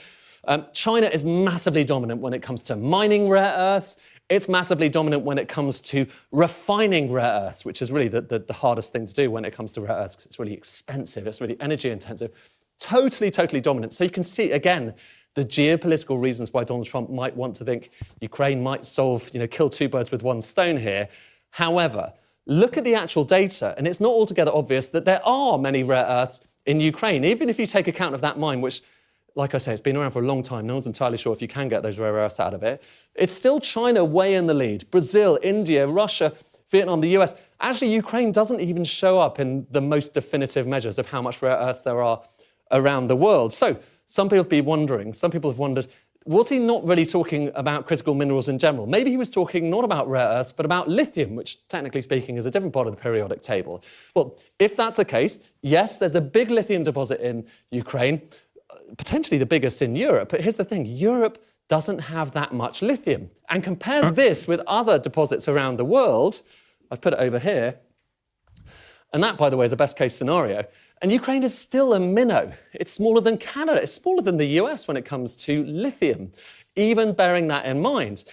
Speaker 17: China is massively dominant when it comes to mining rare earths. It's massively dominant when it comes to refining rare earths, which is really the hardest thing to do when it comes to rare earths, because it's really expensive, it's really energy intensive. Totally dominant. So you can see, again, the geopolitical reasons why Donald Trump might want to think Ukraine might kill two birds with one stone here. However, look at the actual data, and it's not altogether obvious that there are many rare earths in Ukraine, even if you take account of that mine, which, like I say, it's been around for a long time. No one's entirely sure if you can get those rare earths out of it. It's still China way in the lead. Brazil, India, Russia, Vietnam, the US. Actually, Ukraine doesn't even show up in the most definitive measures of how much rare earths there are around the world. So some people have wondered, was he not really talking about critical minerals in general? Maybe he was talking not about rare earths, but about lithium, which technically speaking is a different part of the periodic table. Well, if that's the case, yes, there's a big lithium deposit in Ukraine, potentially the biggest in Europe. But here's the thing, Europe doesn't have that much lithium. And compare this with other deposits around the world. I've put it over here. And that, by the way, is a best case scenario. And Ukraine is still a minnow. It's smaller than Canada. It's smaller than the US when it comes to lithium, even bearing that in mind.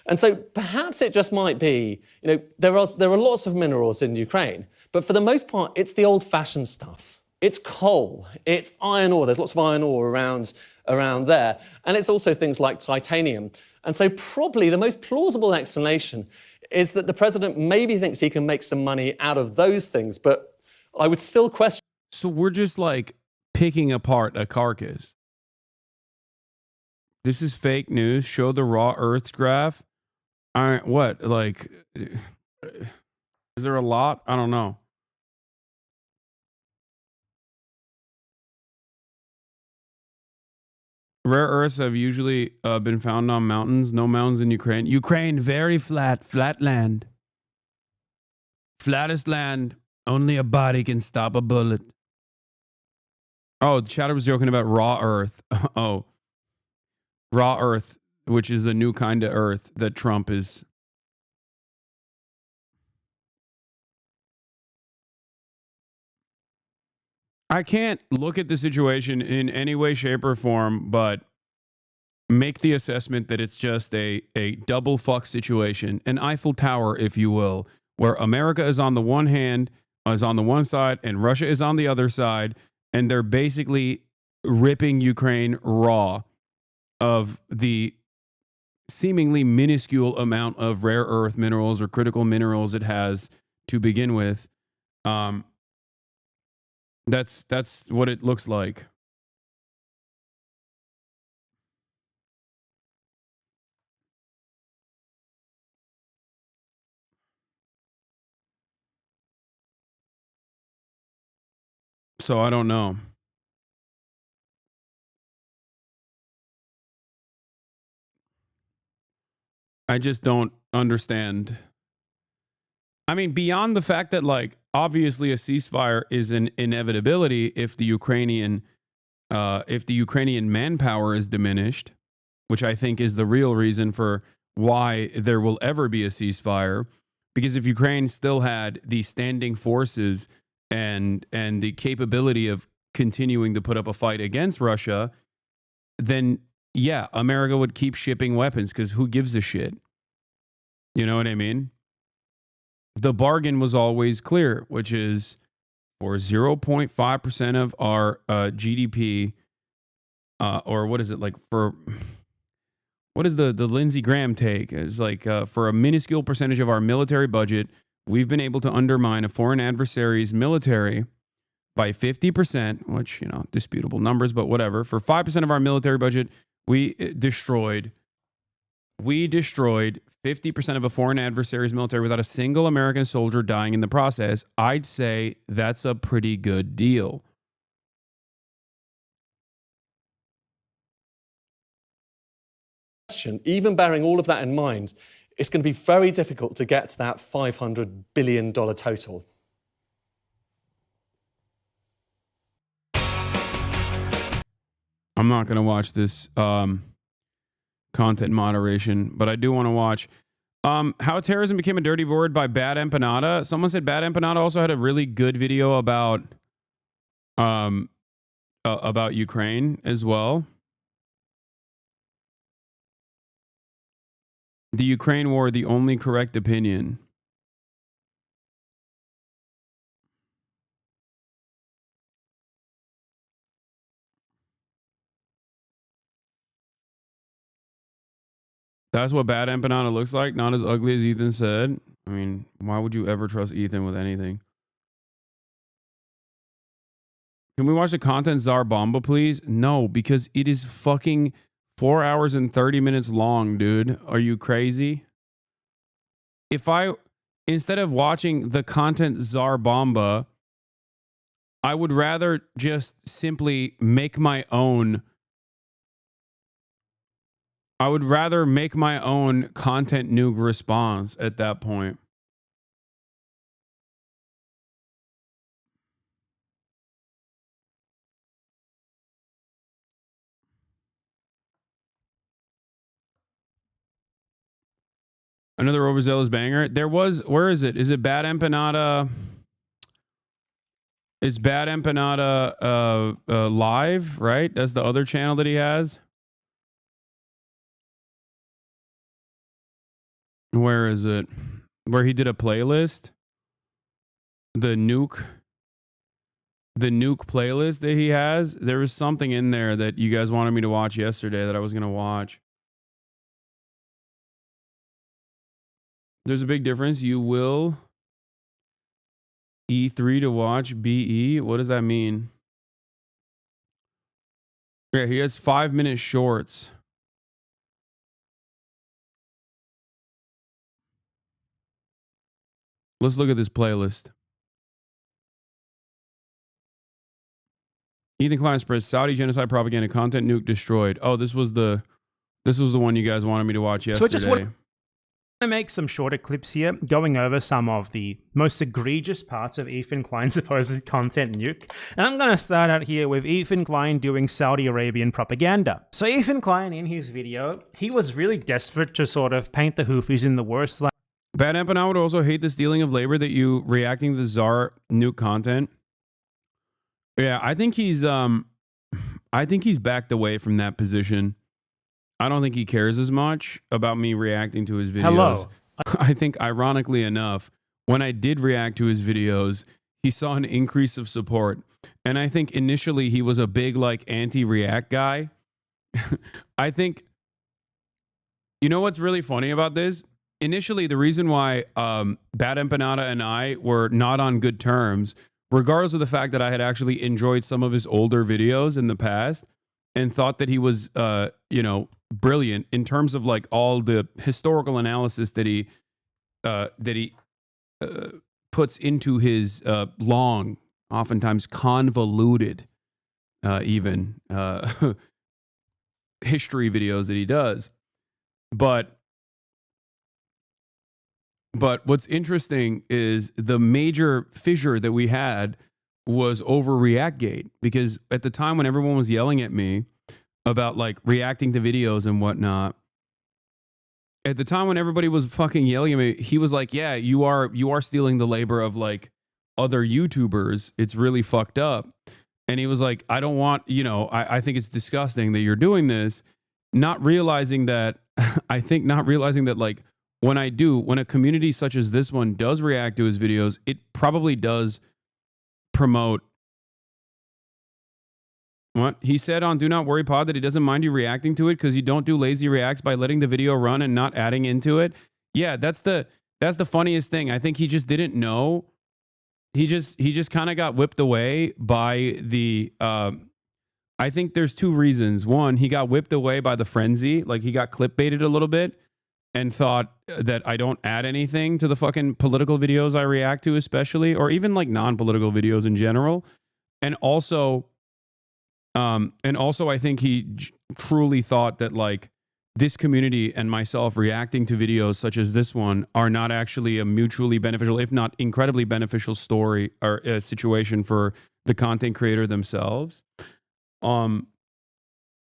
Speaker 17: And so perhaps it just might be, there are lots of minerals in Ukraine, but for the most part, it's the old-fashioned stuff. It's coal, it's iron ore. There's lots of iron ore around there. And it's also things like titanium. And so probably the most plausible explanation is that the president maybe thinks he can make some money out of those things, but I would still question.
Speaker 4: So we're just like picking apart a carcass. This is fake news. Show the raw Earth's graph. What? Like, is there a lot? I don't know. Rare earths have usually been found on mountains. No mountains in Ukraine. Ukraine, very flat land. Flattest land. Only a body can stop a bullet. Oh, the chatter was joking about raw earth. Oh. Raw earth, which is the new kind of earth that Trump is. I can't look at the situation in any way, shape, or form, but make the assessment that it's just a double fuck situation, an Eiffel Tower, if you will, where America is on the one hand, is on the one side, and Russia is on the other side, and they're basically ripping Ukraine raw of the seemingly minuscule amount of rare earth minerals or critical minerals it has to begin with. That's what it looks like. So I don't know. I just don't understand. I mean, beyond the fact that, like, obviously a ceasefire is an inevitability if the Ukrainian manpower is diminished, which I think is the real reason for why there will ever be a ceasefire. Because if Ukraine still had the standing forces and the capability of continuing to put up a fight against Russia, then yeah, America would keep shipping weapons because who gives a shit? You know what I mean? The bargain was always clear, which is for 0.5% of our GDP, or what is it, like, for what is the Lindsey Graham take? It's like for a minuscule percentage of our military budget, we've been able to undermine a foreign adversary's military by 50%, which, you know, disputable numbers, but whatever. For 5% of our military budget, we destroyed 50% of a foreign adversary's military without a single American soldier dying in the process. I'd say that's a pretty good deal.
Speaker 17: Even bearing all of that in mind, it's going to be very difficult to get to that $500 billion total.
Speaker 4: I'm not going to watch this content moderation, but I do want to watch how terrorism became a dirty word by Bad Empanada. Someone said Bad Empanada also had a really good video about Ukraine as well. The Ukraine war, the only correct opinion. That's what Bad Empanada looks like. Not as ugly as Ethan said. I mean, why would you ever trust Ethan with anything? Can we watch the content Tsar Bomba, please? No, because it is fucking 4 hours and 30 minutes long, dude. Are you crazy? Instead of watching the content Tsar Bomba, I would rather just simply make my own. I would rather make my own content nuke response at that point. Another overzealous banger. There was, where is it? Is it Bad Empanada? It's Bad Empanada Live, right? That's the other channel that he has. Where is it? Where he did a playlist? The nuke. the nuke playlist that he has, there was something in there that you guys wanted me to watch yesterday that I was going to watch. There's a big difference. You will E3 to watch BE. What does that mean? Yeah, he has 5-minute shorts. Let's look at this playlist. Ethan Klein spreads Saudi genocide propaganda content nuke destroyed. Oh, this was the one you guys wanted me to watch yesterday.
Speaker 20: So I just want to make some shorter clips here, going over some of the most egregious parts of Ethan Klein's supposed content nuke. And I'm going to start out here with Ethan Klein doing Saudi Arabian propaganda. So Ethan Klein, in his video, he was really desperate to sort of paint the Houthis in the worst light.
Speaker 4: Bad Amp and I would also hate the stealing of labor that you reacting to the Czar nuke content. Yeah, I think he's backed away from that position. I don't think he cares as much about me reacting to his videos.
Speaker 20: Hello.
Speaker 4: I think, ironically enough, when I did react to his videos, he saw an increase of support. And I think initially he was a big, like, anti-react guy. I think, you know what's really funny about this? Initially, the reason why Bad Empanada and I were not on good terms, regardless of the fact that I had actually enjoyed some of his older videos in the past and thought that he was, brilliant in terms of like all the historical analysis that he puts into his long, oftentimes convoluted, even history videos that he does. But what's interesting is the major fissure that we had was over Reactgate, because at the time when everyone was yelling at me about like reacting to videos and whatnot, at the time when everybody was fucking yelling at me, he was like, yeah, you are stealing the labor of like other YouTubers. It's really fucked up. And he was like, I don't want, I think it's disgusting that you're doing this. Not realizing that, not realizing that like when a community such as this one does react to his videos, it probably does promote. What? He said on Do Not Worry Pod that he doesn't mind you reacting to it because you don't do lazy reacts by letting the video run and not adding into it. Yeah, that's the funniest thing. I think he just didn't know. He just kind of got whipped away by the I think there's two reasons. One, he got whipped away by the frenzy, like he got clickbaited a little bit and thought that I don't add anything to the fucking political videos I react to, especially, or even like non-political videos in general. And also I think he truly thought that like this community and myself reacting to videos such as this one are not actually a mutually beneficial, if not incredibly beneficial story or a situation for the content creator themselves.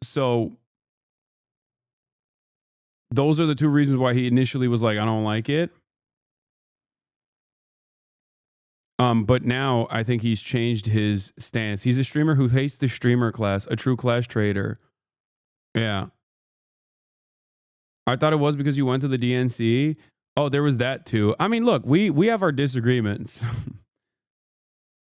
Speaker 4: So those are the two reasons why he initially was like, I don't like it. But now I think he's changed his stance. He's a streamer who hates the streamer class, a true class trader. Yeah. I thought it was because you went to the DNC. Oh, there was that too. I mean, look, we have our disagreements.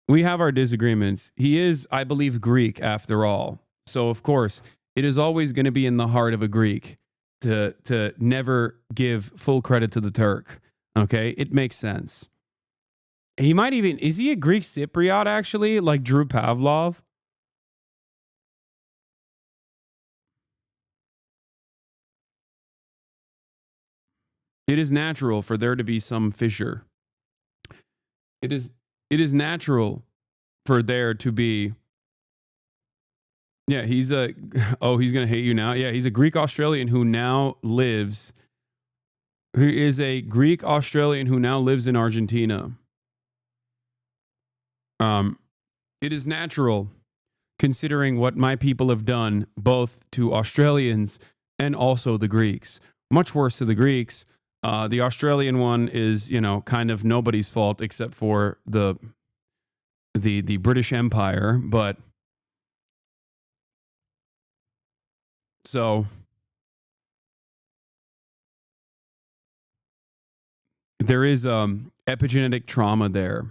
Speaker 4: We have our disagreements. He is, I believe, Greek after all. So of course, it is always going to be in the heart of a Greek to never give full credit to the Turk. Okay? It makes sense. He might even, is he a Greek Cypriot actually? Like Drew Pavlov? It is natural for there to be some fissure. It is natural for there to be. Yeah, he's a, oh, he's going to hate you now. Yeah, he's a Greek Australian who now lives, who is a Greek Australian who now lives in Argentina. It is natural, considering what my people have done, both to Australians and also the Greeks. Much worse to the Greeks. The Australian one is, kind of nobody's fault except for the British Empire. But so there is epigenetic trauma there.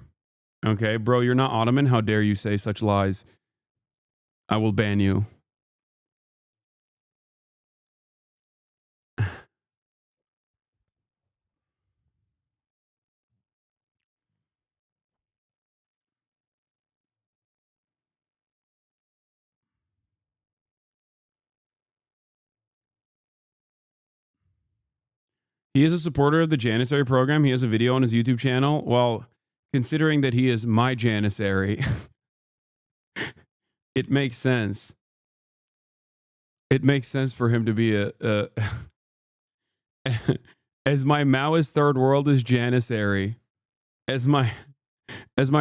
Speaker 4: Okay, bro, you're not Ottoman. How dare you say such lies? I will ban you. He is a supporter of the Janissary program. He has a video on his YouTube channel. Well, considering that he is my Janissary, it makes sense. It makes sense for him to be a as my Maoist third world is Janissary, as my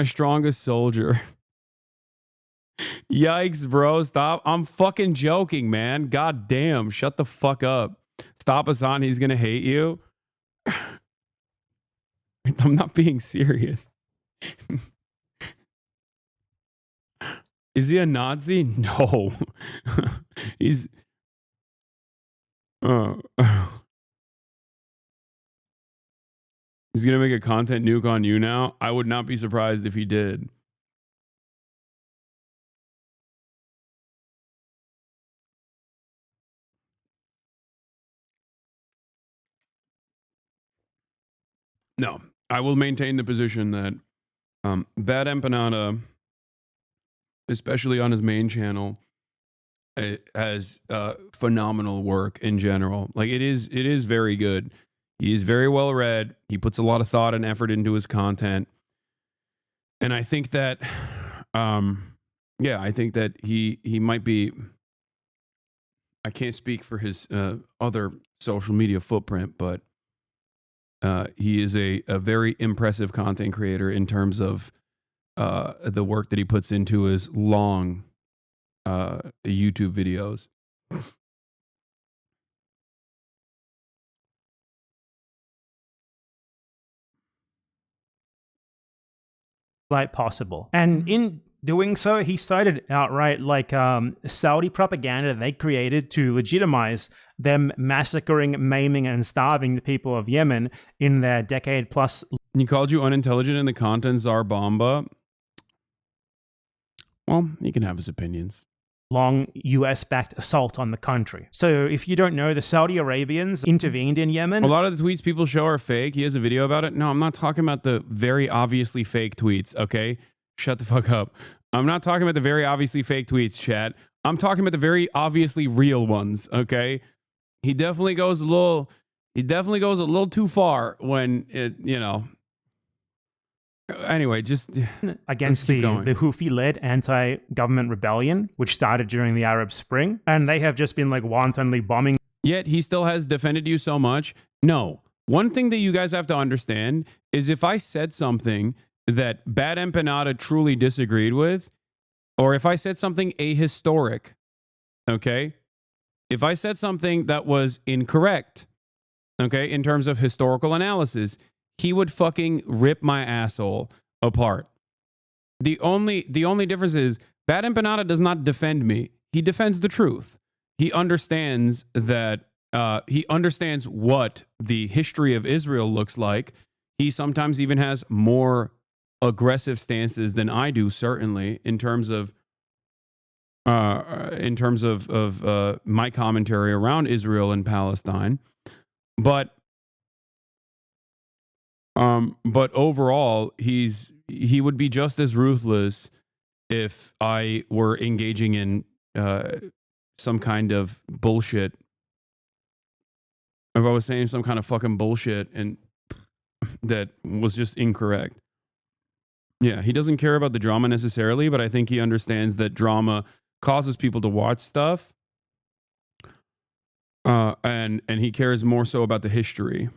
Speaker 4: strongest soldier. Yikes, bro. Stop. I'm fucking joking, man. God damn. Shut the fuck up. Stop, Hasan. He's going to hate you. I'm not being serious. Is he a Nazi? No. He's... He's going to make a content nuke on you now? I would not be surprised if he did. No, I will maintain the position that Bad Empanada, especially on his main channel, has phenomenal work in general. Like it is very good. He is very well read. He puts a lot of thought and effort into his content, and I think that, I think that he might be. I can't speak for his other social media footprint, but. He is a very impressive content creator in terms of the work that he puts into his long YouTube videos.
Speaker 20: Like possible. And in doing so, he cited outright like Saudi propaganda they created to legitimize them massacring, maiming, and starving the people of Yemen in their decade plus.
Speaker 4: He called you unintelligent in the content czar bomba. Well, he can have his opinions.
Speaker 20: Long US-backed assault on the country. So if you don't know, the Saudi Arabians intervened in Yemen.
Speaker 4: A lot of the tweets people show are fake. He has a video about it. No, I'm not talking about the very obviously fake tweets, okay? Shut the fuck up. I'm not talking about the very obviously fake tweets, chat. I'm talking about the very obviously real ones, okay? He definitely goes a little too far when it, you know. Anyway, just
Speaker 20: against the Houthi-led anti-government rebellion, which started during the Arab Spring, and they have just been like wantonly bombing.
Speaker 4: Yet he still has defended you so much. No, one thing that you guys have to understand is if I said something that Bad Empanada truly disagreed with, or if I said something ahistoric, okay, if I said something that was incorrect, okay, in terms of historical analysis, he would fucking rip my asshole apart. The only difference is Bad Empanada does not defend me. He defends the truth. He understands that he understands what the history of Israel looks like. He sometimes even has more aggressive stances than I do, certainly in terms of my commentary around Israel and Palestine. But overall, he would be just as ruthless if I were engaging in some kind of bullshit. If I was saying some kind of fucking bullshit and that was just incorrect. Yeah, he doesn't care about the drama necessarily, but I think he understands that drama causes people to watch stuff. And he cares more so about the history.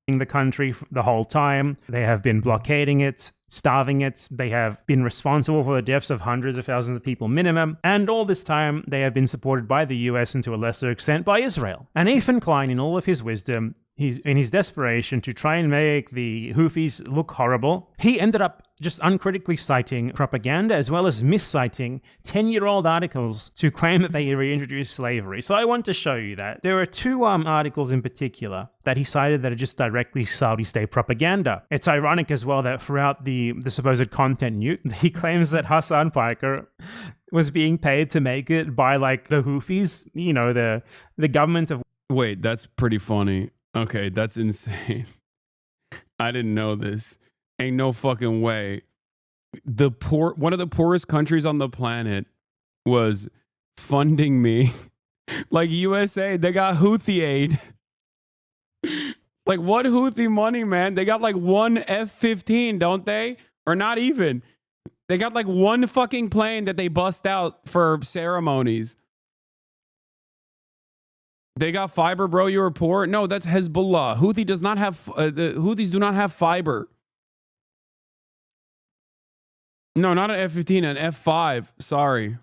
Speaker 20: The country the whole time. They have been blockading it, starving it. They have been responsible for the deaths of hundreds of thousands of people minimum. And all this time, they have been supported by the US and to a lesser extent by Israel. And Ethan Klein, in all of his wisdom, in his desperation to try and make the Houthis look horrible, he ended up just uncritically citing propaganda as well as misciting 10-year-old articles to claim that they reintroduced slavery. So I want to show you that. There are two articles in particular that he cited that are just directly Saudi state propaganda. It's ironic as well that throughout the supposed content nuke, he claims that Hasan Piker was being paid to make it by like the Houthis, you know, the government of...
Speaker 4: Wait, that's pretty funny. Okay, that's insane. I didn't know this. Ain't no fucking way. One of the poorest countries on the planet was funding me. Like USA, they got Houthi aid. Like what Houthi money, man? They got like one F-15, don't they? Or not even. They got like one fucking plane that they bust out for ceremonies. They got fiber, bro. You were poor. No, that's Hezbollah. Houthi does not have. The Houthis do not have fiber. No, not an F-15, an F-5. Sorry.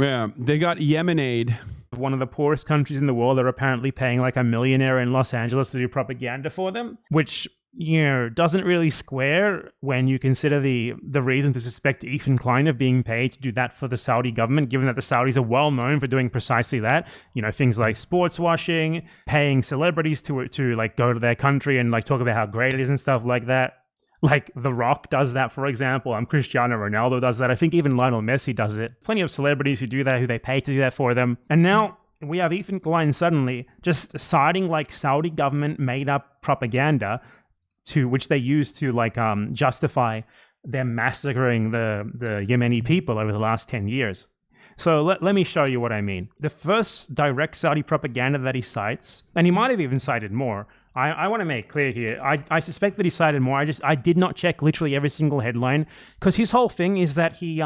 Speaker 4: Yeah, they got Yemen aid.
Speaker 20: One of the poorest countries in the world are apparently paying like a millionaire in Los Angeles to do propaganda for them, which, you know, doesn't really square when you consider the reason to suspect Ethan Klein of being paid to do that for the Saudi government, given that the Saudis are well known for doing precisely that. You know, things like sports washing, paying celebrities to like go to their country and like talk about how great it is and stuff like that. Like The Rock does that, for example. Cristiano Ronaldo does that. I think even Lionel Messi does it. Plenty of celebrities who do that, who they pay to do that for them. And now we have Ethan Klein suddenly just citing like Saudi government made up propaganda to which they use to like justify them massacring the Yemeni people over the last 10 years. So let me show you what I mean. The first direct Saudi propaganda that he cites, and he might have even cited more. I want to make clear here, I suspect that he cited more. I did not check literally every single headline, because his whole thing is that he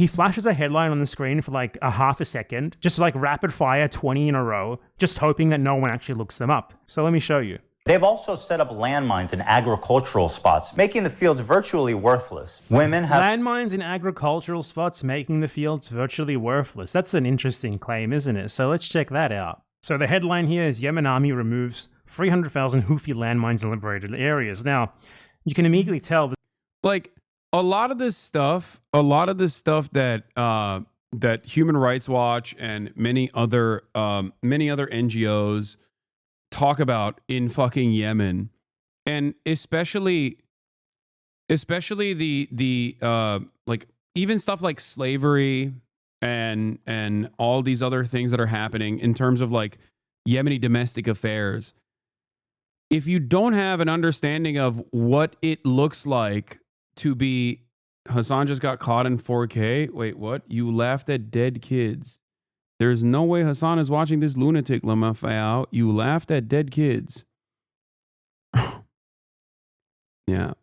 Speaker 20: flashes a headline on the screen for like a half a second, just like rapid fire 20 in a row, just hoping that no one actually looks them up. So let me show you.
Speaker 21: They've also set up landmines in agricultural spots, making the fields virtually worthless. Women have...
Speaker 20: Landmines in agricultural spots making the fields virtually worthless. That's an interesting claim, isn't it? So let's check that out. So the headline here is Yemen Army removes 300,000 Houthi landmines in liberated areas. Now, you can immediately tell that...
Speaker 4: Like, a lot of this stuff that that Human Rights Watch and many other NGOs talk about in fucking Yemen, and especially the like even stuff like slavery and all these other things that are happening in terms of like Yemeni domestic affairs. If you don't have an understanding of what it looks like to be... Hasan just got caught in 4K. Wait, what? You laughed at dead kids. There's no way Hasan is watching this lunatic, Lamafayao. You laughed at dead kids. Yeah.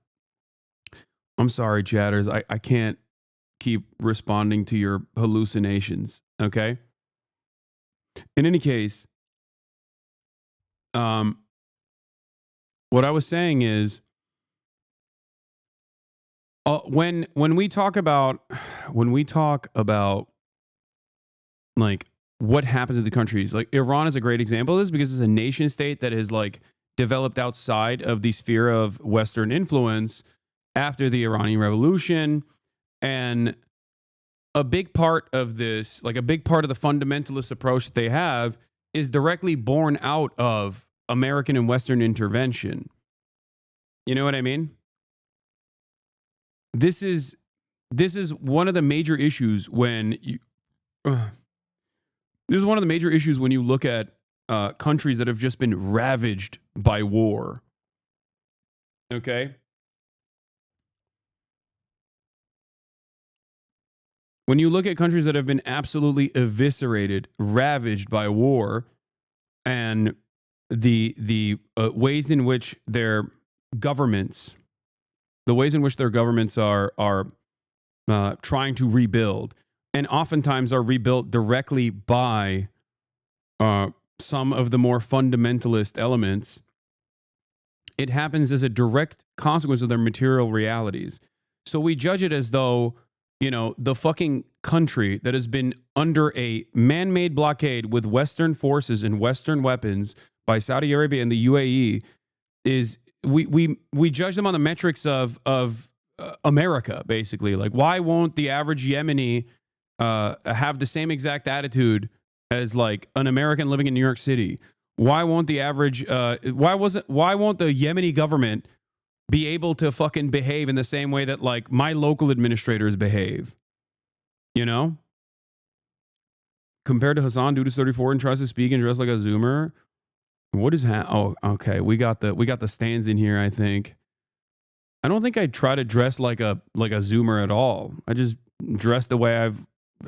Speaker 4: I'm sorry, chatters. I can't keep responding to your hallucinations, okay? In any case, what I was saying is, when we talk about like what happens in the countries, like Iran is a great example of this, because it's a nation state that has like developed outside of the sphere of Western influence after the Iranian Revolution. And a big part of this, like a big part of the fundamentalist approach that they have, is directly born out of American and Western intervention. You know what I mean? This is one of the major issues when you... this is one of the major issues when you look at countries that have just been ravaged by war. Okay? When you look at countries that have been absolutely eviscerated, ravaged by war, and the ways in which their governments are trying to rebuild, and oftentimes are rebuilt directly by some of the more fundamentalist elements, it happens as a direct consequence of their material realities. So we judge it as though, you know, the fucking country that has been under a man-made blockade with Western forces and Western weapons by Saudi Arabia and the UAE is we judge them on the metrics of America, basically. Like, why won't the average Yemeni have the same exact attitude as like an American living in New York City? Why won't the average why won't the Yemeni government be able to fucking behave in the same way that like my local administrators behave? You know? Compared to Hasan, dude is 34 and tries to speak and dress like a Zoomer. What is oh, okay. We got the stands in here, I think. I don't think I try to dress like a Zoomer at all. I just dress the way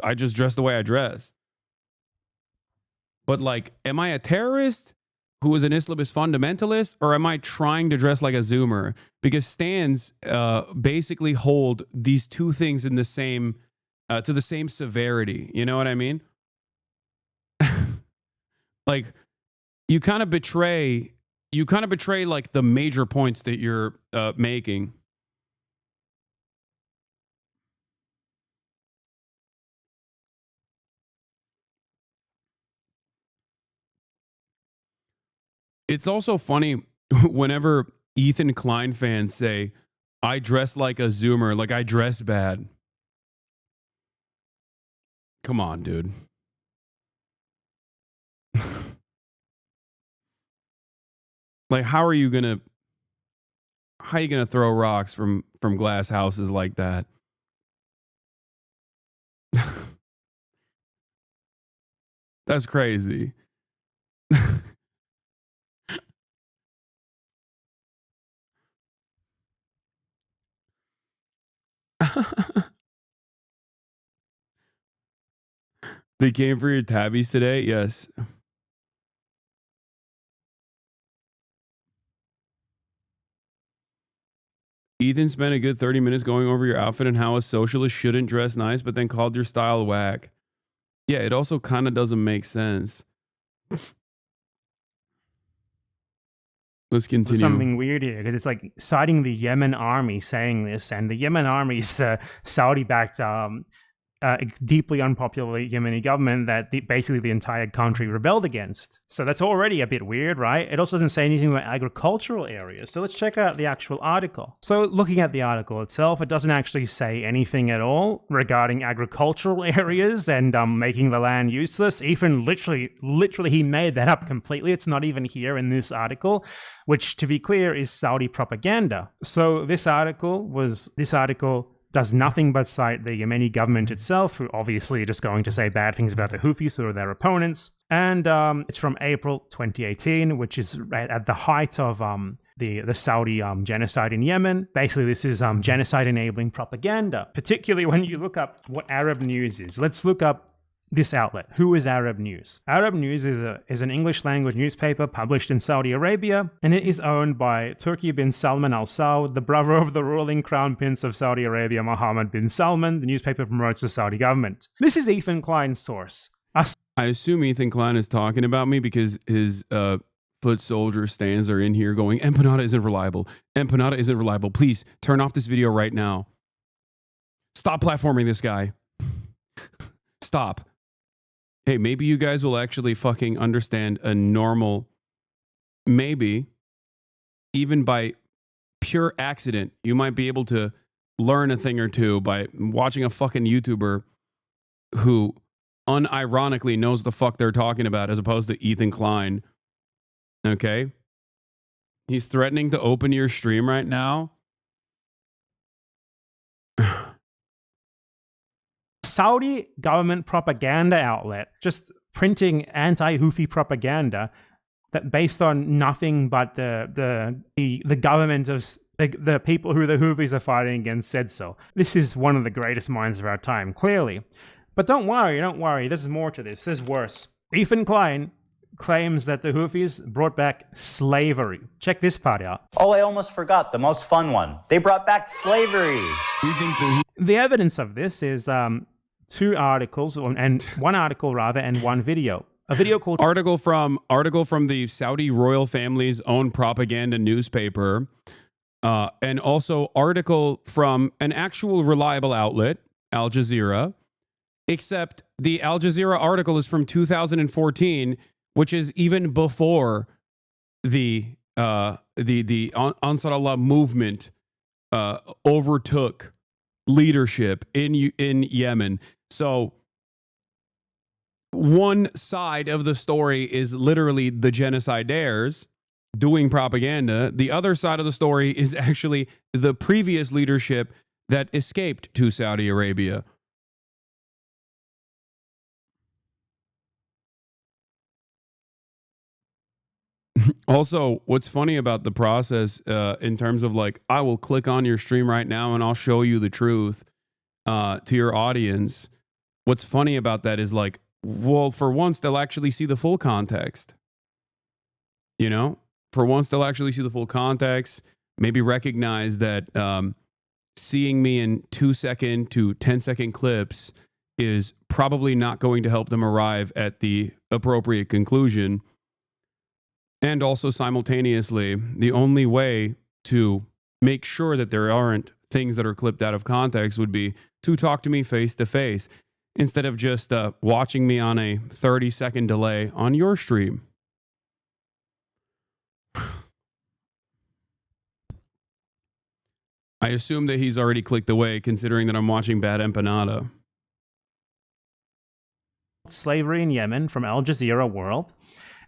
Speaker 4: I dress. But like, am I a terrorist who is an Islamist fundamentalist, or am I trying to dress like a Zoomer? Because stands basically hold these two things in the same to the same severity. You know what I mean? Like, you kind of betray like the major points that you're making. It's also funny whenever Ethan Klein fans say, I dress like a Zoomer, like I dress bad. Come on, dude. Like, how are you gonna throw rocks from glass houses like that? That's crazy. They came for your tabbies today? Yes. Ethan spent a good 30 minutes going over your outfit and how a socialist shouldn't dress nice, but then called your style whack. Yeah, it also kind of doesn't make sense. Let's continue.
Speaker 20: There's something weird here, because it's like citing the Yemen army saying this, and the Yemen army is the Saudi-backed, deeply unpopular Yemeni government that basically the entire country rebelled against. So that's already a bit weird, right? It also doesn't say anything about agricultural areas. So let's check out the actual article. So looking at the article itself, it doesn't actually say anything at all regarding agricultural areas and making the land useless. Even literally he made that up completely. It's not even here in this article, which, to be clear, is Saudi propaganda. So this article does nothing but cite the Yemeni government itself, who obviously are just going to say bad things about the Houthis or their opponents. And it's from April 2018, which is right at the height of the Saudi genocide in Yemen. Basically, this is genocide-enabling propaganda, particularly when you look up what Arab News is. Let's look up this outlet. Who is Arab News? Arab News is an English-language newspaper published in Saudi Arabia, and it is owned by Turki bin Salman Al Saud, the brother of the ruling crown prince of Saudi Arabia, Mohammed bin Salman. The newspaper promotes the Saudi government. This is Ethan Klein's source.
Speaker 4: I assume Ethan Klein is talking about me because his foot soldier stands are in here going, Empanada isn't reliable. Empanada isn't reliable. Please turn off this video right now. Stop platforming this guy. Stop. Hey, maybe you guys will actually fucking understand a normal, maybe even by pure accident, you might be able to learn a thing or two by watching a fucking YouTuber who unironically knows the fuck they're talking about, as opposed to Ethan Klein. Okay? He's threatening to open your stream right now.
Speaker 20: Saudi government propaganda outlet just printing anti-Houthi propaganda that based on nothing but the government of the people who the Houthis are fighting against said so. This is one of the greatest minds of our time, clearly. But don't worry, there's more to this, there's worse. Ethan Klein claims that the Houthis brought back slavery. Check this part out.
Speaker 21: Oh, I almost forgot the most fun one. They brought back slavery.
Speaker 20: The evidence of this is two articles, and one article rather, and one video. A video called
Speaker 4: article from the Saudi royal family's own propaganda newspaper, and also article from an actual reliable outlet, Al Jazeera, except the Al Jazeera article is from 2014, which is even before the Ansar Allah movement overtook leadership in Yemen. So one side of the story is literally the genocidaires doing propaganda. The other side of the story is actually the previous leadership that escaped to Saudi Arabia. Also, what's funny about the process in terms of like, I will click on your stream right now and I'll show you the truth to your audience. What's funny about that is like, well, for once, they'll actually see the full context. You know, for once, they'll actually see the full context, maybe recognize that seeing me in 2-second to 10-second clips is probably not going to help them arrive at the appropriate conclusion. And also simultaneously, the only way to make sure that there aren't things that are clipped out of context would be to talk to me face to face instead of just watching me on a 30-second delay on your stream. I assume that he's already clicked away considering that I'm watching Bad Empanada.
Speaker 20: Slavery in Yemen from Al Jazeera World,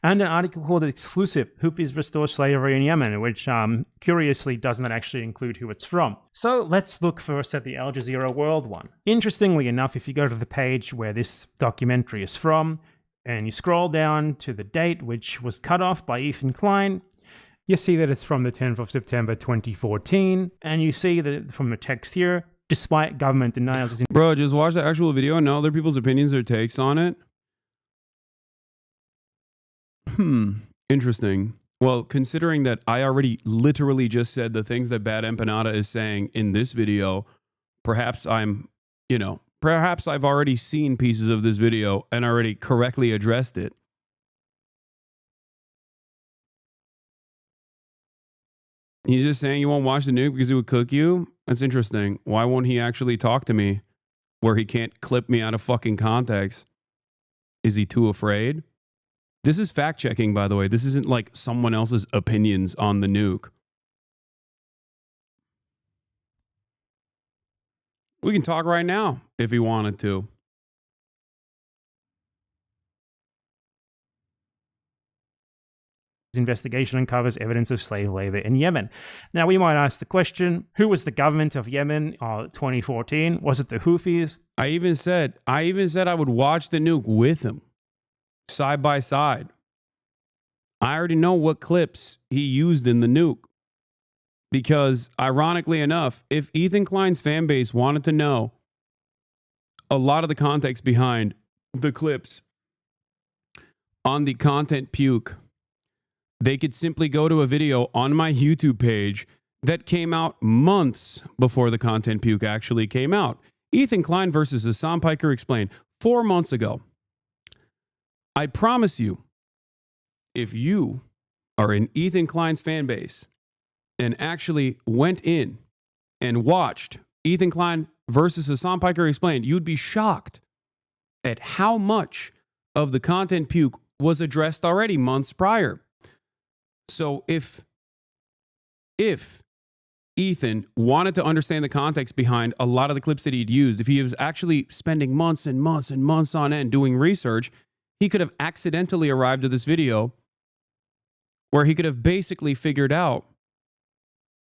Speaker 20: and an article called Exclusive, Houthis Restore Slavery in Yemen, which curiously does not actually include who it's from. So let's look first at the Al Jazeera World one. Interestingly enough, if you go to the page where this documentary is from, and you scroll down to the date, which was cut off by Ethan Klein, you see that it's from the 10th of September 2014, and you see that from the text here, despite government denials...
Speaker 4: Bro, just watch the actual video and know other people's opinions or takes on it. Interesting. Well, considering that I already literally just said the things that Bad Empanada is saying in this video, perhaps perhaps I've already seen pieces of this video and already correctly addressed it. He's just saying you won't watch the nuke because it would cook you? That's interesting. Why won't he actually talk to me where he can't clip me out of fucking context? Is he too afraid? This is fact checking, by the way. This isn't like someone else's opinions on the nuke. We can talk right now if he wanted to.
Speaker 20: Investigation uncovers evidence of slave labor in Yemen. Now, we might ask the question, who was the government of Yemen 2014? Was it the Houthis?
Speaker 4: I even said I would watch the nuke with him, side by side. I already know what clips he used in the nuke. Because, ironically enough, if Ethan Klein's fan base wanted to know a lot of the context behind the clips on the content puke, they could simply go to a video on my YouTube page that came out months before the content puke actually came out. Ethan Klein versus Hasan Piker Explained 4 months ago. I promise you, if you are in Ethan Klein's fan base and actually went in and watched Ethan Klein versus Hasan Piker Explained, you'd be shocked at how much of the content puke was addressed already months prior. So if Ethan wanted to understand the context behind a lot of the clips that he'd used, if he was actually spending months and months and months on end doing research, he could have accidentally arrived at this video where he could have basically figured out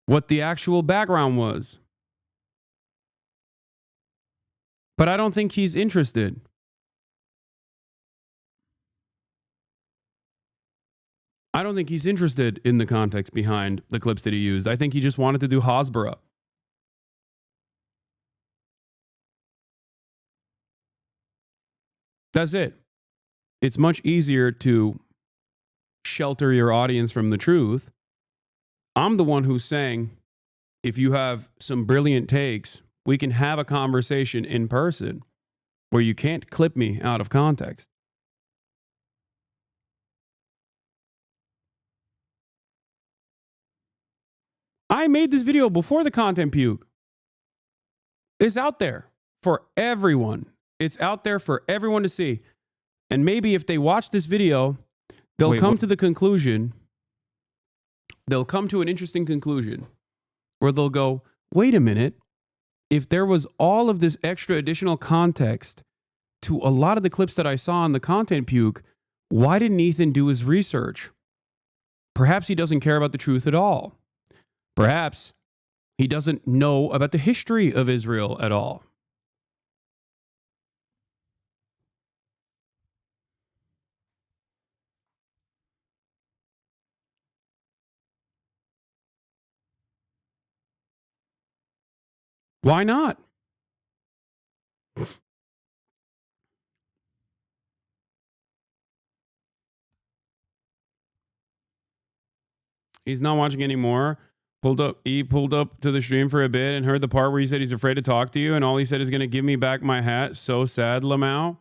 Speaker 4: what the actual background was. But I don't think he's interested. I don't think he's interested in the context behind the clips that he used. I think he just wanted to do Hasbara. That's it. It's much easier to shelter your audience from the truth. I'm the one who's saying, if you have some brilliant takes, we can have a conversation in person where you can't clip me out of context. I made this video before the content puke. It's out there. for everyone. It's out there for everyone to see. And maybe if they watch this video, they'll come to the conclusion, they'll come to an interesting conclusion where they'll go, wait a minute, if there was all of this extra additional context to a lot of the clips that I saw on the content puke, why didn't Ethan do his research? Perhaps he doesn't care about the truth at all. Perhaps he doesn't know about the history of Israel at all. Why not? He's not watching anymore. He pulled up to the stream for a bit and heard the part where he said he's afraid to talk to you, and all he said is going to give me back my hat. So sad, Lamau.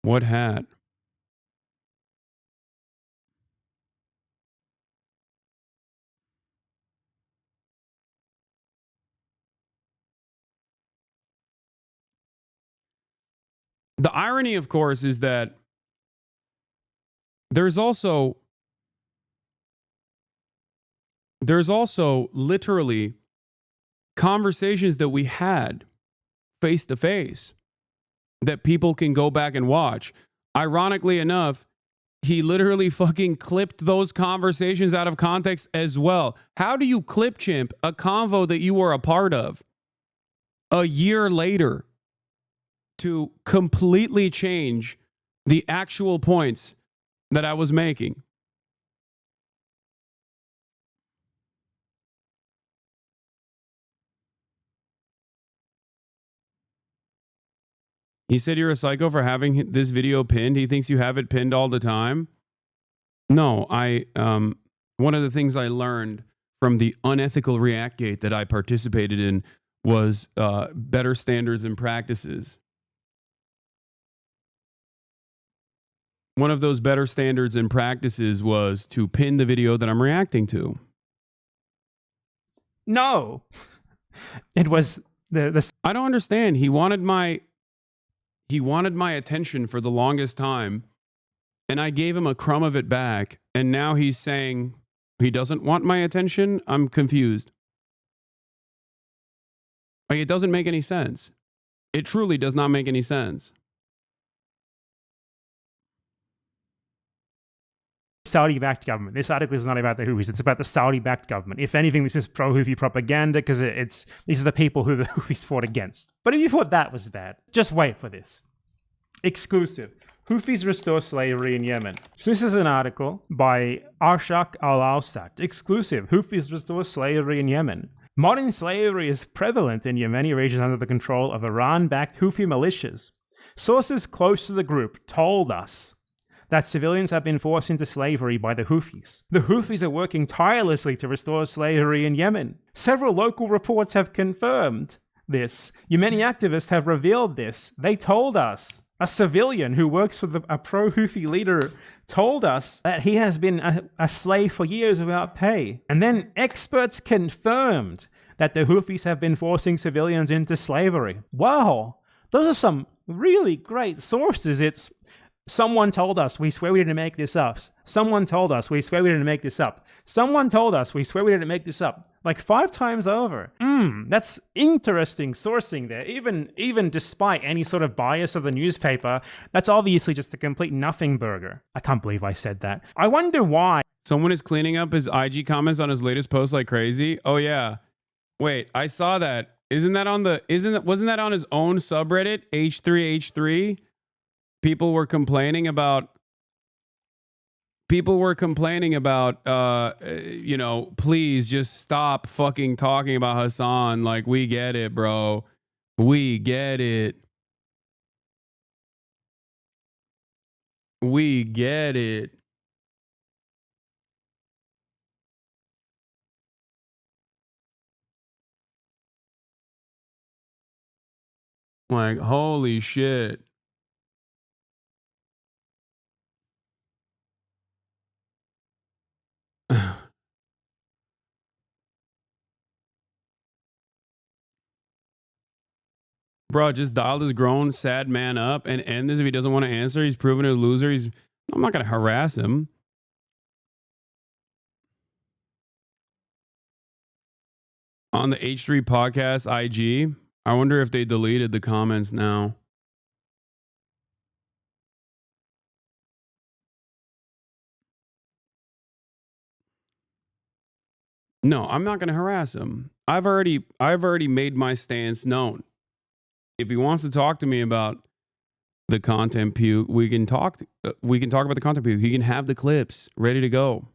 Speaker 4: What hat? The irony, of course, is that there's also literally conversations that we had face to face that people can go back and watch. Ironically enough, he literally fucking clipped those conversations out of context as well. How do you clip chimp a convo that you were a part of a year later to completely change the actual points that I was making? He said you're a psycho for having this video pinned. He thinks you have it pinned all the time. No, one of the things I learned from the unethical Reactgate that I participated in was better standards and practices. One of those better standards and practices was to pin the video that I'm reacting to.
Speaker 20: No. It was the
Speaker 4: I don't understand. He wanted my attention for the longest time, and I gave him a crumb of it back, and now he's saying he doesn't want my attention? I'm confused. Like, it doesn't make any sense. It truly does not make any sense.
Speaker 20: Saudi-backed government. This article is not about the Houthis. It's about the Saudi-backed government. If anything, this is pro-Houthi propaganda because these are the people who the Houthis fought against. But if you thought that was bad, just wait for this. Exclusive. Houthis restore slavery in Yemen. So this is an article by Arshak Al-Awsat. Exclusive. Houthis restore slavery in Yemen. Modern slavery is prevalent in Yemeni regions under the control of Iran-backed Houthi militias. Sources close to the group told us that civilians have been forced into slavery by the Houthis. The Houthis are working tirelessly to restore slavery in Yemen. Several local reports have confirmed this. Yemeni activists have revealed this. They told us. A civilian who works for a pro-Houthi leader told us that he has been a slave for years without pay. And then experts confirmed that the Houthis have been forcing civilians into slavery. Wow, those are some really great sources. It's someone told us, we swear we didn't make this up. Someone told us, we swear we didn't make this up. Someone told us, we swear we didn't make this up. Like 5 times over. That's interesting sourcing there. Even despite any sort of bias of the newspaper, that's obviously just a complete nothing burger. I can't believe I said that. I wonder why.
Speaker 4: Someone is cleaning up his IG comments on his latest post like crazy. Oh yeah. Wait, I saw that. Wasn't that on his own subreddit, H3H3? People were complaining about, please just stop fucking talking about Hasan. Like, we get it, bro. We get it. We get it. Like, holy shit. Bro, just dial this grown, sad man up and end this if he doesn't want to answer. He's proven a loser. I'm not going to harass him. On the H3 podcast IG, I wonder if they deleted the comments now. No, I'm not going to harass him. I've already made my stance known. If he wants to talk to me about the content puke, we can talk about the content puke. He can have the clips ready to go.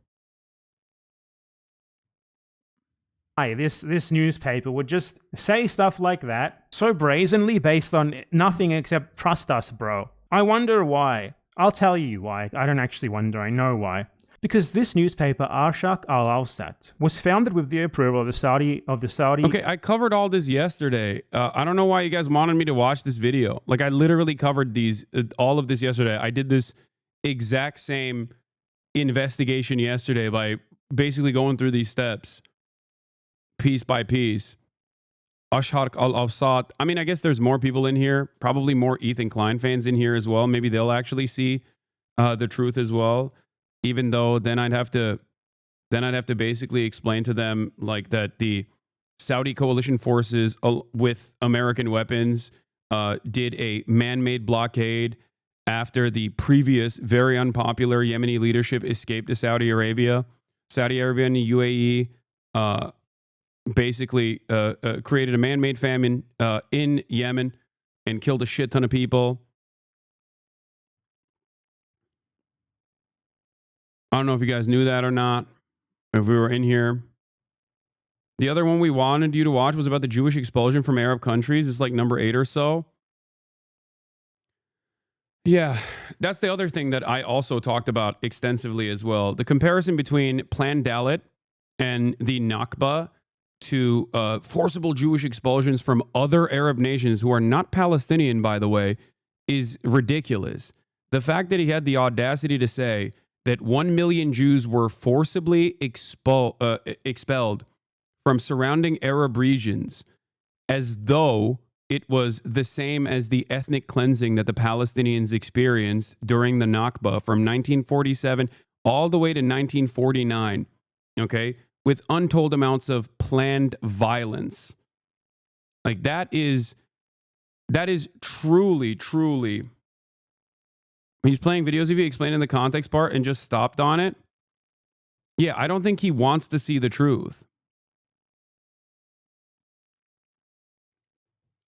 Speaker 20: This newspaper would just say stuff like that so brazenly based on nothing except trust us, bro. I wonder why. I'll tell you why. I don't actually wonder. I know why. Because this newspaper, Arshak Al-Awsat, was founded with the approval of the Saudi.
Speaker 4: Okay, I covered all this yesterday. I don't know why you guys wanted me to watch this video. Like, I literally covered all of this yesterday. I did this exact same investigation yesterday by basically going through these steps, piece by piece. Arshak Al-Awsat. I mean, I guess there's more people in here. Probably more Ethan Klein fans in here as well. Maybe they'll actually see the truth as well. Even though then I'd have to basically explain to them like that the Saudi coalition forces with American weapons did a man-made blockade after the previous very unpopular Yemeni leadership escaped to Saudi Arabia. Saudi Arabia and the UAE basically created a man-made famine in Yemen and killed a shit ton of people. I don't know if you guys knew that or not, if we were in here. The other one we wanted you to watch was about the Jewish expulsion from Arab countries. It's like number 8 or so. Yeah, that's the other thing that I also talked about extensively as well. The comparison between Plan Dalit and the Nakba to forcible Jewish expulsions from other Arab nations who are not Palestinian, by the way, is ridiculous. The fact that he had the audacity to say that 1 million Jews were forcibly expelled from surrounding Arab regions as though it was the same as the ethnic cleansing that the Palestinians experienced during the Nakba from 1947 all the way to 1949, okay, with untold amounts of planned violence. Like that is truly, truly... He's playing videos of you explaining the context part and just stopped on it. Yeah, I don't think he wants to see the truth.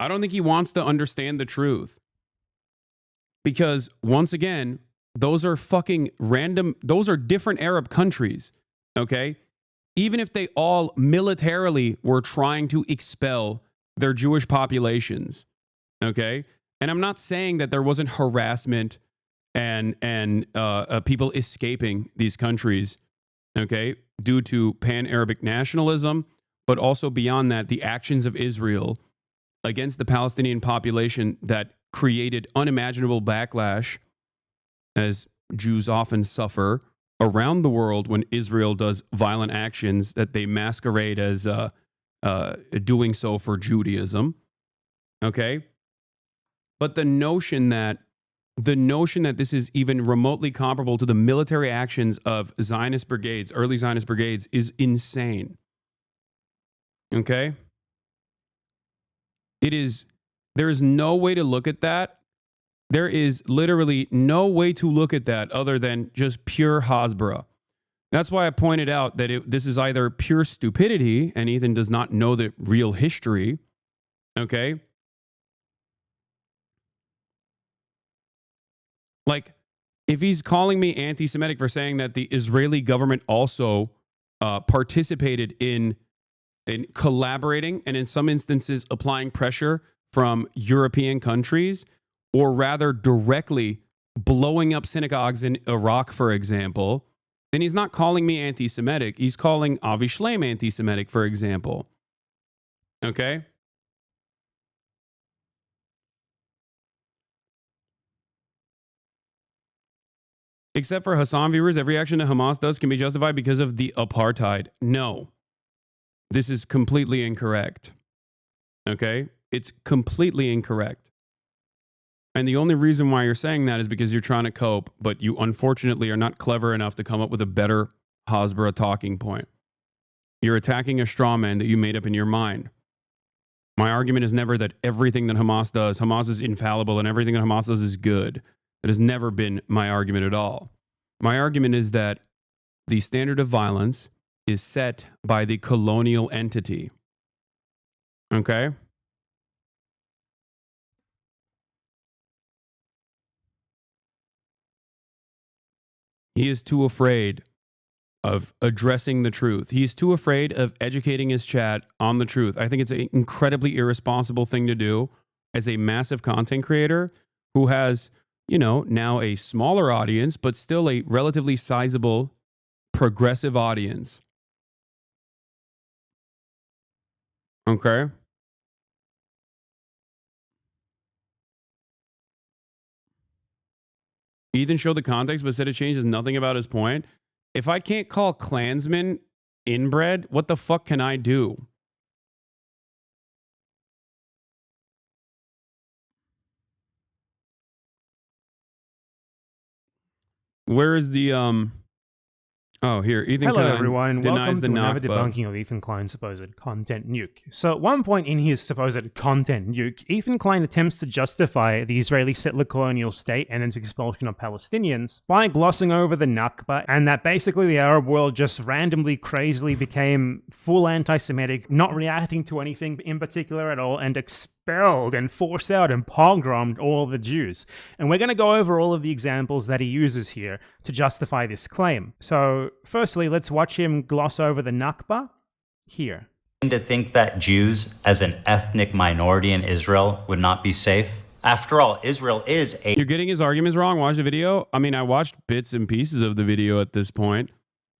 Speaker 4: I don't think he wants to understand the truth. Because, once again, those are fucking random... Those are different Arab countries, okay? Even if they all militarily were trying to expel their Jewish populations, okay? And I'm not saying that there wasn't harassment and people escaping these countries, okay, due to pan-Arabic nationalism, but also beyond that, the actions of Israel against the Palestinian population that created unimaginable backlash, as Jews often suffer around the world when Israel does violent actions that they masquerade as doing so for Judaism, okay? But the notion that this is even remotely comparable to the military actions of Zionist brigades, early Zionist brigades, is insane. Okay? There is no way to look at that. There is literally no way to look at that other than just pure Hasbara. That's why I pointed out that this is either pure stupidity, and Ethan does not know the real history, okay? Like, if he's calling me anti-Semitic for saying that the Israeli government also participated in collaborating and in some instances applying pressure from European countries, or rather directly blowing up synagogues in Iraq, for example, then he's not calling me anti-Semitic. He's calling Avi Shlaim anti-Semitic, for example. Okay? Except for Hasan viewers, every action that Hamas does can be justified because of the apartheid. No. This is completely incorrect. Okay? It's completely incorrect. And the only reason why you're saying that is because you're trying to cope, but you unfortunately are not clever enough to come up with a better Hasbara talking point. You're attacking a straw man that you made up in your mind. My argument is never that everything that Hamas is infallible and everything that Hamas does is good. That has never been my argument at all. My argument is that the standard of violence is set by the colonial entity. Okay? He is too afraid of addressing the truth. He's too afraid of educating his chat on the truth. I think it's an incredibly irresponsible thing to do as a massive content creator who has, you know, now a smaller audience, but still a relatively sizable progressive audience. Okay? Ethan showed the context, but said it changes nothing about his point. If I can't call Klansmen inbred, what the fuck can I do? Where is the Oh, here. Ethan
Speaker 20: Hello,
Speaker 4: Klein
Speaker 20: everyone.
Speaker 4: denies
Speaker 20: Welcome
Speaker 4: the
Speaker 20: to another
Speaker 4: Nakba.
Speaker 20: debunking of Ethan Klein's supposed content nuke. So at one point in his supposed content nuke, Ethan Klein attempts to justify the Israeli settler colonial state and its expulsion of Palestinians by glossing over the Nakba and that basically the Arab world just randomly, crazily became full anti-Semitic, not reacting to anything in particular at all, and expelled and forced out and pogromed all of the Jews. And we're going to go over all of the examples that he uses here to justify this claim. So firstly, let's watch him gloss over the Nakba here.
Speaker 21: To think that Jews as an ethnic minority in Israel would not be safe? After all, Israel is a...
Speaker 4: You're getting his arguments wrong. Watch the video. I mean, I watched bits and pieces of the video at this point.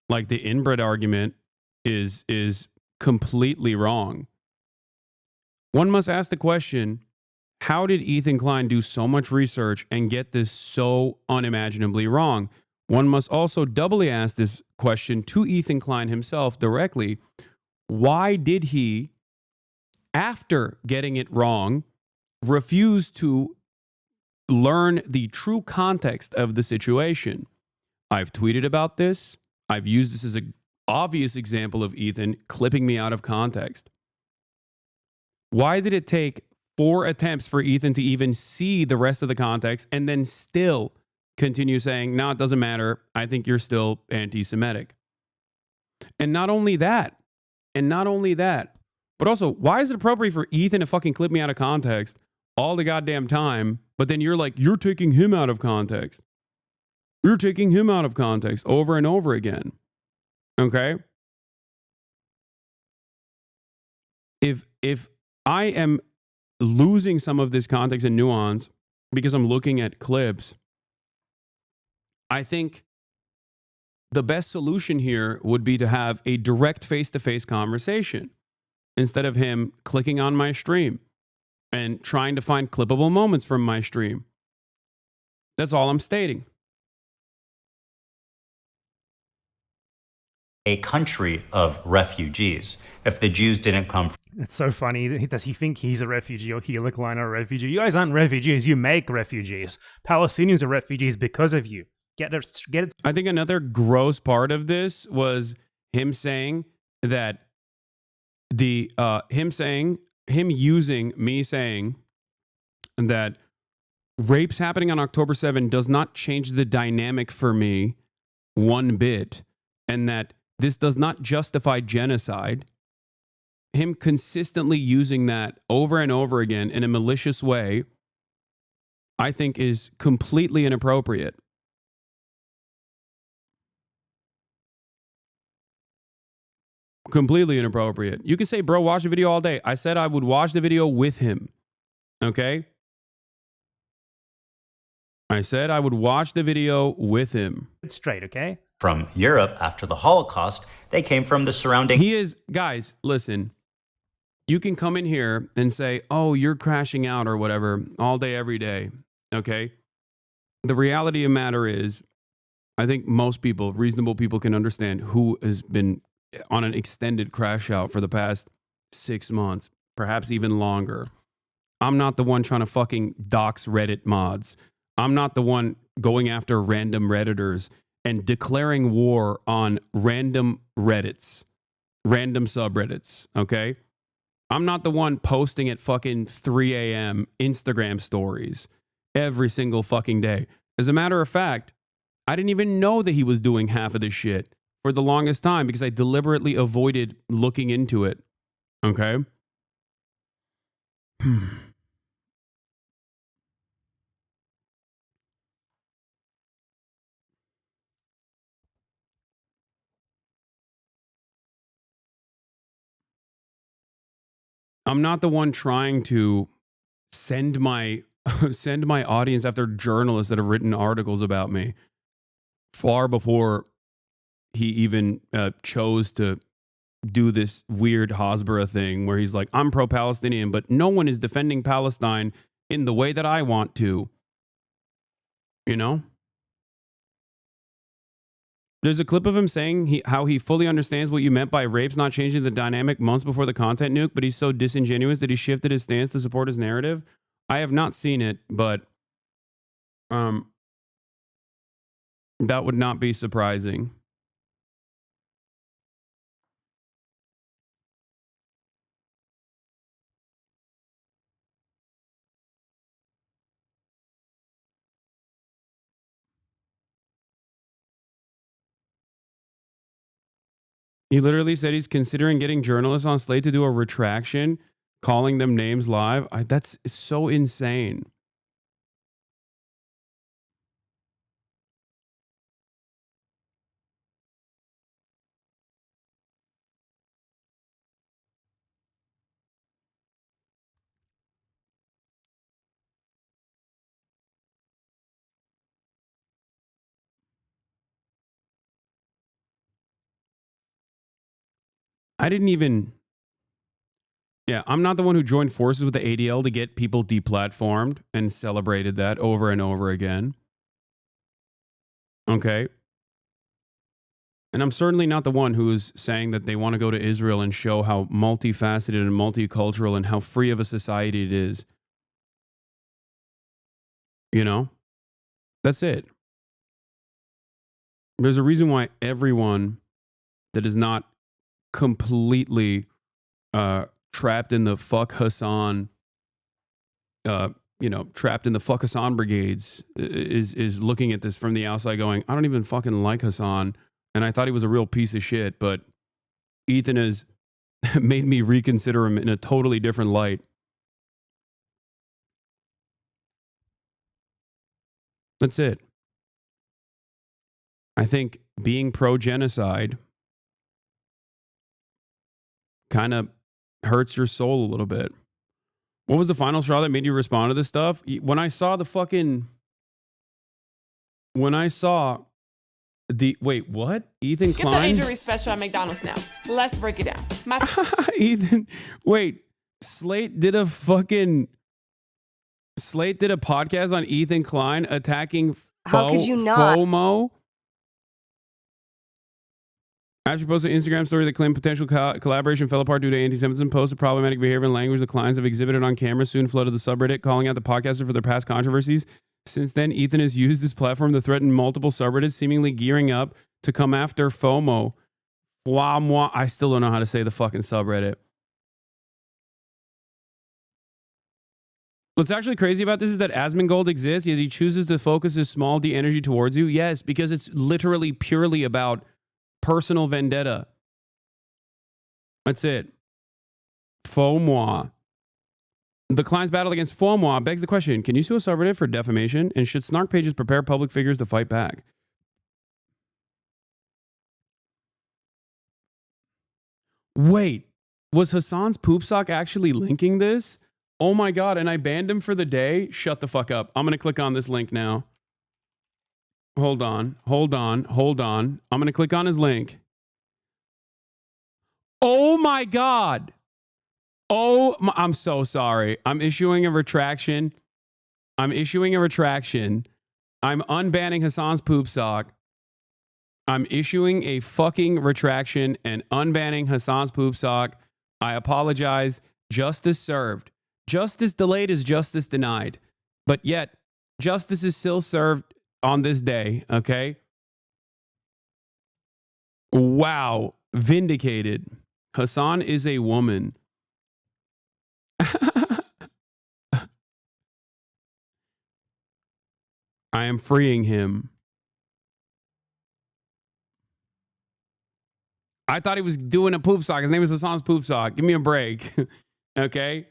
Speaker 4: Like the inbred argument is completely wrong. One must ask the question, how did Ethan Klein do so much research and get this so unimaginably wrong? One must also doubly ask this question to Ethan Klein himself directly. Why did he, after getting it wrong, refuse to learn the true context of the situation? I've tweeted about this. I've used this as an obvious example of Ethan clipping me out of context. Why did it take 4 attempts for Ethan to even see the rest of the context and then still continue saying, no, it doesn't matter. I think you're still anti-Semitic. And not only that, but also, why is it appropriate for Ethan to fucking clip me out of context all the goddamn time, but then you're like, you're taking him out of context. You're taking him out of context over and over again. Okay? If I am losing some of this context and nuance because I'm looking at clips, I think the best solution here would be to have a direct face-to-face conversation instead of him clicking on my stream and trying to find clippable moments from my stream. That's all I'm stating.
Speaker 21: A country of refugees. If the Jews didn't come from...
Speaker 20: It's so funny. Does he think he's a refugee or Ethan Klein are a refugee? You guys aren't refugees. You make refugees. Palestinians are refugees because of you. Get it.
Speaker 4: I think another gross part of this was him saying that him using me saying that rapes happening on October 7 does not change the dynamic for me one bit, and that this does not justify genocide. Him consistently using that over and over again in a malicious way, I think is completely inappropriate. Completely inappropriate. You can say, bro, watch the video all day. I said I would watch the video with him. Okay? I said I would watch the video with him.
Speaker 20: It's straight, okay?
Speaker 21: From Europe after the Holocaust, they came from the surrounding...
Speaker 4: He is, guys, listen. You can come in here and say, oh, you're crashing out or whatever all day, every day. Okay? The reality of the matter is, I think most people, reasonable people, can understand who has been on an extended crash out for the past 6 months, perhaps even longer. I'm not the one trying to fucking dox Reddit mods. I'm not the one going after random Redditors and declaring war on random Reddits, random subreddits, okay? I'm not the one posting at fucking 3 a.m. Instagram stories every single fucking day. As a matter of fact, I didn't even know that he was doing half of this shit for the longest time because I deliberately avoided looking into it, okay? I'm not the one trying to send my send my audience after journalists that have written articles about me far before he even chose to do this weird Hasbara thing where he's like, I'm pro-Palestinian, but no one is defending Palestine in the way that I want to. You know? There's a clip of him saying how he fully understands what you meant by rapes not changing the dynamic months before the content nuke, but he's so disingenuous that he shifted his stance to support his narrative. I have not seen it, but that would not be surprising. He literally said he's considering getting journalists on Slate to do a retraction, calling them names live. That's so insane. I didn't even... Yeah, I'm not the one who joined forces with the ADL to get people deplatformed and celebrated that over and over again. Okay. And I'm certainly not the one who's saying that they want to go to Israel and show how multifaceted and multicultural and how free of a society it is. You know? That's it. There's a reason why everyone that is not completely trapped in the fuck Hasan, trapped in the fuck Hasan brigades is looking at this from the outside going, I don't even fucking like Hasan. And I thought he was a real piece of shit, but Ethan has made me reconsider him in a totally different light. That's it. I think being pro-genocide kind of hurts your soul a little bit. What was the final straw that made you respond to this stuff? When I saw wait, what? Ethan
Speaker 1: Get
Speaker 4: Klein?
Speaker 1: the injury special at McDonald's now. Let's break it down.
Speaker 4: Ethan, wait, Slate did a podcast on Ethan Klein attacking
Speaker 22: How could you not?
Speaker 4: FOMO. After posting an Instagram story that claimed potential collaboration fell apart due to anti-Semitism, posts of problematic behavior and language the Kleins have exhibited on camera soon flooded the subreddit, calling out the podcaster for their past controversies. Since then, Ethan has used his platform to threaten multiple subreddits, seemingly gearing up to come after FOMO. I still don't know how to say the fucking subreddit. What's actually crazy about this is that Asmongold exists, yet he chooses to focus his small d energy towards you. Yes, because it's literally purely about personal vendetta. That's it. FOMO. The Klein's battle against FOMO begs the question, can you sue a subreddit for defamation? And should snark pages prepare public figures to fight back? Wait, was Hasan's poop sock actually linking this? Oh my God, and I banned him for the day? Shut the fuck up. I'm going to click on this link now. Hold on. I'm going to click on his link. Oh my God. I'm so sorry. I'm issuing a retraction. I'm unbanning Hasan's poop sock. I'm issuing a fucking retraction and unbanning Hasan's poop sock. I apologize. Justice served. Justice delayed is justice denied. But yet, justice is still served on this day, okay? Wow. Vindicated. Hasan is a woman. I am freeing him. I thought he was doing a poop sock. His name is Hasan's poop sock. Give me a break. Okay?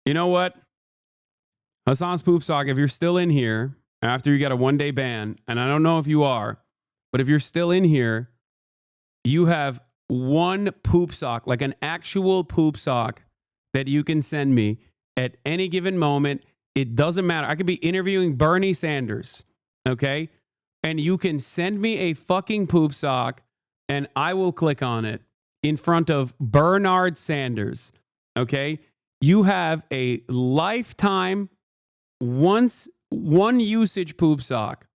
Speaker 4: You know what? Hasan's poop sock, if you're still in here after you got a 1-day ban, and I don't know if you are, but if you're still in here, you have one poop sock, like an actual poop sock that you can send me at any given moment. It doesn't matter. I could be interviewing Bernie Sanders, okay? And you can send me a fucking poop sock and I will click on it in front of Bernard Sanders, okay? You have a lifetime, one usage poop sock,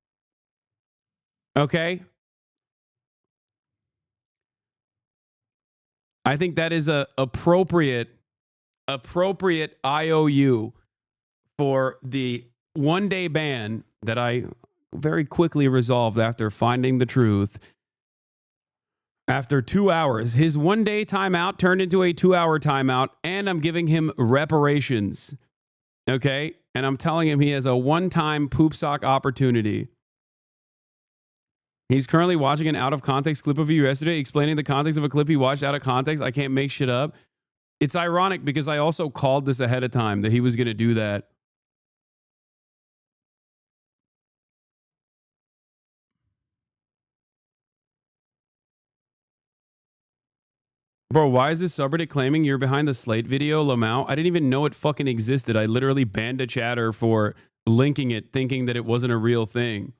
Speaker 4: okay? I think that is a appropriate IOU for the 1-day ban that I very quickly resolved after finding the truth. After 2 hours, his 1-day timeout turned into a 2-hour timeout, and I'm giving him reparations. Okay? And I'm telling him he has a one-time poop sock opportunity. He's currently watching an out-of-context clip of you yesterday, explaining the context of a clip he watched out of context. I can't make shit up. It's ironic because I also called this ahead of time that he was going to do that. Bro, why is this subreddit claiming you're behind the Slate video, Lamau? I didn't even know it fucking existed. I literally banned a chatter for linking it, thinking that it wasn't a real thing.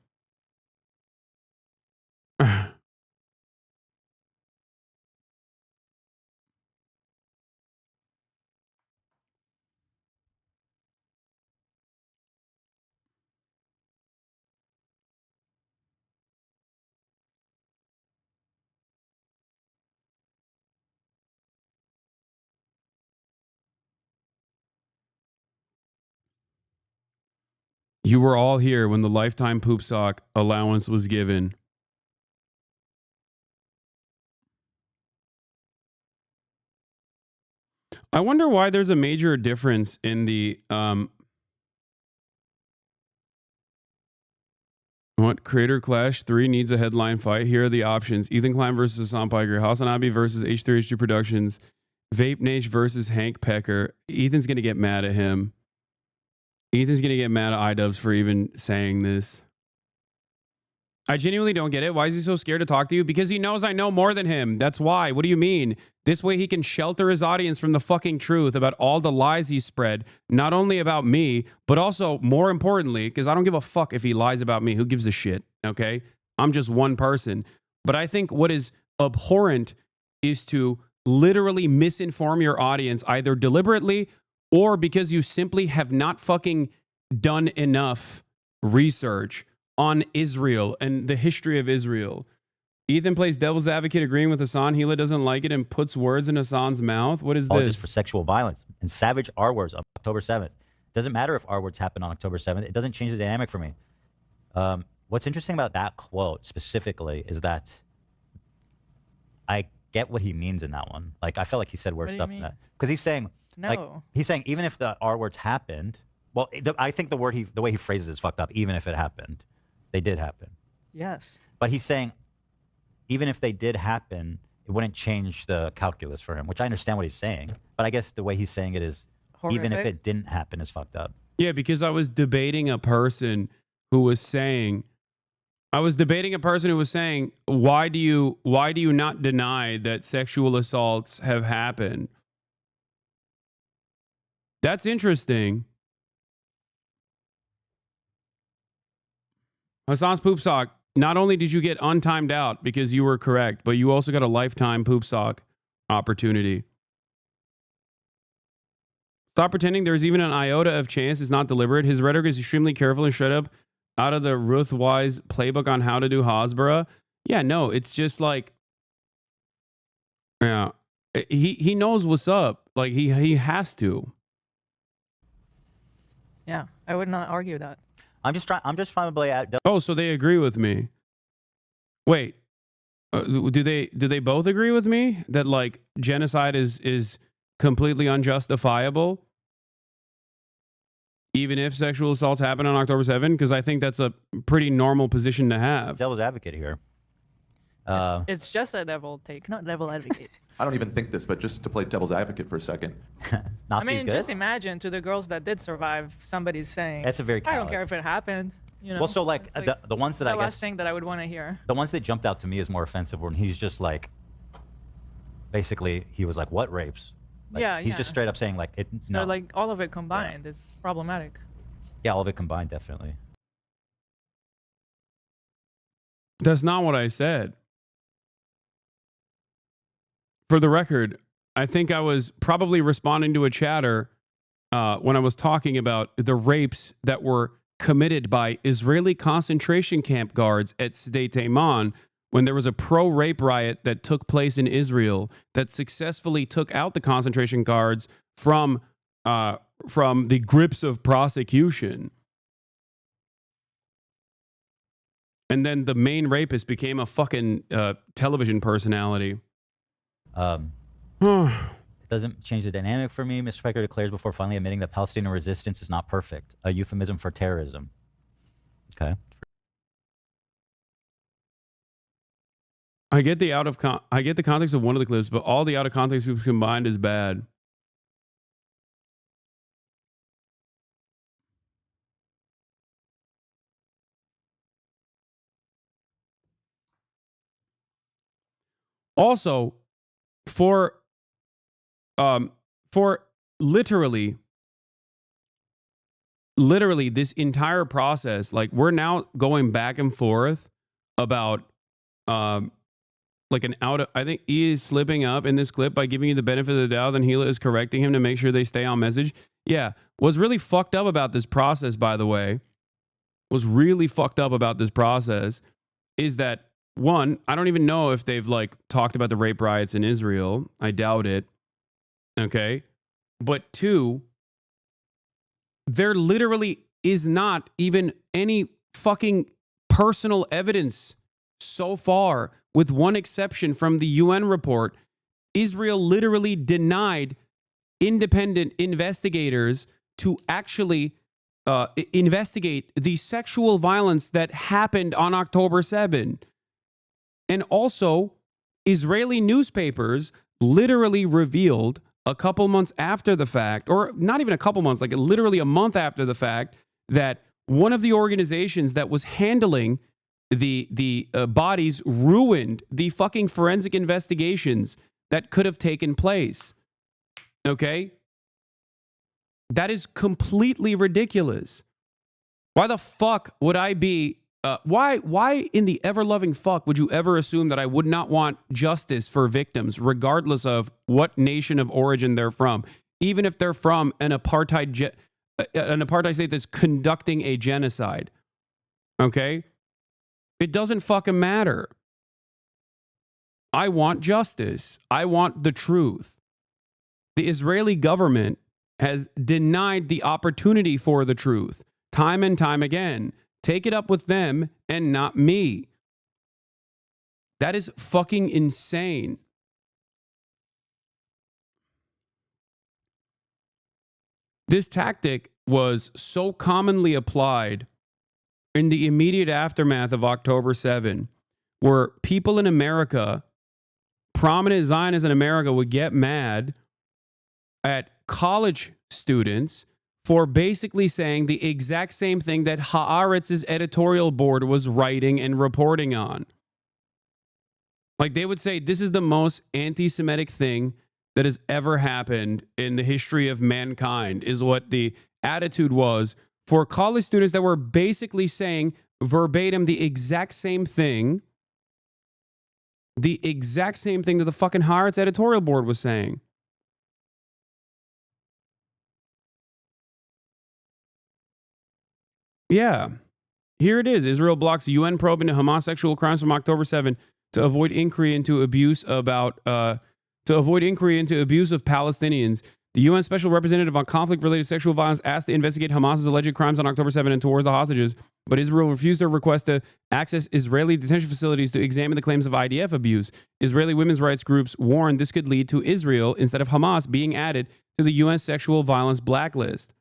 Speaker 4: You were all here when the lifetime poop sock allowance was given. I wonder why there's a major difference in the what Creator Clash 3 needs a headline fight. Here are the options: Ethan Klein versus Hassan Piker, Hasanabi versus H3H2 Productions, Vape Nation versus Hank Pecker. Ethan's gonna get mad at him. Ethan's gonna get mad at iDubbbz for even saying this. I genuinely don't get it. Why is he so scared to talk to you? Because he knows I know more than him. That's why. What do you mean? This way he can shelter his audience from the fucking truth about all the lies he spread, not only about me, but also, more importantly, because I don't give a fuck if he lies about me. Who gives a shit? Okay? I'm just one person. But I think what is abhorrent is to literally misinform your audience, either deliberately or because you simply have not fucking done enough research on Israel and the history of Israel. Ethan plays devil's advocate agreeing with Hasan. Hila doesn't like it and puts words in Hasan's mouth. What is this?
Speaker 21: For sexual violence and savage R words on October 7th. Doesn't matter if R words happen on October 7th. It doesn't change the dynamic for me. What's interesting about that quote specifically is that I get what he means in that one. Like, I felt like he said worse stuff than that. Because he's saying, he's saying even if the R words happened, well, I think the way he phrases it is fucked up. Even if it happened, they did happen.
Speaker 18: Yes.
Speaker 21: But he's saying, even if they did happen, it wouldn't change the calculus for him, which I understand what he's saying. But I guess the way he's saying it is, even if it didn't happen, is fucked up.
Speaker 4: Yeah, because I was debating a person who was saying, why do you not deny that sexual assaults have happened? That's interesting. Hasan's poop sock. Not only did you get untimed out because you were correct, but you also got a lifetime poop sock opportunity. Stop pretending there's even an iota of chance it's not deliberate. His rhetoric is extremely careful and straight up out of the Ruth Wise playbook on how to do Hasbara. Yeah, no, it's just like, yeah, He knows what's up. Like he has to.
Speaker 3: Yeah, I would not argue that.
Speaker 21: I'm just trying to play out.
Speaker 4: Oh, so they agree with me. Wait, do they both agree with me that like genocide is completely unjustifiable, even if sexual assaults happen on October 7? Because I think that's a pretty normal position to have.
Speaker 21: Devil's advocate here.
Speaker 3: It's just a devil take, not devil advocate.
Speaker 22: I don't even think this, but just to play devil's advocate for a second.
Speaker 3: I mean, just imagine to the girls that did survive, somebody's saying,
Speaker 21: That's a very
Speaker 3: I don't
Speaker 21: callous.
Speaker 3: care if it happened. You know,
Speaker 21: Well, so like, the ones that
Speaker 3: the
Speaker 21: I
Speaker 3: last
Speaker 21: guess
Speaker 3: thing that I would want to hear.
Speaker 21: the ones that jumped out to me as more offensive when he's just like, basically he was like, what rapes? Like,
Speaker 3: Yeah,
Speaker 21: he's
Speaker 3: yeah.
Speaker 21: just straight up saying like it.
Speaker 3: So
Speaker 21: No,
Speaker 3: like all of it combined, it's problematic.
Speaker 21: yeah, all of it combined, definitely.
Speaker 4: That's not what I said. For the record, I think I was probably responding to a chatter when I was talking about the rapes that were committed by Israeli concentration camp guards at Sde Taiman when there was a pro-rape riot that took place in Israel that successfully took out the concentration guards from the grips of prosecution. And then the main rapist became a fucking television personality.
Speaker 21: It doesn't change the dynamic for me. Mr. Piker declares before finally admitting that Palestinian resistance is not perfect, a euphemism for terrorism. Okay.
Speaker 4: I get the I get the context of one of the clips, but all the out of context clips combined is bad. Also, for literally this entire process, like we're now going back and forth about like an out of, I think he is slipping up in this clip by giving you the benefit of the doubt, then Gila is correcting him to make sure they stay on message. Yeah. What's really fucked up about this process, by the way, is that one, I don't even know if they've like talked about the rape riots in Israel. I doubt it. Okay. But two, there literally is not even any fucking personal evidence so far, with one exception from the UN report. Israel literally denied independent investigators to actually investigate the sexual violence that happened on October 7. And also, Israeli newspapers literally revealed a couple months after the fact, or not even a couple months, like literally a month after the fact, that one of the organizations that was handling the bodies ruined the fucking forensic investigations that could have taken place. Okay? That is completely ridiculous. Why the fuck would I be why in the ever-loving fuck would you ever assume that I would not want justice for victims, regardless of what nation of origin they're from, even if they're from an apartheid state that's conducting a genocide? Okay? It doesn't fucking matter. I want justice. I want the truth. The Israeli government has denied the opportunity for the truth time and time again. Take it up with them and not me. That is fucking insane. This tactic was so commonly applied in the immediate aftermath of October 7, where people in America, prominent Zionists in America, would get mad at college students for basically saying the exact same thing that Haaretz's editorial board was writing and reporting on. Like they would say, this is the most anti-Semitic thing that has ever happened in the history of mankind, is what the attitude was for college students that were basically saying verbatim the exact same thing that the fucking Haaretz editorial board was saying. Yeah. Here it is. Israel blocks UN probe into Hamas sexual crimes from October 7 to avoid inquiry into abuse about To avoid inquiry into abuse of Palestinians, the UN Special Representative on Conflict-Related Sexual Violence asked to investigate Hamas's alleged crimes on October 7 and towards the hostages, but Israel refused their request to access Israeli detention facilities to examine the claims of IDF abuse. Israeli women's rights groups warned this could lead to Israel, instead of Hamas, being added to the UN sexual violence blacklist.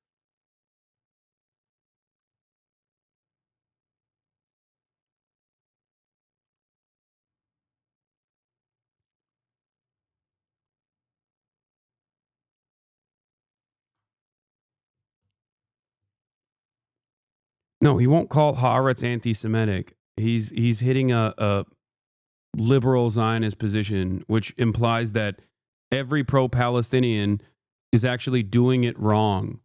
Speaker 4: No, he won't call Haaretz anti-Semitic. He's hitting a liberal Zionist position, which implies that every pro-Palestinian is actually doing it wrong,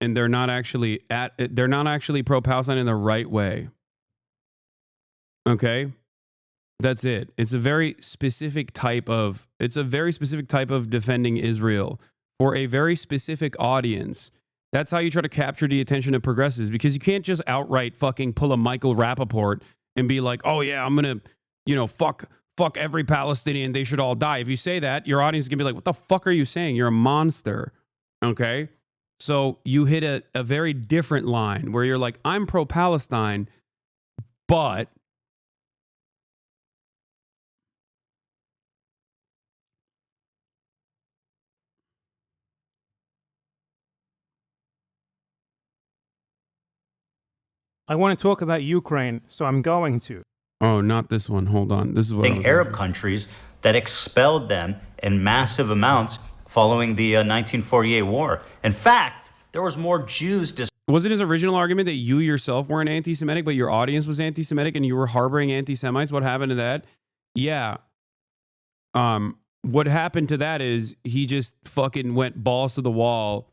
Speaker 4: and they're not actually pro-Palestine in the right way. Okay, that's it. It's a very specific type of defending Israel for a very specific audience. That's how you try to capture the attention of progressives, because you can't just outright fucking pull a Michael Rappaport and be like, oh yeah, I'm going to, fuck every Palestinian. They should all die. If you say that, your audience is going to be like, what the fuck are you saying? You're a monster. Okay. So you hit a very different line where you're like, I'm pro-Palestine, but
Speaker 20: I want to talk about Ukraine, so I'm going to.
Speaker 4: Oh, not this one. Hold on. This is what I was
Speaker 21: Arab countries that expelled them in massive amounts following the 1948 war. In fact, there was more Jews.
Speaker 4: Was it his original argument that you yourself weren't anti-Semitic, but your audience was anti-Semitic and you were harboring anti-Semites? What happened to that? Yeah. What happened to that is he just fucking went balls to the wall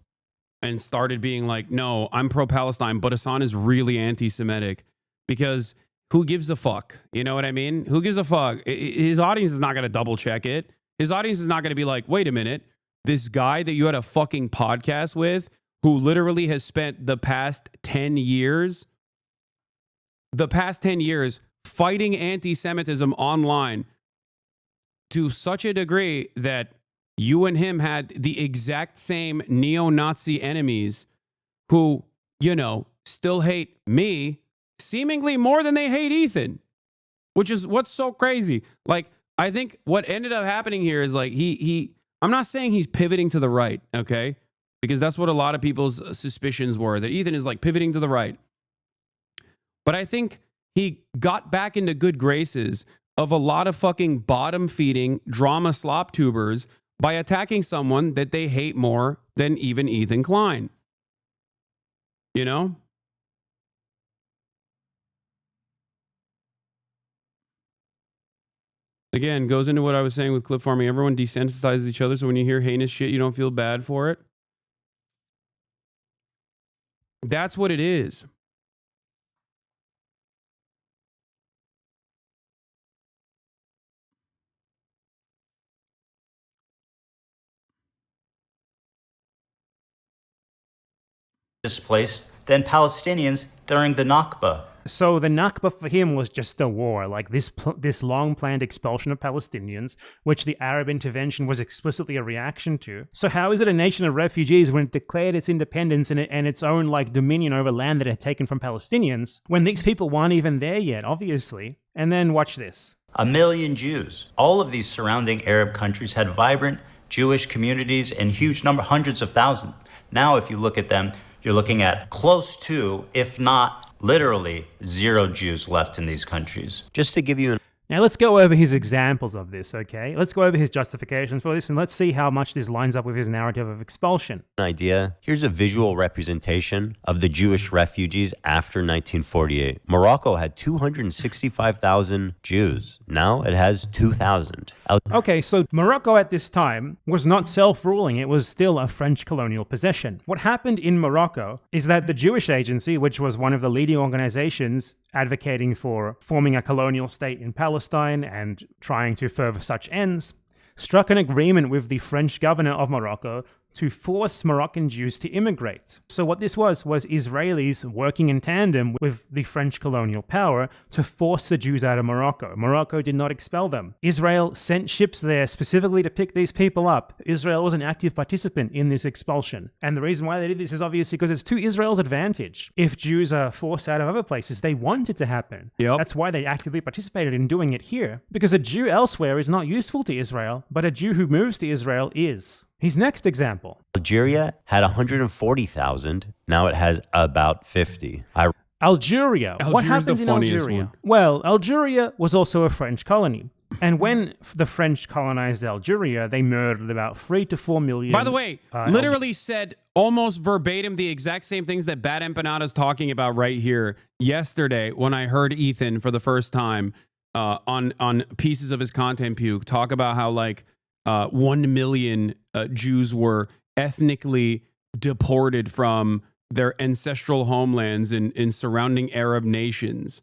Speaker 4: and started being like, no, I'm pro-Palestine, but Hasan is really anti-Semitic, because who gives a fuck? You know what I mean? Who gives a fuck? His audience is not going to double check it. His audience is not going to be like, wait a minute, this guy that you had a fucking podcast with, who literally has spent the past 10 years fighting anti-Semitism online to such a degree that you and him had the exact same neo-Nazi enemies who, still hate me seemingly more than they hate Ethan, which is what's so crazy. Like, I think what ended up happening here is like I'm not saying he's pivoting to the right, okay? Because that's what a lot of people's suspicions were, that Ethan is like pivoting to the right. But I think he got back into good graces of a lot of fucking bottom-feeding drama slop tubers by attacking someone that they hate more than even Ethan Klein. You know? Again, goes into what I was saying with clip farming. Everyone desensitizes each other, so when you hear heinous shit, you don't feel bad for it. That's what it is.
Speaker 21: Displaced than Palestinians during the Nakba.
Speaker 20: So the Nakba for him was just a war, like this long-planned expulsion of Palestinians, which the Arab intervention was explicitly a reaction to. So how is it a nation of refugees when it declared its independence and its own dominion over land that it had taken from Palestinians, when these people weren't even there yet, obviously? And then watch this.
Speaker 21: 1 million Jews. All of these surrounding Arab countries had vibrant Jewish communities in huge number, hundreds of thousands. Now, if you look at them, you're looking at close to, if not literally, 0 Jews left in these countries. Just to give you an
Speaker 20: Now let's go over his examples of this, okay? Let's go over his justifications for this, and let's see how much this lines up with his narrative of expulsion.
Speaker 5: Idea. Here's a visual representation of the Jewish refugees after 1948. Morocco had 265,000 Jews. Now it has 2,000.
Speaker 20: Okay, so Morocco at this time was not self-ruling. It was still a French colonial possession. What happened in Morocco is that the Jewish Agency, which was one of the leading organizations advocating for forming a colonial state in Palestine and trying to further such ends, struck an agreement with the French governor of Morocco to force Moroccan Jews to immigrate. So what this was Israelis working in tandem with the French colonial power to force the Jews out of Morocco. Morocco did not expel them. Israel sent ships there specifically to pick these people up. Israel was an active participant in this expulsion. And the reason why they did this is obviously because it's to Israel's advantage. If Jews are forced out of other places, they want it to happen. That's why they actively participated in doing it here. Because a Jew elsewhere is not useful to Israel, but a Jew who moves to Israel is. His next example.
Speaker 5: Algeria had 140,000. Now it has about 50.
Speaker 20: Algeria. What happened in Algeria? Well, Algeria was also a French colony. And when the French colonized Algeria, they murdered about 3 to 4 million.
Speaker 4: By the way, literally said almost verbatim the exact same things that Bad Empanada's talking about right here yesterday when I heard Ethan for the first time on pieces of his content puke talk about how like 1 million Jews were ethnically deported from their ancestral homelands in surrounding Arab nations.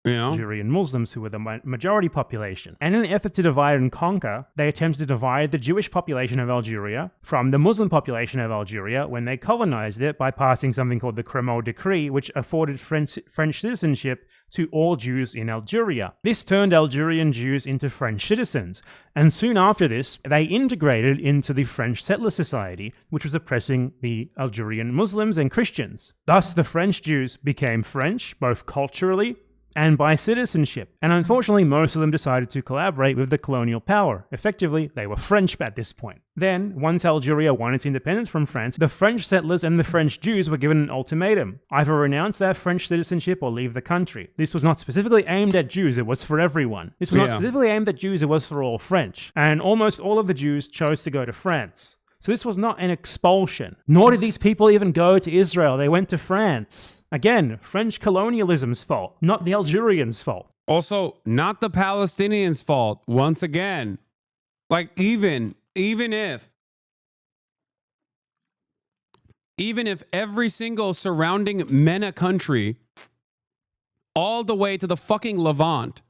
Speaker 20: Algerian Muslims who were the majority population. And in an effort to divide and conquer, they attempted to divide the Jewish population of Algeria from the Muslim population of Algeria when they colonized it by passing something called the Crémeau Decree, which afforded French citizenship to all Jews in Algeria. This turned Algerian Jews into French citizens, and soon after this, they integrated into the French settler society, which was oppressing the Algerian Muslims and Christians. Thus, the French Jews became French, both culturally and by citizenship. And unfortunately, most of them decided to collaborate with the colonial power. Effectively, they were French at this point. Then, once Algeria won its independence from France, the French settlers and the French Jews were given an ultimatum. Either renounce their French citizenship or leave the country. This was not specifically aimed at Jews, it was for everyone. This was not specifically aimed at Jews, it was for all French. And almost all of the Jews chose to go to France. So this was not an expulsion. Nor did these people even go to Israel. They went to France. Again, French colonialism's fault, not the Algerians' fault.
Speaker 4: Also, not the Palestinians' fault, once again. Like, even if every single surrounding MENA country, all the way to the fucking Levant,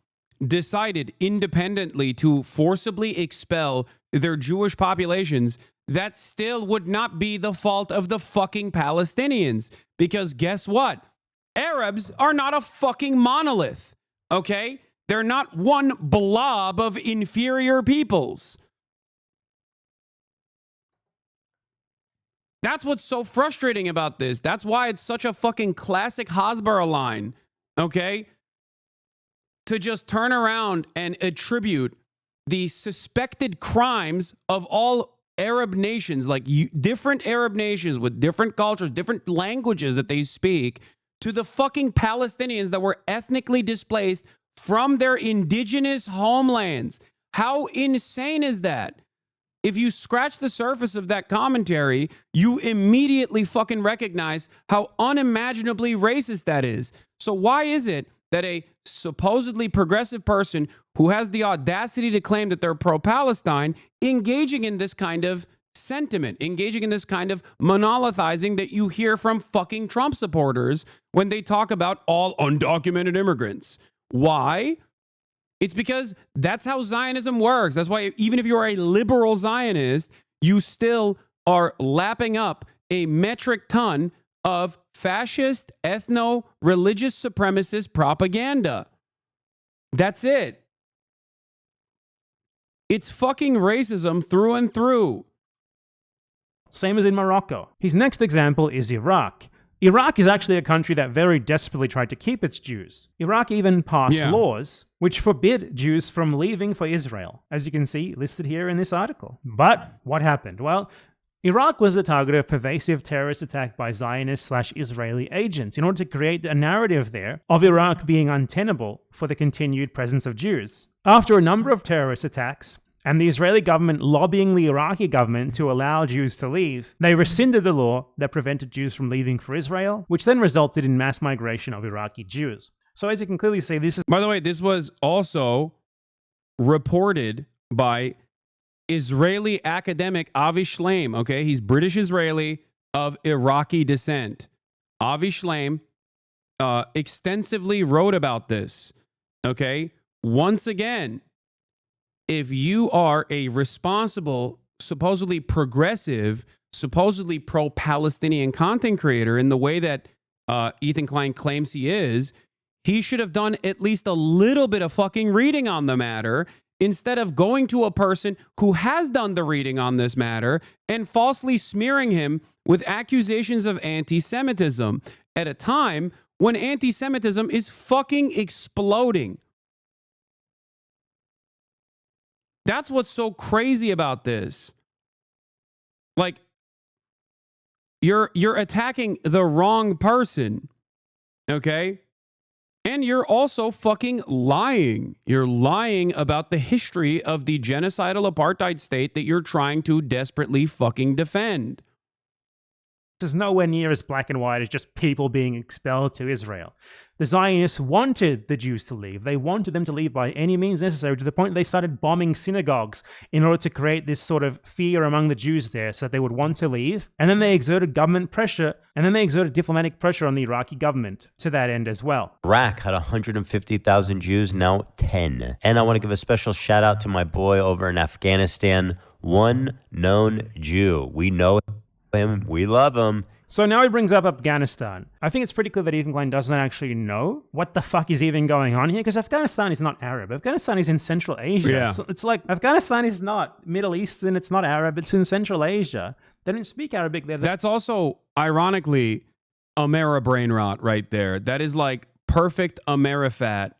Speaker 4: decided independently to forcibly expel their Jewish populations, that still would not be the fault of the fucking Palestinians. Because guess what? Arabs are not a fucking monolith, okay? They're not one blob of inferior peoples. That's what's so frustrating about this. That's why it's such a fucking classic Hasbara line, okay? To just turn around and attribute the suspected crimes of all Arab nations, like different Arab nations with different cultures, different languages that they speak, to the fucking Palestinians that were ethnically displaced from their indigenous homelands. How insane is that? If you scratch the surface of that commentary, you immediately fucking recognize how unimaginably racist that is. So why is it that a supposedly progressive person who has the audacity to claim that they're pro-Palestine engaging in this kind of sentiment, engaging in this kind of monolithizing that you hear from fucking Trump supporters when they talk about all undocumented immigrants? Why? It's because that's how Zionism works. That's why even if you're a liberal Zionist, you still are lapping up a metric ton of fascist, ethno-religious supremacist propaganda. That's it. It's fucking racism through and through.
Speaker 20: Same as in Morocco. His next example is Iraq. Iraq is actually a country that very desperately tried to keep its Jews. Iraq even passed laws which forbid Jews from leaving for Israel, as you can see listed here in this article. But what happened? Well, Iraq was the target of pervasive terrorist attack by Zionist/Israeli agents in order to create a narrative there of Iraq being untenable for the continued presence of Jews. After a number of terrorist attacks, and the Israeli government lobbying the Iraqi government to allow Jews to leave, they rescinded the law that prevented Jews from leaving for Israel, which then resulted in mass migration of Iraqi Jews. So as you can clearly see, this is...
Speaker 4: By the way, this was also reported by Israeli academic Avi Shleim, okay? He's British-Israeli of Iraqi descent. Avi Shleim extensively wrote about this, okay? Once again, if you are a responsible supposedly progressive, supposedly pro-Palestinian content creator in the way that Ethan Klein claims he is, he should have done at least a little bit of fucking reading on the matter instead of going to a person who has done the reading on this matter and falsely smearing him with accusations of anti-Semitism at a time when anti-Semitism is fucking exploding. That's what's so crazy about this. Like, you're attacking the wrong person, okay? And you're also fucking lying. You're lying about the history of the genocidal apartheid state that you're trying to desperately fucking defend.
Speaker 20: This is nowhere near as black and white as just people being expelled to Israel. The Zionists wanted the Jews to leave. They wanted them to leave by any means necessary, to the point they started bombing synagogues in order to create this sort of fear among the Jews there so that they would want to leave. And then they exerted government pressure, and then they exerted diplomatic pressure on the Iraqi government to that end as well.
Speaker 5: Iraq had 150,000 Jews, now 10. And I want to give a special shout out to my boy over in Afghanistan, one known Jew. We know him, we love him.
Speaker 20: So now he brings up Afghanistan. I think it's pretty clear that Ethan Klein doesn't actually know what the fuck is even going on here, because Afghanistan is not Arab. Afghanistan is in Central Asia.
Speaker 4: Yeah.
Speaker 20: It's like Afghanistan is not Middle Eastern, it's not Arab, it's in Central Asia. They don't speak Arabic there.
Speaker 4: That's also, ironically, Amera brain rot right there. That is like perfect Amerifat.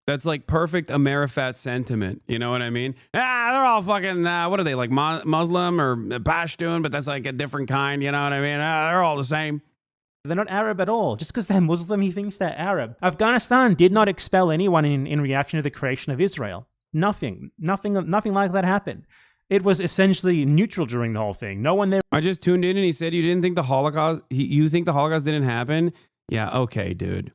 Speaker 4: That's like perfect Amerifat sentiment. You know what I mean? They're all fucking, what are they, like Muslim or Pashtun, but that's like a different kind, you know what I mean? They're all the same.
Speaker 20: They're not Arab at all. Just because they're Muslim, he thinks they're Arab. Afghanistan did not expel anyone in reaction to the creation of Israel. Nothing like that happened. It was essentially neutral during the whole thing. No one there.
Speaker 4: I just tuned in and he said you didn't think the Holocaust, you think the Holocaust didn't happen? Yeah, okay, dude.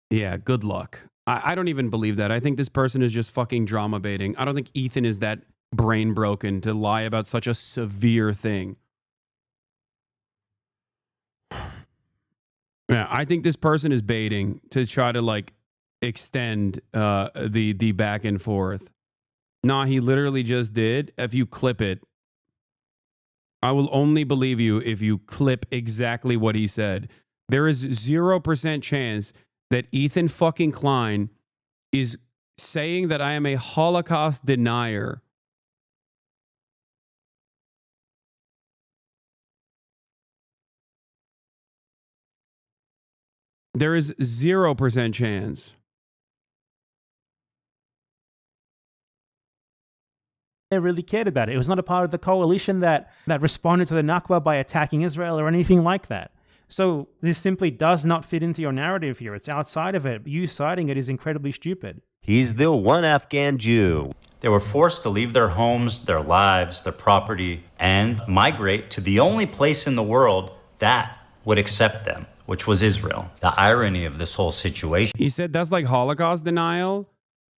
Speaker 4: Yeah, good luck. I don't even believe that. I think this person is just fucking drama baiting. I don't think Ethan is that brain broken to lie about such a severe thing. Yeah, I think this person is baiting to try to like extend the back and forth. Nah, he literally just did. If you clip it, I will only believe you if you clip exactly what he said. There is 0% chance that Ethan fucking Klein is saying that I am a Holocaust denier. There is 0% chance.
Speaker 20: They really cared about it. It was not a part of the coalition that responded to the Nakba by attacking Israel or anything like that. So this simply does not fit into your narrative here. It's outside of it. You citing it is incredibly stupid.
Speaker 5: He's the one Afghan Jew.
Speaker 21: They were forced to leave their homes, their lives, their property, and migrate to the only place in the world that would accept them, which was Israel. The irony of this whole situation.
Speaker 4: He said that's like Holocaust denial.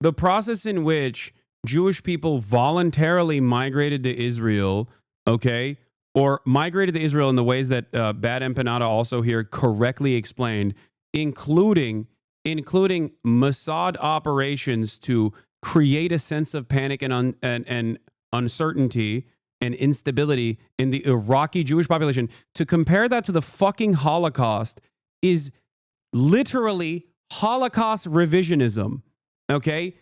Speaker 4: The process in which Jewish people voluntarily migrated to Israel, okay, or migrated to Israel in the ways that Bad Empanada also here correctly explained, including Mossad operations to create a sense of panic and uncertainty and instability in the Iraqi Jewish population. To compare that to the fucking Holocaust is literally Holocaust revisionism, okay?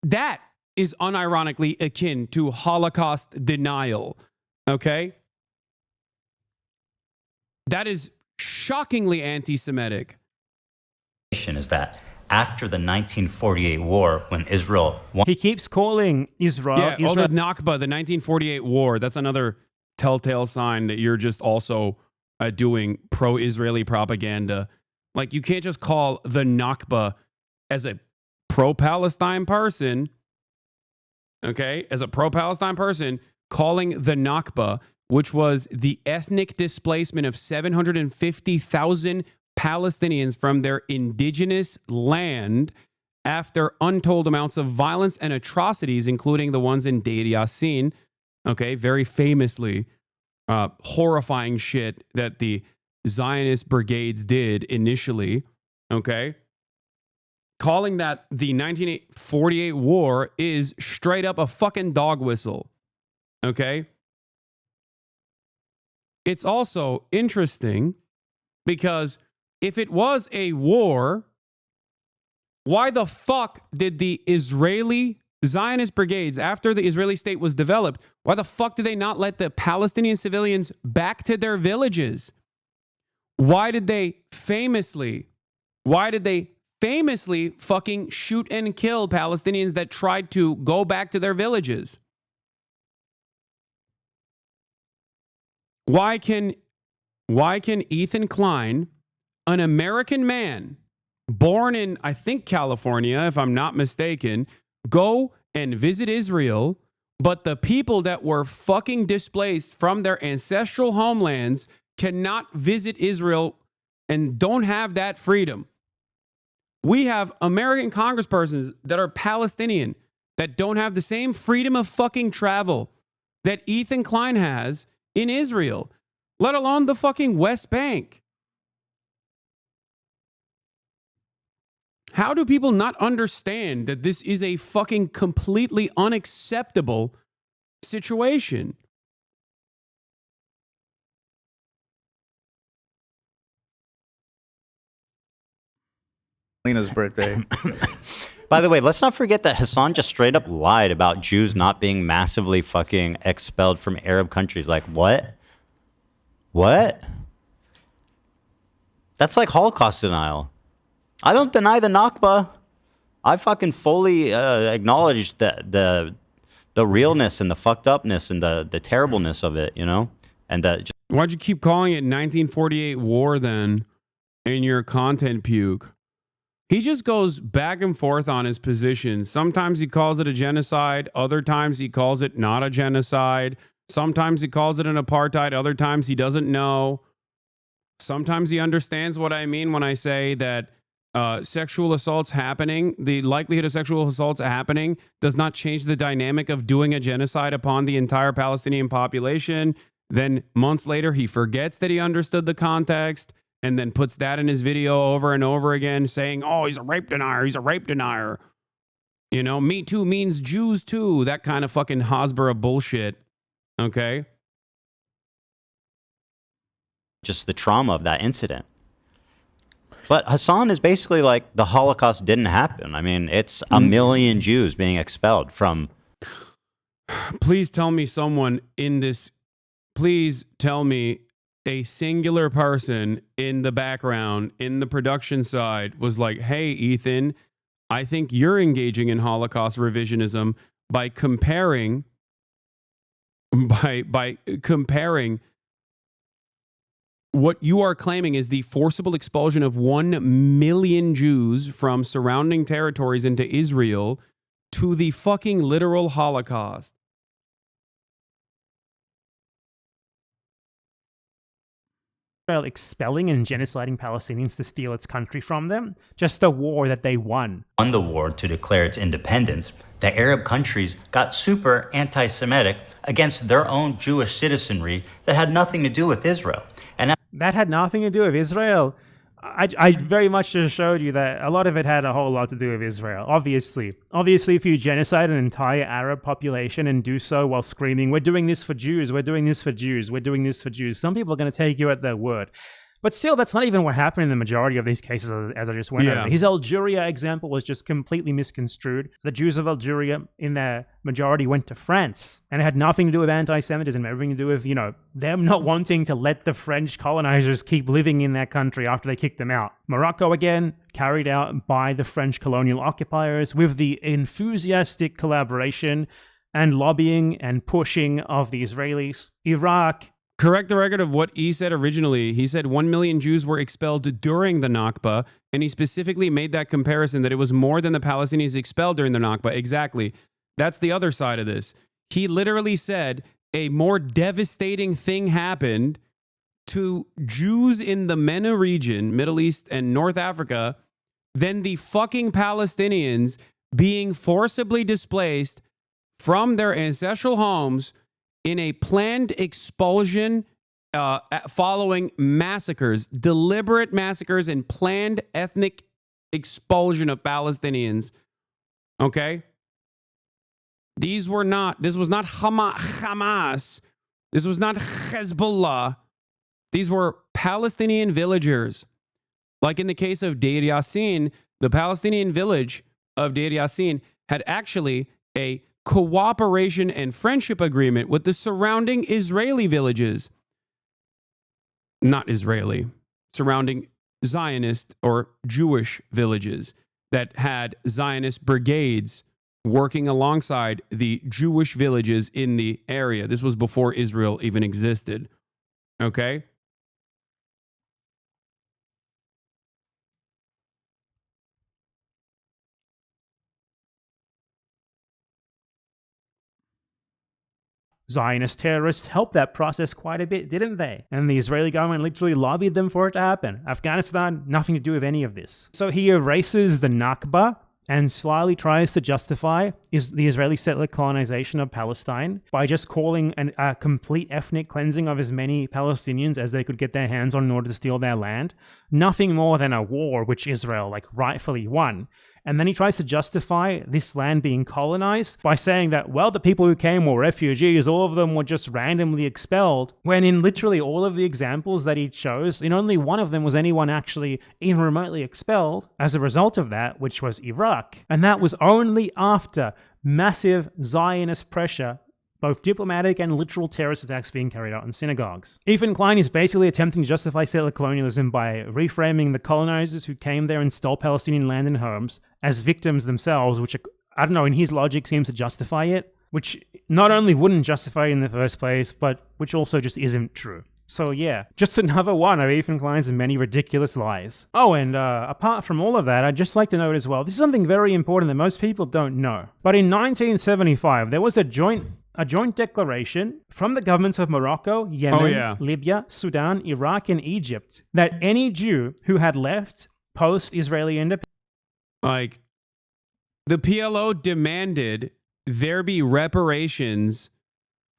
Speaker 4: That is unironically akin to Holocaust denial, okay? That is shockingly anti-Semitic.
Speaker 21: Is that after the 1948 war, when Israel
Speaker 20: he keeps calling Israel.
Speaker 4: Yeah, the Nakba, the 1948 war. That's another telltale sign that you're just also doing pro-Israeli propaganda. Like, you can't just call the Nakba as a pro-Palestine person, okay? As a pro-Palestine person, calling the Nakba, which was the ethnic displacement of 750,000 Palestinians from their indigenous land after untold amounts of violence and atrocities, including the ones in Deir Yassin, okay, very famously, horrifying shit that the Zionist brigades did initially, okay? Calling that the 1948 war is straight up a fucking dog whistle. Okay? It's also interesting because if it was a war, why the fuck did the Israeli Zionist brigades, after the Israeli state was developed, why the fuck did they not let the Palestinian civilians back to their villages? Why did they famously fucking shoot and kill Palestinians that tried to go back to their villages? Why can Ethan Klein, an American man born in, I think, California, if I'm not mistaken, go and visit Israel, but the people that were fucking displaced from their ancestral homelands cannot visit Israel and don't have that freedom? We have American congresspersons that are Palestinian that don't have the same freedom of fucking travel that Ethan Klein has in Israel, let alone the fucking West Bank. How do people not understand that this is a fucking completely unacceptable situation?
Speaker 8: Lena's birthday.
Speaker 21: By the way, let's not forget that Hasan just straight up lied about Jews not being massively fucking expelled from Arab countries. Like, what? What? That's like Holocaust denial. I don't deny the Nakba. I fucking fully acknowledge the realness and the fucked upness and the terribleness of it, you know? And that.
Speaker 4: Why'd you keep calling it 1948 war then in your content puke? He just goes back and forth on his position. Sometimes he calls it a genocide. Other times he calls it not a genocide. Sometimes he calls it an apartheid. Other times he doesn't know. Sometimes he understands what I mean when I say that sexual assaults happening, the likelihood of sexual assaults happening does not change the dynamic of doing a genocide upon the entire Palestinian population. Then months later, he forgets that he understood the context and then puts that in his video over and over again, saying, oh, he's a rape denier. He's a rape denier. You know, Me Too means Jews too. That kind of fucking Hasbara bullshit. Okay?
Speaker 21: Just the trauma of that incident. But Hasan is basically like the Holocaust didn't happen. I mean, it's a million Jews being expelled from.
Speaker 4: Please tell me someone in this, please tell me a singular person in the background, in the production side, was like, hey, Ethan, I think you're engaging in Holocaust revisionism by comparing what you are claiming is the forcible expulsion of 1 million Jews from surrounding territories into Israel to the fucking literal Holocaust.
Speaker 20: Expelling and genociding Palestinians to steal its country from them, just a war that they won.
Speaker 21: Won the war to declare its independence, the Arab countries got super anti-Semitic against their own Jewish citizenry that had nothing to do with Israel. And
Speaker 20: that had nothing to do with Israel. I very much just showed you that a lot of it had a whole lot to do with Israel. Obviously, if you genocide an entire Arab population and do so while screaming, we're doing this for Jews, we're doing this for Jews, we're doing this for Jews, some people are going to take you at their word. But still, that's not even what happened in the majority of these cases, as I just went over. His Algeria example was just completely misconstrued. The Jews of Algeria, in their majority, went to France, and it had nothing to do with anti-Semitism, everything to do with, you know, them not wanting to let the French colonizers keep living in their country after they kicked them out. Morocco, again, carried out by the French colonial occupiers with the enthusiastic collaboration and lobbying and pushing of the Israelis. Iraq.
Speaker 4: Correct the record of what he said originally. He said 1 million Jews were expelled during the Nakba, and he specifically made that comparison that it was more than the Palestinians expelled during the Nakba. Exactly. That's the other side of this. He literally said a more devastating thing happened to Jews in the MENA region, Middle East and North Africa, than the fucking Palestinians being forcibly displaced from their ancestral homes in a planned expulsion following massacres, deliberate massacres and planned ethnic expulsion of Palestinians. Okay? This was not Hamas. This was not Hezbollah. These were Palestinian villagers. Like in the case of Deir Yassin, the Palestinian village of Deir Yassin had actually a cooperation and friendship agreement with the surrounding Israeli villages. Not Israeli, surrounding Zionist or Jewish villages that had Zionist brigades working alongside the Jewish villages in the area. This was before Israel even existed. Okay?
Speaker 20: Zionist terrorists helped that process quite a bit, didn't they? And the Israeli government literally lobbied them for it to happen. Afghanistan, nothing to do with any of this. So he erases the Nakba and slyly tries to justify the Israeli settler colonization of Palestine by just calling a complete ethnic cleansing of as many Palestinians as they could get their hands on in order to steal their land. Nothing more than a war which Israel rightfully won. And then he tries to justify this land being colonized by saying that, well, the people who came were refugees, all of them were just randomly expelled, when in literally all of the examples that he chose, in only one of them was anyone actually even remotely expelled as a result of that, which was Iraq. And that was only after massive Zionist pressure, both diplomatic and literal terrorist attacks being carried out in synagogues. Ethan Klein is basically attempting to justify settler colonialism by reframing the colonizers who came there and stole Palestinian land and homes as victims themselves, which, I don't know, in his logic seems to justify it, which not only wouldn't justify it in the first place, but which also just isn't true. So yeah, just another one of Ethan Klein's many ridiculous lies. Oh, and apart from all of that, I'd just like to note as well, this is something very important that most people don't know. But in 1975, there was a joint declaration from the governments of Morocco, Yemen, Libya, Sudan, Iraq, and Egypt that any Jew who had left post-Israeli independence...
Speaker 4: the PLO demanded there be reparations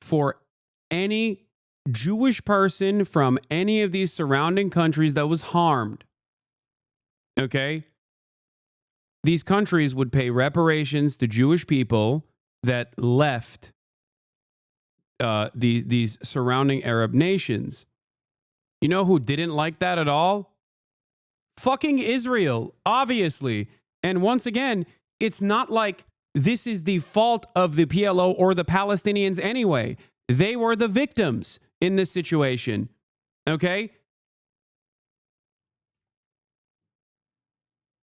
Speaker 4: for any Jewish person from any of these surrounding countries that was harmed. Okay? These countries would pay reparations to Jewish people that left these surrounding Arab nations. You know who didn't like that at all? Fucking Israel, obviously. And once again, it's not like this is the fault of the PLO or the Palestinians anyway. They were the victims in this situation. Okay?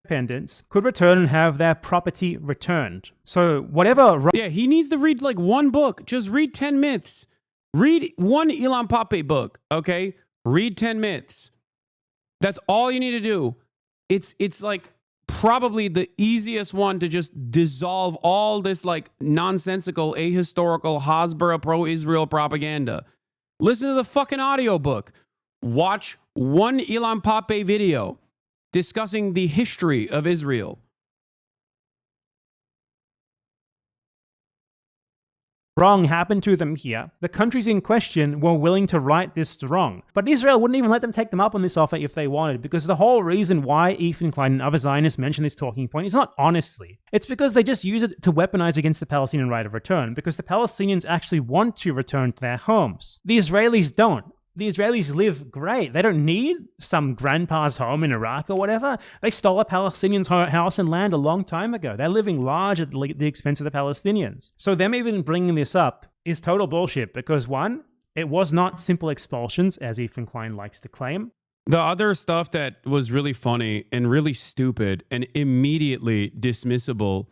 Speaker 20: Independence could return and have their property returned. So whatever...
Speaker 4: Yeah, he needs to read one book. Just read 10 myths. Read one Elon Pape book, okay? Read 10 myths. That's all you need to do. It's like probably the easiest one to just dissolve all this nonsensical, ahistorical, Hasbara pro-Israel propaganda. Listen to the fucking audiobook. Watch one Elon Pape video discussing the history of Israel.
Speaker 20: Wrong happened to them here. The countries in question were willing to right this wrong. But Israel wouldn't even let them take them up on this offer if they wanted, because the whole reason why Ethan Klein and other Zionists mention this talking point is not honestly. It's because they just use it to weaponize against the Palestinian right of return, because the Palestinians actually want to return to their homes. The Israelis don't. The Israelis live great. They don't need some grandpa's home in Iraq or whatever. They stole a Palestinian's house and land a long time ago. They're living large at the expense of the Palestinians. So them even bringing this up is total bullshit because, one, it was not simple expulsions, as Ethan Klein likes to claim.
Speaker 4: The other stuff that was really funny and really stupid and immediately dismissible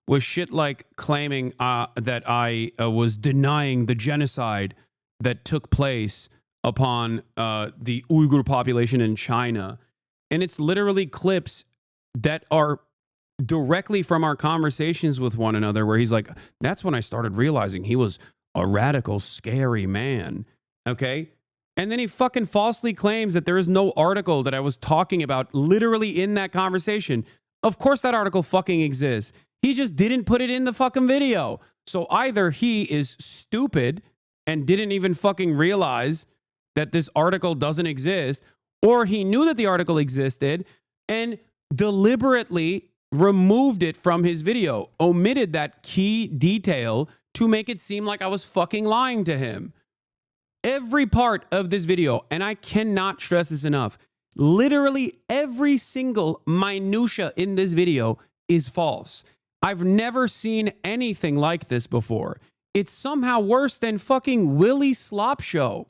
Speaker 4: was shit like claiming that I was denying the genocide that took place upon the Uyghur population in China. And it's literally clips that are directly from our conversations with one another where he's like, that's when I started realizing he was a radical, scary man. Okay? And then he fucking falsely claims that there is no article that I was talking about literally in that conversation. Of course that article fucking exists. He just didn't put it in the fucking video. So either he is stupid and didn't even fucking realize that this article doesn't exist, or he knew that the article existed and deliberately removed it from his video, omitted that key detail to make it seem like I was fucking lying to him. Every part of this video, and I cannot stress this enough, literally every single minutia in this video is false. I've never seen anything like this before. It's somehow worse than fucking Willie Slop Show.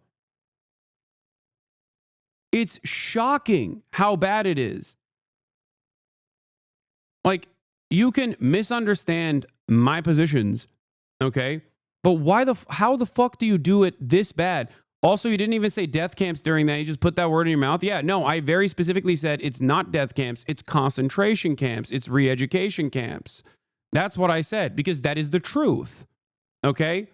Speaker 4: It's shocking how bad it is. Like, you can misunderstand my positions, okay? But how the fuck do you do it this bad? Also, you didn't even say death camps during that. You just put that word in your mouth. Yeah, no, I very specifically said it's not death camps. It's concentration camps. It's re-education camps. That's what I said, because that is the truth, okay?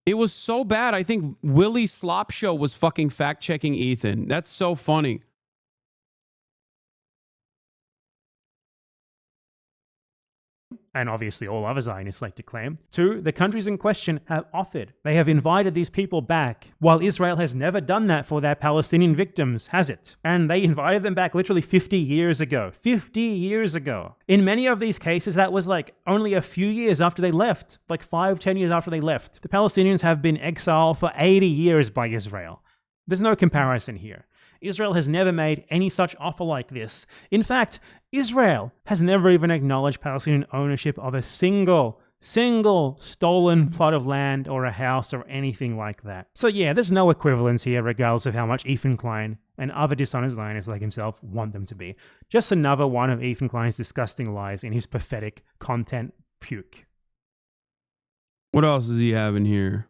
Speaker 4: It was so bad, I think Willie Slop Show was fucking fact-checking Ethan. That's so funny.
Speaker 20: And obviously all other Zionists like to claim. 2, the countries in question have offered. They have invited these people back, while Israel has never done that for their Palestinian victims, has it? And they invited them back literally 50 years ago. 50 years ago. In many of these cases, that was like only a few years after they left, like 5-10 years after they left. The Palestinians have been exiled for 80 years by Israel. There's no comparison here. Israel has never made any such offer like this. In fact, Israel has never even acknowledged Palestinian ownership of a single stolen plot of land or a house or anything like that. So yeah, there's no equivalence here regardless of how much Ethan Klein and other dishonest Zionists like himself want them to be. Just another one of Ethan Klein's disgusting lies in his pathetic content puke.
Speaker 4: What else does he have in here?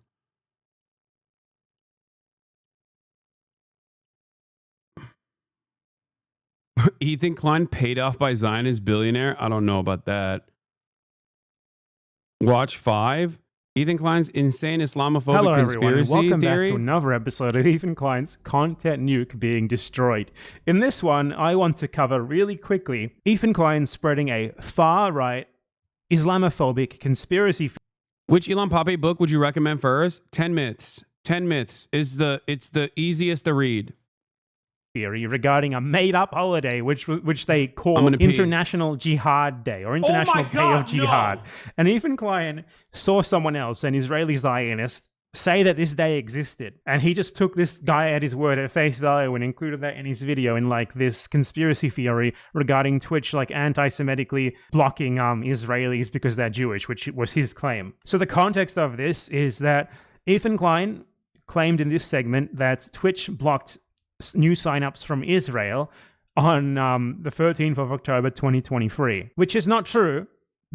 Speaker 4: Ethan Klein paid off by Zionist billionaire? I don't know about that. Watch 5. Ethan Klein's insane Islamophobic
Speaker 20: Hello,
Speaker 4: conspiracy
Speaker 20: everyone, and welcome
Speaker 4: theory.
Speaker 20: back to another episode of Ethan Klein's Content Nuke being destroyed. In this one, I want to cover really quickly Ethan Klein spreading a far-right Islamophobic conspiracy.
Speaker 4: Which Elon Pape book would you recommend first? 10 Myths. 10 Myths is it's the easiest to read.
Speaker 20: Theory regarding a made-up holiday, which they call International Jihad Day or International Day of Jihad. No. And Ethan Klein saw someone else, an Israeli Zionist, say that this day existed, and he just took this guy at his word at face value and included that in his video in like this conspiracy theory regarding Twitch like anti-Semitically blocking Israelis because they're Jewish, which was his claim. So the context of this is that Ethan Klein claimed in this segment that Twitch blocked new signups from Israel on the 13th of October 2023, which is not true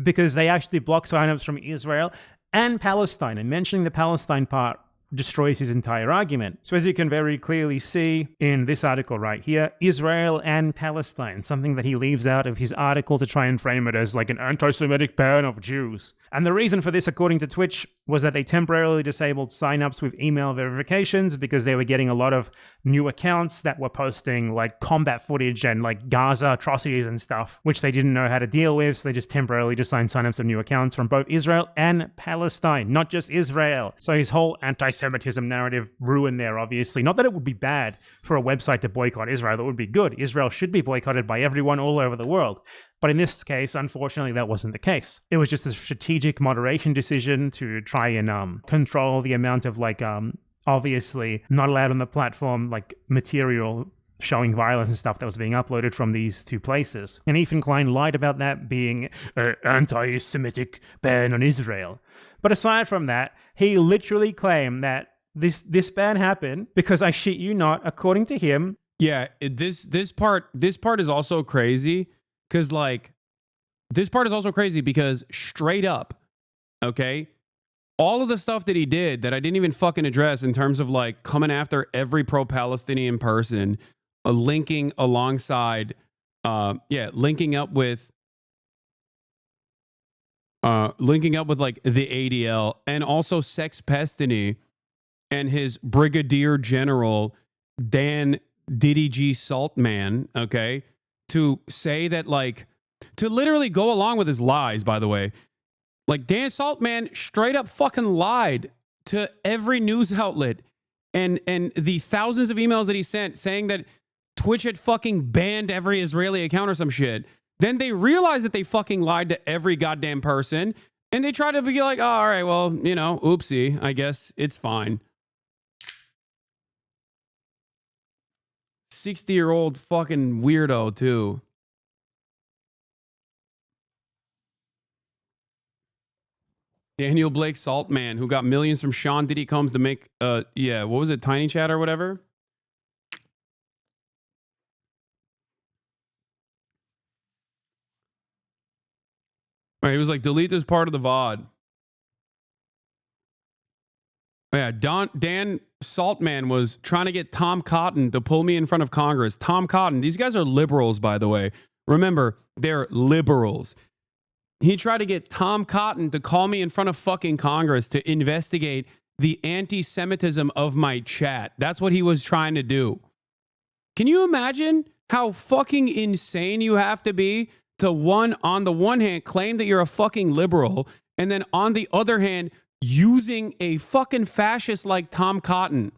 Speaker 20: because they actually blocked signups from Israel and Palestine, and mentioning the Palestine part destroys his entire argument. So as you can very clearly see in this article right here, Israel and Palestine, something that he leaves out of his article to try and frame it as like an anti-Semitic ban of Jews. And the reason for this, according to Twitch, was that they temporarily disabled signups with email verifications because they were getting a lot of new accounts that were posting like combat footage and like Gaza atrocities and stuff, which they didn't know how to deal with. So they just temporarily assigned signups of new accounts from both Israel and Palestine, not just Israel. So his whole anti-Semitism narrative ruined there, obviously. Not that it would be bad for a website to boycott Israel. That would be good. Israel should be boycotted by everyone all over the world. But in this case, unfortunately, that wasn't the case. It was just a strategic moderation decision to try and control the amount of like, obviously not allowed on the platform, like material showing violence and stuff that was being uploaded from these two places. And Ethan Klein lied about that being an anti-Semitic ban on Israel. But aside from that, he literally claimed that this ban happened because, I shit you not, according to him.
Speaker 4: Yeah, this part is also crazy. Because, like, this part is also crazy because straight up, okay, all of the stuff that he did that I didn't even fucking address in terms of, like, coming after every pro-Palestinian person, linking alongside, linking up with, like, the ADL and also Sex Pestiny and his Brigadier General, Dan Diddy G. Saltman, okay, to say that, like, to literally go along with his lies, by the way. Like, Dan Saltman straight up fucking lied to every news outlet and the thousands of emails that he sent saying that Twitch had fucking banned every Israeli account or some shit. Then they realized that they fucking lied to every goddamn person. And they tried to be like, oh, all right, well, you know, oopsie. I guess it's fine. 60-year-old fucking weirdo, too. Daniel Blake Saltman, who got millions from Sean Diddy Combs to make, what was it, Tiny Chat or whatever? Right, he was like, delete this part of the VOD. Yeah, Dan Saltman was trying to get Tom Cotton to pull me in front of Congress. Tom Cotton, these guys are liberals, by the way. Remember, they're liberals. He tried to get Tom Cotton to call me in front of fucking Congress to investigate the anti-Semitism of my chat. That's what he was trying to do. Can you imagine how fucking insane you have to be to on the one hand, claim that you're a fucking liberal, and then on the other hand, using a fucking fascist like Tom Cotton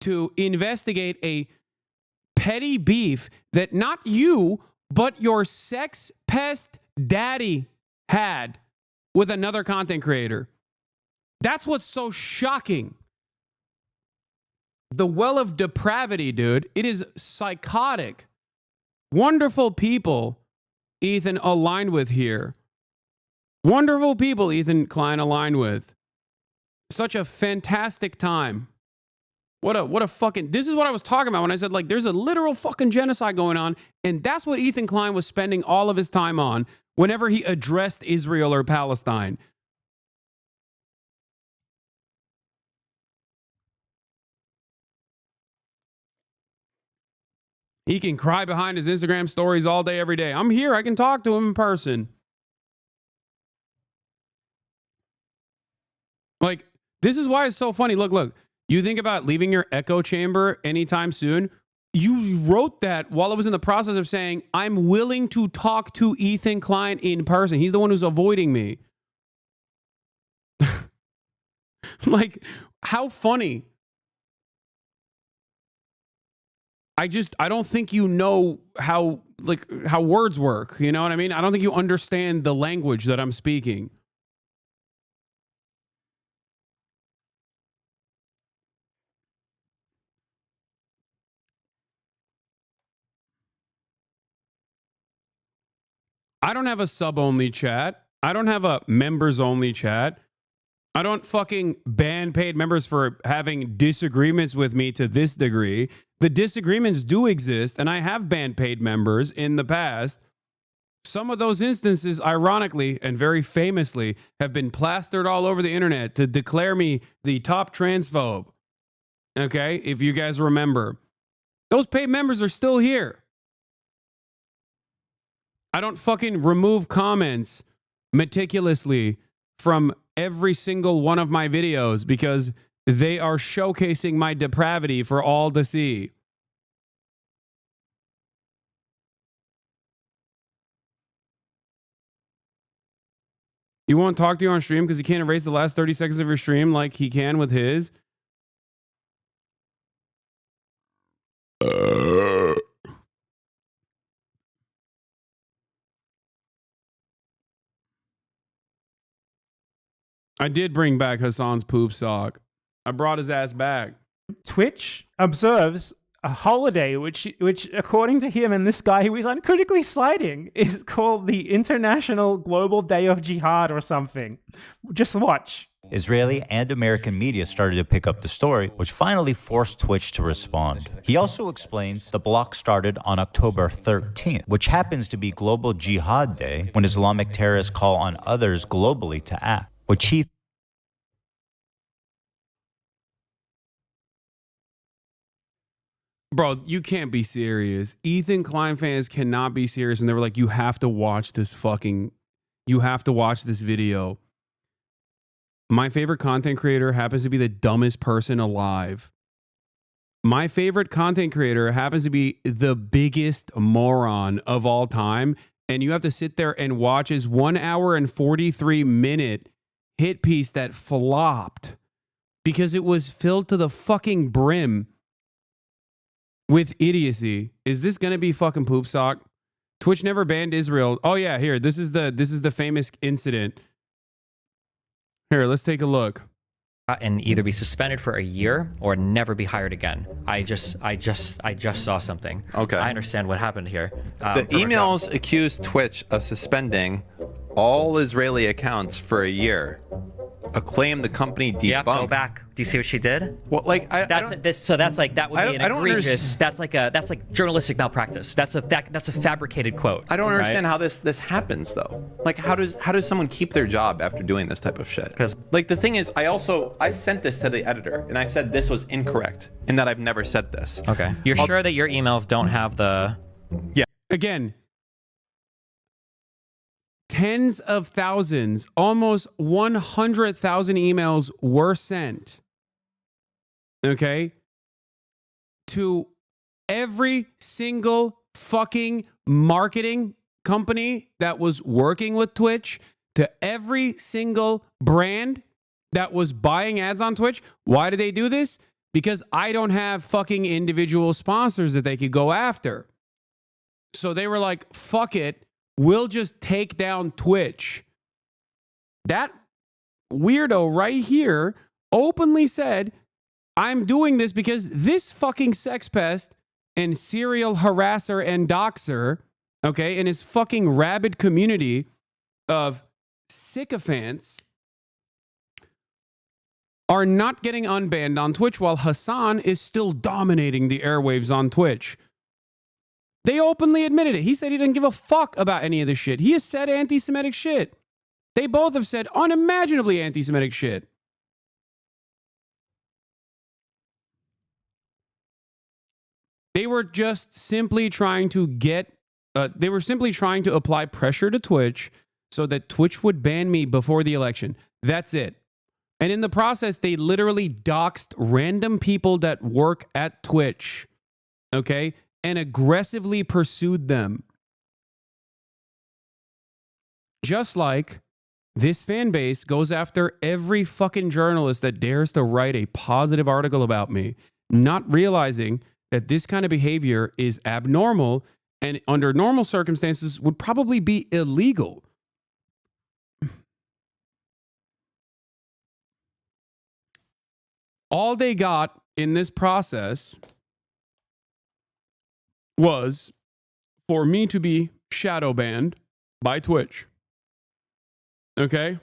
Speaker 4: to investigate a petty beef that not you, but your sex pest daddy had with another content creator. That's what's so shocking. The well of depravity, dude. It is psychotic. Wonderful people Ethan aligned with here. Wonderful people Ethan Klein aligned with. Such a fantastic time. What a fucking... This is what I was talking about when I said, like, there's a literal fucking genocide going on, and that's what Ethan Klein was spending all of his time on whenever he addressed Israel or Palestine. He can cry behind his Instagram stories all day, every day. I'm here. I can talk to him in person. Like, this is why it's so funny. Look. You think about leaving your echo chamber anytime soon. You wrote that while I was in the process of saying, I'm willing to talk to Ethan Klein in person. He's the one who's avoiding me. Like, how funny. I don't think you know how words work. You know what I mean? I don't think you understand the language that I'm speaking. I don't have a sub-only chat. I don't have a members-only chat. I don't fucking ban paid members for having disagreements with me to this degree. The disagreements do exist, and I have banned paid members in the past. Some of those instances, ironically and very famously, have been plastered all over the internet to declare me the top transphobe. Okay, if you guys remember. Those paid members are still here. I don't fucking remove comments meticulously from every single one of my videos because they are showcasing my depravity for all to see. You won't talk to you on stream because he can't erase the last 30 seconds of your stream like he can with his? I did bring back Hassan's poop sock. I brought his ass back.
Speaker 20: Twitch observes a holiday which according to him and this guy who is uncritically citing is called the International Global Day of Jihad or something. Just watch.
Speaker 21: Israeli and American media started to pick up the story, which finally forced Twitch to respond. He also explains the block started on October 13th, which happens to be Global Jihad Day, when Islamic terrorists call on others globally to act, which he...
Speaker 4: Bro, you can't be serious. Ethan Klein fans cannot be serious. And they were like, you have to watch this video. My favorite content creator happens to be the dumbest person alive. My favorite content creator happens to be the biggest moron of all time. And you have to sit there and watch his 1 hour and 43-minute hit piece that flopped because it was filled to the fucking brim with idiocy. Is this gonna be fucking poop sock? Twitch never banned Israel. Oh yeah, here. This is the famous incident. Here, let's take a look.
Speaker 8: And either be suspended for a year or never be hired again. I just saw something.
Speaker 10: Okay.
Speaker 8: I understand what happened here.
Speaker 10: The emails accused Twitch of suspending all Israeli accounts for a year. A claim the company debunked.
Speaker 8: Yeah, go back. Do you see what she did?
Speaker 10: Well, like
Speaker 8: that would be an egregious. That's like journalistic malpractice. That's a fabricated quote.
Speaker 10: I don't understand how this happens though. Like how does someone keep their job after doing this type of shit?
Speaker 8: Because
Speaker 10: like the thing is, I sent this to the editor and I said this was incorrect and that I've never said this.
Speaker 8: Okay. You're sure that your emails don't have the?
Speaker 10: Yeah.
Speaker 4: Again. Tens of thousands, almost 100,000 emails were sent, okay, to every single fucking marketing company that was working with Twitch, to every single brand that was buying ads on Twitch. Why did they do this? Because I don't have fucking individual sponsors that they could go after. So they were like, fuck it. We'll just take down Twitch. That weirdo right here openly said, I'm doing this because this fucking sex pest and serial harasser and doxer, okay, and his fucking rabid community of sycophants are not getting unbanned on Twitch while Hasan is still dominating the airwaves on Twitch. They openly admitted it. He said he didn't give a fuck about any of this shit. He has said anti-Semitic shit. They both have said unimaginably anti-Semitic shit. They were just simply trying to apply pressure to Twitch so that Twitch would ban me before the election. That's it. And in the process, they literally doxed random people that work at Twitch. Okay? And aggressively pursued them. Just like this fan base goes after every fucking journalist that dares to write a positive article about me, not realizing that this kind of behavior is abnormal and under normal circumstances would probably be illegal. All they got in this process was for me to be shadow banned by Twitch. Okay?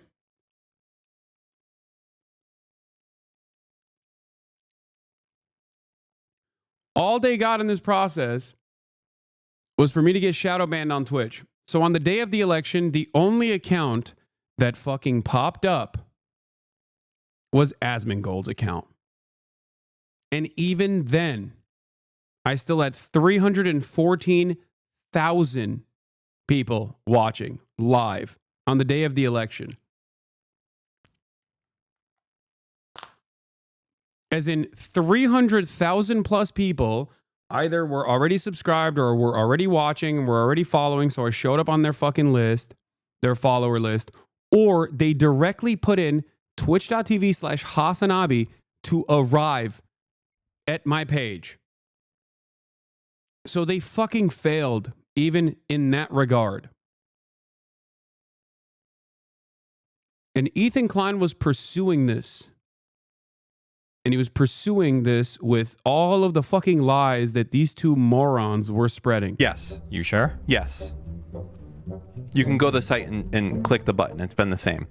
Speaker 4: All they got in this process was for me to get shadow banned on Twitch. So on the day of the election, the only account that fucking popped up was Asmongold's account. And even then, I still had 314,000 people watching live on the day of the election. As in 300,000 plus people either were already subscribed or were already watching, were already following, so I showed up on their fucking list, their follower list, or they directly put in twitch.tv/Hasanabi to arrive at my page. So they fucking failed even in that regard. And Ethan Klein was pursuing this. And he was pursuing this with all of the fucking lies that these two morons were spreading.
Speaker 10: Yes.
Speaker 8: You sure?
Speaker 10: Yes. You can go to the site and click the button. It's been the same.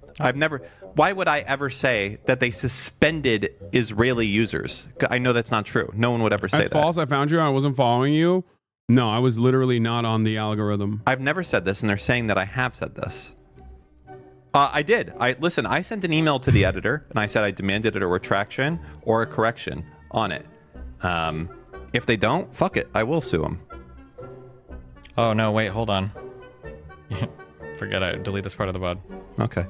Speaker 10: Why would I ever say that they suspended Israeli users? I know that's not true. No one would ever say that.
Speaker 4: That's false. I found you. I wasn't following you. No, I was literally not on the algorithm.
Speaker 10: I've never said this, and they're saying that I have said this. I did. Listen, I sent an email to the editor, and I said I demanded a retraction or a correction on it. If they don't, fuck it. I will sue them.
Speaker 8: Oh, no, wait, hold on. Forget it. Delete this part of the VOD.
Speaker 10: Okay.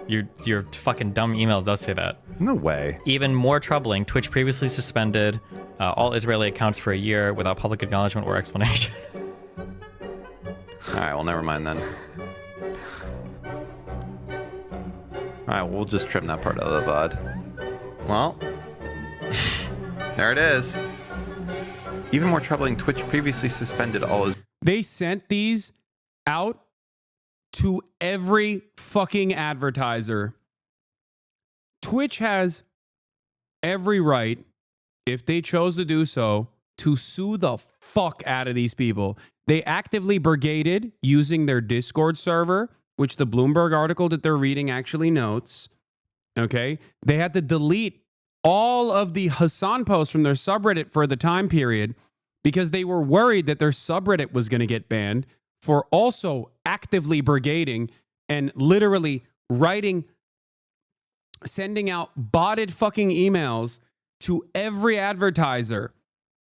Speaker 8: Your fucking dumb email does say that.
Speaker 10: No way.
Speaker 8: Even more troubling, Twitch previously suspended all Israeli accounts for a year without public acknowledgement or explanation.
Speaker 10: All right, well, never mind then. All right, we'll just trim that part out of the VOD. Well, there it is. Even more troubling, Twitch previously suspended all his...
Speaker 4: They sent these out to every fucking advertiser. Twitch has every right, if they chose to do so, to sue the fuck out of these people. They actively brigaded using their Discord server, which the Bloomberg article that they're reading actually notes. Okay? They had to delete all of the Hasan posts from their subreddit for the time period because they were worried that their subreddit was going to get banned for also actively brigading and literally sending out botted fucking emails to every advertiser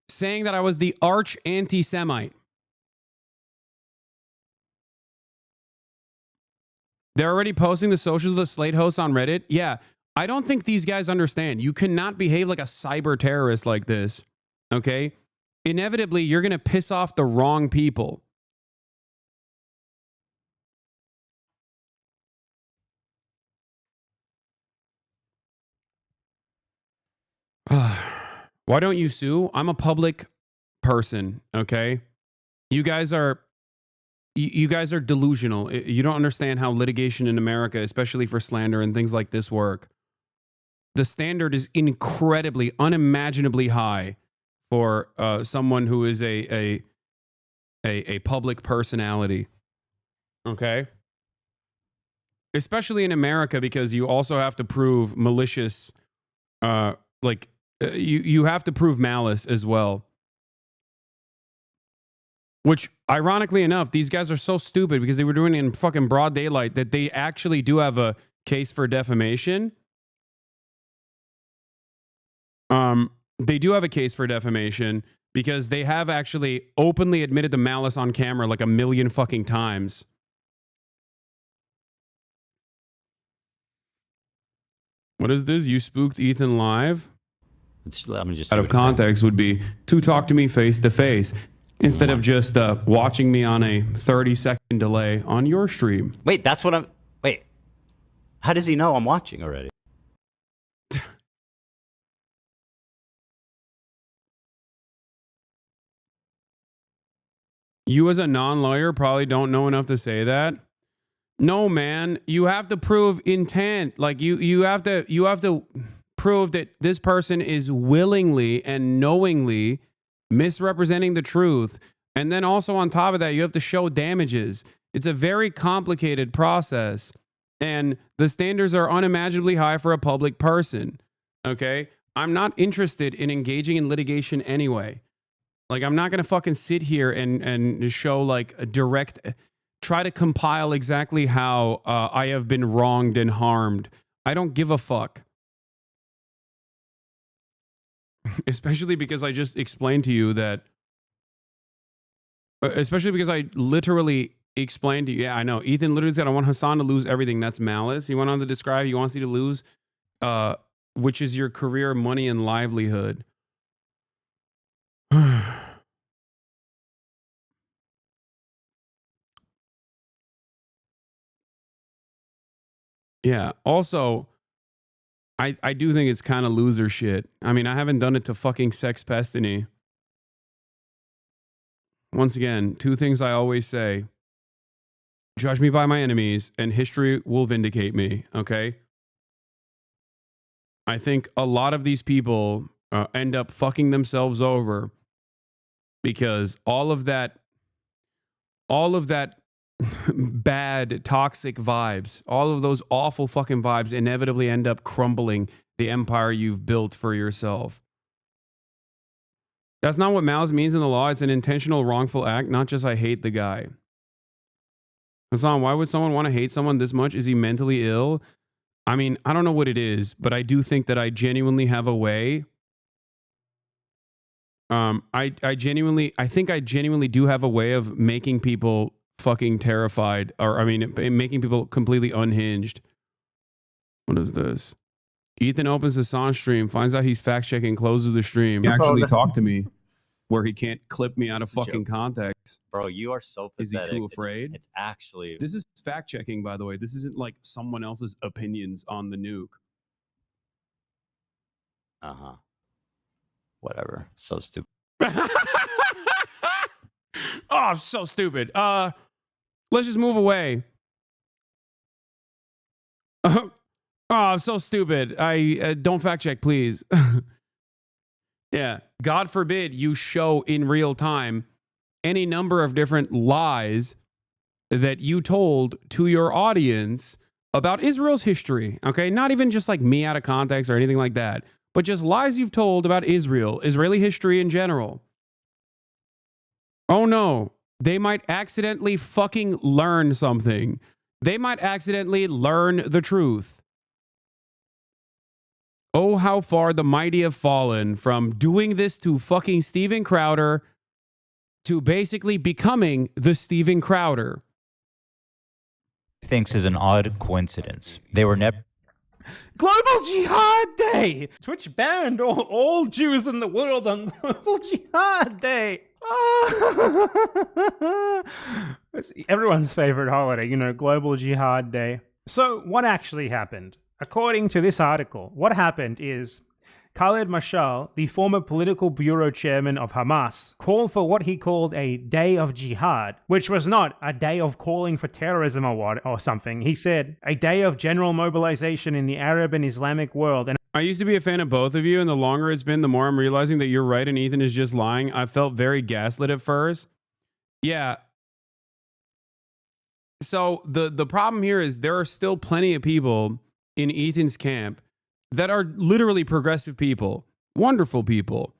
Speaker 4: saying that I was the arch anti-Semite. They're already posting the socials of the Slate hosts on Reddit. Yeah, I don't think these guys understand. You cannot behave like a cyber terrorist like this, okay? Inevitably, you're going to piss off the wrong people. Why don't you sue? I'm a public person, okay? You guys are delusional. You don't understand how litigation in America, especially for slander and things like this, work. The standard is incredibly, unimaginably high for someone who is a public personality. Okay? Especially in America, because you also have to prove malicious, you have to prove malice as well. Which, ironically enough, these guys are so stupid because they were doing it in fucking broad daylight that they actually do have a case for defamation. They do have a case for defamation because they have actually openly admitted to malice on camera like 1 million fucking times. What is this? You spooked Ethan live?
Speaker 21: Let me just
Speaker 4: out of context would be to talk to me face to face instead of just watching me on a 30-second delay on your stream.
Speaker 21: Wait, that's what I'm... Wait. How does he know I'm watching already?
Speaker 4: You as a non-lawyer probably don't know enough to say that. No, man, you have to prove intent. Like you have to prove that this person is willingly and knowingly misrepresenting the truth. And then also on top of that, you have to show damages. It's a very complicated process. And the standards are unimaginably high for a public person. Okay? I'm not interested in engaging in litigation anyway. Like, I'm not going to fucking sit here and show like a direct, try to compile exactly how I have been wronged and harmed. I don't give a fuck. Especially because I just explained to you that, especially because I literally explained to you, yeah, I know. Ethan literally said, I want Hasan to lose everything. That's malice. He went on to describe, he wants you to lose, which is your career, money, and livelihood. Yeah. Also, I do think it's kind of loser shit. I mean, I haven't done it to fucking Sex Pestiny. Once again, two things I always say. Judge me by my enemies, and history will vindicate me, okay? I think a lot of these people end up fucking themselves over because all of that bad, toxic vibes, all of those awful fucking vibes inevitably end up crumbling the empire you've built for yourself. That's not what malice means in the law. It's an intentional wrongful act, not just I hate the guy. Hasan, why would someone want to hate someone this much? Is he mentally ill? I mean, I don't know what it is, but I do think that I genuinely have a way. I think I genuinely do have a way of making people fucking terrified, or I mean, making people completely unhinged. What is this? Ethan opens Hasan's stream, finds out he's fact checking, closes the stream. He actually talked to me, where he can't clip me out of fucking context.
Speaker 21: Bro, you are so pathetic.
Speaker 4: Is he too afraid?
Speaker 21: It's actually...
Speaker 4: This is fact checking, by the way. This isn't like someone else's opinions on the nuke.
Speaker 21: Uh-huh. Whatever. So stupid.
Speaker 4: Oh, so stupid. Let's just move away. Oh, so stupid. I don't fact check, please. Yeah. God forbid you show in real time any number of different lies that you told to your audience about Israel's history. Okay. Not even just like me out of context or anything like that, but just lies you've told about Israel, Israeli history in general. Oh no. They might accidentally fucking learn something. They might accidentally learn the truth. Oh, how far the mighty have fallen from doing this to fucking Steven Crowder to basically becoming the Steven Crowder.
Speaker 21: Thinks is an odd coincidence. They were never.
Speaker 20: Global Jihad Day! Twitch banned all Jews in the world on Global Jihad Day. It's everyone's favorite holiday, you know, Global Jihad Day. So what actually happened? According to this article, what happened is Khaled Mashal, the former political bureau chairman of Hamas, called for what he called a day of jihad, which was not a day of calling for terrorism or something. He said a day of general mobilization in the Arab and Islamic world. And
Speaker 4: I used to be a fan of both of you, and the longer it's been, the more I'm realizing that you're right and Ethan is just lying. I felt very gaslit at first. Yeah. So the problem here is there are still plenty of people in Ethan's camp that are literally progressive people, wonderful people.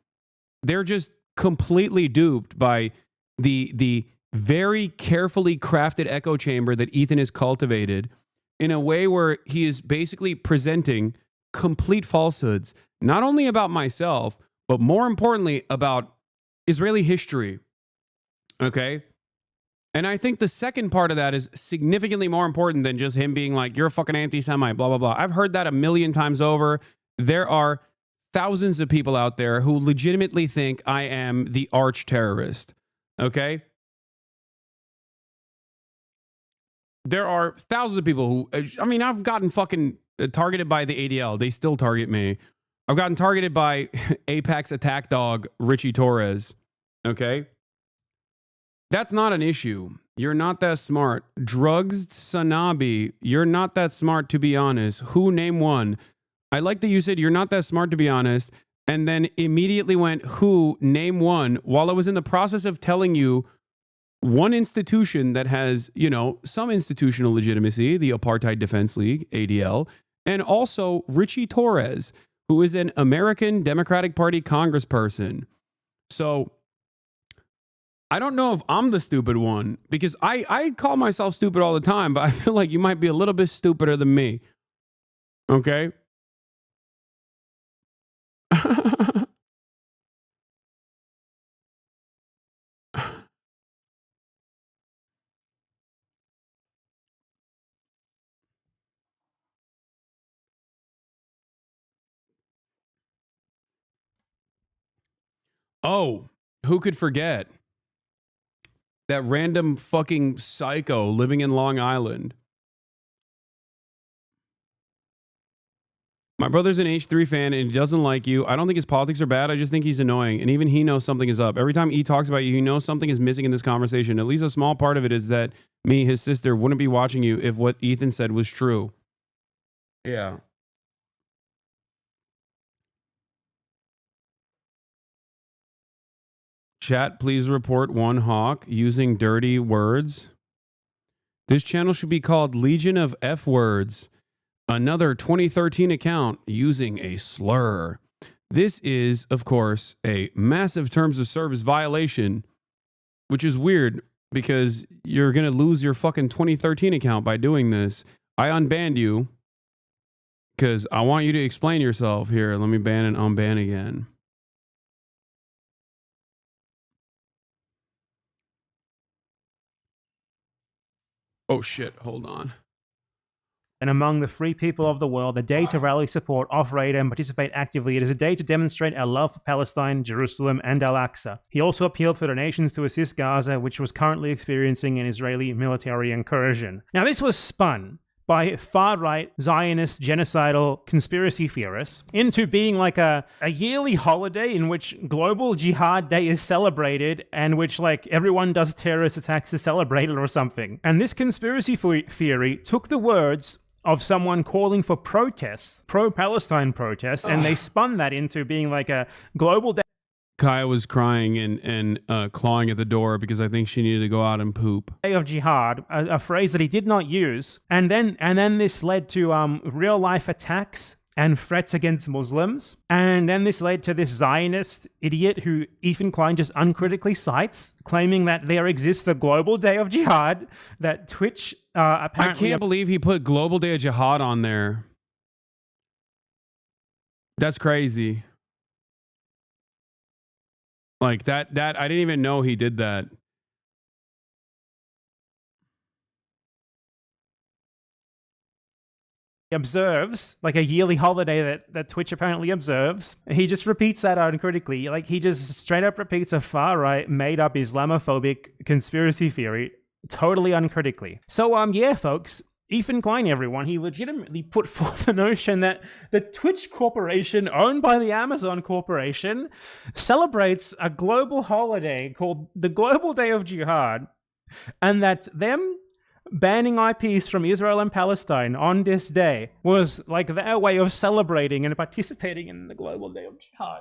Speaker 4: They're just completely duped by the very carefully crafted echo chamber that Ethan has cultivated in a way where he is basically presenting complete falsehoods, not only about myself, but more importantly about Israeli history. Okay? And I think the second part of that is significantly more important than just him being like, you're a fucking anti-Semite, blah, blah, blah. I've heard that a million times over. There are thousands of people out there who legitimately think I am the arch terrorist. Okay? There are thousands of people who, I mean, I've gotten fucking targeted by the ADL. They still target me. I've gotten targeted by Apex attack dog Richie Torres. Okay? That's not an issue. You're not that smart. Drugs Hasanabi, you're not that smart, to be honest. Who, name one? I like that you said you're not that smart, to be honest, and then immediately went, who, name one, while I was in the process of telling you one institution that has, you know, some institutional legitimacy, the Apartheid Defense League, ADL, and also Richie Torres, who is an American Democratic Party congressperson. So I don't know if I'm the stupid one, because I call myself stupid all the time, but I feel like you might be a little bit stupider than me. Okay? Oh, who could forget that random fucking psycho living in Long Island? My brother's an H3 fan and he doesn't like you. I don't think his politics are bad. I just think he's annoying. And even he knows something is up. Every time he talks about you, he knows something is missing in this conversation. At least a small part of it is that me, his sister, wouldn't be watching you if what Ethan said was true. Yeah. Chat, please report one hawk using dirty words. This channel should be called Legion of F Words. Another 2013 account using a slur. This is, of course, a massive terms of service violation, which is weird because you're going to lose your fucking 2013 account by doing this. I unbanned you because I want you to explain yourself. Here, let me ban and unban again. Oh shit, hold on.
Speaker 20: And among the free people of the world, a day to rally support, operate, and participate actively. It is a day to demonstrate our love for Palestine, Jerusalem, and Al-Aqsa. He also appealed for donations to assist Gaza, which was currently experiencing an Israeli military incursion. Now, this was spun by far-right Zionist genocidal conspiracy theorists into being like a yearly holiday in which Global Jihad Day is celebrated and which like everyone does terrorist attacks to celebrate it or something. And this conspiracy theory took the words of someone calling for protests, pro-Palestine protests, and they spun that into being like a global day.
Speaker 4: Kaya was crying and clawing at the door because I think she needed to go out and poop.
Speaker 20: Day of jihad, a phrase that he did not use, and then this led to real life attacks and threats against Muslims, and then this led to this Zionist idiot who Ethan Klein just uncritically cites, claiming that there exists the Global Day of Jihad, that Twitch apparently.
Speaker 4: I can't believe he put Global Day of Jihad on there. That's crazy. Like that I didn't even know he did that.
Speaker 20: Observes, like a yearly holiday that Twitch apparently observes. He just repeats that uncritically. Like he just straight up repeats a far-right, made-up Islamophobic conspiracy theory totally uncritically. So yeah, folks, Ethan Klein, everyone, he legitimately put forth the notion that the Twitch corporation, owned by the Amazon corporation, celebrates a global holiday called the Global Day of Jihad, and that them banning IPs from Israel and Palestine on this day was like their way of celebrating and participating in the Global Day of Jihad.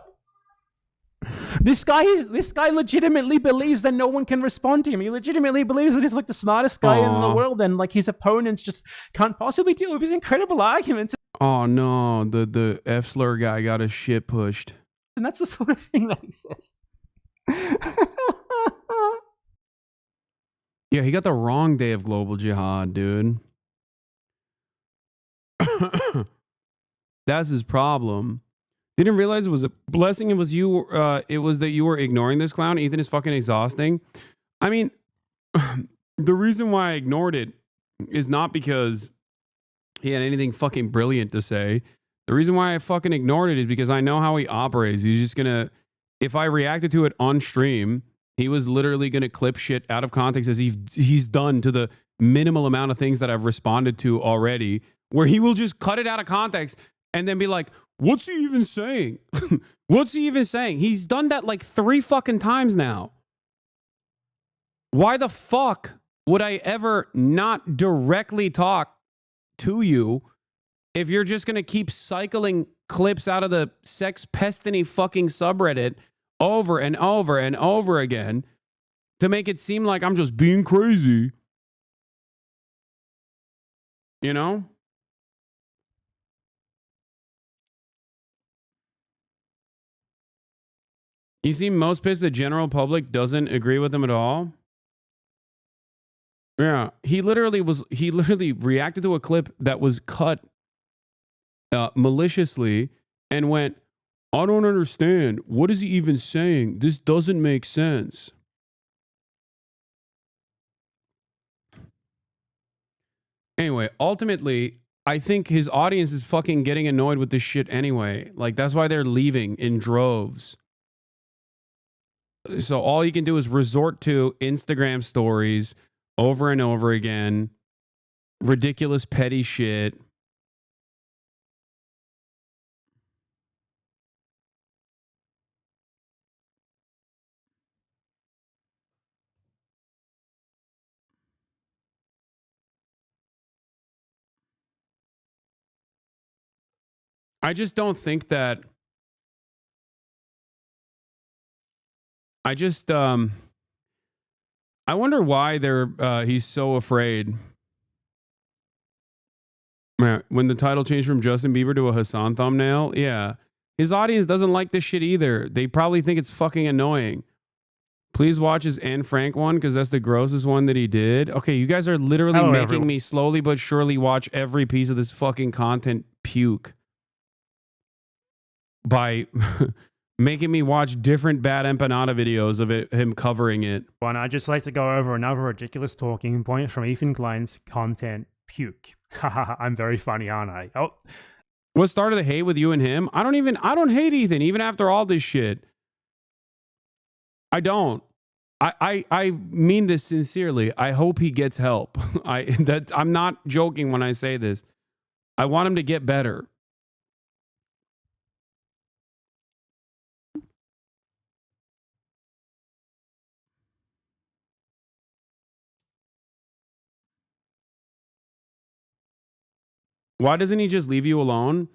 Speaker 20: This guy legitimately believes that no one can respond to him. He legitimately believes that he's like the smartest guy in the world, and like his opponents just can't possibly deal with his incredible arguments.
Speaker 4: Oh no, the F slur guy got his shit pushed.
Speaker 20: And that's the sort of thing that he says.
Speaker 4: Yeah, he got the wrong day of global jihad, dude. That's his problem. Didn't realize it was a blessing. It was you. It was that you were ignoring this clown. Ethan is fucking exhausting. I mean, the reason why I ignored it is not because he had anything fucking brilliant to say. The reason why I fucking ignored it is because I know how he operates. He's just gonna, if I reacted to it on stream, he was literally gonna clip shit out of context as he's done to the minimal amount of things that I've responded to already, where he will just cut it out of context and then be like, what's he even saying? What's he even saying? He's done that like 3 fucking times now. Why the fuck would I ever not directly talk to you if you're just going to keep cycling clips out of the sex pestiny fucking subreddit over and over and over again to make it seem like I'm just being crazy? You know? You seem most pissed the general public doesn't agree with him at all. Yeah, he literally reacted to a clip that was cut maliciously and went, I don't understand. What is he even saying? This doesn't make sense. Anyway, ultimately, I think his audience is fucking getting annoyed with this shit anyway. Like, that's why they're leaving in droves. So all you can do is resort to Instagram stories over and over again. Ridiculous, petty shit. I just don't think that. I wonder why he's so afraid. When the title changed from Justin Bieber to a Hasan thumbnail, yeah. His audience doesn't like this shit either. They probably think it's fucking annoying. Please watch his Anne Frank one because that's the grossest one that he did. Okay, you guys are literally making me slowly but surely watch every piece of this fucking content puke by making me watch different bad empanada videos of him covering it.
Speaker 20: And I'd just like to go over another ridiculous talking point from Ethan Klein's content puke. Haha, I'm very funny, aren't I? Oh.
Speaker 4: What started the hate with you and him? I don't hate Ethan, even after all this shit. I don't. I mean this sincerely. I hope he gets help. I'm not joking when I say this. I want him to get better. Why doesn't he just leave you alone?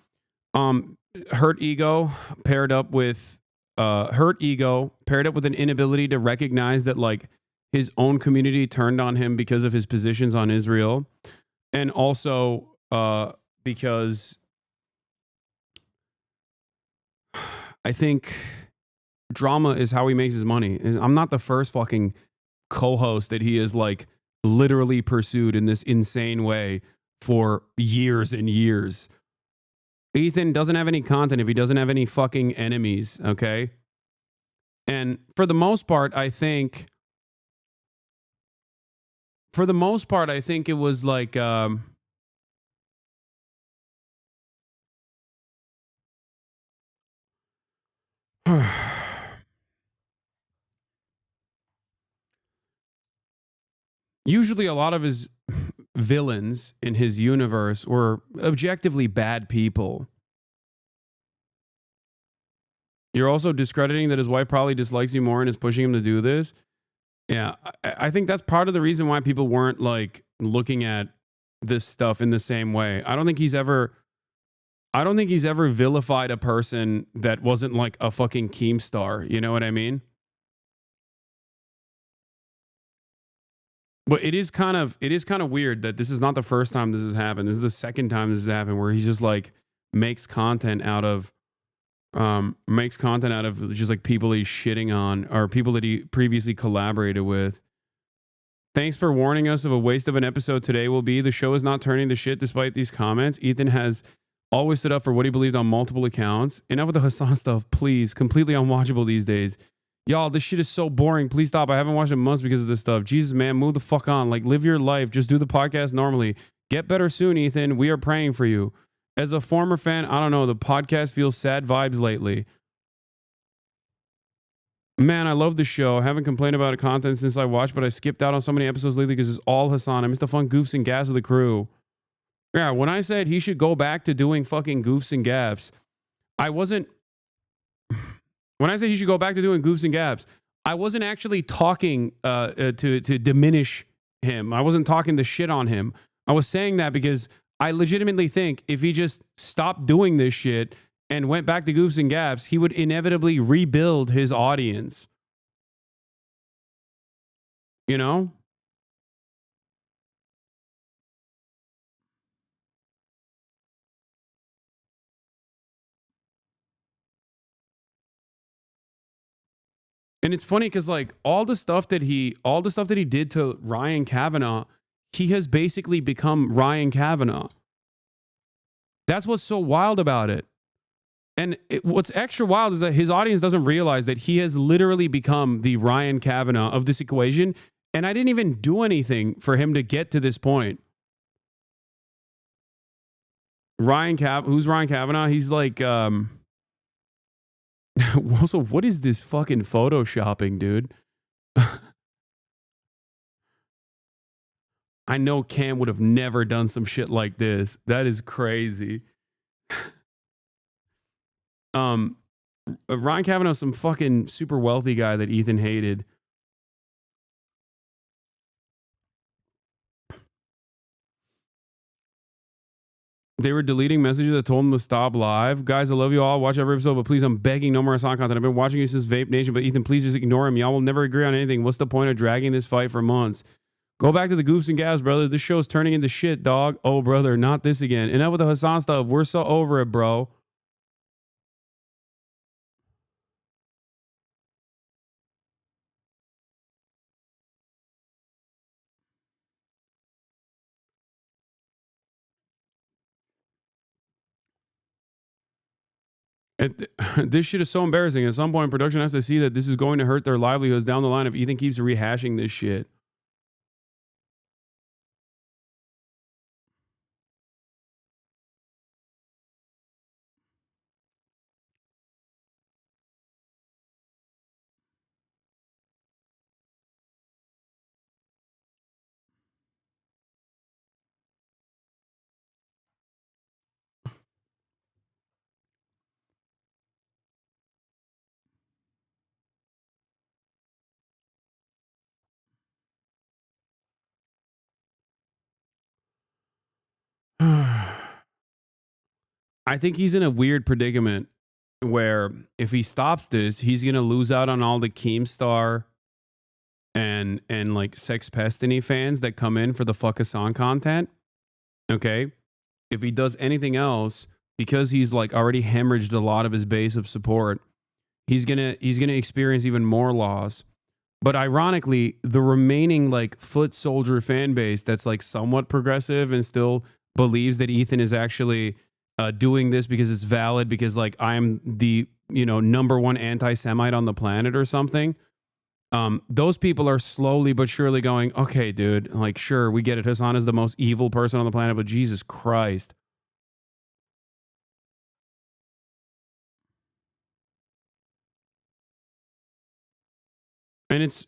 Speaker 4: Hurt ego paired up with an inability to recognize that like his own community turned on him because of his positions on Israel, and also because I think drama is how he makes his money. I'm not the first fucking co-host that he is like literally pursued in this insane way for years and years. Ethan doesn't have any content if he doesn't have any fucking enemies, okay? And for the most part, I think it was like usually a lot of his villains in his universe were objectively bad people. You're also discrediting that his wife probably dislikes you more and is pushing him to do this. Yeah, I think that's part of the reason why people weren't like looking at this stuff in the same way. I don't think he's ever vilified a person that wasn't like a fucking Keemstar. You know what I mean? But it is kind of weird that this is not the first time this has happened. This is the second time this has happened where he just like makes content out of just like people he's shitting on or people that he previously collaborated with. Thanks for warning us of a waste of an episode today will be. The show is not turning to shit despite these comments. Ethan has always stood up for what he believed on multiple accounts. Enough with the Hasan stuff, please. Completely unwatchable these days. Y'all, this shit is so boring. Please stop. I haven't watched it in months because of this stuff. Jesus, man, move the fuck on. Like, live your life. Just do the podcast normally. Get better soon, Ethan. We are praying for you. As a former fan, I don't know. The podcast feels sad vibes lately. Man, I love the show. I haven't complained about the content since I watched, but I skipped out on so many episodes lately because it's all Hasan. I missed the fun goofs and gaffs of the crew. Yeah, when I said he should go back to doing fucking goofs and gaffs, I wasn't... When I said he should go back to doing goofs and gaffs, I wasn't actually talking to diminish him. I wasn't talking to shit on him. I was saying that because I legitimately think if he just stopped doing this shit and went back to goofs and gaffs, he would inevitably rebuild his audience. You know? And it's funny because like all the stuff that he did to Ryan Kavanaugh, he has basically become Ryan Kavanaugh. That's what's so wild about it. And what's extra wild is that his audience doesn't realize that he has literally become the Ryan Kavanaugh of this equation. And I didn't even do anything for him to get to this point. Who's Ryan Kavanaugh? He's like, also, what is this fucking photoshopping, dude? I know Cam would have never done some shit like this. That is crazy. Ryan Kavanaugh's some fucking super wealthy guy that Ethan hated. They were deleting messages that told him to stop live. Guys, I love you all. Watch every episode, but please, I'm begging no more Hasan content. I've been watching you since Vape Nation, but Ethan, please just ignore him. Y'all will never agree on anything. What's the point of dragging this fight for months? Go back to the goofs and gaffs, brother. This show's turning into shit, dog. Oh, brother, not this again. Enough with the Hasan stuff. We're so over it, bro. This shit is so embarrassing. At some point, production has to see that this is going to hurt their livelihoods down the line if Ethan keeps rehashing this shit. I think he's in a weird predicament where if he stops this, he's gonna lose out on all the Keemstar and like Sex Pestiny fans that come in for the fuck Hasan content. Okay, if he does anything else, because he's like already hemorrhaged a lot of his base of support, he's gonna experience even more loss. But ironically, the remaining like foot soldier fan base that's like somewhat progressive and still believes that Ethan is actually doing this because it's valid, because like I'm the number one anti-Semite on the planet or something. Those people are slowly but surely going, okay, dude, like, sure, we get it. Hasan is the most evil person on the planet, but Jesus Christ. And it's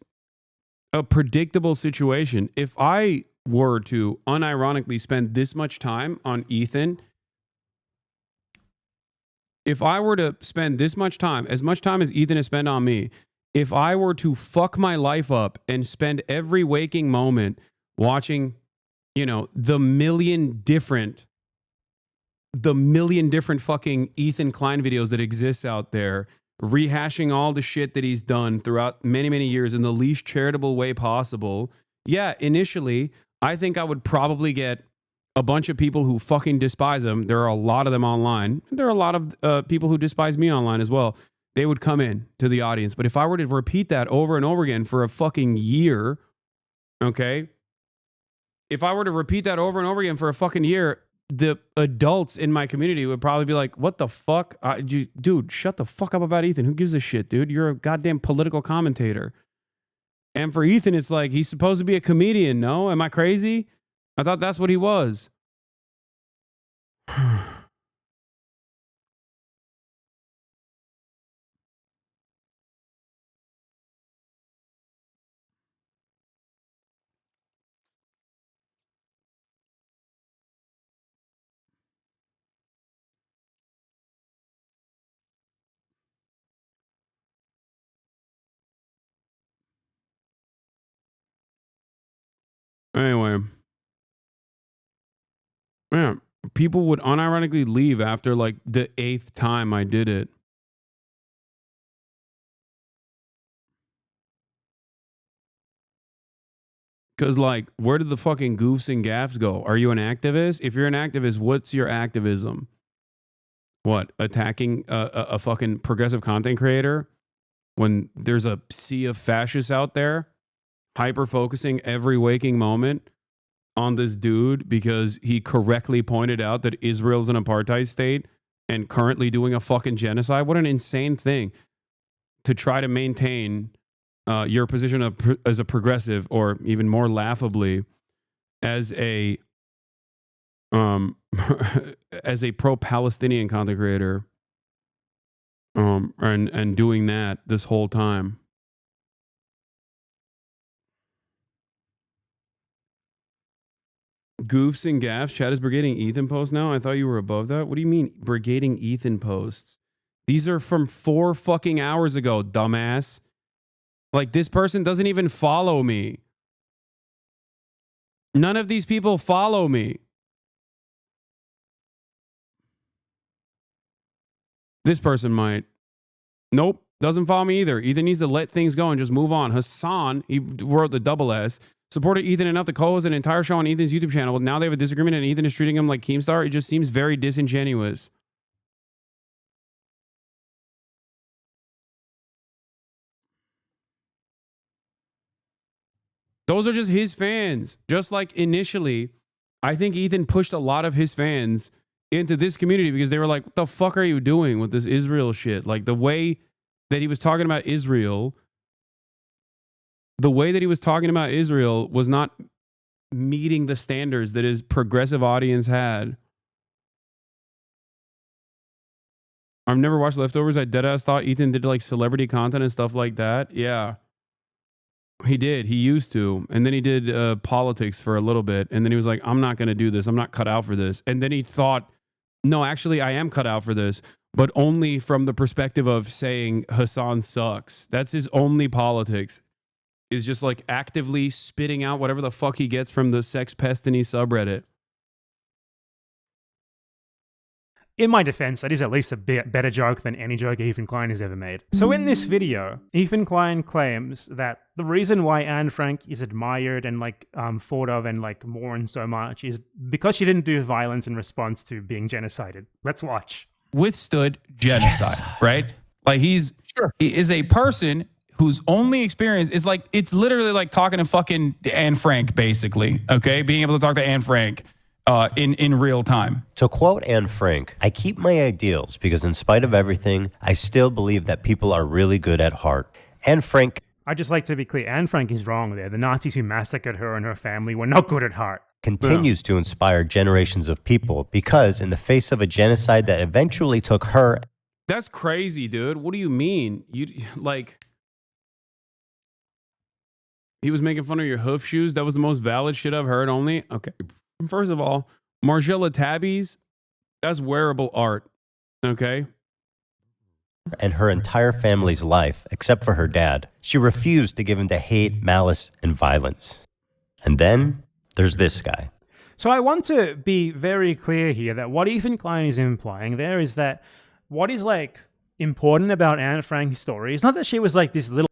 Speaker 4: a predictable situation. If I were to unironically spend this much time on Ethan, if I were to spend this much time, as much time as Ethan has spent on me, if I were to fuck my life up and spend every waking moment watching, the million different fucking Ethan Klein videos that exist out there, rehashing all the shit that he's done throughout many, many years in the least charitable way possible. Yeah, initially, I think I would probably get a bunch of people who fucking despise him. There are a lot of them online. There are a lot of people who despise me online as well. They would come in to the audience. But if I were to repeat that over and over again for a fucking year, okay? If I were to repeat that over and over again for a fucking year, the adults in my community would probably be like, what the fuck? Dude, shut the fuck up about Ethan. Who gives a shit, dude? You're a goddamn political commentator. And for Ethan, it's like, he's supposed to be a comedian, no? Am I crazy? I thought that's what he was. Anyway. Man, people would unironically leave after like the 8th time I did it. Because, like, where did the fucking goofs and gaffs go? Are you an activist? If you're an activist, what's your activism? What? Attacking a fucking progressive content creator when there's a sea of fascists out there hyper-focusing every waking moment on this dude because he correctly pointed out that Israel's an apartheid state and currently doing a fucking genocide? What an insane thing to try to maintain your position as a progressive, or even more laughably, as a as a pro-Palestinian content creator, and doing that this whole time. Goofs and gaffs. Chat is brigading Ethan posts now. I thought you were above that. What do you mean brigading Ethan posts? These are from 4 fucking hours ago, dumbass. Like, this person doesn't even follow me. None of these people follow me. This person might. Nope. Doesn't follow me either. Ethan needs to let things go and just move on. Hasan, he wrote the double S, supported Ethan enough to co-host an entire show on Ethan's YouTube channel. Now they have a disagreement and Ethan is treating him like Keemstar. It just seems very disingenuous. Those are just his fans. Just like initially, I think Ethan pushed a lot of his fans into this community because they were like, what the fuck are you doing with this Israel shit? Like, the way that he was talking about Israel, was not meeting the standards that his progressive audience had. I've never watched Leftovers. I deadass thought Ethan did like celebrity content and stuff like that. Yeah. He did. He used to. And then he did politics for a little bit. And then he was like, I'm not going to do this. I'm not cut out for this. And then he thought, no, actually, I am cut out for this. But only from the perspective of saying Hasan sucks. That's his only politics. Is just like actively spitting out whatever the fuck he gets from the Sex Pestiny subreddit.
Speaker 20: in my defense, that is at least a bit better joke than any joke Ethan Klein has ever made. So in this video, Ethan Klein claims that the reason why Anne Frank is admired and like thought of and like mourned so much is because she didn't do violence in response to being genocided. Let's watch.
Speaker 4: Withstood genocide, right? Like he is a person whose only experience is like, it's literally like talking to fucking Anne Frank, basically, okay? Being able to talk to Anne Frank in real time.
Speaker 5: To quote Anne Frank, I keep my ideals because in spite of everything, I still believe that people are really good at heart. Anne Frank...
Speaker 20: I'd just like to be clear, Anne Frank is wrong there. The Nazis who massacred her and her family were not good at heart.
Speaker 5: continues to inspire generations of people because in the face of a genocide that eventually took her...
Speaker 4: That's crazy, dude. What do you mean? You like... He was making fun of your hoof shoes? That was the most valid shit I've heard only? Okay. First of all, Margiela Tabbies, that's wearable art. Okay?
Speaker 5: And her entire family's life, except for her dad. She refused to give in to hate, malice, and violence. And then there's this guy.
Speaker 20: So I want to be very clear here that what Ethan Klein is implying there is that what is like important about Anne Frank's story is not that she was like this little...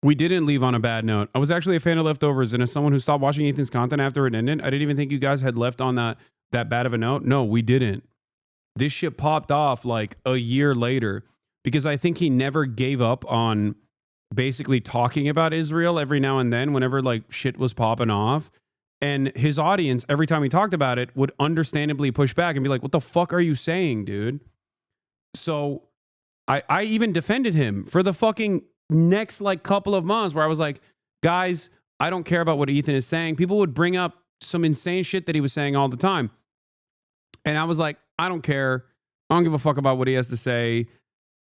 Speaker 4: We didn't leave on a bad note. I was actually a fan of Leftovers, and as someone who stopped watching Ethan's content after it ended, I didn't even think you guys had left on that bad of a note. No, we didn't. This shit popped off like a year later because I think he never gave up on basically talking about Israel every now and then whenever like shit was popping off. And his audience, every time he talked about it, would understandably push back and be like, what the fuck are you saying, dude? So I even defended him for the fucking next like couple of months where I was like, guys, I don't care about what Ethan is saying. People would bring up some insane shit that he was saying all the time. And I was like, I don't care. I don't give a fuck about what he has to say.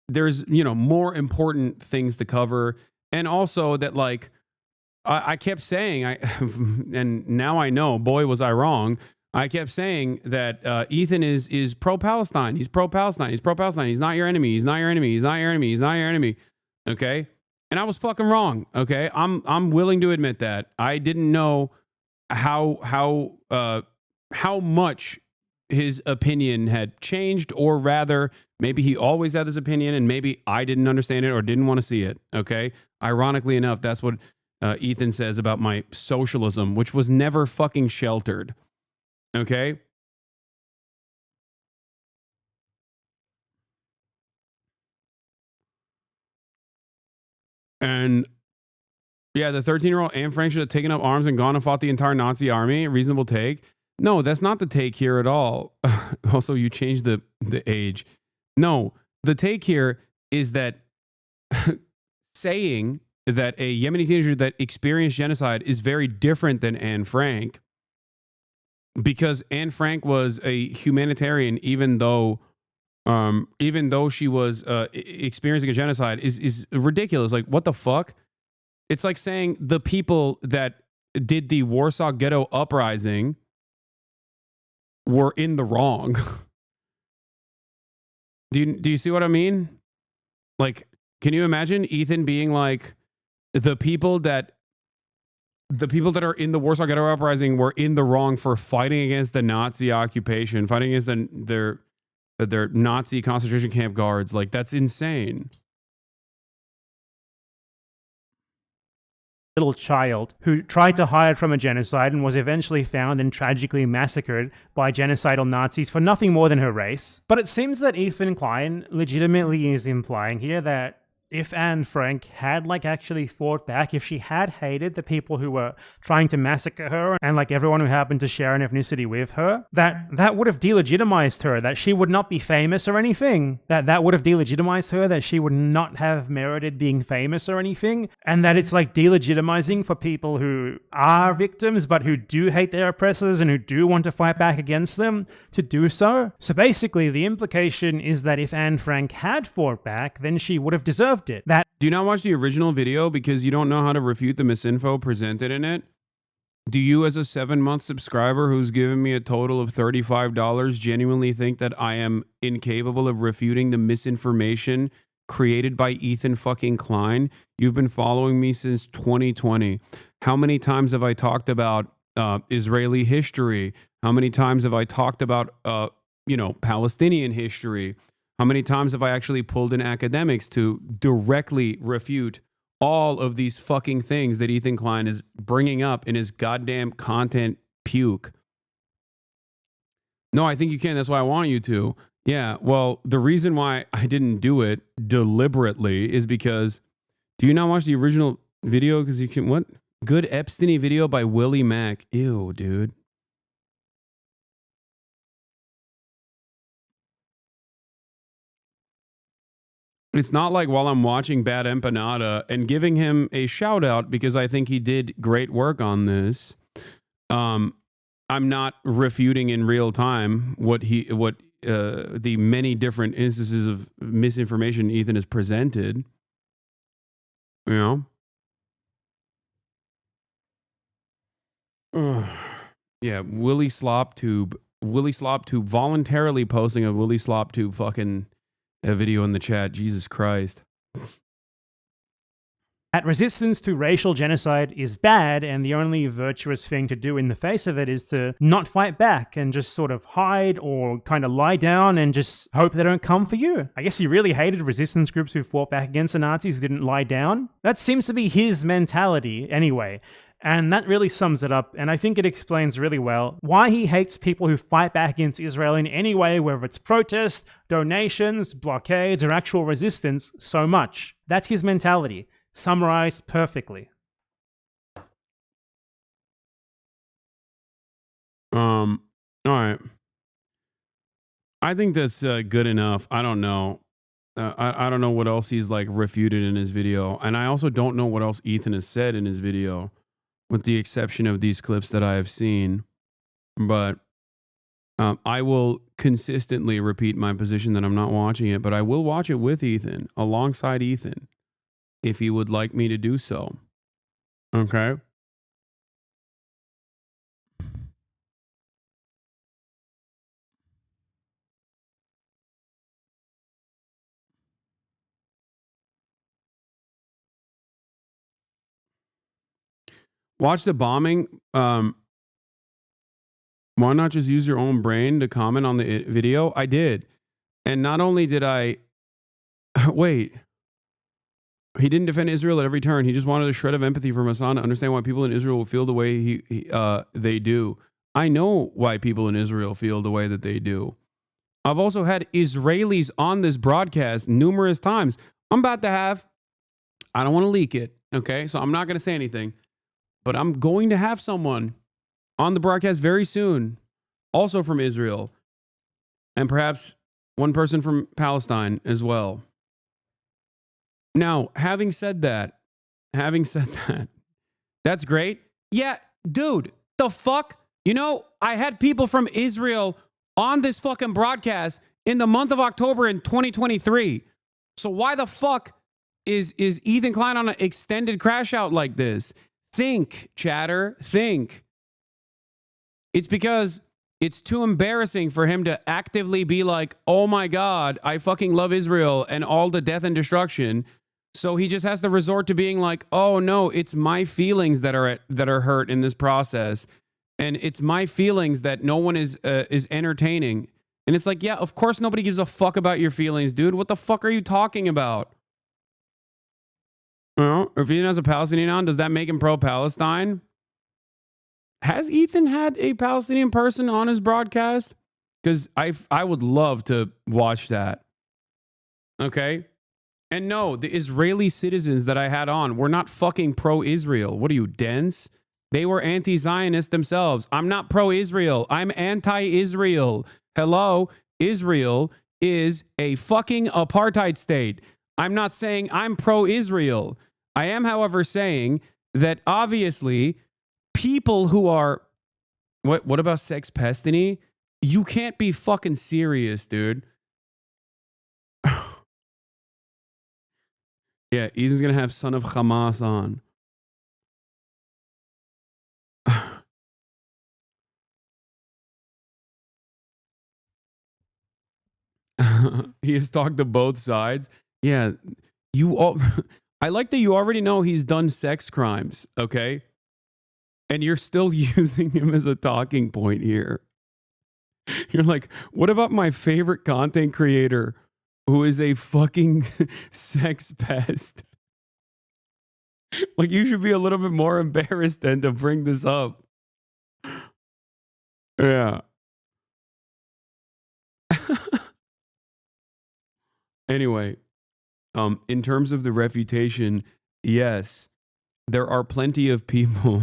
Speaker 4: There's, you know, more important things to cover. And also that like, I kept saying, and now I know, boy, was I wrong. I kept saying that Ethan is pro-Palestine. He's pro-Palestine. He's pro-Palestine. He's not your enemy. He's not your enemy. He's not your enemy. He's not your enemy. Okay. And I was fucking wrong. Okay. I'm willing to admit that. I didn't know how much his opinion had changed, or rather, maybe he always had this opinion and maybe I didn't understand it or didn't want to see it. Okay. Ironically enough, that's what Ethan says about my socialism, which was never fucking sheltered. Okay. And yeah, the 13-year-old Anne Frank should have taken up arms and gone and fought the entire Nazi army. Reasonable take. No, that's not the take here at all. Also, you changed the age. No, the take here is that saying that a Yemeni teenager that experienced genocide is very different than Anne Frank, because Anne Frank was a humanitarian, even though she was experiencing a genocide, is ridiculous. Like, what the fuck? It's like saying the people that did the Warsaw Ghetto Uprising were in the wrong. Do you see what I mean? Like, can you imagine Ethan being like, the people that are in the Warsaw Ghetto Uprising were in the wrong for fighting against the Nazi occupation, fighting against their Nazi concentration camp guards? Like, that's insane.
Speaker 20: Little child who tried to hide from a genocide and was eventually found and tragically massacred by genocidal Nazis for nothing more than her race. But it seems that Ethan Klein legitimately is implying here that if Anne Frank had like actually fought back, if she had hated the people who were trying to massacre her and like everyone who happened to share an ethnicity with her, that would have delegitimized her, that she would not be famous or anything, that would have delegitimized her, that she would not have merited being famous or anything, and that it's like delegitimizing for people who are victims but who do hate their oppressors and who do want to fight back against them to do so. So basically the implication is that if Anne Frank had fought back, then she would have deserved it.
Speaker 4: Do you not watch the original video because you don't know how to refute the misinfo presented in it? Do you, as a 7-month subscriber who's given me a total of $35, genuinely think that I am incapable of refuting the misinformation created by Ethan fucking Klein? You've been following me since 2020. How many times have I talked about Israeli history? How many times have I talked about Palestinian history? How many times have I actually pulled in academics to directly refute all of these fucking things that Ethan Klein is bringing up in his goddamn content puke? No, I think you can. That's why I want you to. Yeah, well, the reason why I didn't do it deliberately is because, do you not watch the original video? Because you can, what? Good Epstein video by Willie Mack. Ew, dude. It's not like while I'm watching Bad Empanada and giving him a shout out because I think he did great work on this. I'm not refuting in real time what the many different instances of misinformation Ethan has presented. Yeah, Willie Sloptube voluntarily posting a Willie Sloptube fucking video in the chat. Jesus Christ.
Speaker 20: That resistance to racial genocide is bad, and the only virtuous thing to do in the face of it is to not fight back and just sort of hide or kind of lie down and just hope they don't come for you. I guess he really hated resistance groups who fought back against the Nazis who didn't lie down. That seems to be his mentality anyway. And that really sums it up, and I think it explains really well why he hates people who fight back against Israel in any way, whether it's protest, donations, blockades, or actual resistance, so much. That's his mentality. Summarized perfectly.
Speaker 4: All right. I think that's good enough. I don't know. I don't know what else he's like refuted in his video. And I also don't know what else Ethan has said in his video, with the exception of these clips that I have seen. But I will consistently repeat my position that I'm not watching it, but I will watch it with Ethan, alongside Ethan, if he would like me to do so. Okay? Watch the bombing. Why not just use your own brain to comment on the video? I did. And not only did I... Wait. He didn't defend Israel at every turn. He just wanted a shred of empathy from Hasan to understand why people in Israel will feel the way they do. I know why people in Israel feel the way that they do. I've also had Israelis on this broadcast numerous times. I'm about to have... I don't want to leak it, okay? So I'm not going to say anything. But I'm going to have someone on the broadcast very soon, also from Israel, and perhaps one person from Palestine as well. Now, having said that, that's great. Yeah, dude, the fuck? You know, I had people from Israel on this fucking broadcast in the month of October in 2023. So why the fuck is Ethan Klein on an extended crash out like this? Think, chatter, think. It's because it's too embarrassing for him to actively be like, oh my God, I fucking love Israel and all the death and destruction. So he just has to resort to being like, oh no, it's my feelings that are hurt in this process. And it's my feelings that no one is entertaining. And it's like, yeah, of course nobody gives a fuck about your feelings, dude. What the fuck are you talking about? If Ethan has a Palestinian on, does that make him pro-Palestine? Has Ethan had a Palestinian person on his broadcast? Because I would love to watch that. Okay? And no, the Israeli citizens that I had on were not fucking pro-Israel. What are you, dense? They were anti-Zionist themselves. I'm not pro-Israel. I'm anti-Israel. Hello? Israel is a fucking apartheid state. I'm not saying I'm pro-Israel. I am, however, saying that obviously people who are... What about sex pestiny? You can't be fucking serious, dude. Yeah, Ethan's going to have son of Hamas on. He has talked to both sides. Yeah, you all... I like that you already know he's done sex crimes, okay? And you're still using him as a talking point here. You're like, what about my favorite content creator who is a fucking sex pest? Like, you should be a little bit more embarrassed than to bring this up. Yeah. Anyway, in terms of the refutation, yes, there are plenty of people.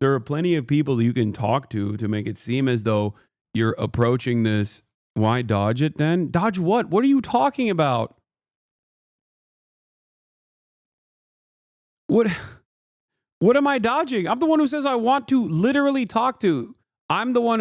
Speaker 4: There are plenty of people you can talk to make it seem as though you're approaching this. Why dodge it then? Dodge what? What are you talking about? What am I dodging? I'm the one who says I want to literally talk to. I am the one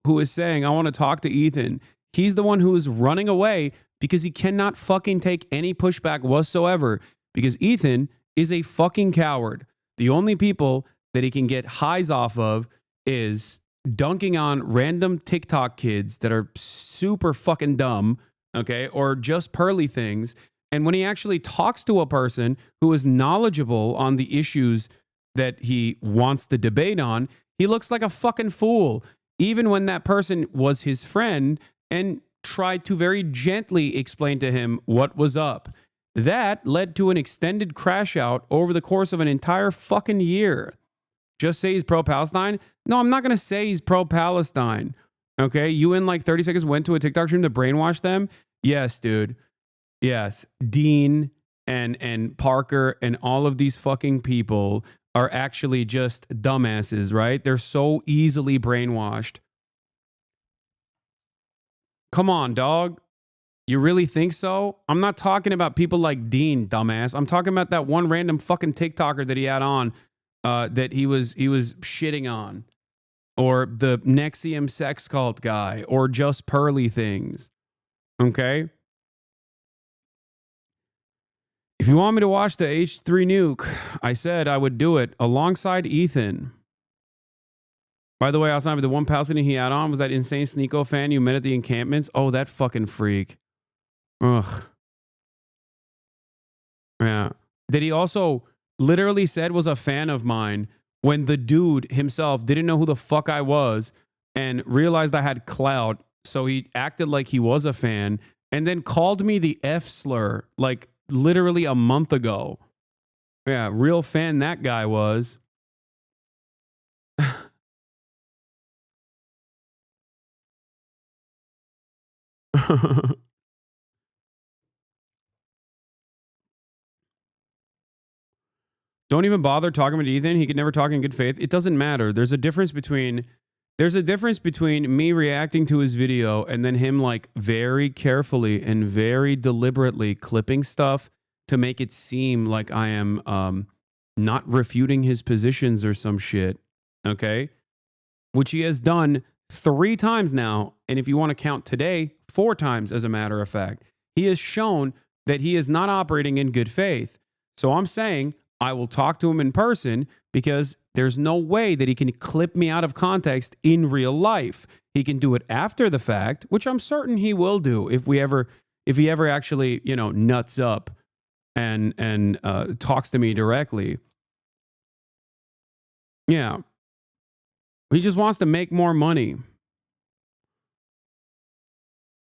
Speaker 4: who is saying I want to talk to Ethan. He's the one who is running away because he cannot fucking take any pushback whatsoever because Ethan is a fucking coward. The only people that he can get highs off of is dunking on random TikTok kids that are super fucking dumb, okay, or just pearly things. And when he actually talks to a person who is knowledgeable on the issues that he wants to debate on, he looks like a fucking fool. Even when that person was his friend and tried to very gently explain to him what was up. That led to an extended crash out over the course of an entire fucking year. Just say he's pro-Palestine? No, I'm not going to say he's pro-Palestine. Okay? You in like 30 seconds went to a TikTok stream to brainwash them? Yes, dude. Yes. Dean and Parker and all of these fucking people are actually just dumbasses, right? They're so easily brainwashed. Come on, dog. You really think so? I'm not talking about people like Dean, dumbass. I'm talking about that one random fucking TikToker that he had on that he was shitting on. Or the Nexium sex cult guy. Or just pearly things. Okay? If you want me to watch the H3 nuke, I said I would do it alongside Ethan. By the way, Hasanabi, the one Palestinian he had on was that insane Sneeko fan you met at the encampments. Oh, that fucking freak. Ugh. Yeah. That he also literally said was a fan of mine when the dude himself didn't know who the fuck I was and realized I had clout. So he acted like he was a fan and then called me the F slur like literally a month ago. Yeah, real fan that guy was. Don't even bother talking with Ethan. He could never talk in good faith. It doesn't matter. There's a difference between me reacting to his video and then him like very carefully and very deliberately clipping stuff to make it seem like I am not refuting his positions or some shit. Okay? Which he has done 3 times now. And if you want to count today, 4 times as a matter of fact. He has shown that he is not operating in good faith. So I'm saying I will talk to him in person because there's no way that he can clip me out of context in real life. He can do it after the fact, which I'm certain he will do if he ever actually, nuts up and talks to me directly. Yeah. He just wants to make more money.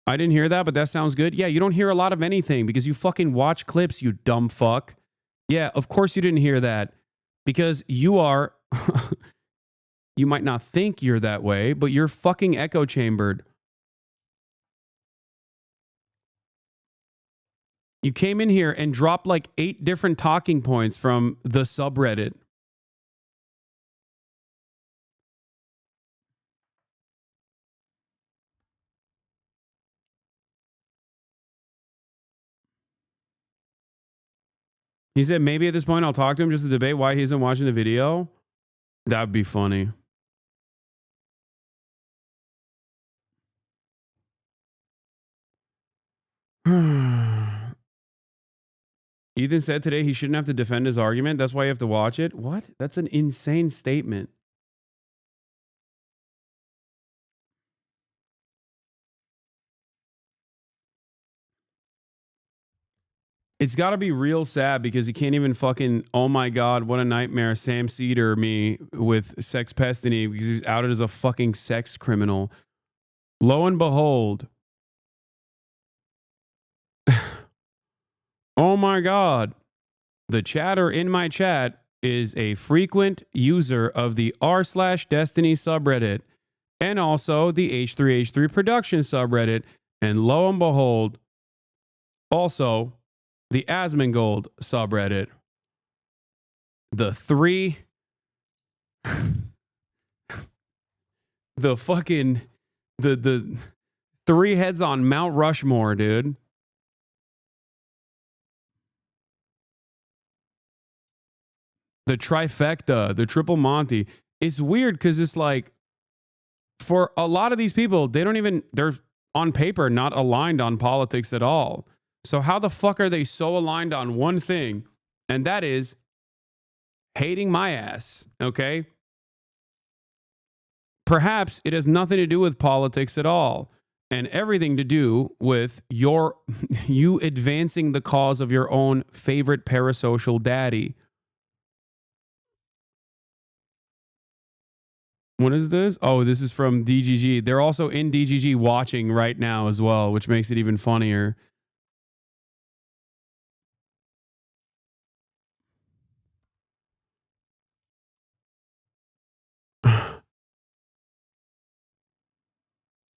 Speaker 4: I didn't hear that, but that sounds good. Yeah, you don't hear a lot of anything because you fucking watch clips, you dumb fuck. Yeah, of course you didn't hear that because you are, you might not think you're that way, but you're fucking echo chambered. You came in here and dropped like 8 different talking points from the subreddit. He said maybe at this point I'll talk to him just to debate why he isn't watching the video. That would be funny. Ethan said today he shouldn't have to defend his argument. That's why you have to watch it. What? That's an insane statement. It's got to be real sad because he can't even fucking, oh my God, what a nightmare, Sam Cedar me with Sex Pestiny because he was outed as a fucking sex criminal. Lo and behold, oh my God, the chatter in my chat is a frequent user of the r/Destiny subreddit and also the H3H3 production subreddit. And lo and behold, also the Asmongold subreddit. The three, the fucking, the three heads on Mount Rushmore, dude. The trifecta, the triple Monty. It's weird because it's like, for a lot of these people, they're on paper not aligned on politics at all. So how the fuck are they so aligned on one thing? And that is hating my ass, okay? Perhaps it has nothing to do with politics at all and everything to do with you advancing the cause of your own favorite parasocial daddy. What is this? Oh, this is from DGG. They're also in DGG watching right now as well, which makes it even funnier.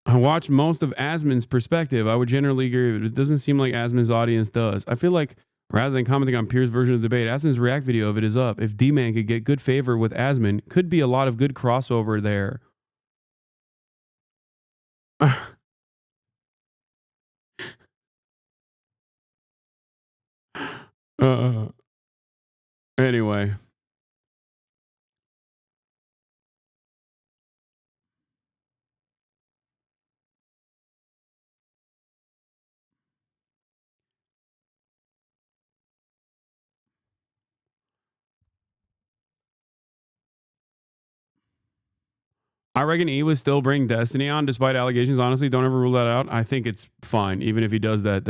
Speaker 4: I watch most of Asmon's perspective. I would generally agree, but it doesn't seem like Asmon's audience does. I feel like rather than commenting on Pierre's version of the debate, Asmon's react video of it is up. If D-Man could get good favor with Asmon, could be a lot of good crossover there. Anyway. I reckon he would still bring Destiny on despite allegations. Honestly, don't ever rule that out. I think it's fine. Even if he does that,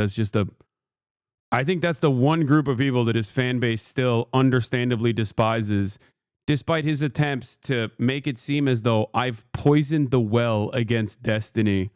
Speaker 4: I think that's the one group of people that his fan base still understandably despises, despite his attempts to make it seem as though I've poisoned the well against Destiny.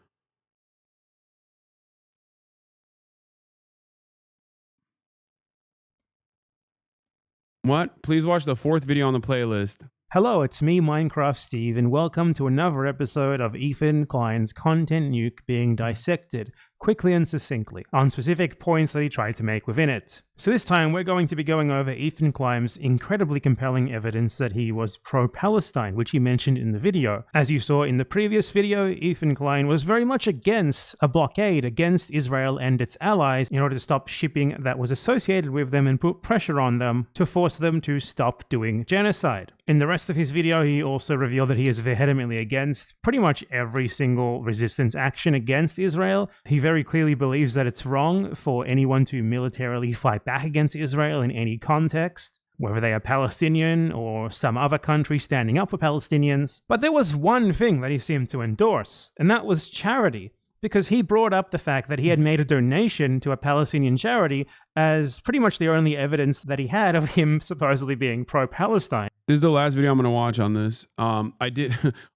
Speaker 4: What? Please watch the 4th video on the playlist.
Speaker 20: Hello, it's me, Minecraft Steve, and welcome to another episode of Ethan Klein's Content Nuke being dissected, quickly and succinctly, on specific points that he tried to make within it. So this time, we're going to be going over Ethan Klein's incredibly compelling evidence that he was pro-Palestine, which he mentioned in the video. As you saw in the previous video, Ethan Klein was very much against a blockade against Israel and its allies in order to stop shipping that was associated with them and put pressure on them to force them to stop doing genocide. In the rest of his video, he also revealed that he is vehemently against pretty much every single resistance action against Israel. He very clearly believes that it's wrong for anyone to militarily fight back against Israel in any context, whether they are Palestinian or some other country standing up for Palestinians. But there was one thing that he seemed to endorse, and that was charity. Because he brought up the fact that he had made a donation to a Palestinian charity as pretty much the only evidence that he had of him supposedly being pro-Palestine.
Speaker 4: This is the last video I'm going to watch on this.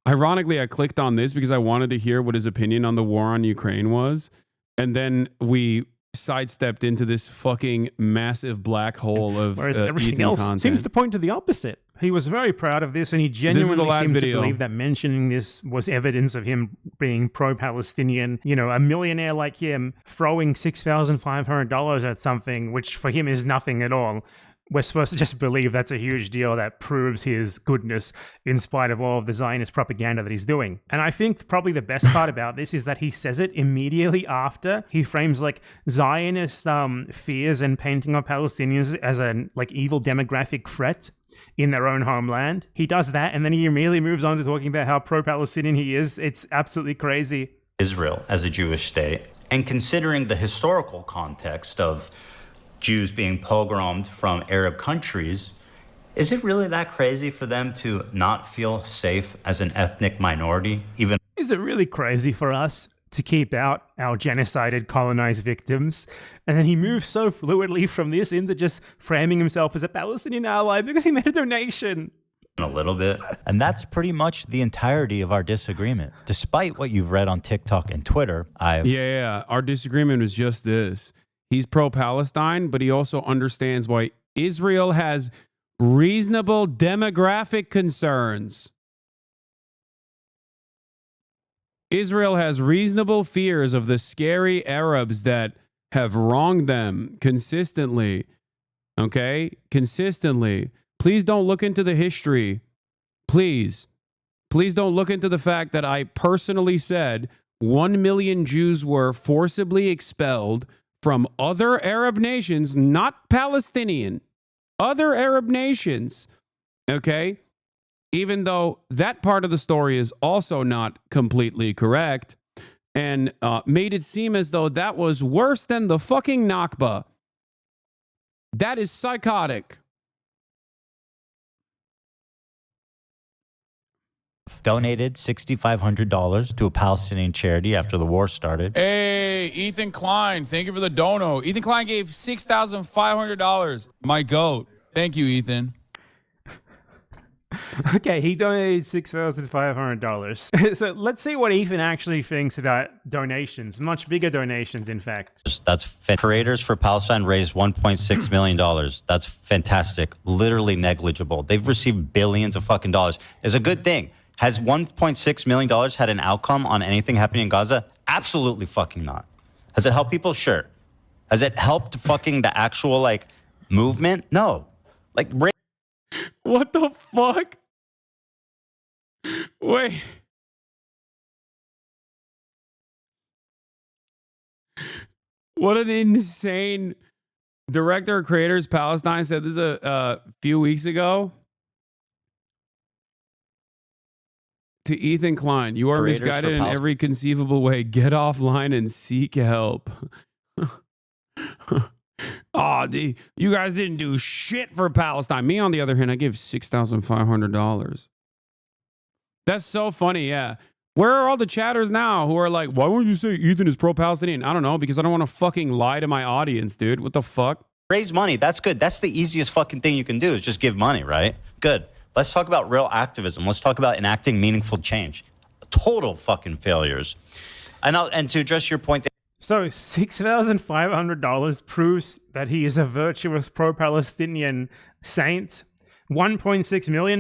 Speaker 4: Ironically, I clicked on this because I wanted to hear what his opinion on the war on Ukraine was. And then we sidestepped into this fucking massive black hole of
Speaker 20: whereas everything
Speaker 4: Ethan
Speaker 20: else
Speaker 4: content.
Speaker 20: seems to point to the opposite. He was very proud of this, and he genuinely seemed to believe that mentioning this was evidence of him being pro-Palestinian. You know, a millionaire like him throwing $6,500 at something, which for him is nothing at all. We're supposed to just believe that's a huge deal that proves his goodness in spite of all of the Zionist propaganda that he's doing. And I think probably the best part about this is that he says it immediately after he frames like Zionist fears and painting of Palestinians as an like evil demographic threat in their own homeland. He does that, and then he immediately moves on to talking about how pro-Palestinian he is. It's absolutely crazy.
Speaker 13: Israel as a Jewish state, and considering the historical context of Jews being pogromed from Arab countries, is it really that crazy for them to not feel safe as an ethnic minority? Is
Speaker 20: it really crazy for us to keep out our genocided, colonized victims. And then he moves so fluidly from this into just framing himself as a Palestinian ally because he made a donation.
Speaker 13: A little bit.
Speaker 21: And that's pretty much the entirety of our disagreement. Despite what you've read on TikTok and Twitter,
Speaker 4: Yeah. Our disagreement was just this. He's pro-Palestine, but he also understands why Israel has reasonable demographic concerns. Israel has reasonable fears of the scary Arabs that have wronged them consistently. Okay? Consistently. Please don't look into the history. Please. Please don't look into the fact that I personally said 1 million Jews were forcibly expelled from other Arab nations, not Palestinian, other Arab nations. Okay? Even though that part of the story is also not completely correct, and made it seem as though that was worse than the fucking Nakba. That is psychotic.
Speaker 21: donated $6,500 to a Palestinian charity after the war started.
Speaker 4: Hey, Ethan Klein, thank you for the dono. Ethan Klein gave $6,500. My goat. Thank you, Ethan.
Speaker 20: Okay, he donated $6,500. So let's see what Ethan actually thinks about donations. Much bigger donations, in fact.
Speaker 13: That's Creators for Palestine raised $1.6 million. That's fantastic. Literally negligible. They've received billions of fucking dollars. It's a good thing. Has $1.6 million had an outcome on anything happening in Gaza? Absolutely fucking not. Has it helped people? Sure. Has it helped fucking the actual, like, movement? No. Like,
Speaker 4: what the fuck? Wait. What an insane director of Creators Palestine said this a few weeks ago. To Ethan Klein, you are
Speaker 21: Creators
Speaker 4: misguided in every conceivable way. Get offline and seek help. You guys didn't do shit for Palestine. Me, on the other hand, I give $6,500. That's so funny, yeah. Where are all the chatters now who are like, why won't you say Ethan is pro-Palestinian? I don't know, because I don't want to fucking lie to my audience, dude. What the fuck?
Speaker 13: Raise money. That's good. That's the easiest fucking thing you can do is just give money, right? Good. Let's talk about real activism. Let's talk about enacting meaningful change. Total fucking failures. And to address your point.
Speaker 20: So $6,500 proves that he is a virtuous pro-Palestinian saint. $1.6 million,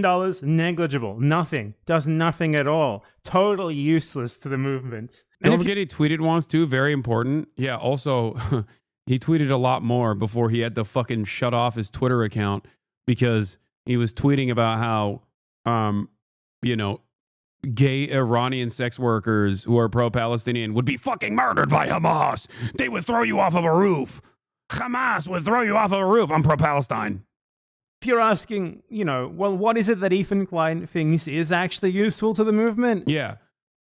Speaker 20: negligible. Nothing. Does nothing at all. Totally useless to the movement.
Speaker 4: Don't forget he tweeted once too, very important. Yeah, also, he tweeted a lot more before he had to fucking shut off his Twitter account because he was tweeting about how, gay Iranian sex workers who are pro-Palestinian would be fucking murdered by Hamas. They would throw you off of a roof. Hamas would throw you off of a roof. I'm pro-Palestine.
Speaker 20: If you're asking, well, what is it that Ethan Klein thinks is actually useful to the movement?
Speaker 4: Yeah.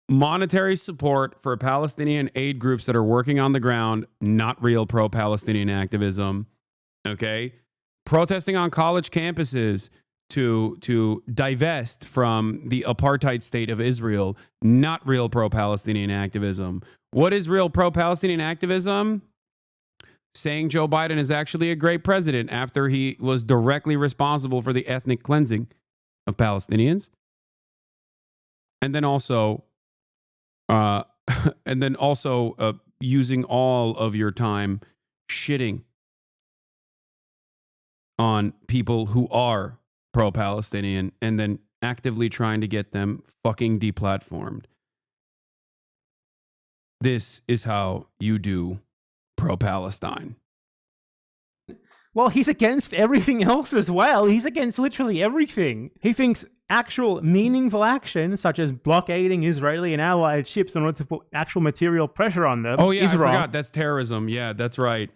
Speaker 4: Monetary support for Palestinian aid groups that are working on the ground, not real pro-Palestinian activism. Okay? Protesting on college campuses to divest from the apartheid state of Israel, not real pro-Palestinian activism. What is real pro-Palestinian activism? Saying Joe Biden is actually a great president after he was directly responsible for the ethnic cleansing of Palestinians. And then also, using all of your time shitting on people who are pro-Palestinian and then actively trying to get them fucking deplatformed. This is how you do pro-Palestine.
Speaker 20: Well, he's against everything else as well. He's against literally everything. He thinks actual meaningful action, such as blockading Israeli and allied ships in order to put actual material pressure on them, is wrong.
Speaker 4: I forgot. That's terrorism. Yeah, that's right.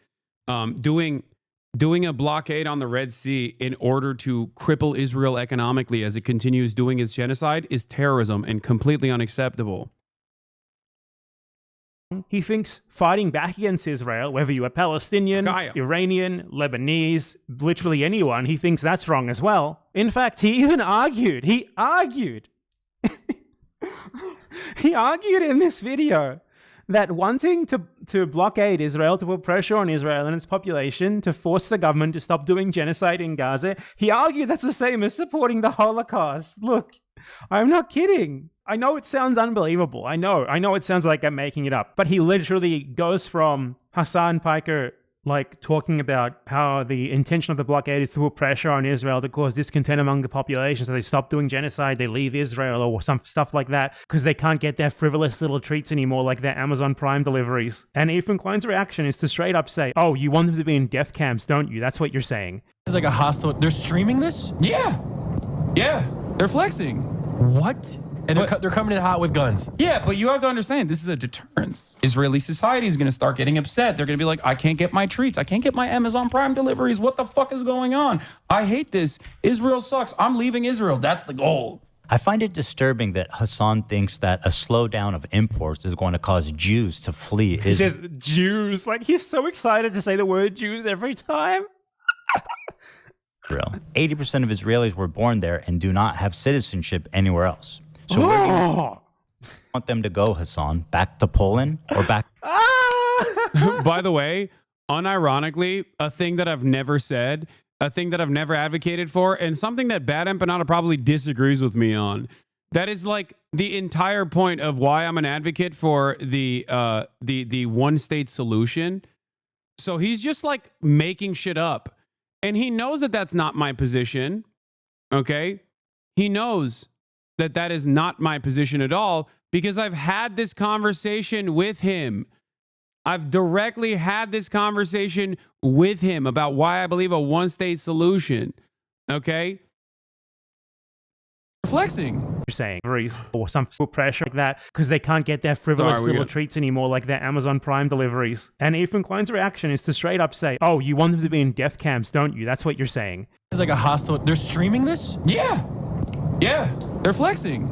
Speaker 4: Doing a blockade on the Red Sea in order to cripple Israel economically as it continues doing its genocide is terrorism and completely unacceptable.
Speaker 20: He thinks fighting back against Israel, whether you are Palestinian, Iranian, Lebanese, literally anyone, he thinks that's wrong as well. In fact, he even argued. He argued in this video that wanting to blockade Israel, to put pressure on Israel and its population, to force the government to stop doing genocide in Gaza, he argued that's the same as supporting the Holocaust. Look, I'm not kidding. I know it sounds unbelievable. I know it sounds like I'm making it up. But he literally goes from Hasan Piker like talking about how the intention of the blockade is to put pressure on Israel to cause discontent among the population, so they stop doing genocide, they leave Israel or some stuff like that because they can't get their frivolous little treats anymore like their Amazon Prime deliveries. And Ethan Klein's reaction is to straight up say, oh, you want them to be in death camps, don't you? That's what you're saying.
Speaker 15: It's like a hostile... They're streaming this? Yeah. Yeah. They're flexing. What? And they're coming in hot with guns.
Speaker 16: Yeah, but you have to understand, this is a deterrence. Israeli society is going to start getting upset. They're going to be like, I can't get my treats. I can't get my Amazon Prime deliveries. What the fuck is going on? I hate this. Israel sucks. I'm leaving Israel. That's the goal.
Speaker 13: I find it disturbing that Hasan thinks that a slowdown of imports is going to cause Jews to flee
Speaker 20: He
Speaker 13: Israel.
Speaker 20: says Jews. Like, he's so excited to say the word Jews every time.
Speaker 13: 80% of Israelis were born there and do not have citizenship anywhere else. So where do you want them to go, Hasan? Back to Poland or back?
Speaker 4: By the way, unironically, a thing that I've never said, a thing that I've never advocated for, and something that Bad Empanada probably disagrees with me on. That is like the entire point of why I'm an advocate for the one-state solution. So he's just like making shit up. And he knows that that's not my position. Okay? He knows that that is not my position at all because I've had this conversation with him. I've directly had this conversation with him about why I believe a one-state solution. Okay?
Speaker 20: Flexing. You're saying or some pressure like that because they can't get their frivolous little treats anymore like their Amazon Prime deliveries. And Ethan Klein's reaction is to straight up say, oh, you want them to be in death camps, don't you? That's what you're saying.
Speaker 15: It's like a hostile... They're streaming this? Yeah. Yeah. They're flexing.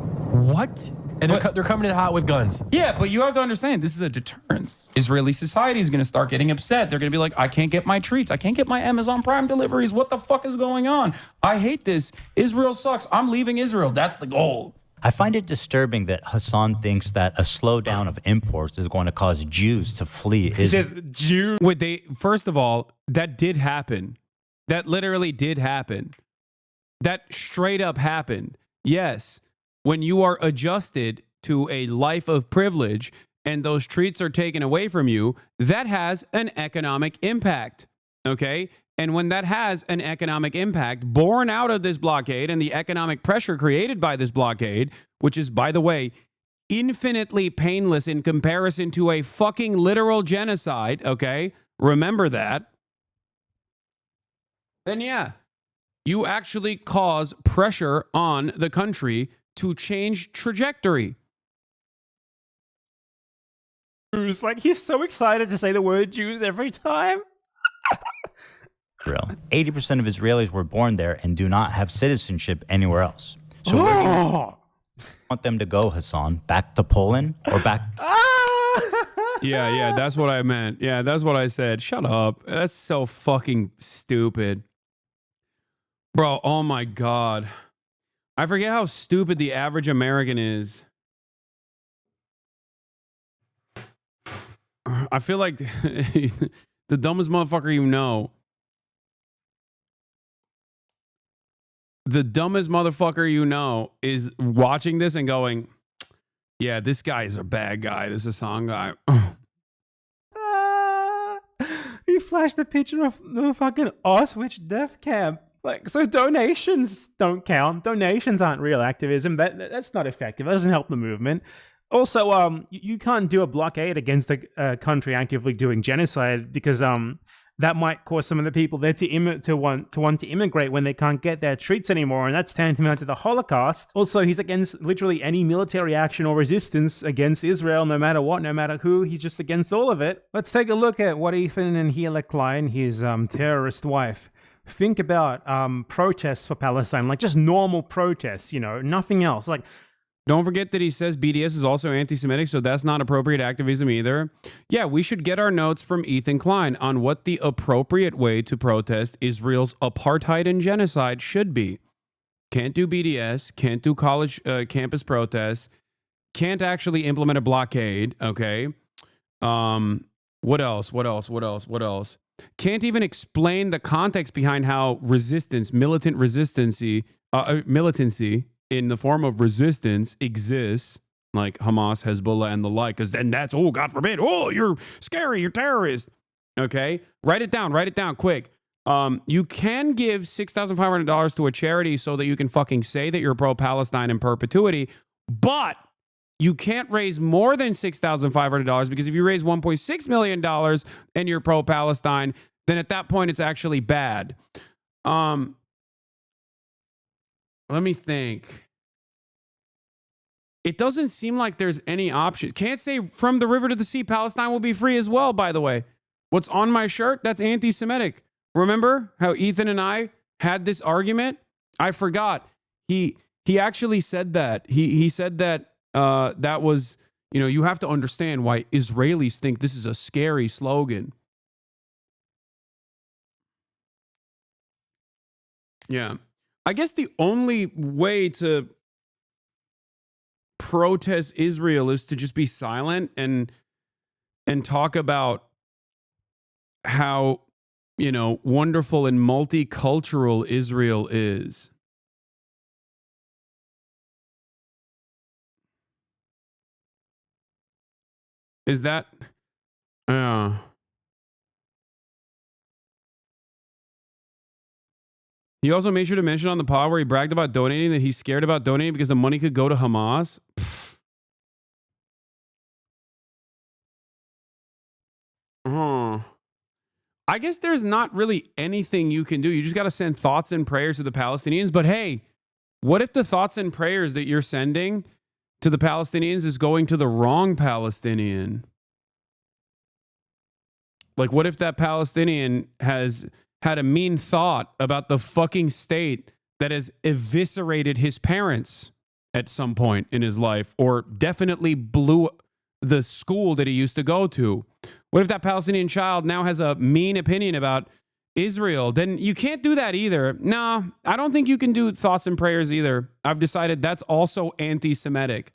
Speaker 15: What? And they're coming in hot with guns.
Speaker 16: Yeah, but you have to understand, this is a deterrence. Israeli society is going to start getting upset. They're going to be like, I can't get my treats. I can't get my Amazon Prime deliveries. What the fuck is going on? I hate this. Israel sucks. I'm leaving Israel. That's the goal.
Speaker 13: I find it disturbing that Hasan thinks that a slowdown of imports is going to cause Jews to flee Israel.
Speaker 20: He says Jews.
Speaker 4: Wait, first of all, that did happen. That literally did happen. That straight up happened. Yes. When you are adjusted to a life of privilege and those treats are taken away from you, that has an economic impact, okay? And when that has an economic impact born out of this blockade and the economic pressure created by this blockade, which is, by the way, infinitely painless in comparison to a fucking literal genocide, okay? Remember that. Then yeah, you actually cause pressure on the country to change trajectory.
Speaker 20: Jews. Like, he's so excited to say the word Jews every time.
Speaker 13: 80% of Israelis were born there and do not have citizenship anywhere else. So where do you want them to go, Hasan? Back to Poland or back?
Speaker 4: Yeah, that's what I meant. Yeah, that's what I said. Shut up. That's so fucking stupid. Bro, oh my God. I forget how stupid the average American is. I feel like the dumbest motherfucker you know. The dumbest motherfucker you know is watching this and going, yeah, this guy is a bad guy. This is a song guy.
Speaker 20: He flashed the picture of the fucking Auschwitz death camp. Like, so donations don't count. Donations aren't real activism. That's not effective. That doesn't help the movement. Also, you can't do a blockade against a country actively doing genocide because that might cause some of the people there to want to immigrate when they can't get their treats anymore, and that's tantamount to the Holocaust. Also, he's against literally any military action or resistance against Israel, no matter what, no matter who. He's just against all of it. Let's take a look at what Ethan and Hila Klein, his terrorist wife, think about protests for Palestine, like just normal protests, you know, nothing else. Like,
Speaker 4: don't forget that he says BDS is also anti-Semitic, so that's not appropriate activism either. Yeah, we should get our notes from Ethan Klein on what the appropriate way to protest Israel's apartheid and genocide should be. Can't do BDS, can't do college campus protests, can't actually implement a blockade, okay? What else? What else? What else? What else? Can't even explain the context behind how militancy in the form of resistance exists, like Hamas, Hezbollah, and the like, because then that's, oh, God forbid, oh, you're scary, you're terrorist. Okay? Write it down quick. You can give $6,500 to a charity so that you can fucking say that you're pro-Palestine in perpetuity, but you can't raise more than $6,500 because if you raise $1.6 million and you're pro-Palestine, then at that point it's actually bad. Let me think. It doesn't seem like there's any option. Can't say from the river to the sea, Palestine will be free as well, by the way. What's on my shirt? That's anti-Semitic. Remember how Ethan and I had this argument? I forgot. He actually said that. He said that that was, you have to understand why Israelis think this is a scary slogan. Yeah. I guess the only way to protest Israel is to just be silent and talk about how, wonderful and multicultural Israel is. Is that... He also made sure to mention on the pod where he bragged about donating that he's scared about donating because the money could go to Hamas. I guess there's not really anything you can do. You just got to send thoughts and prayers to the Palestinians. But hey, what if the thoughts and prayers that you're sending to the Palestinians is going to the wrong Palestinian? Like, what if that Palestinian has had a mean thought about the fucking state that has eviscerated his parents at some point in his life, or definitely blew the school that he used to go to? What if that Palestinian child now has a mean opinion about Israel? Then you can't do that either. No, I don't think you can do thoughts and prayers either. I've decided that's also anti-Semitic.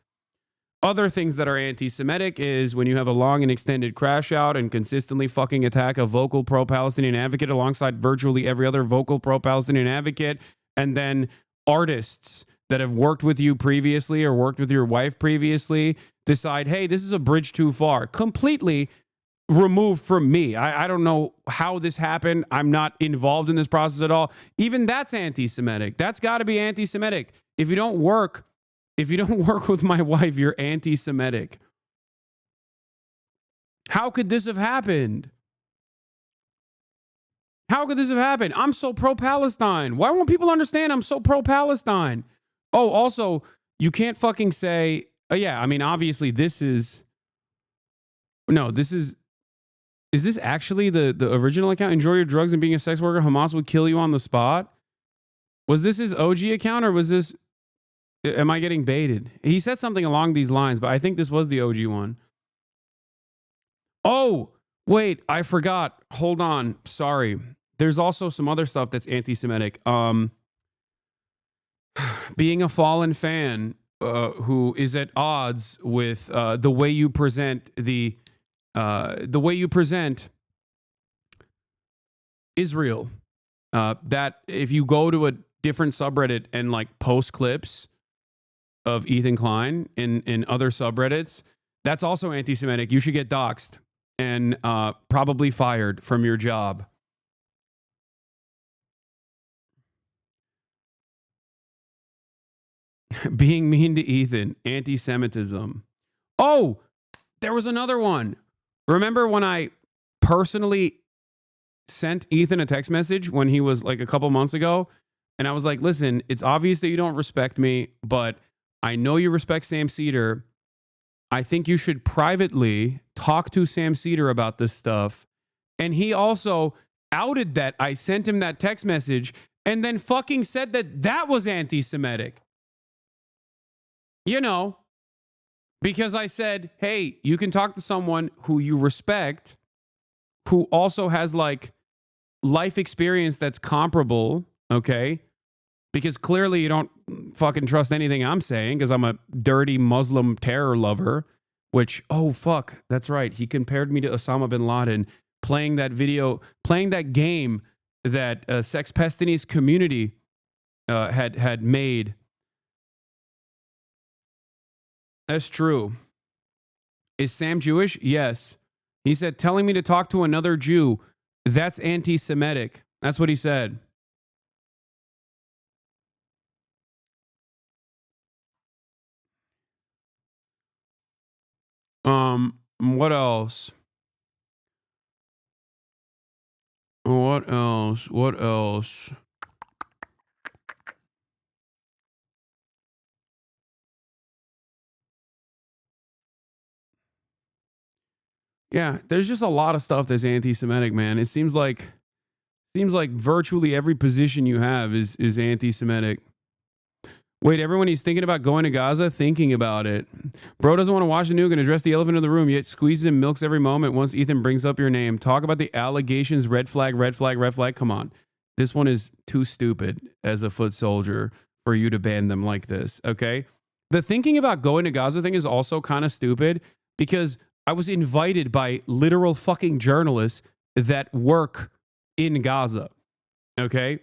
Speaker 4: Other things that are anti-Semitic is when you have a long and extended crash out and consistently fucking attack a vocal pro-Palestinian advocate alongside virtually every other vocal pro-Palestinian advocate, and then artists that have worked with you previously or worked with your wife previously decide, hey, this is a bridge too far. Completely removed from me. I don't know how this happened. I'm not involved in this process at all. Even that's anti-Semitic. That's got to be anti-Semitic. If you don't work with my wife, you're anti-Semitic. How could this have happened? How could this have happened? I'm so pro-Palestine. Why won't people understand I'm so pro-Palestine? Oh, also, you can't fucking say, oh yeah, I mean, obviously this is this actually the original account? Enjoy your drugs and being a sex worker. Hamas would kill you on the spot. Was this his OG account or was this... Am I getting baited? He said something along these lines, but I think this was the OG one. Oh, wait, I forgot. Hold on. Sorry. There's also some other stuff that's anti-Semitic. Being a fallen fan who is at odds with the way you present Israel. That if you go to a different subreddit and like post clips of Ethan Klein in other subreddits, that's also anti-Semitic. You should get doxxed and probably fired from your job. Being mean to Ethan, anti-Semitism. Oh, there was another one. Remember when I personally sent Ethan a text message when he was like a couple months ago? And I was like, listen, it's obvious that you don't respect me, but I know you respect Sam Cedar. I think you should privately talk to Sam Cedar about this stuff. And he also outed that I sent him that text message and then fucking said that that was anti-Semitic. You know, because I said, hey, you can talk to someone who you respect, who also has like life experience that's comparable, okay? Because clearly you don't fucking trust anything I'm saying because I'm a dirty Muslim terror lover. which, oh, fuck, that's right. He compared me to Osama bin Laden playing that game that Sex Pestini's community had made. That's true. Is Sam Jewish? Yes. He said, telling me to talk to another Jew, that's anti-Semitic. That's what he said. What else? What else? What else? Yeah, there's just a lot of stuff that's anti-Semitic, man. It seems like virtually every position you have is anti-Semitic. Wait, everyone he's thinking about going to Gaza, thinking about it. Bro doesn't want to watch the nuke and address the elephant in the room, yet squeezes and milks every moment once Ethan brings up your name. Talk about the allegations, red flag, red flag, red flag. Come on. This one is too stupid as a foot soldier for you to ban them like this, okay? The thinking about going to Gaza thing is also kind of stupid because I was invited by literal fucking journalists that work in Gaza, okay?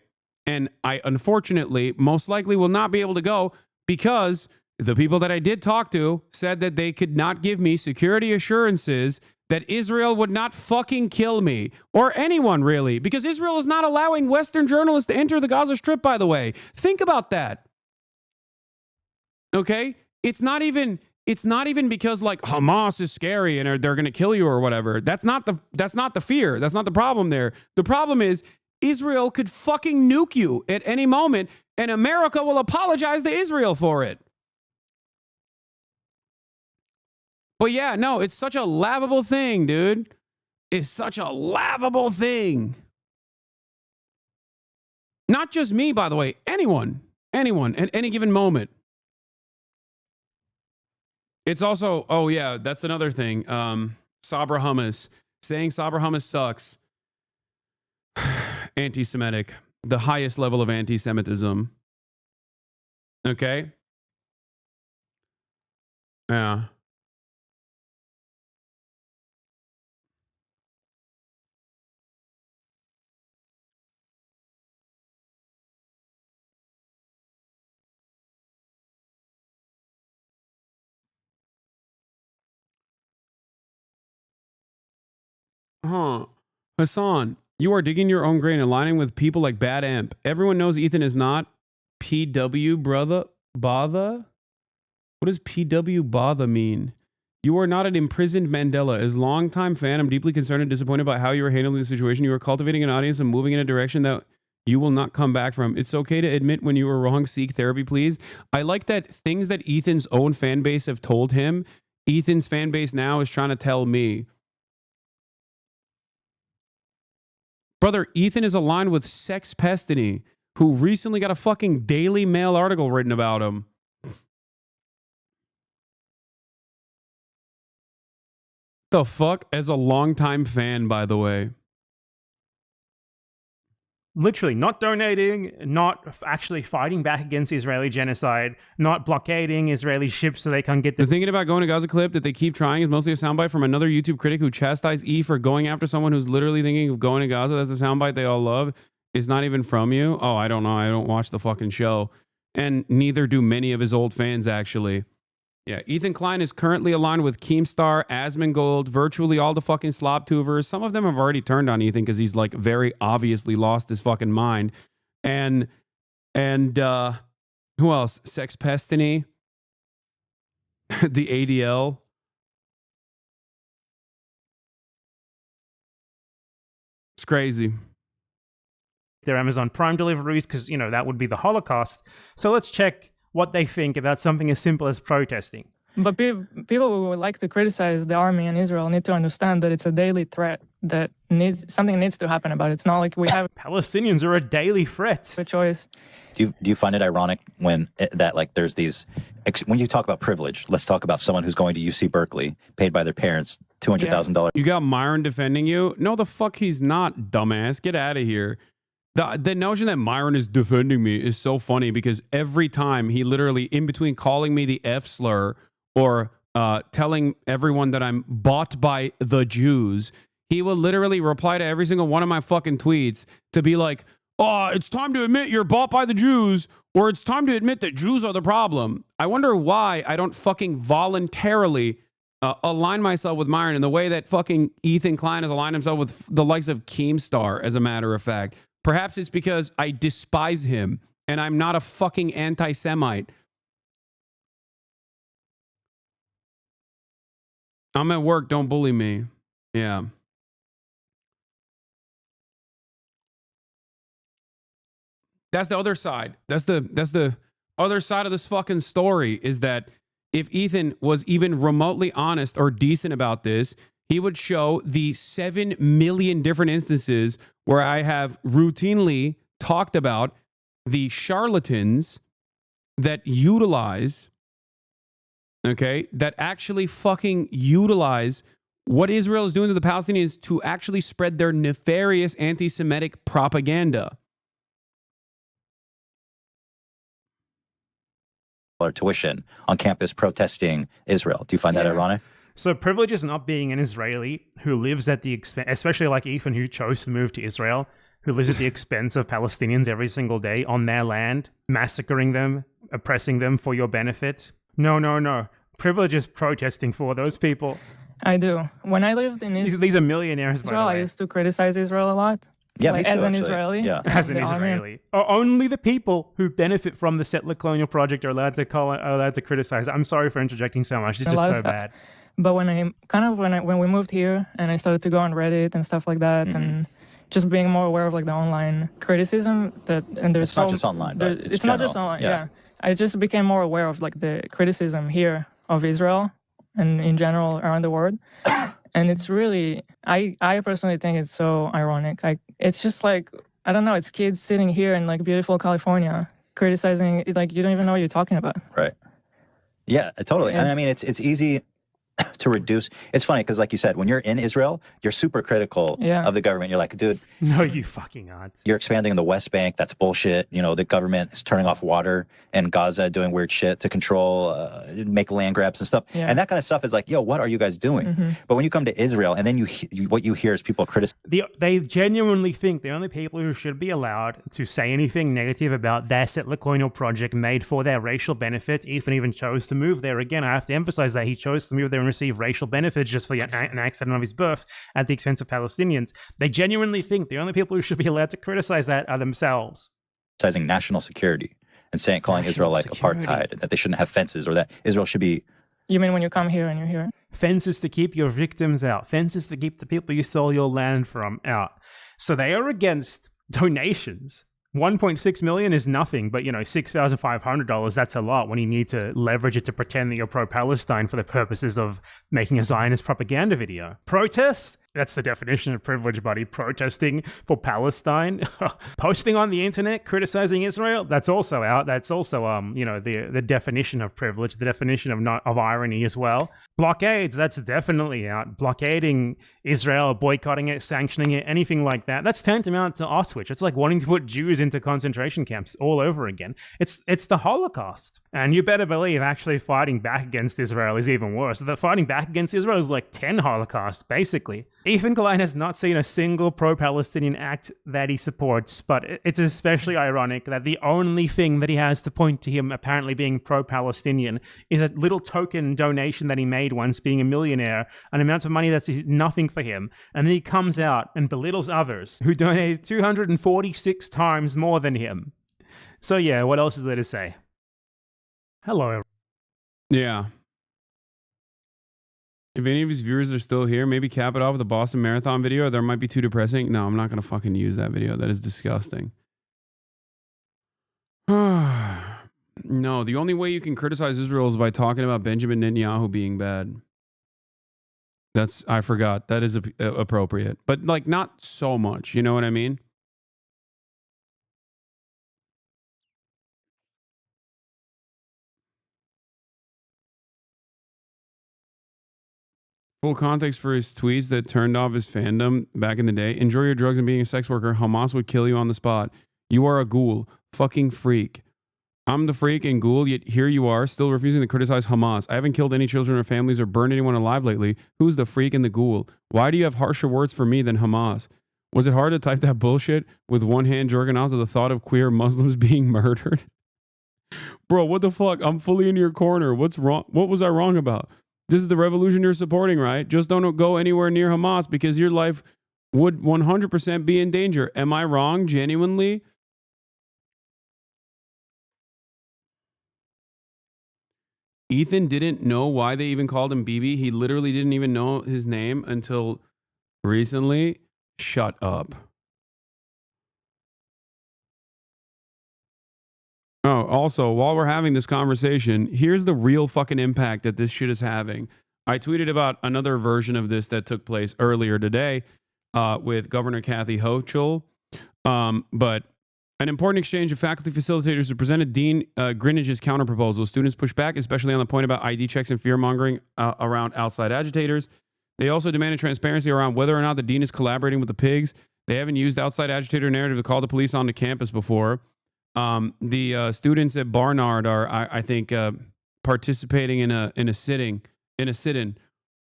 Speaker 4: And I, unfortunately, most likely will not be able to go because the people that I did talk to said that they could not give me security assurances that Israel would not fucking kill me or anyone really, because Israel is not allowing Western journalists to enter the Gaza Strip, by the way. Think about that. Okay? It's not even because like Hamas is scary and they're going to kill you or whatever. That's not the fear. That's not the problem there. The problem is Israel could fucking nuke you at any moment, and America will apologize to Israel for it. But yeah, no, it's such a laughable thing, dude. It's such a laughable thing. Not just me, by the way. Anyone at any given moment. It's also, oh yeah, that's another thing. Sabra hummus. Saying Sabra hummus sucks. Anti-Semitic. The highest level of anti-Semitism. Okay? Yeah. Huh. Hasan, you are digging your own grave and aligning with people like Bad Amp. Everyone knows Ethan is not PW brother bother. What does PW bother mean? You are not an imprisoned Mandela. As longtime fan, I'm deeply concerned and disappointed by how you are handling the situation. You are cultivating an audience and moving in a direction that you will not come back from. It's okay to admit when you were wrong. Seek therapy, please. I like that things that Ethan's own fan base have told him, Ethan's fan base now is trying to tell me. Brother, Ethan is aligned with Sex Pestiny, who recently got a fucking Daily Mail article written about him. The fuck? As a longtime fan, by the way.
Speaker 20: Literally not donating, not actually fighting back against Israeli genocide, not blockading Israeli ships so they can't get
Speaker 4: the thinking about going to Gaza clip that they keep trying is mostly a soundbite from another YouTube critic who chastised E for going after someone who's literally thinking of going to Gaza. That's a soundbite they all love. It's not even from you. Oh, I don't know. I don't watch the fucking show. And neither do many of his old fans, actually. Yeah, Ethan Klein is currently aligned with Keemstar, Asmongold, virtually all the fucking Slobtubers. Some of them have already turned on Ethan because he's like very obviously lost his fucking mind. And who else? Sex Pestiny, the ADL. It's crazy.
Speaker 20: Their Amazon Prime deliveries because, you know, that would be the Holocaust. So let's check what they think about something as simple as protesting.
Speaker 3: But people who would like to criticize the army and Israel need to understand that it's a daily threat that something needs to happen about it. It's not like we have
Speaker 20: Palestinians are a daily threat.
Speaker 3: A choice.
Speaker 21: Do you find it ironic when there's these when you talk about privilege? Let's talk about someone who's going to UC Berkeley, paid by their parents $200,000.
Speaker 4: You got Myron defending you? No, the fuck he's not, dumbass. Get out of here. The notion that Myron is defending me is so funny because every time he literally, in between calling me the F slur or telling everyone that I'm bought by the Jews, he will literally reply to every single one of my fucking tweets to be like, oh, it's time to admit you're bought by the Jews, or it's time to admit that Jews are the problem. I wonder why I don't fucking voluntarily align myself with Myron in the way that fucking Ethan Klein has aligned himself with the likes of Keemstar, as a matter of fact. Perhaps it's because I despise him and I'm not a fucking anti-Semite. I'm at work, don't bully me. Yeah. That's the other side. That's the other side of this fucking story, is that if Ethan was even remotely honest or decent about this, he would show the 7 million different instances where I have routinely talked about the charlatans that utilize, okay, that actually fucking utilize what Israel is doing to the Palestinians to actually spread their nefarious anti-Semitic propaganda.
Speaker 21: Tuition on campus protesting Israel. Do you find that ironic?
Speaker 20: So privilege is not being an Israeli who lives at the expense, especially like Ethan, who chose to move to Israel, who lives at the expense of Palestinians every single day on their land, massacring them, oppressing them for your benefit. No. Privilege is protesting for those people.
Speaker 3: I do. When I lived in Israel,
Speaker 20: these are millionaires, by the way.
Speaker 3: I used to criticize Israel a lot.
Speaker 21: Yeah,
Speaker 3: like,
Speaker 21: me too,
Speaker 3: as an
Speaker 21: actually.
Speaker 3: Israeli.
Speaker 21: Yeah.
Speaker 20: As an Israeli. Only the people who benefit from the settler colonial project are allowed to criticize. I'm sorry for interjecting so much. It's just so bad.
Speaker 3: But when we moved here and I started to go on Reddit and stuff like that, and just being more aware of like the online criticism
Speaker 21: it's not just online, but
Speaker 3: it's not just online. Yeah. I just became more aware of like the criticism here of Israel and in general around the world. And it's really, I personally think it's so ironic. It's just like, I don't know, it's kids sitting here in like beautiful California criticizing, like you don't even know what you're talking about.
Speaker 21: Right. Yeah, totally. And I mean, it's easy to reduce. It's funny because, like you said, when you're in Israel, you're super critical of the government. You're like, dude,
Speaker 20: no, you fucking aren't.
Speaker 21: You're expanding the West Bank. That's bullshit. You know, the government is turning off water in Gaza, doing weird shit to control, make land grabs and stuff. Yeah. And that kind of stuff is like, yo, what are you guys doing? But when you come to Israel, and then what you hear is people criticize.
Speaker 20: They genuinely think the only people who should be allowed to say anything negative about their settler colonial project made for their racial benefit. Ethan even chose to move there. Again, I have to emphasize that he chose to move there and receive racial benefits just for an accident of his birth at the expense of Palestinians. They genuinely think the only people who should be allowed to criticize that are themselves.
Speaker 21: Criticizing national security and calling Israel like apartheid, and that they shouldn't have fences, or that Israel should be.
Speaker 3: You mean when you come here and you're here?
Speaker 20: Fences to keep your victims out. Fences to keep the people you stole your land from out. So they are against donations. 1.6 million is nothing, but $6,500, that's a lot when you need to leverage it to pretend that you're pro-Palestine for the purposes of making a Zionist propaganda video. Protests? That's the definition of privilege, buddy. Protesting for Palestine. Posting on the internet, criticizing Israel, that's also out. That's also, the definition of privilege, the definition of irony as well. Blockades, that's definitely out. Blockading Israel, boycotting it, sanctioning it, anything like that. That's tantamount to Auschwitz. It's like wanting to put Jews into concentration camps all over again. It's the Holocaust. And you better believe actually fighting back against Israel is even worse. The fighting back against Israel is like 10 Holocausts, basically. Ethan Klein has not seen a single pro-Palestinian act that he supports, but it's especially ironic that the only thing that he has to point to him apparently being pro-Palestinian is a little token donation that he made once being a millionaire, an amount of money that's nothing for him, and then he comes out and belittles others who donated 246 times more than him. So yeah, what else is there to say? Hello.
Speaker 4: Yeah. If any of his viewers are still here, maybe cap it off with the Boston Marathon video. There might be too depressing. No, I'm not going to fucking use that video. That is disgusting. No, the only way you can criticize Israel is by talking about Benjamin Netanyahu being bad. I forgot. That is appropriate. But like not so much. You know what I mean? Full context for his tweets that turned off his fandom back in the day. Enjoy your drugs and being a sex worker. Hamas would kill you on the spot. You are a ghoul. Fucking freak. I'm the freak and ghoul, yet here you are, still refusing to criticize Hamas. I haven't killed any children or families or burned anyone alive lately. Who's the freak and the ghoul? Why do you have harsher words for me than Hamas? Was it hard to type that bullshit with one hand jerking out to the thought of queer Muslims being murdered? Bro, what the fuck? I'm fully in your corner. What's wrong? What was I wrong about? This is the revolution you're supporting, right? Just don't go anywhere near Hamas because your life would 100% be in danger. Am I wrong, genuinely? Ethan didn't know why they even called him BB. He literally didn't even know his name until recently. Shut up. Oh, also, while we're having this conversation, here's the real fucking impact that this shit is having. I tweeted about another version of this that took place earlier today with Governor Kathy Hochul. But an important exchange of faculty facilitators who presented Dean Greenidge's counterproposal. Students pushed back, especially on the point about ID checks and fear-mongering around outside agitators. They also demanded transparency around whether or not the dean is collaborating with the pigs. They haven't used outside agitator narrative to call the police onto campus before. The students at Barnard are, I think, participating in a sit-in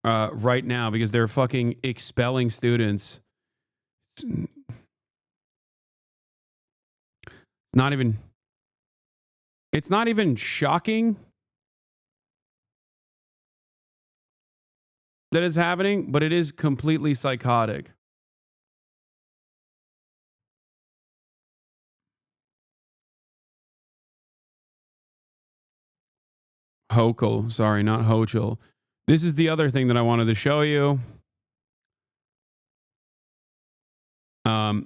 Speaker 4: right now because they're fucking expelling students. It's not even shocking that it's happening, but it is completely psychotic. Hochul, sorry, not Hochul. This is the other thing that I wanted to show you. Yeah.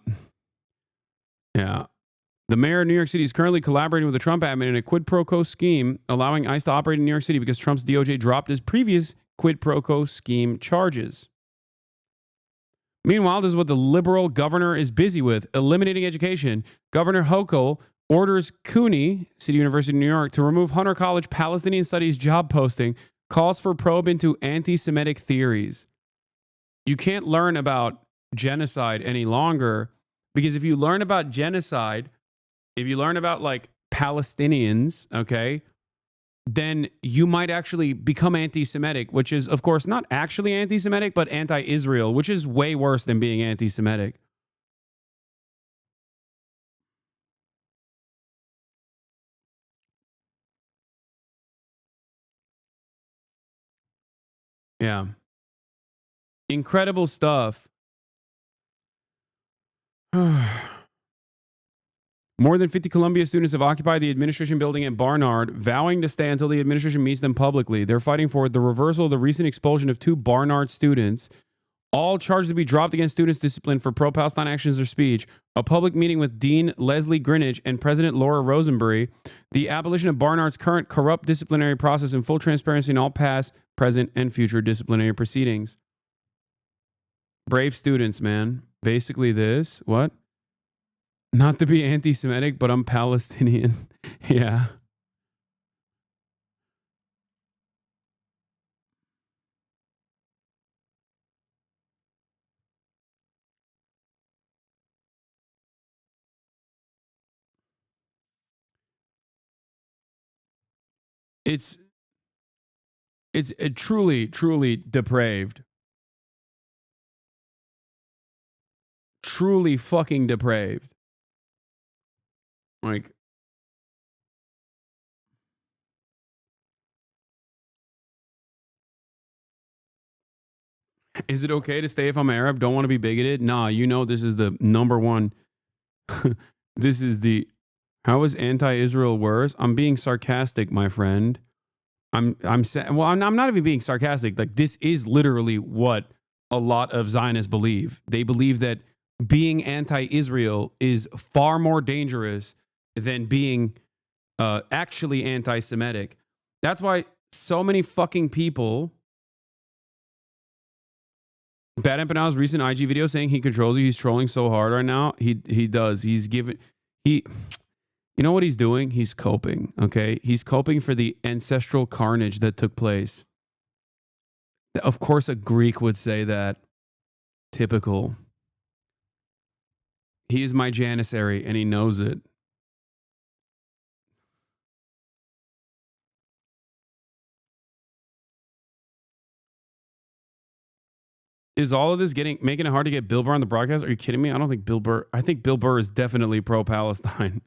Speaker 4: The mayor of New York City is currently collaborating with the Trump admin in a quid pro quo scheme, allowing ICE to operate in New York City because Trump's DOJ dropped his previous quid pro quo scheme charges. Meanwhile, this is what the liberal governor is busy with, eliminating education. Governor Hochul orders CUNY, City University of New York, to remove Hunter College Palestinian Studies job posting, calls for probe into anti-Semitic theories. You can't learn about genocide any longer because if you learn about genocide, if you learn about like Palestinians, okay, then you might actually become anti-Semitic, which is, of course, not actually anti-Semitic, but anti-Israel, which is way worse than being anti-Semitic. Yeah. Incredible stuff. More than 50 Columbia students have occupied the administration building at Barnard, vowing to stay until the administration meets them publicly. They're fighting for the reversal of the recent expulsion of 2 Barnard students, all charged to be dropped against students disciplined for pro-Palestine actions or speech. A public meeting with Dean Leslie Greenidge and President Laura Rosenberry. The abolition of Barnard's current corrupt disciplinary process and full transparency in all past, present, and future disciplinary proceedings. Brave students, man. Basically this. What? Not to be anti-Semitic, but I'm Palestinian. Yeah. It's truly, truly depraved. Truly fucking depraved. Like, is it okay to stay if I'm Arab? Don't want to be bigoted? Nah, you know this is the number one. This is the... How is anti-Israel worse? I'm being sarcastic, my friend. I'm not even being sarcastic. Like, this is literally what a lot of Zionists believe. They believe that being anti-Israel is far more dangerous than being actually anti-Semitic. That's why so many fucking people... Bad Empanada's recent IG video saying he controls you. He's trolling so hard right now. He does. You know what he's doing? He's coping, okay? He's coping for the ancestral carnage that took place. Of course, a Greek would say that. Typical. He is my janissary, and he knows it. Is all of this making it hard to get Bill Burr on the broadcast? Are you kidding me? I don't think Bill Burr. I think Bill Burr is definitely pro-Palestine.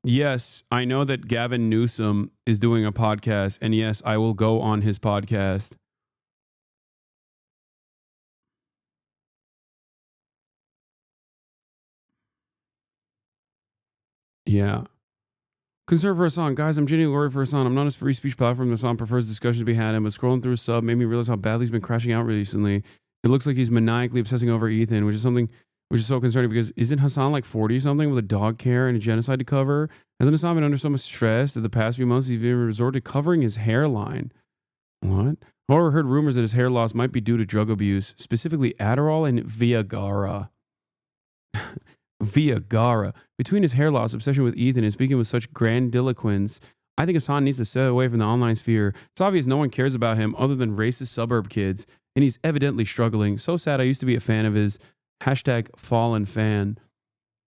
Speaker 4: Yes, I know that Gavin Newsom is doing a podcast, and yes, I will go on his podcast. Yeah. Concern for Hasan. Guys, I'm genuinely worried for Hasan. I'm not his free speech platform. Hasan prefers discussion to be had in, but scrolling through his sub made me realize how badly he's been crashing out recently. It looks like he's maniacally obsessing over Ethan, which is so concerning because isn't Hasan like 40 something with a dog care and a genocide to cover? Hasn't Hasan been under so much stress that the past few months he's even resorted to covering his hairline? What? However, heard rumors that his hair loss might be due to drug abuse, specifically Adderall and Viagra. Viagra. Between his hair loss, obsession with Ethan, and speaking with such grandiloquence, I think Hasan needs to stay away from the online sphere. It's obvious no one cares about him other than racist suburb kids, and he's evidently struggling. So sad. I used to be a fan of his. #fallen fan.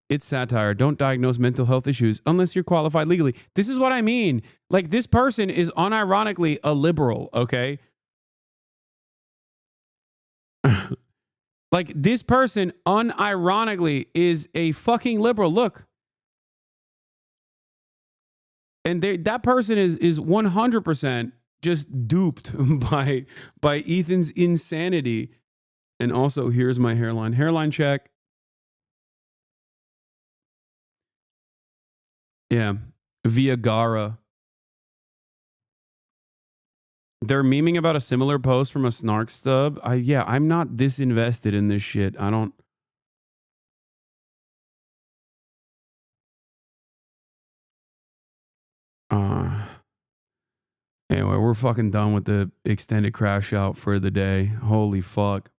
Speaker 4: It's satire. Don't diagnose mental health issues unless you're qualified legally. This is what I mean. Like, this person is unironically a liberal, okay? Like, this person unironically is a fucking liberal. Look. And that person is 100% just duped by Ethan's insanity. And also, here's my hairline. Hairline check. Yeah. Viagra. They're memeing about a similar post from a snark stub. I'm not this invested in this shit. I don't. Anyway, we're fucking done with the extended crash out for the day. Holy fuck.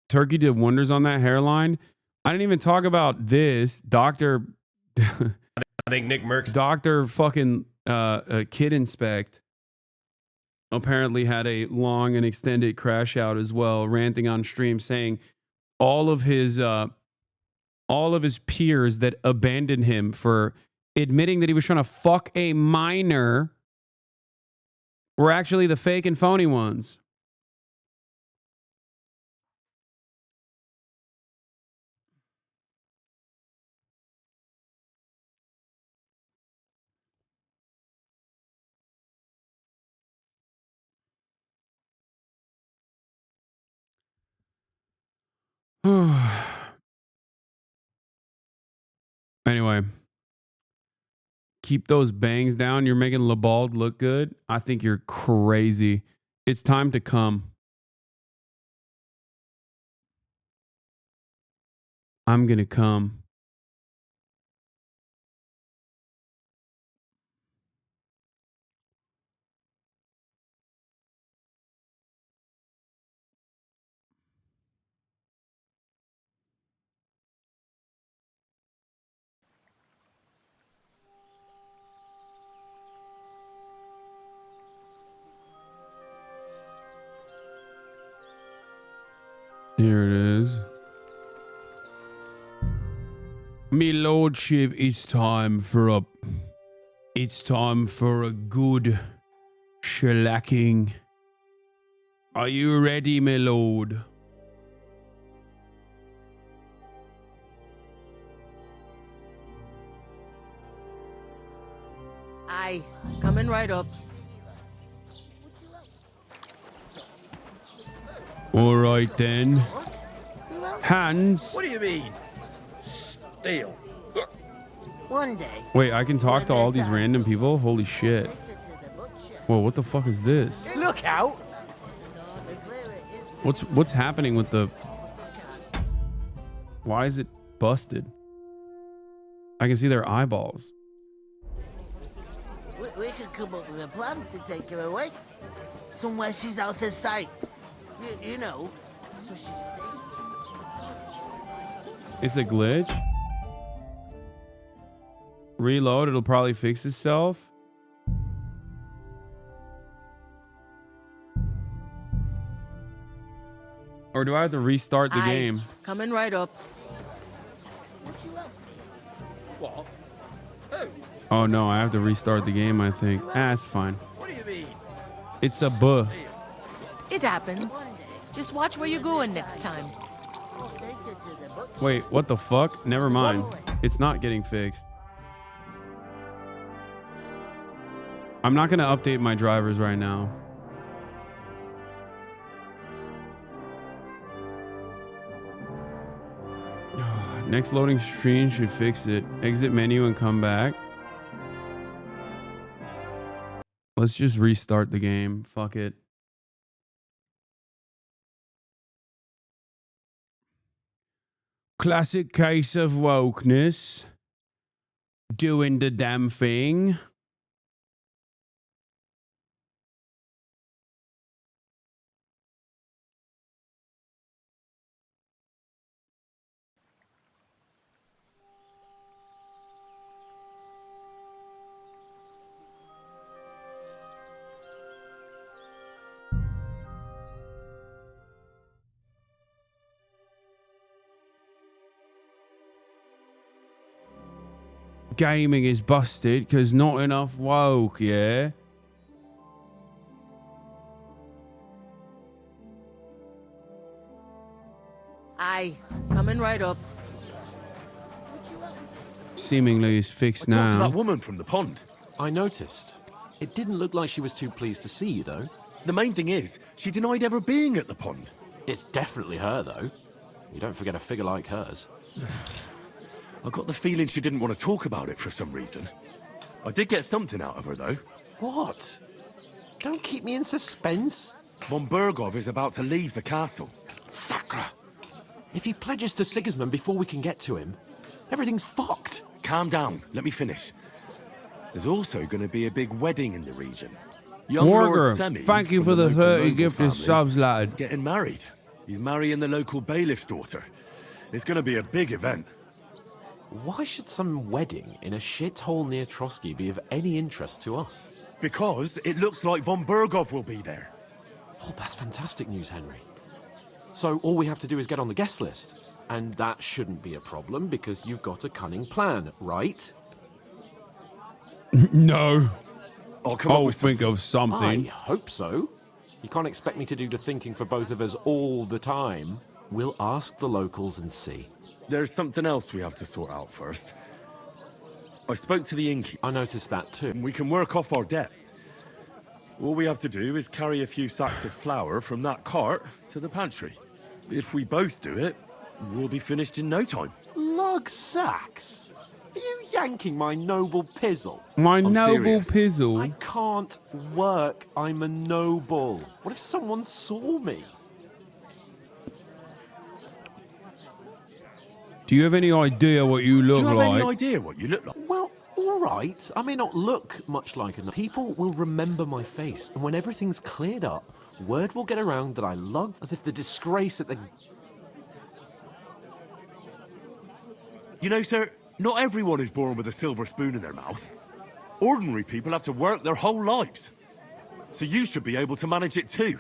Speaker 4: Turkey did wonders on that hairline. I didn't even talk about this. Dr.
Speaker 6: I think Nick Merckx.
Speaker 4: Dr. fucking Kid Inspect apparently had a long and extended crash out as well, ranting on stream saying all of his peers that abandoned him for admitting that he was trying to fuck a minor were actually the fake and phony ones. Anyway, keep those bangs down. You're making LeBald look good. I think you're crazy. It's time to come. I'm going to come. Here it is. Me lordship, it's time for a good shellacking. Are you ready, my lord?
Speaker 12: Aye, coming right up.
Speaker 4: All right then. Hands.
Speaker 6: What do you mean? Steal.
Speaker 12: One day.
Speaker 4: Wait, I can talk to all these random people? Holy shit. Whoa, what the fuck is this?
Speaker 12: Look out!
Speaker 4: What's happening with the... Why is it busted? I can see their eyeballs.
Speaker 12: We could come up with a plan to take her away. Somewhere she's out of sight. You know, so she's safe.
Speaker 4: It's a glitch. Reload, it'll probably fix itself. Or do I have to restart the game?
Speaker 12: Coming right up.
Speaker 6: What?
Speaker 4: Oh no, I have to restart the game, I think. It's fine.
Speaker 6: What do you mean?
Speaker 4: It's a buh.
Speaker 12: It happens. Just watch where you're going next time.
Speaker 4: Wait, what the fuck? Never mind. It's not getting fixed. I'm not gonna update my drivers right now. Next loading screen should fix it. Exit menu and come back. Let's just restart the game. Fuck it. Classic case of wokeness. Doing the damn thing. Gaming is busted because not enough woke, yeah?
Speaker 12: Aye, coming right up.
Speaker 4: Seemingly is fixed
Speaker 6: Talk to
Speaker 4: now.
Speaker 6: that woman from the pond. I noticed. It didn't look like she was too pleased to see you, though. The main thing is, she denied ever being at the pond. It's definitely her, though. You don't forget a figure like hers. I got the feeling she didn't want to talk about it for some reason. I did get something out of her, though. What? Don't keep me in suspense. Von Bergov is about to leave the castle. Sacra! If he pledges to Sigismund before we can get to him, everything's fucked. Calm down. Let me finish. There's also going to be a big wedding in the region. Young
Speaker 4: Warger,
Speaker 6: Lord Semi,
Speaker 4: thank you
Speaker 6: from
Speaker 4: for the
Speaker 6: local
Speaker 4: 30
Speaker 6: noble
Speaker 4: gifted
Speaker 6: family,
Speaker 4: subs, lad.
Speaker 6: is getting married. He's marrying the local bailiff's daughter. It's going to be a big event. Why should some wedding in a shithole near Trotsky be of any interest to us? Because it looks like von Bergov will be there. Oh, that's fantastic news, Henry. So all we have to do is get on the guest list. And that shouldn't be a problem because you've got a cunning plan, right?
Speaker 4: No.
Speaker 6: I'll
Speaker 4: think of something.
Speaker 6: I hope so. You can't expect me to do the thinking for both of us all the time. We'll ask the locals and see. There's something else we have to sort out first. I spoke to the innkeeper. I noticed that too. We can work off our debt. All we have to do is carry a few sacks of flour from that cart to the pantry. If we both do it, we'll be finished in no time. Lug sacks? Are you yanking my noble pizzle?
Speaker 4: My
Speaker 6: I'm
Speaker 4: noble
Speaker 6: serious.
Speaker 4: pizzle?
Speaker 6: I can't work. I'm a noble. What if someone saw me?
Speaker 4: Do you have any idea what you look
Speaker 6: Do you have
Speaker 4: like?
Speaker 6: any idea what you look like? Well, all right. I may not look much like a... People will remember my face, and when everything's cleared up, word will get around that I lugged as if the disgrace at the... You know, sir, not everyone is born with a silver spoon in their mouth. Ordinary people have to work their whole lives. So you should be able to manage it too,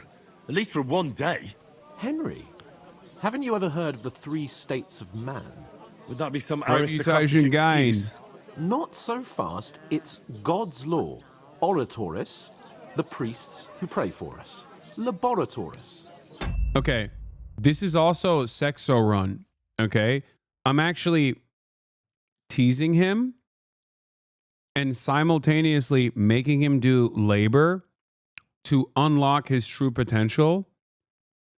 Speaker 6: at least for one day. Henry, haven't you ever heard of the 3 states of man? Would that be some aristocratic
Speaker 4: Reputation gain.
Speaker 6: excuse? Not so fast. It's God's law. Oratoris, the priests who pray for us. Laboratoris.
Speaker 4: Okay, this is also Sexo Run. Okay, I'm actually teasing him and simultaneously making him do labor to unlock his true potential.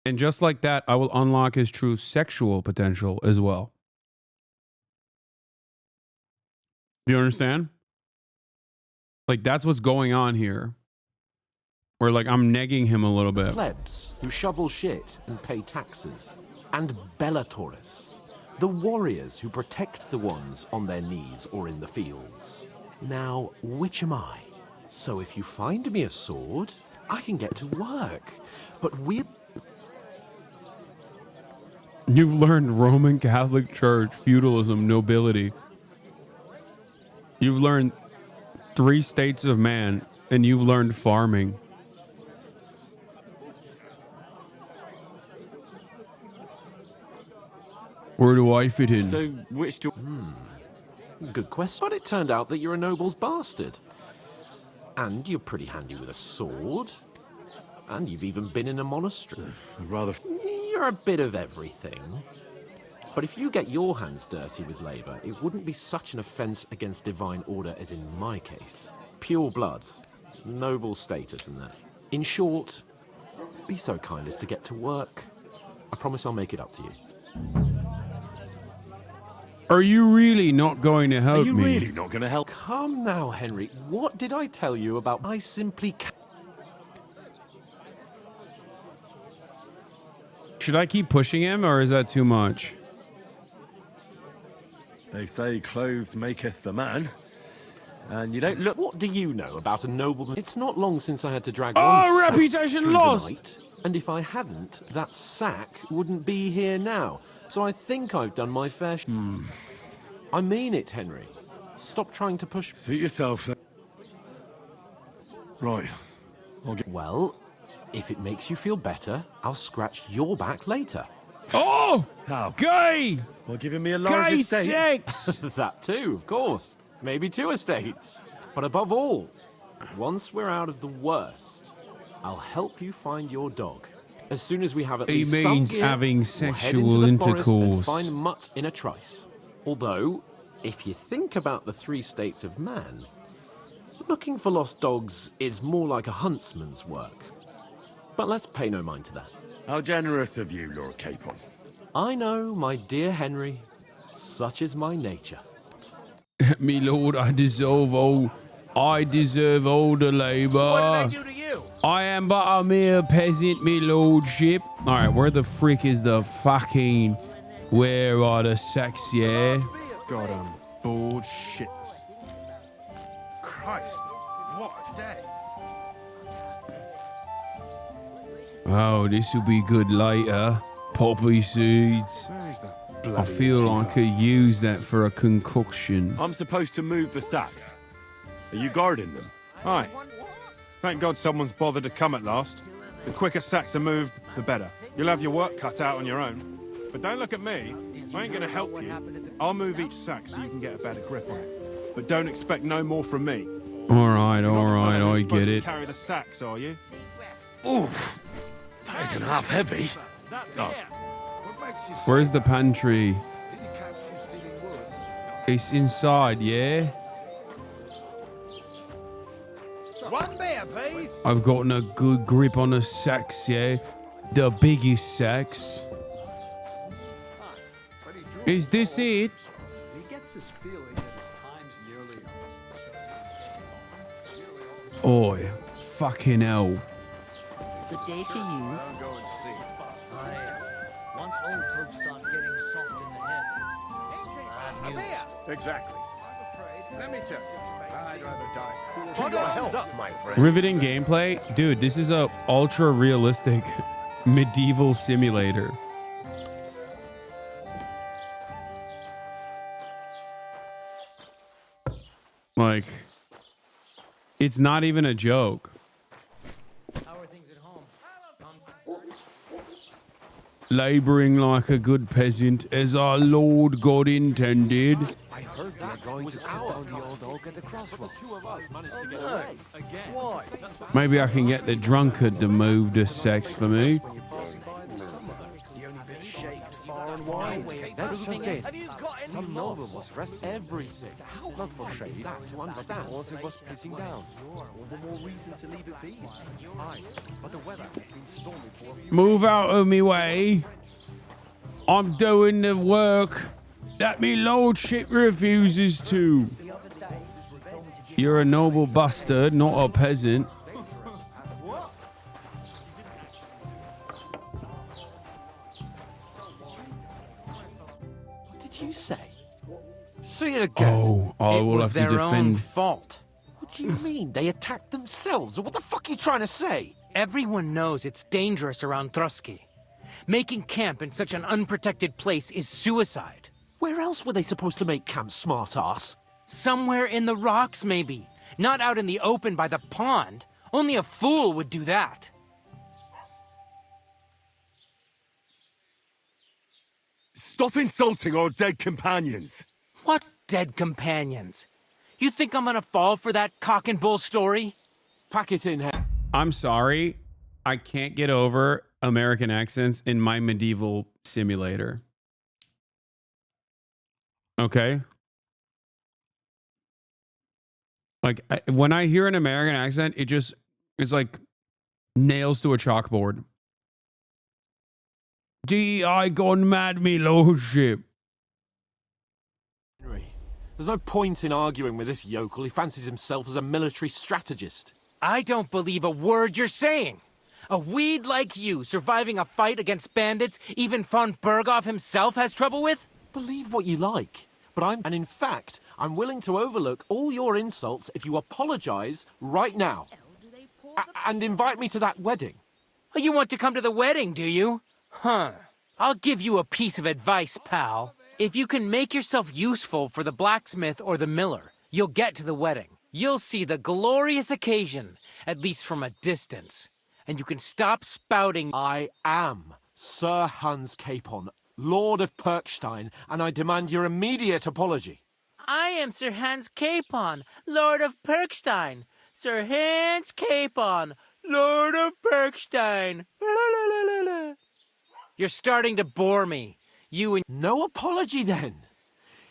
Speaker 4: And just like that, I will unlock his true sexual potential as well. Do you understand? Like, that's what's going on here. Where, like, I'm negging him a little bit.
Speaker 6: Plebs who shovel shit and pay taxes. And Bellatorists, the warriors who protect the ones on their knees or in the fields. Now, which am I? So if you find me a sword, I can get to work. But we'll...
Speaker 4: You've learned Roman Catholic Church, feudalism, nobility. You've learned 3 states of man, and you've learned farming. Where do I fit in?
Speaker 6: So, which do... Good question. But it turned out that you're a noble's bastard. And you're pretty handy with a sword. And you've even been in a monastery. You're a bit of everything. But if you get your hands dirty with labour, it wouldn't be such an offence against divine order as in my case. Pure blood, noble status and that. In short, be so kind as to get to work. I promise I'll make it up to you.
Speaker 4: Are you really not going to help me?
Speaker 6: Are you really not going to help? Come now, Henry. What did I tell you about... I simply can't...
Speaker 4: Should I keep pushing him, or is that too much?
Speaker 6: They say clothes maketh the man. And you don't look... What do you know about a nobleman? It's not long since I had to drag one sack
Speaker 4: reputation
Speaker 6: through the
Speaker 4: lost!
Speaker 6: night, and if I hadn't, that sack wouldn't be here now. So I think I've done my fair I mean it, Henry. Stop trying to push...
Speaker 7: Suit yourself, then. Right.
Speaker 6: Well, if it makes you feel better, I'll scratch your back later.
Speaker 4: Oh!
Speaker 7: How?
Speaker 4: Gay!
Speaker 7: Well, giving me a large
Speaker 4: Gay
Speaker 7: estate.
Speaker 4: sex!
Speaker 6: That too, of course. Maybe 2 estates. But above all, once we're out of the worst, I'll help you find your dog. As soon as we have at least some
Speaker 4: means
Speaker 6: gear,
Speaker 4: having
Speaker 6: we'll
Speaker 4: sexual
Speaker 6: head into the forest and
Speaker 4: intercourse.
Speaker 6: find mutt in a trice. Although, if you think about the 3 states of man, looking for lost dogs is more like a huntsman's work. But let's pay no mind to that.
Speaker 7: How generous of you, Lord Capon.
Speaker 6: I know, my dear Henry. Such is my nature.
Speaker 4: Me lord, I deserve all the labour.
Speaker 12: What did I do to you?
Speaker 4: I am but a mere peasant, me lordship. Alright, where the frick is the fucking... Where are the sacks, yeah?
Speaker 7: God, I'm bored shit. Christ, what a day.
Speaker 4: Oh, this will be good later. Poppy seeds.
Speaker 7: Where is that
Speaker 4: I
Speaker 7: bloody
Speaker 4: feel I
Speaker 7: keeper?
Speaker 4: could use that for a concoction.
Speaker 7: I'm supposed to move the sacks. Are you guarding them? Aye. Thank God someone's bothered to come at last. The quicker sacks are moved, the better. You'll have your work cut out on your own. But don't look at me. I ain't gonna help you. I'll move each sack so you can get a better grip on it. But don't expect no more from me.
Speaker 4: Alright,
Speaker 7: You're not the
Speaker 4: alright,
Speaker 7: fella who's
Speaker 4: I
Speaker 7: supposed
Speaker 4: get
Speaker 7: to
Speaker 4: it.
Speaker 7: carry the sacks, are you? Oof. That isn't half heavy. Oh.
Speaker 4: Where's the pantry? It's inside, yeah?
Speaker 12: One beer, please.
Speaker 4: I've gotten a good grip on the sacks, yeah? The biggest sacks. Is this it?
Speaker 19: He gets this feeling that his time's nearly
Speaker 4: Oi, fucking hell.
Speaker 23: Good day to you.
Speaker 12: Once old folks start getting soft in the head. Bad news.
Speaker 7: Exactly.
Speaker 12: Let me tell you, I'd rather die.
Speaker 7: To your health, my friend.
Speaker 4: Riveting gameplay? Dude, this is a ultra realistic medieval simulator. Like, it's not even a joke. Laboring like a good peasant, as our Lord God intended.
Speaker 6: I heard that going to cut down the old oak at the crossroads. The 2 of us managed to get away. Again. Why?
Speaker 4: Maybe I can get the drunkard to move the sex for me.
Speaker 6: That's just it. Some noble must rest everything. Not for shade, to understand. Because it was pissing down. All the more reason to leave it be. Aye, but the weather has been stormy for a few
Speaker 4: Move out of me way. I'm doing the work that me lordship refuses to. You're a noble bastard, not a peasant.
Speaker 6: What did you say? Say it again.
Speaker 4: Oh, I will have to
Speaker 24: their own
Speaker 4: defend.
Speaker 24: fault.
Speaker 6: What do you mean? They attacked themselves? What the fuck are you trying to say?
Speaker 24: Everyone knows it's dangerous around Trotsky. Making camp in such an unprotected place is suicide.
Speaker 6: Where else were they supposed to make camp, smart-ass?
Speaker 24: Somewhere in the rocks, maybe. Not out in the open by the pond. Only a fool would do that.
Speaker 7: Stop insulting our dead companions.
Speaker 24: What dead companions? You think I'm gonna fall for that cock and bull story?
Speaker 6: Pack it in,
Speaker 4: I'm sorry. I can't get over American accents in my medieval simulator. Okay? Like, when I hear an American accent, it's like nails to a chalkboard. DEI gone mad, me lordship.
Speaker 6: Henry, there's no point in arguing with this yokel. He fancies himself as a military strategist.
Speaker 24: I don't believe a word you're saying. A weed like you surviving a fight against bandits even von Berghoff himself has trouble with?
Speaker 6: Believe what you like, but and in fact, I'm willing to overlook all your insults if you apologize right now. And invite me to that wedding.
Speaker 24: Oh, you want to come to the wedding, do you? Huh. I'll give you a piece of advice, pal. If you can make yourself useful for the blacksmith or the miller, you'll get to the wedding. You'll see the glorious occasion, at least from a distance. And you can stop spouting.
Speaker 6: I am Sir Hans Capon, Lord of Perkstein, and I demand your immediate apology.
Speaker 24: I am Sir Hans Capon, Lord of Perkstein. Sir Hans Capon, Lord of Perkstein. You're starting to bore me. You and...
Speaker 6: No apology, then.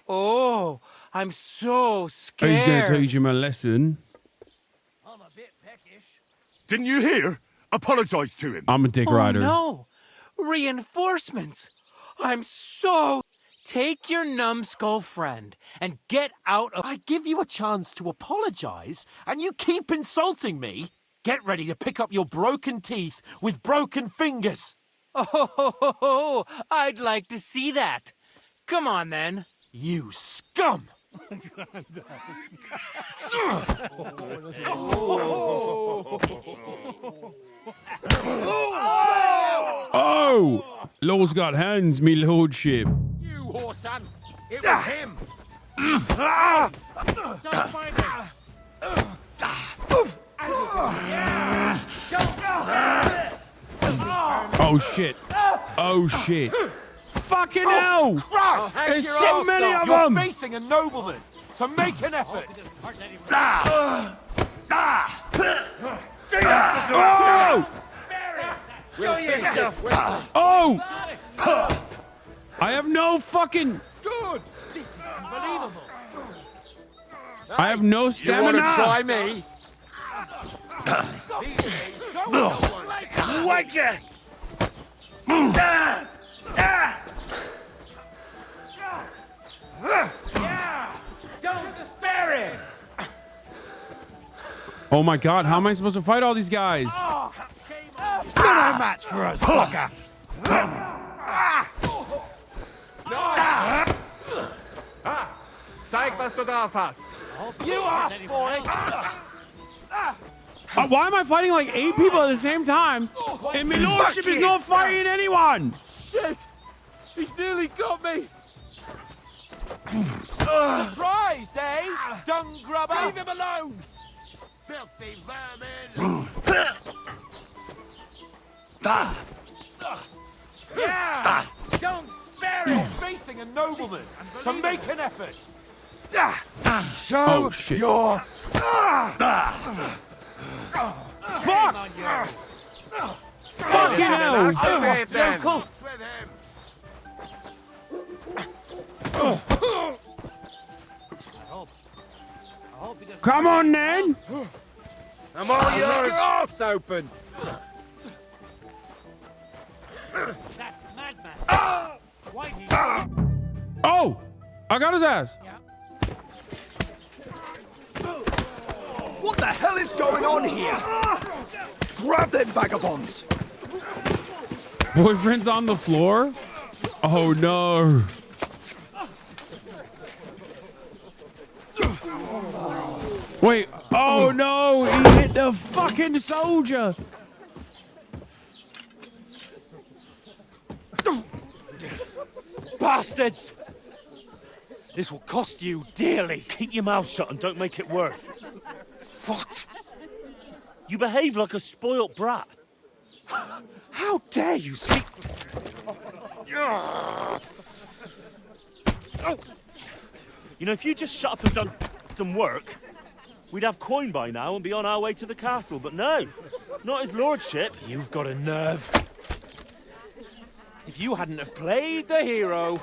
Speaker 24: Oh, I'm so scared.
Speaker 4: He's going to teach him a lesson.
Speaker 24: I'm a bit peckish.
Speaker 7: Didn't you hear? Apologize to him.
Speaker 4: I'm a dick rider.
Speaker 24: Oh, no. Reinforcements. I'm so... Take your numbskull friend and get out of...
Speaker 6: I give you a chance to apologize, and you keep insulting me? Get ready to pick up your broken teeth with broken fingers.
Speaker 24: Oh, I'd like to see that. Come on, then.
Speaker 6: You scum!
Speaker 4: Oh! Law's got hands, me lordship.
Speaker 12: You whore, son. It was him.
Speaker 24: Don't find him.
Speaker 4: Oh shit. Oh shit. Fucking hell! There's so many of
Speaker 6: You're
Speaker 4: them!
Speaker 6: facing a nobleman, so make an effort.
Speaker 4: Oh!
Speaker 12: Show yourself.
Speaker 4: Oh! I have no fucking...
Speaker 12: Good. This is unbelievable.
Speaker 4: I have no stamina.
Speaker 12: You want to try me? Wake it!
Speaker 24: Yeah! Don't spare him!
Speaker 4: Oh my god, how am I supposed to fight all these guys?
Speaker 12: No match for us, fucker!
Speaker 6: Zeig, was du drauf hast.
Speaker 24: You asked for it!
Speaker 4: Why am I fighting like 8 people at the same time? And my lordship is not fighting anyone!
Speaker 6: Shit! He's nearly got me! Surprised, eh? Dung grubber!
Speaker 12: Leave him alone! Filthy vermin!
Speaker 6: Yeah! Don't spare him! You're facing a nobleman, so make an effort!
Speaker 12: Show your...
Speaker 4: Fuck! Fucking hell!
Speaker 6: Yokel!
Speaker 4: Come on, then!
Speaker 12: I'm all yours! It's open!
Speaker 24: That madman! Why did
Speaker 4: Oh! I got his ass!
Speaker 2: What the hell is going on here? Grab them vagabonds!
Speaker 4: Boyfriend's on the floor? Oh no. Wait, oh no, he hit the fucking soldier.
Speaker 9: Bastards! This will cost you dearly. Keep your mouth shut and don't make it worse. What? You behave like a spoilt brat. How dare you speak... Oh! You know, if you just shut up and done some work, we'd have coin by now and be on our way to the castle. But no, not his lordship.
Speaker 24: You've got a nerve. If you hadn't have played the hero...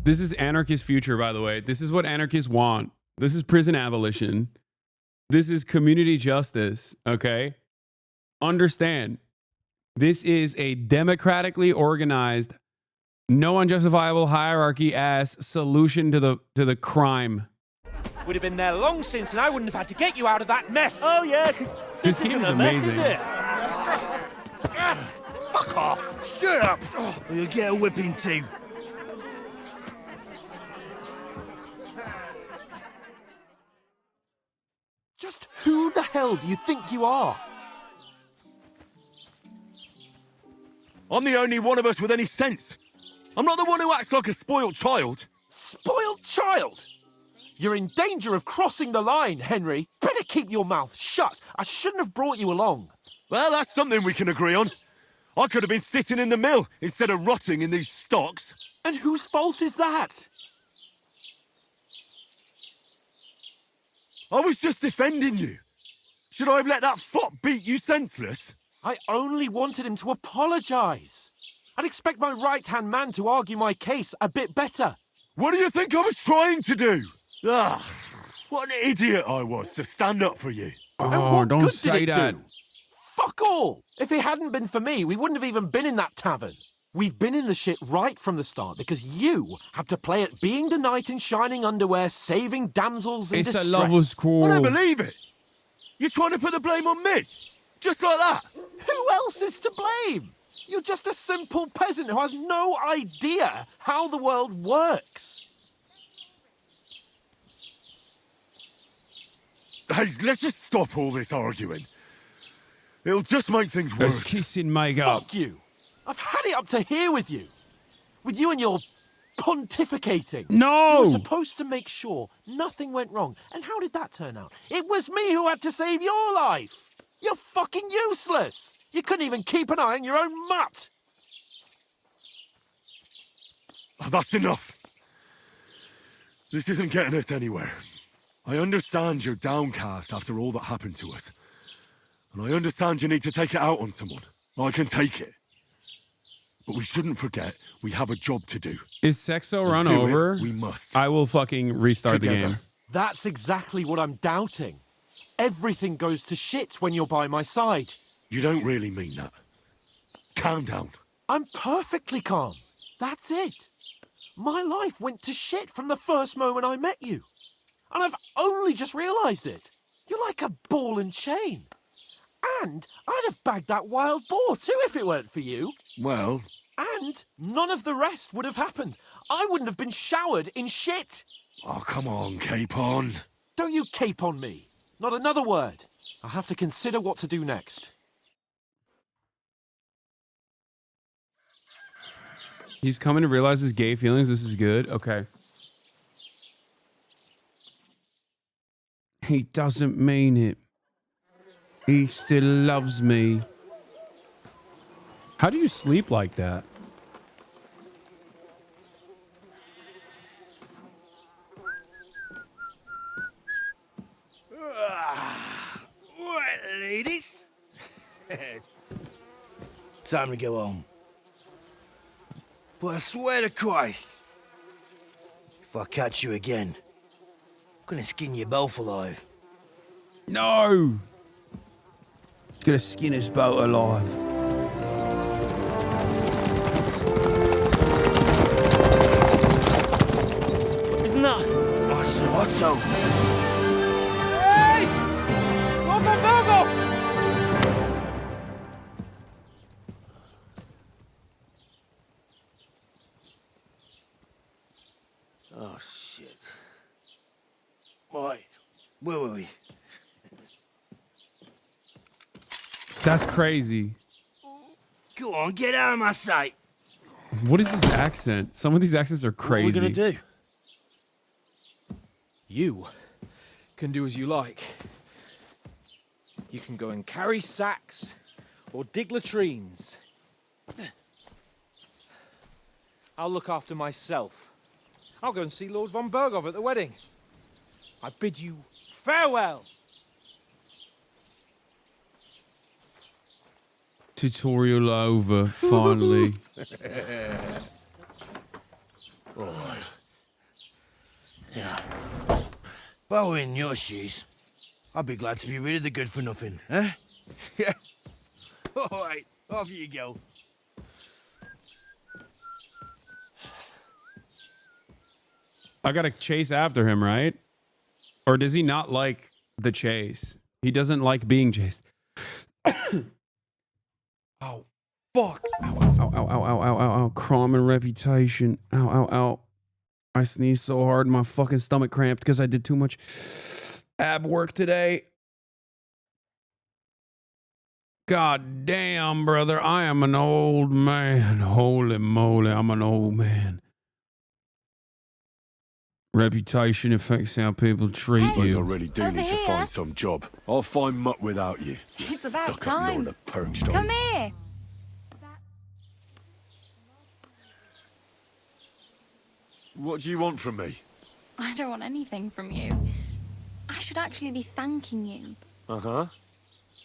Speaker 4: This is anarchist future, by the way. This is what anarchists want. This is prison abolition. This is community justice, okay? Understand, this is a democratically organized, no unjustifiable hierarchy ass solution to the crime.
Speaker 24: Would have been there long since, and I wouldn't have had to get you out of that mess.
Speaker 9: Oh, yeah, because
Speaker 4: This game is amazing.
Speaker 9: Fuck off.
Speaker 2: Shut up, or you'll get a whipping too.
Speaker 6: Just who the hell do you think you are?
Speaker 7: I'm the only one of us with any sense. I'm not the one who acts like a spoiled child.
Speaker 6: Spoiled child? You're in danger of crossing the line, Henry. Better keep your mouth shut. I shouldn't have brought you along.
Speaker 7: Well, that's something we can agree on. I could have been sitting in the mill instead of rotting in these stocks.
Speaker 6: And whose fault is that?
Speaker 7: I was just defending you. Should I have let that fop beat you senseless?
Speaker 6: I only wanted him to apologise. I'd expect my right-hand man to argue my case a bit better.
Speaker 7: What do you think I was trying to do? Ah, what an idiot I was to stand up for you.
Speaker 4: Oh, don't say that.
Speaker 6: Fuck all! If it hadn't been for me, we wouldn't have even been in that tavern. We've been in the shit right from the start because you had to play at being the knight in shining underwear, saving damsels in distress.
Speaker 4: It's a lover's quarrel.
Speaker 7: I don't believe it. You're trying to put the blame on me? Just like that?
Speaker 6: Who else is to blame? You're just a simple peasant who has no idea how the world works.
Speaker 7: Hey, let's just stop all this arguing. It'll just make things worse.
Speaker 4: There's kissing, make up.
Speaker 6: Fuck you. I've had it up to here with you. With you and your pontificating.
Speaker 4: No!
Speaker 6: You were supposed to make sure nothing went wrong. And how did that turn out? It was me who had to save your life. You're fucking useless. You couldn't even keep an eye on your own mutt.
Speaker 7: That's enough. This isn't getting us anywhere. I understand you're downcast after all that happened to us. And I understand you need to take it out on someone. I can take it. But we shouldn't forget we have a job to do.
Speaker 4: Is Sexo run
Speaker 7: Do it,
Speaker 4: over?
Speaker 7: we must.
Speaker 4: I will fucking restart the
Speaker 7: Together.
Speaker 4: game.
Speaker 6: That's exactly what I'm doubting. Everything goes to shit when you're by my side.
Speaker 7: You don't really mean that. Calm down.
Speaker 6: I'm perfectly calm. That's it. My life went to shit from the first moment I met you. And I've only just realised it. You're like a ball and chain. And I'd have bagged that wild boar too if it weren't for you.
Speaker 7: Well...
Speaker 6: And none of the rest would have happened. I wouldn't have been showered in shit.
Speaker 7: Oh, come on, Capon.
Speaker 6: Don't you cape on me. Not another word. I have to consider what to do next.
Speaker 4: He's coming to realize his gay feelings. This is good. Okay. He doesn't mean it. He still loves me. How do you sleep like that?
Speaker 2: Right, ladies. Time to go home. But I swear to Christ, if I catch you again, I'm gonna skin you both alive.
Speaker 4: No! He's gonna skin us both alive.
Speaker 2: Isn't that? Otto.
Speaker 24: Hey! Loco Virgo!
Speaker 2: Oh, shit. Right, where were we?
Speaker 4: That's crazy.
Speaker 2: Go on, get out of my sight.
Speaker 4: What is his accent? Some of these accents are crazy.
Speaker 24: What are we gonna do? You can do as you like. You can go and carry sacks or dig latrines. I'll look after myself.
Speaker 1: I'll go and see Lord von Berghoff at the wedding. I bid you farewell.
Speaker 4: Tutorial over, finally.
Speaker 2: Oh. Yeah. If I were in your shoes, I'd be glad to be rid of the good for nothing, eh? Yeah. All right, off you go.
Speaker 4: I gotta chase after him, right? Or does he not like the chase? He doesn't like being chased. Oh, fuck. Ow, ow, ow, ow, ow, ow, ow, ow. Crime and reputation. Ow, ow, ow. I sneezed so hard, my fucking stomach cramped because I did too much ab work today. God damn, brother. I am an old man. Holy moly, I'm an old man. Reputation affects how people treat
Speaker 11: Suppose
Speaker 4: you.
Speaker 11: I really do need to find some job. I'll find muck without you.
Speaker 23: It's about
Speaker 11: Stuck up
Speaker 23: time.
Speaker 11: Lord of perched on.
Speaker 23: Come here.
Speaker 11: What do you want from me?
Speaker 23: I don't want anything from you. I should actually be thanking you.
Speaker 11: Uh-huh.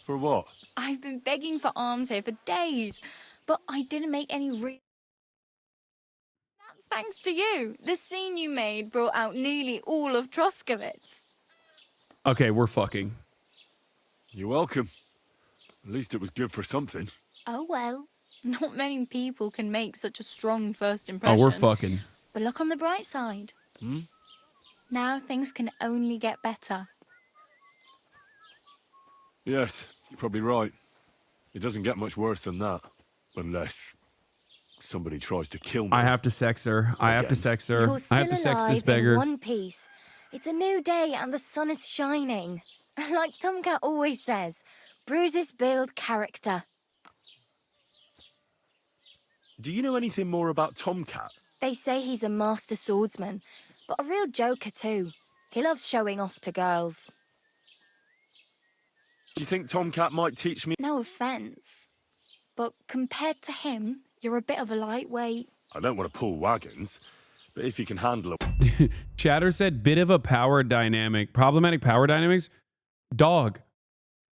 Speaker 11: For what?
Speaker 23: I've been begging for alms here for days, but I didn't make any real... That's thanks to you. The scene you made brought out nearly all of Troskowitz.
Speaker 4: Okay, we're fucking.
Speaker 11: You're welcome. At least it was good for something.
Speaker 23: Oh well. Not many people can make such a strong first impression.
Speaker 4: Oh, we're fucking.
Speaker 23: But look on the bright side.
Speaker 11: Hmm?
Speaker 23: Now things can only get better.
Speaker 11: Yes, you're probably right. It doesn't get much worse than that. Unless somebody tries to kill me.
Speaker 4: I have to sex her. I have to sex her.
Speaker 23: You're still
Speaker 4: I have to sex this
Speaker 23: alive in
Speaker 4: beggar.
Speaker 23: one piece. It's a new day and the sun is shining. Like Tomcat always says, bruises build character.
Speaker 11: Do you know anything more about Tomcat?
Speaker 23: They say he's a master swordsman, but a real joker too. He loves showing off to girls.
Speaker 11: Do you think Tomcat might teach me?
Speaker 23: No offence, but compared to him, you're a bit of a lightweight.
Speaker 11: I don't want to pull wagons, but if you can handle it.
Speaker 4: Chatter said, bit of a power dynamic. Problematic power dynamics? Dog,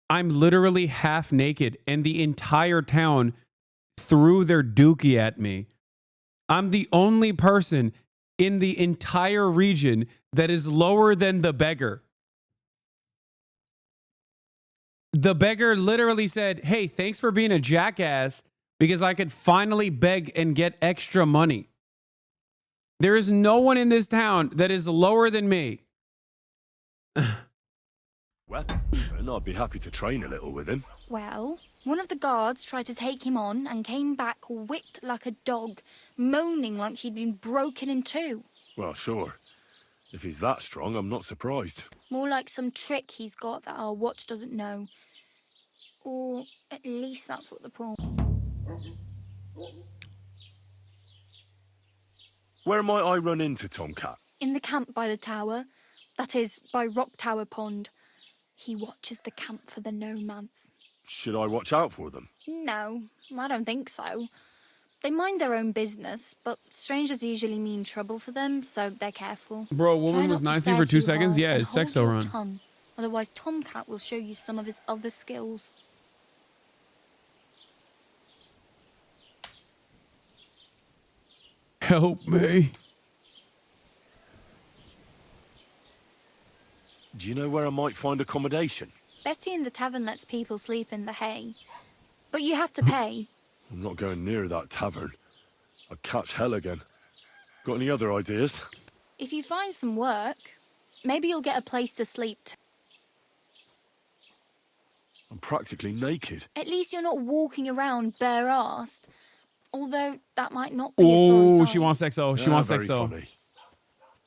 Speaker 4: I'm literally half naked and the entire town threw their dookie at me. I'm the only person in the entire region that is lower than the beggar. The beggar literally said, hey, thanks for being a jackass because I could finally beg and get extra money. There is no one in this town that is lower than me.
Speaker 11: Weapon, and I'd be happy to train a little with him.
Speaker 23: Well, one of the guards tried to take him on and came back whipped like a dog, moaning like he'd been broken in two.
Speaker 11: Well, sure. If he's that strong, I'm not surprised.
Speaker 23: More like some trick he's got that our watch doesn't know. Or at least that's what the problem.
Speaker 11: Where might I run into Tomcat?
Speaker 23: In the camp by the tower. That is, by Rock Tower Pond. He watches the camp for the nomads.
Speaker 11: Should I watch out for them?
Speaker 23: No, I don't think so. They mind their own business, but strangers usually mean trouble for them, so they're careful.
Speaker 4: Bro, woman was 19 for 2 seconds? Yeah, it's sexo run.
Speaker 23: Tongue. Otherwise, Tomcat will show you some of his other skills.
Speaker 4: Help me.
Speaker 11: Do you know where I might find accommodation?
Speaker 23: Betty in the tavern lets people sleep in the hay. But you have to pay.
Speaker 11: I'm not going near that tavern. I'd catch hell again. Got any other ideas?
Speaker 23: If you find some work, maybe you'll get a place to sleep too.
Speaker 11: I'm practically naked.
Speaker 23: At least you're not walking around bare-assed. Although that might not be a sorry
Speaker 4: Oh,
Speaker 23: sign.
Speaker 4: she wants XO. She wants
Speaker 11: very
Speaker 4: XO.
Speaker 11: funny.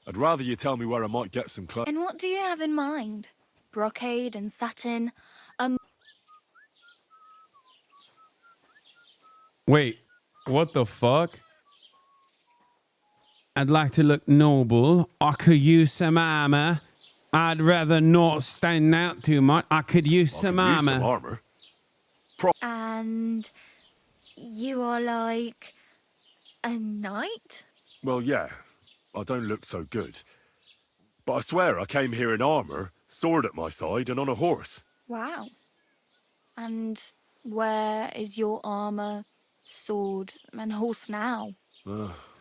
Speaker 11: I'd rather you tell me where I might get some clothes.
Speaker 23: And what do you have in mind? Brocade and satin?
Speaker 4: Wait, what the fuck? I'd like to look noble. I could use some armor. I'd rather not stand out too much. I could use some armor.
Speaker 11: Some armor.
Speaker 23: And you are like a knight?
Speaker 11: Well, yeah. I don't look so good. But I swear I came here in armor, sword at my side, and on a horse.
Speaker 23: Wow. And where is your armor, sword, and horse now?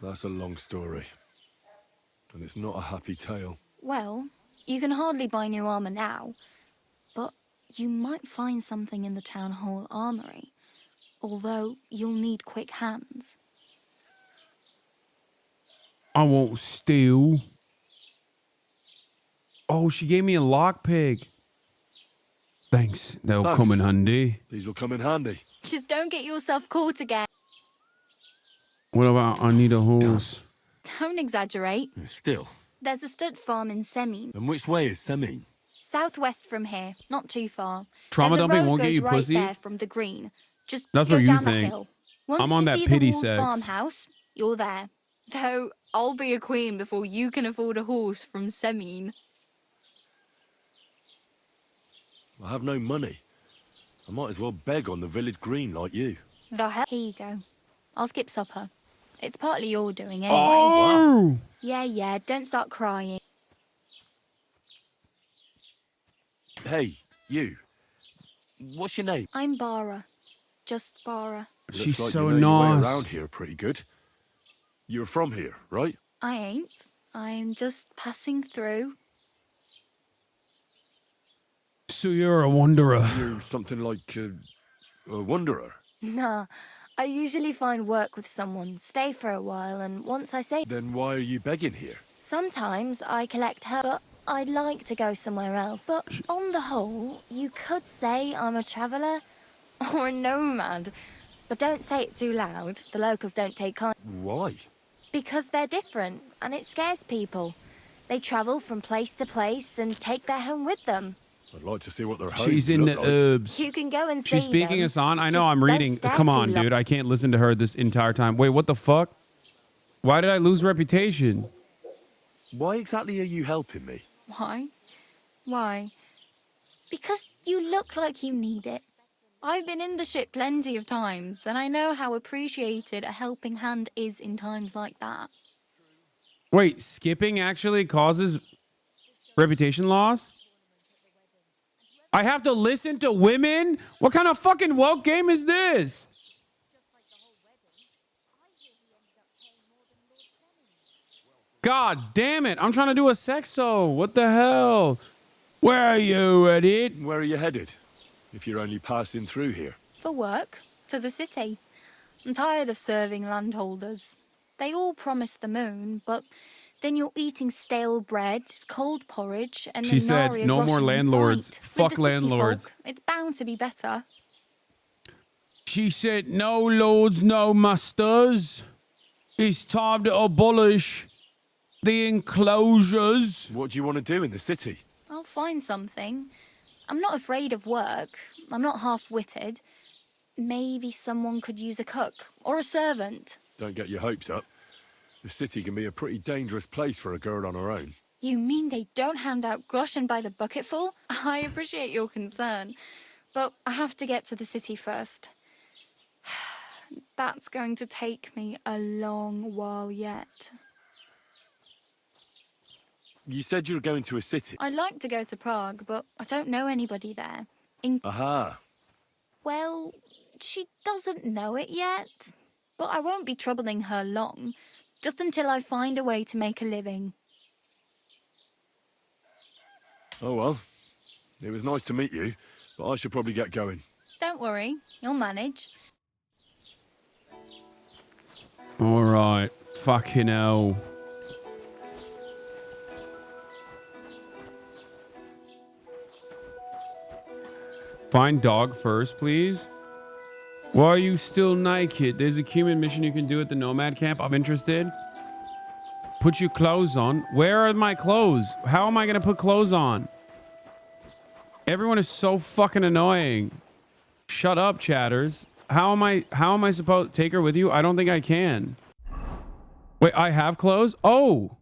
Speaker 11: That's a long story. And it's not a happy tale.
Speaker 23: Well, you can hardly buy new armor now, but you might find something in the town hall armory. Although you'll need quick hands.
Speaker 4: I won't steal. Oh, she gave me a lockpick. Thanks. They'll come in handy.
Speaker 11: These will come in handy.
Speaker 23: Just don't get yourself caught again.
Speaker 4: What about I need a horse?
Speaker 23: Don't exaggerate.
Speaker 11: Still.
Speaker 23: There's a stud farm in Semin.
Speaker 11: And which way is Semin?
Speaker 23: Southwest from here, not too far.
Speaker 4: Trauma
Speaker 23: There's a
Speaker 4: dumping
Speaker 23: road
Speaker 4: won't get
Speaker 23: goes
Speaker 4: you
Speaker 23: right
Speaker 4: pussy?
Speaker 23: there from the green. Just
Speaker 4: That's
Speaker 23: go
Speaker 4: what you
Speaker 23: down
Speaker 4: think.
Speaker 23: the hill. Once
Speaker 4: I'm on
Speaker 23: you
Speaker 4: that
Speaker 23: see
Speaker 4: pity
Speaker 23: the Walled
Speaker 4: sex.
Speaker 23: farmhouse, you're there. Though I'll be a queen before you can afford a horse from Semin.
Speaker 11: I have no money. I might as well beg on the village green like you.
Speaker 23: The hell? Here you go. I'll skip supper. It's partly your doing anyway.
Speaker 4: Oh!
Speaker 23: Yeah, don't start crying.
Speaker 11: Hey, you. What's your name?
Speaker 23: I'm Bara. Just Bara.
Speaker 4: She's
Speaker 11: Looks like
Speaker 4: so
Speaker 11: you know your way
Speaker 4: nice.
Speaker 11: around here pretty good. You're from here, right?
Speaker 23: I ain't. I'm just passing through.
Speaker 4: So you're a wanderer.
Speaker 11: You're something like a wanderer.
Speaker 23: Nah, I usually find work with someone, stay for a while, and once I say...
Speaker 11: Then why are you begging here?
Speaker 23: Sometimes I collect her, but I'd like to go somewhere else. But on the whole, you could say I'm a traveller or a nomad. But don't say it too loud. The locals don't take kind.
Speaker 11: Why?
Speaker 23: Because they're different, and it scares people. They travel from place to place and take their home with them.
Speaker 11: I'd like to see what their
Speaker 4: She's
Speaker 11: homes
Speaker 4: in
Speaker 11: look
Speaker 4: the
Speaker 11: like.
Speaker 4: herbs.
Speaker 23: You can go and see
Speaker 4: She's speaking
Speaker 23: them.
Speaker 4: Hasan. I know
Speaker 23: Just
Speaker 4: I'm
Speaker 23: don't
Speaker 4: reading.
Speaker 23: stare
Speaker 4: Come
Speaker 23: too
Speaker 4: on,
Speaker 23: long.
Speaker 4: dude. I can't listen to her this entire time. Wait, what the fuck? Why did I lose reputation?
Speaker 11: Why exactly are you helping me?
Speaker 23: Why? Why? Because you look like you need it. I've been in the ship plenty of times, and I know how appreciated a helping hand is in times like that.
Speaker 4: Wait, skipping actually causes reputation loss? I have to listen to women? What kind of fucking woke game is this? God damn it. I'm trying to do a sexo. What the hell? Where are you headed?
Speaker 11: Where are you headed? If you're only passing through here.
Speaker 23: For work, to the city. I'm tired of serving landholders. They all promise the moon, but then you're eating stale bread, cold porridge, and
Speaker 4: She
Speaker 23: a
Speaker 4: said,
Speaker 23: nari
Speaker 4: no
Speaker 23: washing
Speaker 4: more
Speaker 23: in
Speaker 4: landlords.
Speaker 23: sight.
Speaker 4: Fuck
Speaker 23: With the city
Speaker 4: landlords.
Speaker 23: folk, it's bound to be better.
Speaker 4: She said, no lords, no masters. It's time to abolish the enclosures.
Speaker 11: What do you want to do in the city?
Speaker 23: I'll find something. I'm not afraid of work. I'm not half-witted. Maybe someone could use a cook or a servant.
Speaker 11: Don't get your hopes up. The city can be a pretty dangerous place for a girl on her own.
Speaker 23: You mean they don't hand out groschen by the bucketful? I appreciate your concern, but I have to get to the city first. That's going to take me a long while yet.
Speaker 11: You said you were going to a city.
Speaker 23: I'd like to go to Prague, but I don't know anybody there.
Speaker 11: Aha.
Speaker 23: Well, she doesn't know it yet. But I won't be troubling her long, just until I find a way to make a living.
Speaker 11: Oh well. It was nice to meet you, but I should probably get going.
Speaker 23: Don't worry, you'll manage.
Speaker 4: All right. Fucking hell. Find dog first, please. Why are you still naked? There's a human mission you can do at the Nomad camp. I'm interested. Put your clothes on. Where are my clothes? How am I going to put clothes on? Everyone is so fucking annoying. Shut up, chatters. How am I supposed to take her with you? I don't think I can. Wait, I have clothes? Oh.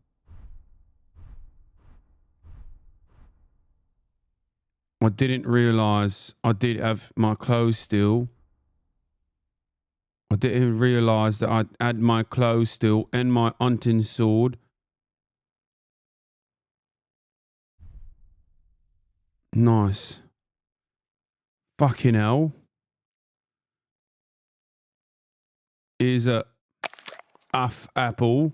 Speaker 4: I didn't realize I did have my clothes still. I didn't realize that I had my clothes still and my hunting sword. Nice. Fucking hell. Is a apple.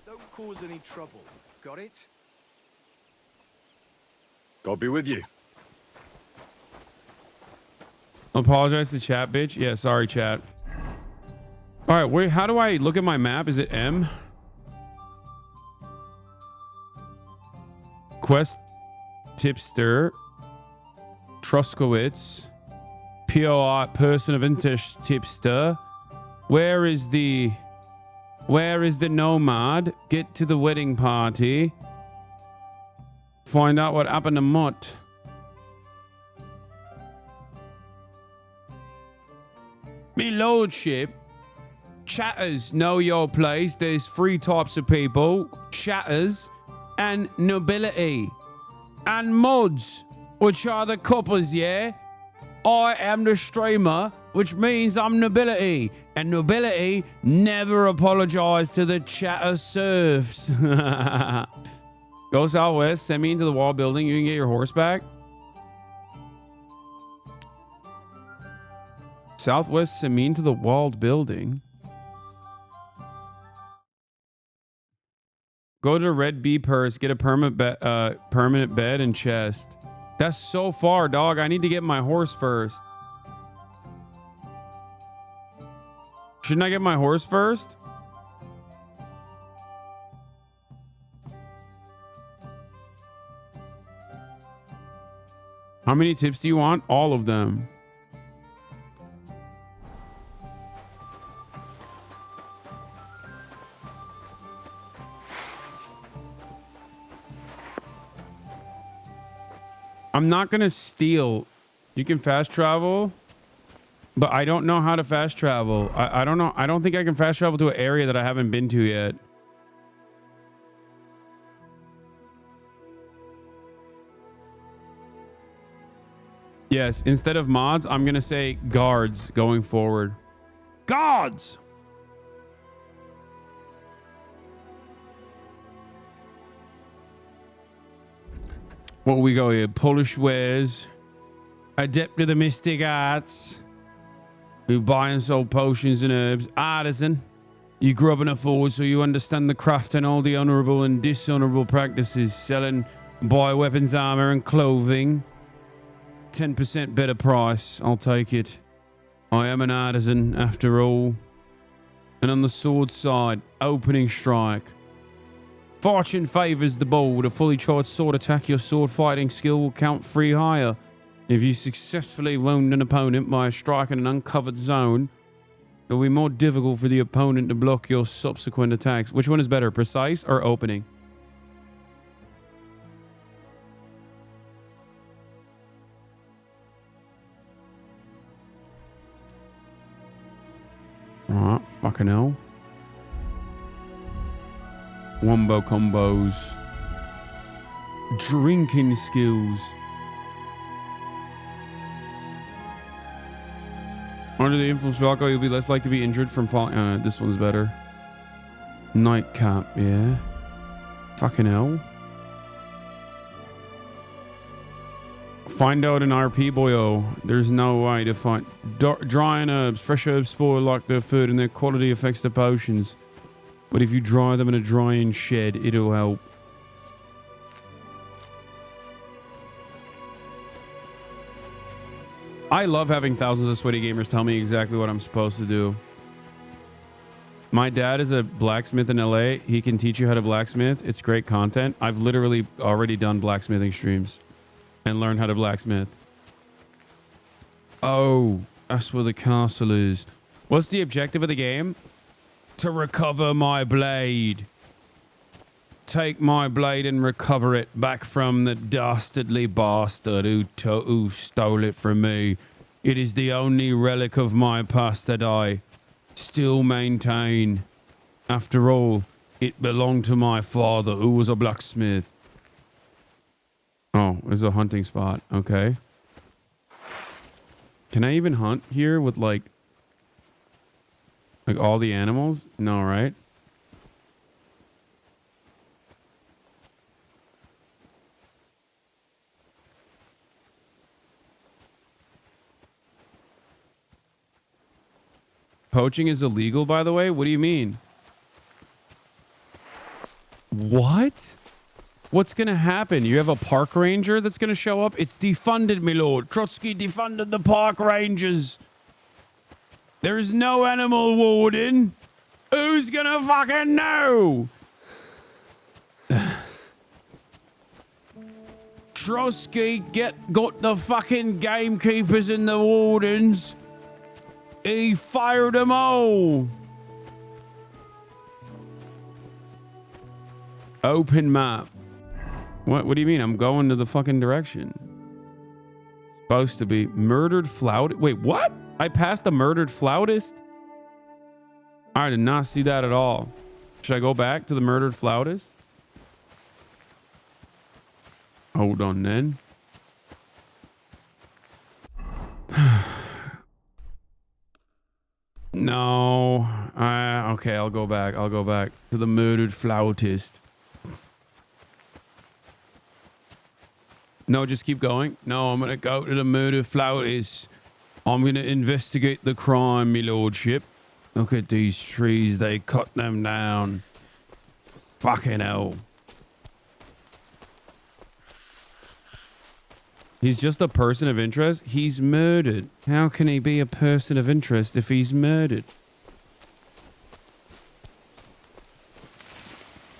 Speaker 2: Don't cause any trouble. Got it?
Speaker 11: God be with you.
Speaker 4: Apologize to chat, bitch. Yeah, sorry, chat. All right, wait. How do I look at my map? Is it M? Quest tipster. Truskowitz. POI person of interest tipster. Where is the nomad? Get to the wedding party. Find out what happened to Mutt. Me lordship. Chatters know your place. There's three types of people. Chatters and nobility. And mods, which are the coppers, yeah? I am the streamer, which means I'm nobility. And nobility never apologize to the chatter serfs. Go southwest, send me into the wall building. You can get your horse back. Southwest, send me into the walled building. Go to Red Bee Purse, get a permanent bed and chest. That's so far, dog. I need to get my horse first. Shouldn't I get my horse first? How many tips do you want? All of them. I'm not gonna steal. You can fast travel, but I don't know how to fast travel. I don't know. I don't think I can fast travel to an area that I haven't been to yet. Yes, instead of mods, I'm gonna say guards going forward. Guards! What we got here? Polish wares. Adept of the mystic arts. Who buy and sell potions and herbs. Artisan. You grew up in a forge, so you understand the craft and all the honorable and dishonorable practices. Selling, buy weapons, armor, and clothing. 10% better price. I'll take it. I am an artisan, after all. And on the sword side, opening strike. Fortune favors the bold. A fully charged sword attack, your sword fighting skill will count 3 higher. If you successfully wound an opponent by striking an uncovered zone, it will be more difficult for the opponent to block your subsequent attacks. Which one is better, precise or opening? Alright, fucking hell. Wombo combos. Drinking skills. Under the influence of alcohol, you'll be less likely to be injured from falling. This one's better. Nightcap, yeah. Fucking hell. Find out an RP, boyo. There's no way to find. Drying herbs. Fresh herbs spoil like their food and their quality affects the potions. But if you dry them in a drying shed, it'll help. I love having thousands of sweaty gamers tell me exactly what I'm supposed to do. My dad is a blacksmith in LA. He can teach you how to blacksmith. It's great content. I've literally already done blacksmithing streams and learned how to blacksmith. Oh, that's where the castle is. What's the objective of the game? To recover my blade. Take my blade and recover it back from the dastardly bastard who stole it from me. It is the only relic of my past that I still maintain. After all, it belonged to my father, who was a blacksmith. Oh, there's a hunting spot. Okay. Can I even hunt here with like... Like all the animals? No, right? Poaching is illegal, by the way? What do you mean? What? What's going to happen? You have a park ranger that's going to show up? It's defunded, my lord. Trotsky defunded the park rangers. There's no animal warden. Who's going to fucking know? Trotsky got the fucking gamekeepers and the wardens. He fired them all. Open map. What do you mean? I'm going to the fucking direction. Supposed to be murdered flautist. Wait, what? I passed a murdered flautist? I did not see that at all. Should I go back to the murdered flautist? Hold on then. No. Okay, I'll go back. I'll go back to the murdered flautist. No, just keep going. No, I'm going to go to the murdered flautist. I'm going to investigate the crime, my lordship. Look at these trees. They cut them down. Fucking hell. He's just a person of interest. He's murdered. How can he be a person of interest if he's murdered?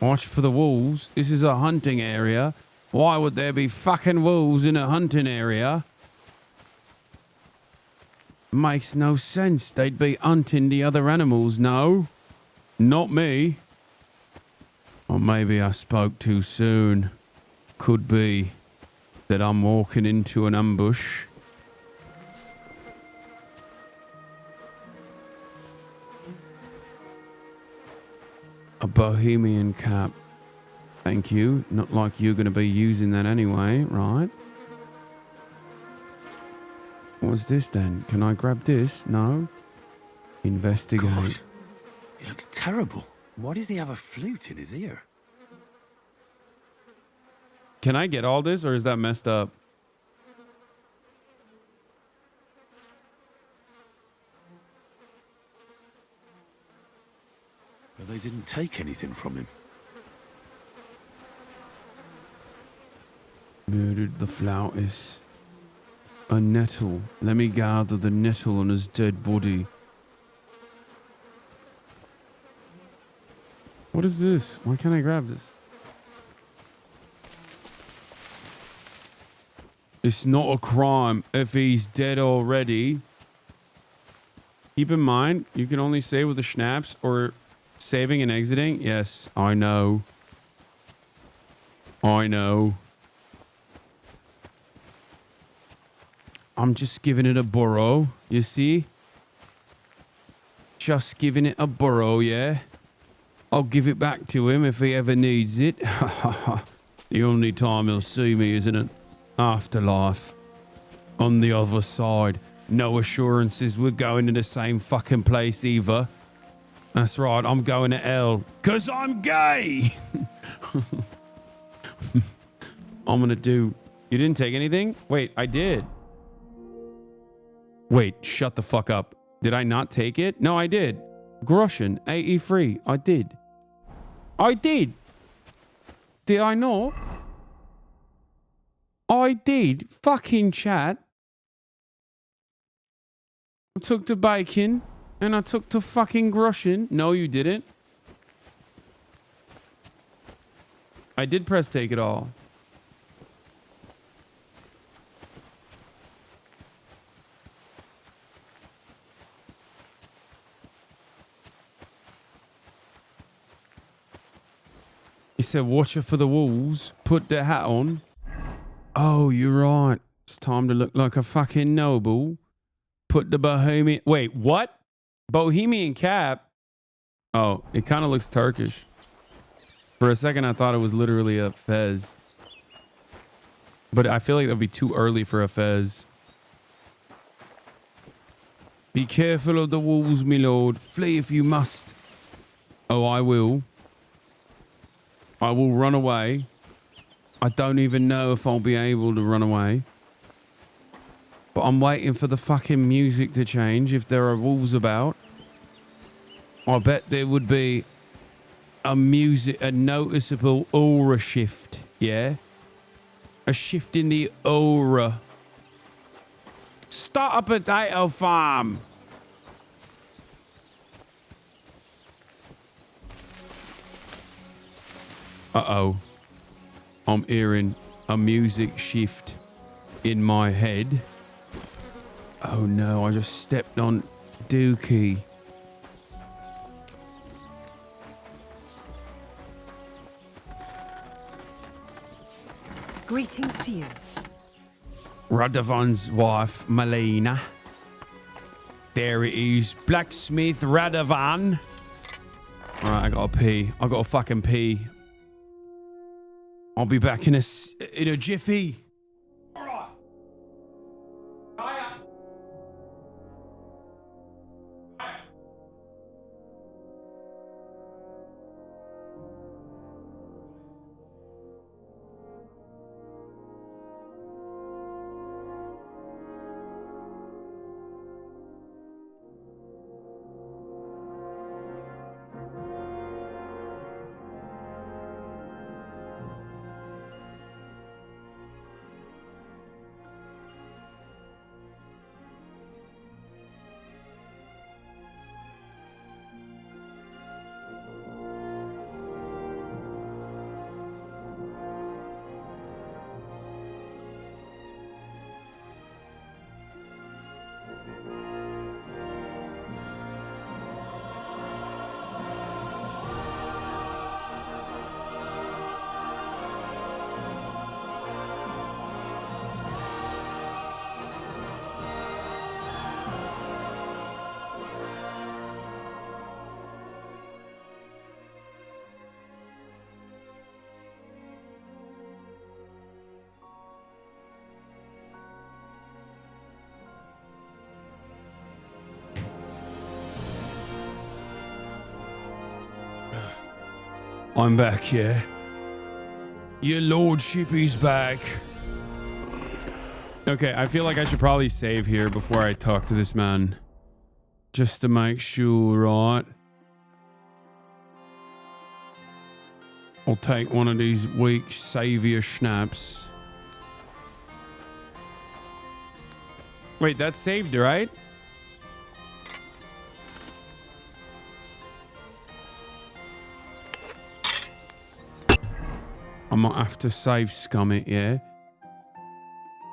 Speaker 4: Watch for the wolves. This is a hunting area. Why would there be fucking wolves in a hunting area? Makes no sense. They'd be hunting the other animals. No, not me. Or maybe I spoke too soon. Could be that I'm walking into an ambush. A bohemian cap. Thank you. Not like you're going to be using that anyway, right? What's this then? Can I grab this? No. Investigate.
Speaker 2: God, he looks terrible. Why does he have a flute in his ear?
Speaker 4: Can I get all this, or is that messed up?
Speaker 2: Well, they didn't take anything from him.
Speaker 4: Murdered the flautist. A nettle. Let me gather the nettle on his dead body. What is this? Why can't I grab this? It's not a crime if he's dead already. Keep in mind, you can only save with the schnapps or saving and exiting. Yes, I know. I know. I'm just giving it a burrow, you see? Just giving it a burrow, yeah? I'll give it back to him if he ever needs it. The only time he'll see me is in an afterlife. On the other side. No assurances we're going to the same fucking place either. That's right, I'm going to hell. 'Cause I'm gay! I'm gonna do... You didn't take anything? Wait, I did. Wait, shut the fuck up. Did I not take it? No, I did. Groschen, 83. I did. I did. Did I not? I did. Fucking chat. I took the bacon and I took the fucking Groschen. No, you didn't. I did press take it all. He said, watch it for the wolves. Put the hat on. Oh, you're right. It's time to look like a fucking noble. Put the Bohemian... Wait, what? Bohemian cap? Oh, it kind of looks Turkish. For a second, I thought it was literally a fez. But I feel like that would be too early for a fez. Be careful of the walls, my lord. Flee if you must. Oh, I will. I will run away. I don't even know if I'll be able to run away. But I'm waiting for the fucking music to change if there are walls about. I bet there would be a noticeable aura shift, yeah? A shift in the aura. Start a potato farm. Uh-oh. I'm hearing a music shift in my head. Oh no, I just stepped on Dookie.
Speaker 14: Greetings to you.
Speaker 4: Radovan's wife, Melina. There it is. Blacksmith Radovan. Alright, I gotta pee. I gotta fucking pee. I'll be back in a jiffy. I'm back, yeah? Your lordship is back. Okay, I feel like I should probably save here before I talk to this man. Just to make sure, right? I'll take one of these weak savior schnapps. Wait, that's saved, right? I might have to save scum it, yeah?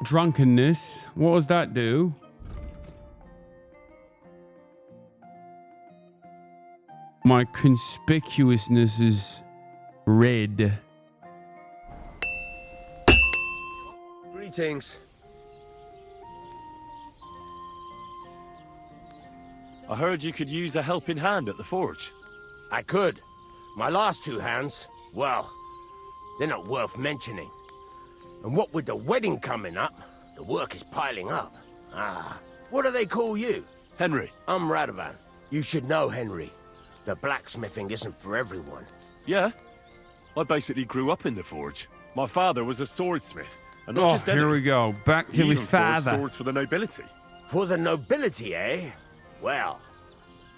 Speaker 4: Drunkenness. What does that do? My conspicuousness is red.
Speaker 17: Greetings.
Speaker 11: I heard you could use a helping hand at the forge.
Speaker 17: I could. My last two hands, well, they're not worth mentioning. And what with the wedding coming up, the work is piling up. Ah, what do they call you?
Speaker 11: Henry.
Speaker 17: I'm Radovan. You should know Henry. The blacksmithing isn't for everyone.
Speaker 11: Yeah. I basically grew up in the forge. My father was a swordsmith. And not just
Speaker 4: here we go. Back to
Speaker 11: he
Speaker 4: his
Speaker 11: even forged
Speaker 4: father.
Speaker 11: Swords for the nobility.
Speaker 17: For the nobility, eh? Well,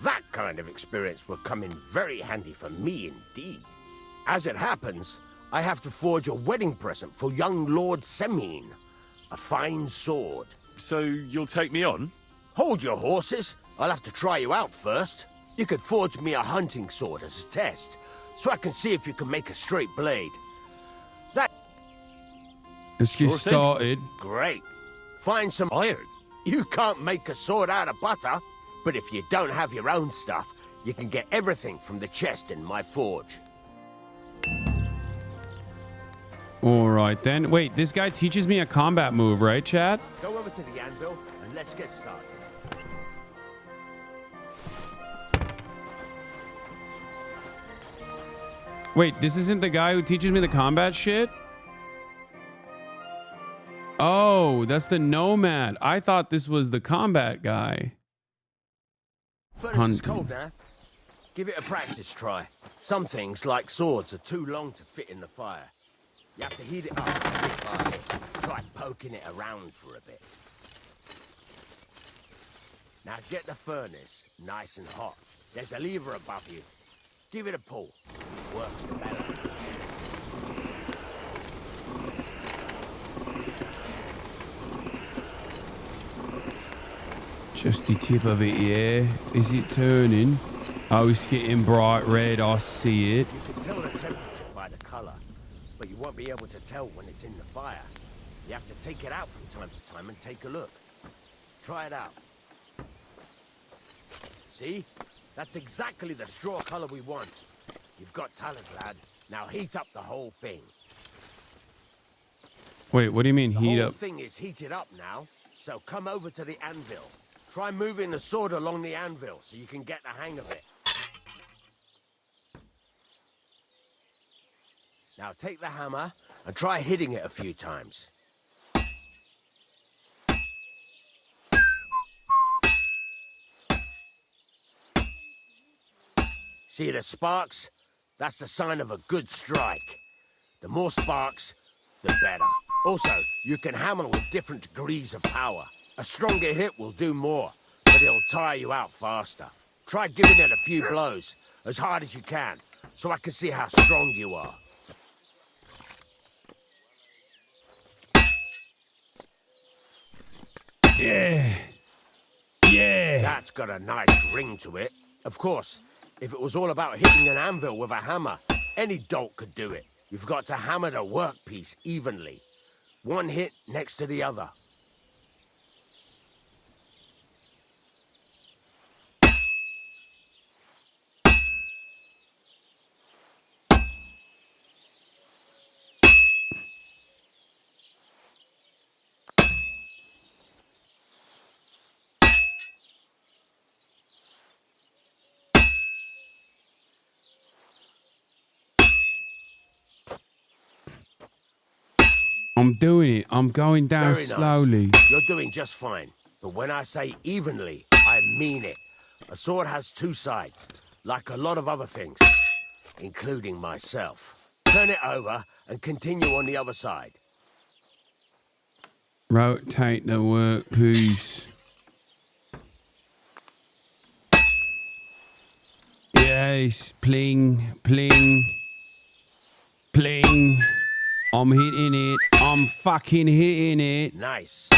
Speaker 17: that kind of experience will come in very handy for me indeed. As it happens, I have to forge a wedding present for young Lord Semine. A fine sword.
Speaker 11: So you'll take me on?
Speaker 17: Hold your horses. I'll have to try you out first. You could forge me a hunting sword as a test, so I can see if you can make a straight blade. That...
Speaker 4: Let's get started.
Speaker 17: Great. Find some iron. You can't make a sword out of butter, but if you don't have your own stuff, you can get everything from the chest in my forge.
Speaker 4: All right, then. Wait, this guy teaches me a combat move, right, chat?
Speaker 17: Go over to the anvil and let's get started.
Speaker 4: Wait, this isn't the guy who teaches me the combat shit? Oh, that's the nomad. I thought this was the combat guy.
Speaker 17: Furnace is cold now. Give it a practice try. Some things, like swords, are too long to fit in the fire. You have to heat it up bit by bit. Try poking it around for a bit. Now get the furnace nice and hot. There's a lever above you. Give it a pull. Works the better.
Speaker 4: Just the tip of it, yeah. Is it turning? Oh, it's getting bright red. I see it.
Speaker 17: You can tell the temperature by the color, but you won't be able to tell when it's in the fire. You have to take it out from time to time and take a look. Try it out. See? That's exactly the straw color we want. You've got talent, lad. Now heat up the whole thing.
Speaker 4: Wait, what do you mean
Speaker 17: The
Speaker 4: heat
Speaker 17: whole
Speaker 4: up?
Speaker 17: thing is heated up now, so come over to the anvil. Try moving the sword along the anvil so you can get the hang of it. Now take the hammer and try hitting it a few times. See the sparks? That's the sign of a good strike. The more sparks, the better. Also, you can hammer with different degrees of power. A stronger hit will do more, but it'll tire you out faster. Try giving it a few blows, as hard as you can, so I can see how strong you are.
Speaker 4: Yeah. Yeah.
Speaker 17: That's got a nice ring to it. Of course, if it was all about hitting an anvil with a hammer, any dolt could do it. You've got to hammer the workpiece evenly. One hit next to the other.
Speaker 4: I'm doing it. I'm going down
Speaker 17: Very nice.
Speaker 4: slowly.
Speaker 17: You're doing just fine. But when I say evenly, I mean it. A sword has two sides, like a lot of other things, including myself. Turn it over and continue on the other side.
Speaker 4: Rotate the workpiece. Yes, pling, pling, pling. I'm hitting it. I'm fucking hitting it.
Speaker 17: Nice.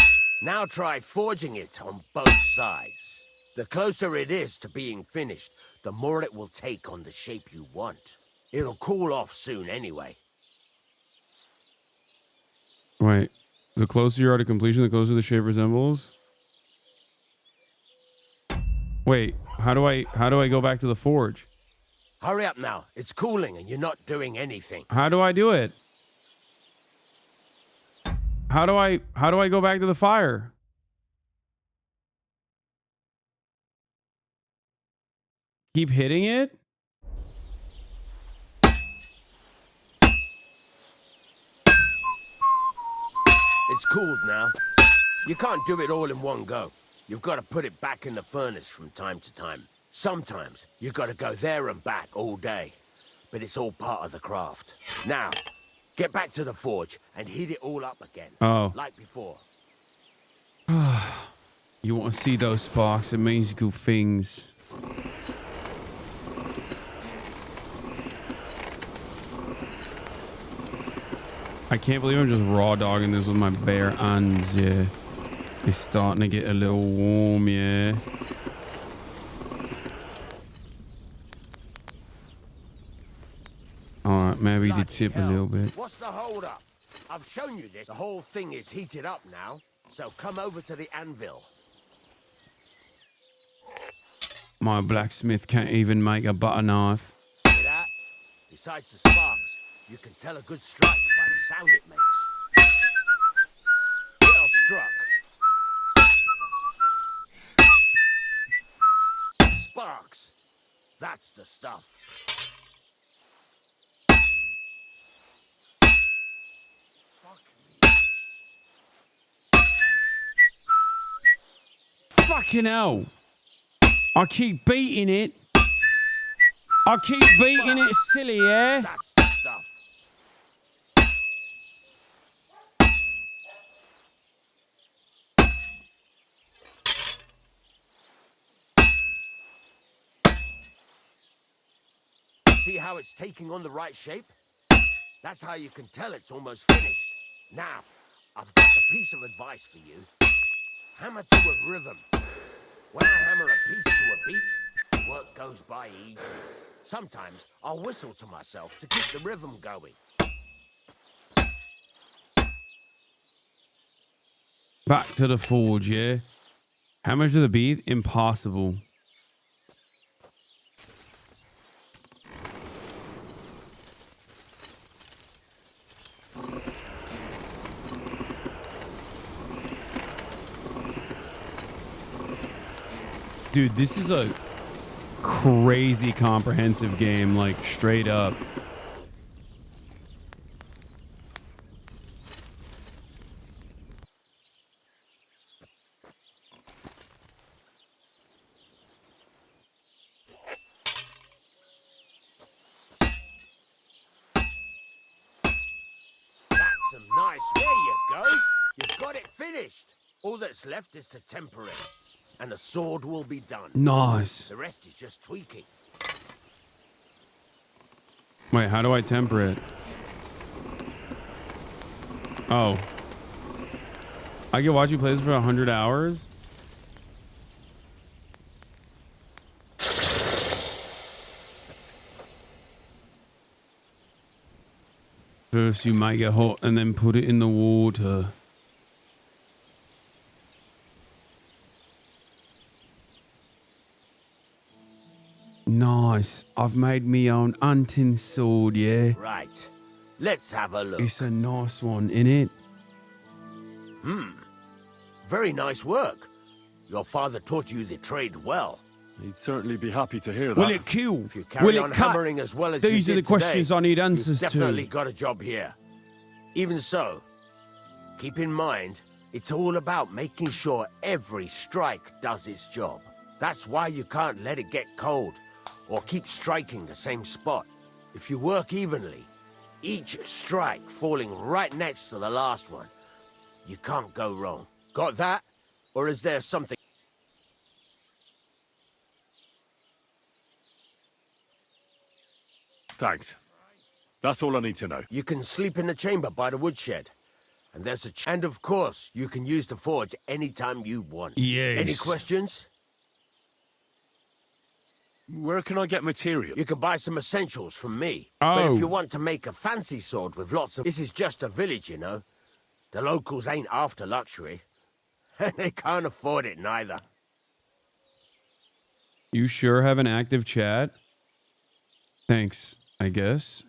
Speaker 17: Now try forging it on both sides. The closer it is to being finished, the more it will take on the shape you want. It'll cool off soon anyway.
Speaker 4: Wait, the closer you are to completion, the closer the shape resembles. Wait, how do I go back to the forge?
Speaker 17: Hurry up now. It's cooling and you're not doing anything.
Speaker 4: How do I do it? How do I go back to the fire? Keep hitting it?
Speaker 17: It's cooled now. You can't do it all in one go. You've got to put it back in the furnace from time to time. Sometimes you've got to go there and back all day. But it's all part of the craft. Now, get back to the forge and heat it all up again.
Speaker 4: Oh.
Speaker 17: Like before.
Speaker 4: You want to see those sparks? It means good things. I can't believe I'm just raw dogging this with my bare hands, yeah. It's starting to get a little warm, yeah. Alright, maybe the tip a little bit.
Speaker 17: What's the hold up? I've shown you this. The whole thing is heated up now. So come over to the anvil.
Speaker 4: My blacksmith can't even make a butter knife.
Speaker 17: See that? Besides the sparks, you can tell a good strike by the sound it makes. Well struck. Sparks. That's the stuff.
Speaker 4: Fucking hell. I keep beating it. I keep beating it, silly, yeah?
Speaker 17: That's the stuff. See how it's taking on the right shape? That's how you can tell it's almost finished. Now, I've got a piece of advice for you. Hammer to a rhythm. When I hammer a piece to a beat, work goes by easy. Sometimes I'll whistle to myself to keep the rhythm going.
Speaker 4: Back to the forge, yeah? Hammer to the beat? Impossible. Dude, this is a crazy comprehensive game, like straight up.
Speaker 17: That's some nice. There you go. You've got it finished. All that's left is to temper it. And the sword will be done.
Speaker 4: Nice.
Speaker 17: The rest is just tweaking.
Speaker 4: Wait, how do I temper it? Oh. I can watch you play this for 100 hours? First you make it hot and then put it in the water. Nice. I've made me own hunting sword, yeah?
Speaker 17: Right. Let's have a look.
Speaker 4: It's a nice one, innit?
Speaker 17: Very nice work. Your father taught you the trade well.
Speaker 11: He'd certainly be happy to hear that.
Speaker 4: Will it kill?
Speaker 17: If you carry
Speaker 4: Will
Speaker 17: on
Speaker 4: it cut?
Speaker 17: hammering as well as
Speaker 4: These
Speaker 17: you
Speaker 4: are the
Speaker 17: did
Speaker 4: questions
Speaker 17: today,
Speaker 4: I need answers
Speaker 17: you've
Speaker 4: to.
Speaker 17: definitely got a job here. Even so, keep in mind, it's all about making sure every strike does its job. That's why you can't let it get cold or keep striking the same spot. If you work evenly, each strike falling right next to the last one, you can't go wrong. Got that? Or is there something?
Speaker 11: Thanks. That's all I need to know.
Speaker 17: You can sleep in the chamber by the woodshed. And there's a and of course, you can use the forge anytime you want.
Speaker 4: Yes.
Speaker 17: Any questions?
Speaker 11: Where can I get material?
Speaker 17: You can buy some essentials from me. But
Speaker 4: Oh.
Speaker 17: if you want to make a fancy sword with lots of... This is just a village, you know. The locals ain't after luxury. And they can't afford it neither.
Speaker 4: You sure have an active chat? Thanks, I guess.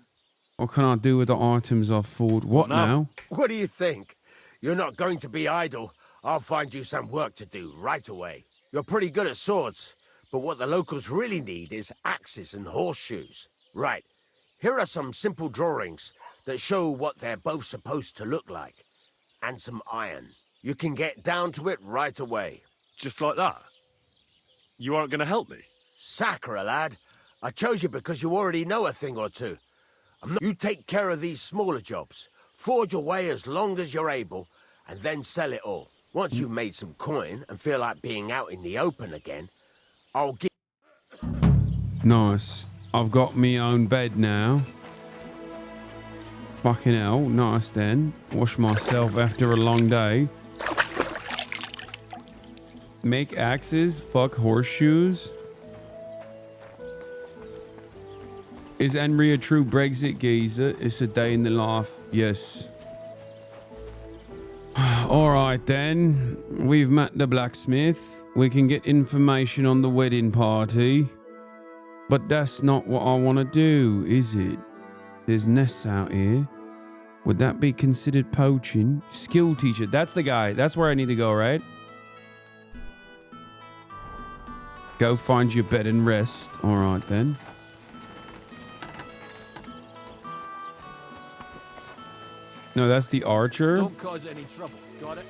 Speaker 4: What can I do with the items I've fought? What now?
Speaker 17: What do you think? You're not going to be idle. I'll find you some work to do right away. You're pretty good at swords, but what the locals really need is axes and horseshoes. Right. Here are some simple drawings that show what they're both supposed to look like. And some iron. You can get down to it right away.
Speaker 11: Just like that? You aren't going to help me?
Speaker 17: Sacre, lad. I chose you because you already know a thing or two. You take care of these smaller jobs. Forge away as long as you're able, and then sell it all. Once you've made some coin and feel like being out in the open again, I'll give...
Speaker 4: Nice. I've got me own bed now. Fucking hell. Nice then. Wash myself after a long day. Make axes. Fuck horseshoes. Is Henry a true Brexit geezer? It's a day in the life. Yes. All right then. We've met the blacksmith. We can get information on the wedding party. But that's not what I want to do, is it? There's nests out here. Would that be considered poaching? Skill teacher. That's the guy. That's where I need to go, right? Go find your bed and rest. All right then. No, that's the archer.
Speaker 6: Don't cause any trouble. Got it?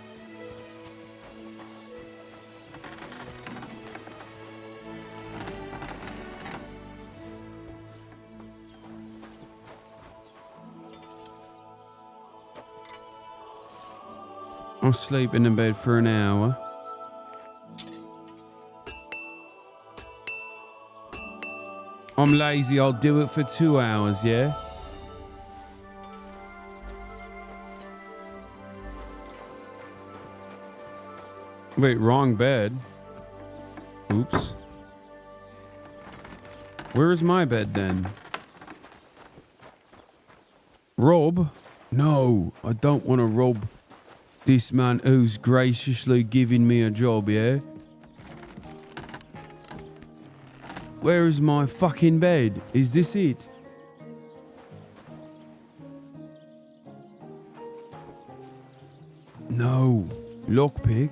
Speaker 4: I'll sleep in the bed for an hour. I'm lazy, I'll do it for 2 hours, yeah? Wait, wrong bed. Oops. Where is my bed then? Rob? No, I don't want to rob this man who's graciously giving me a job, yeah? Where is my fucking bed? Is this it? No. Lockpick.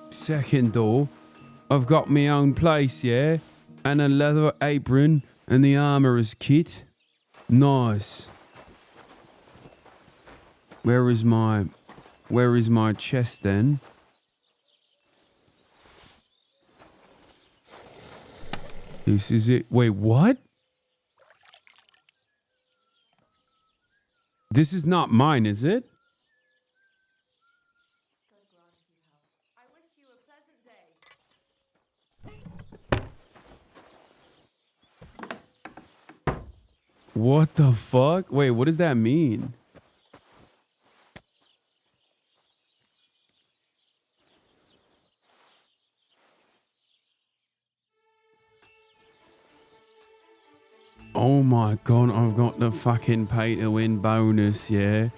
Speaker 4: Second door. I've got my own place, yeah? And a leather apron and the armorer's kit. Nice. Where is my chest then? This is it. Wait, what? This is not mine, is it? What the fuck? Wait, what does that mean? Oh my god, I've got the fucking pay to win bonus, yeah?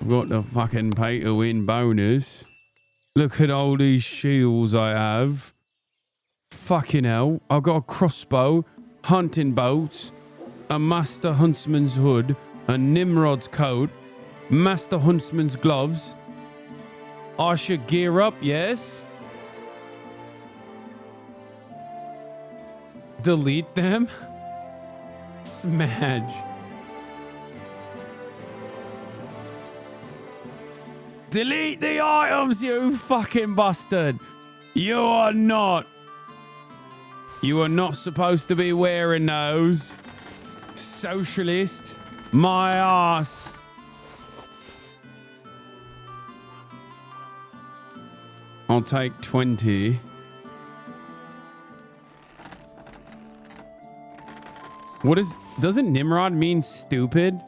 Speaker 4: I've got the fucking pay to win bonus. Look at all these shields I have. Fucking hell. I've got a crossbow, hunting bolt, a Master Huntsman's hood, a Nimrod's coat, Master Huntsman's gloves. I should gear up, yes? Delete them? Smash. Delete the items, you fucking bastard. You are not supposed to be wearing those. Socialist. My ass. I'll take 20. Doesn't Nimrod mean stupid?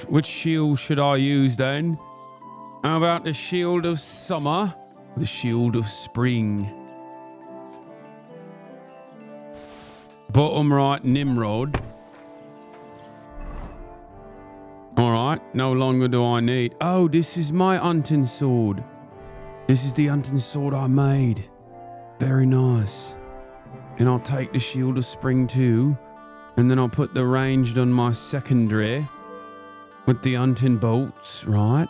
Speaker 4: Which shield should I use then? How about the shield of summer? The shield of spring. Bottom right, Nimrod. Alright, no longer do I need... Oh, this is my hunting sword. This is the hunting sword I made. Very nice. And I'll take the shield of spring too. And then I'll put the ranged on my secondary. With the hunting bolts, right?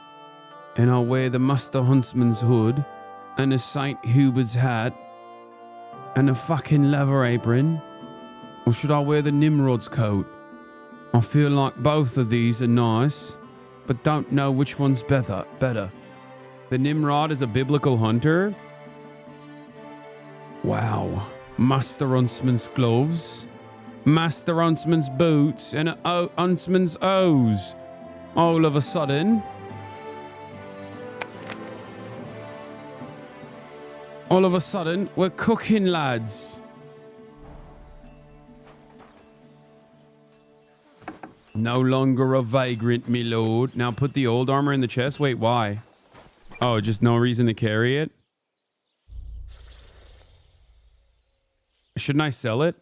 Speaker 4: And I'll wear the Master Huntsman's hood. And a St. Hubert's hat. And a fucking leather apron. Or should I wear the Nimrod's coat? I feel like both of these are nice, but don't know which one's better. The Nimrod is a biblical hunter. Wow. Master Huntsman's gloves. Master Huntsman's boots. And a Huntsman's O's. All of a sudden. We're cooking, lads. No longer a vagrant, me lord. Now put the old armor in the chest. Wait, why? Oh, just no reason to carry it? Shouldn't I sell it?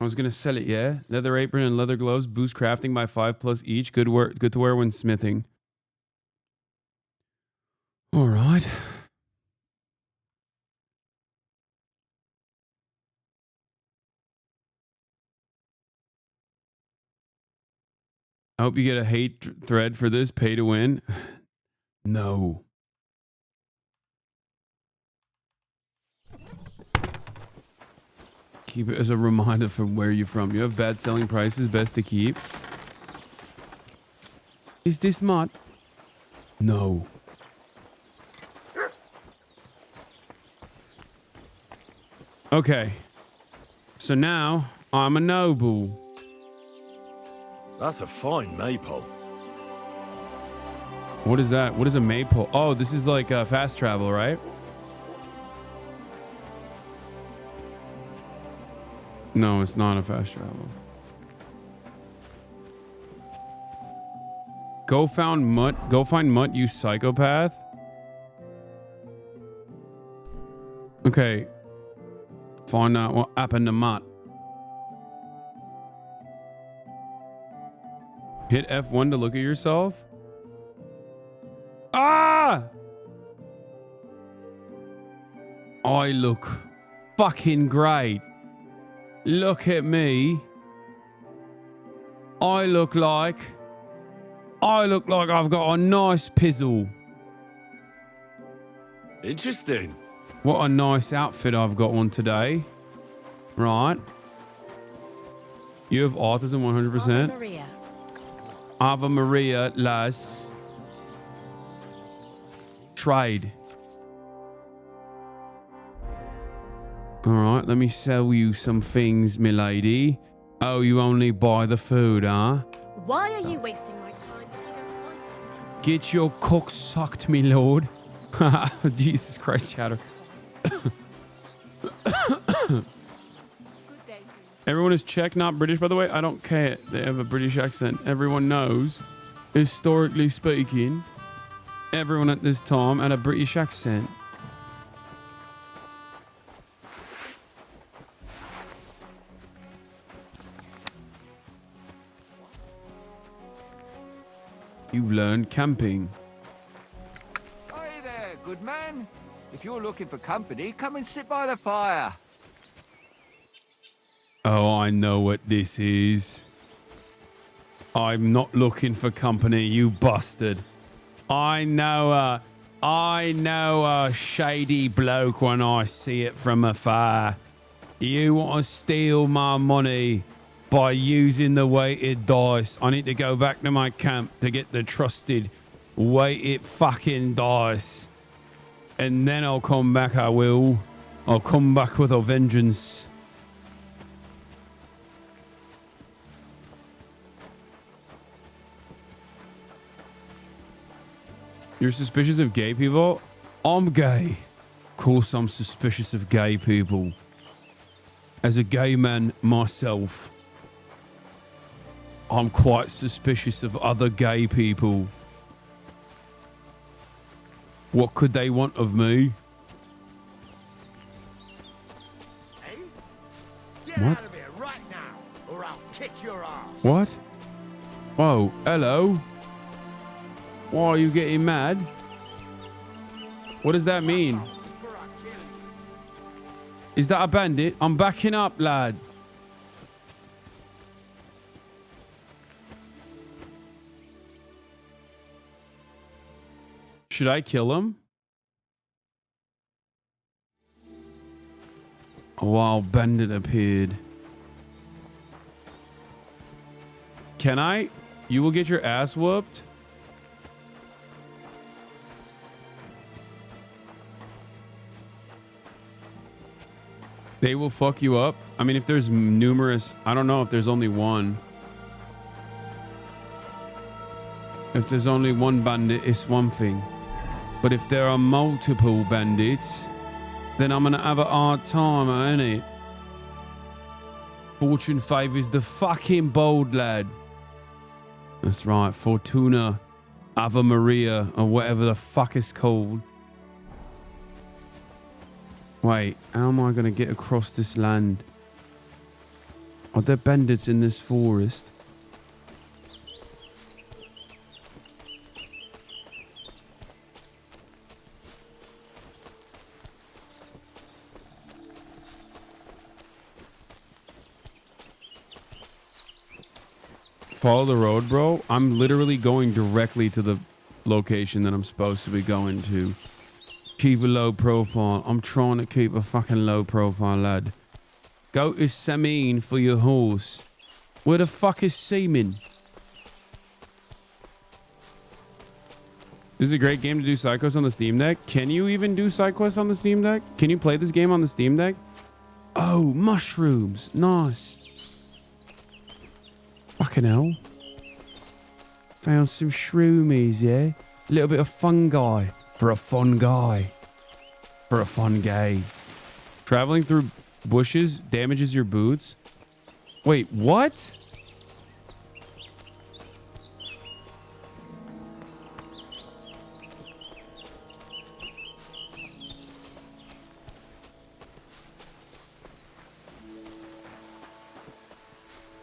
Speaker 4: I was gonna sell it, yeah. Leather apron and leather gloves boost crafting by 5+ each. Good to wear when smithing. All right. I hope you get a hate thread for this. Pay to win. No. Keep it as a reminder from where you're from. You have bad selling prices. Best to keep. Is this mod? No. Okay. So now I'm a noble.
Speaker 11: That's a fine maypole.
Speaker 4: What is that? What is a maypole? Oh, this is like fast travel, right? No, it's not a fast travel. Go find Mutt, you psychopath. Okay. Find out what happened to Mutt. Hit F1 to look at yourself. Ah! I look fucking great. Look at me. I look like I've got a nice pizzle.
Speaker 11: Interesting.
Speaker 4: What a nice outfit I've got on today. Right. You have autism 100%.
Speaker 23: Maria.
Speaker 4: Ave Maria, lass. Trade. All right, let me sell you some things, milady. Oh, you only buy the food, huh?
Speaker 23: Why are you wasting my time if you don't want to?
Speaker 4: Get your cock sucked, me lord. Jesus Christ, Chatter. Everyone is Czech, not British, by the way. I don't care. They have a British accent. Everyone knows. Historically speaking, everyone at this time had a British accent. You learned camping.
Speaker 8: Hey there, good man. If you're looking for company, come and sit by the fire.
Speaker 4: Oh, I know what this is. I'm not looking for company, you bastard. I know a shady bloke when I see it from afar. You want to steal my money by using the weighted dice. I need to go back to my camp to get the trusted weighted fucking dice. And then I'll come back, I will. I'll come back with a vengeance. You're suspicious of gay people? I'm gay. Of course I'm suspicious of gay people. As a gay man myself, I'm quite suspicious of other gay people. What could they want of me?
Speaker 17: Hey? Get
Speaker 4: What?
Speaker 17: out of here right now, or I'll kick your ass.
Speaker 4: What? Whoa, hello. Why are you getting mad? What does that mean? Is that a bandit? I'm backing up, lad. Should I kill him? A wild bandit appeared. Can I? You will get your ass whooped? They will fuck you up? I mean, if there's numerous... I don't know if there's only one. If there's only one bandit, it's one thing. But if there are multiple bandits, then I'm going to have a hard time, ain't it? Fortune favors the fucking bold, lad. That's right. Fortuna, Ave Maria, or whatever the fuck it's called. Wait, how am I going to get across this land? Are there bandits in this forest? Follow the road, bro. I'm literally going directly to the location that I'm supposed to be going to. Keep a low profile. I'm trying to keep a fucking low profile, lad. Go to Samin for your horse. Where the fuck is Seaman? This is a great game to do side quests on the Steam Deck. Can you even do side quests on the Steam Deck? Can you play this game on the Steam Deck? Oh, mushrooms. Nice. Fucking hell. Found some shroomies, yeah? A little bit of fungi. For a fun guy. For a fun gay. Traveling through bushes damages your boots. Wait, what?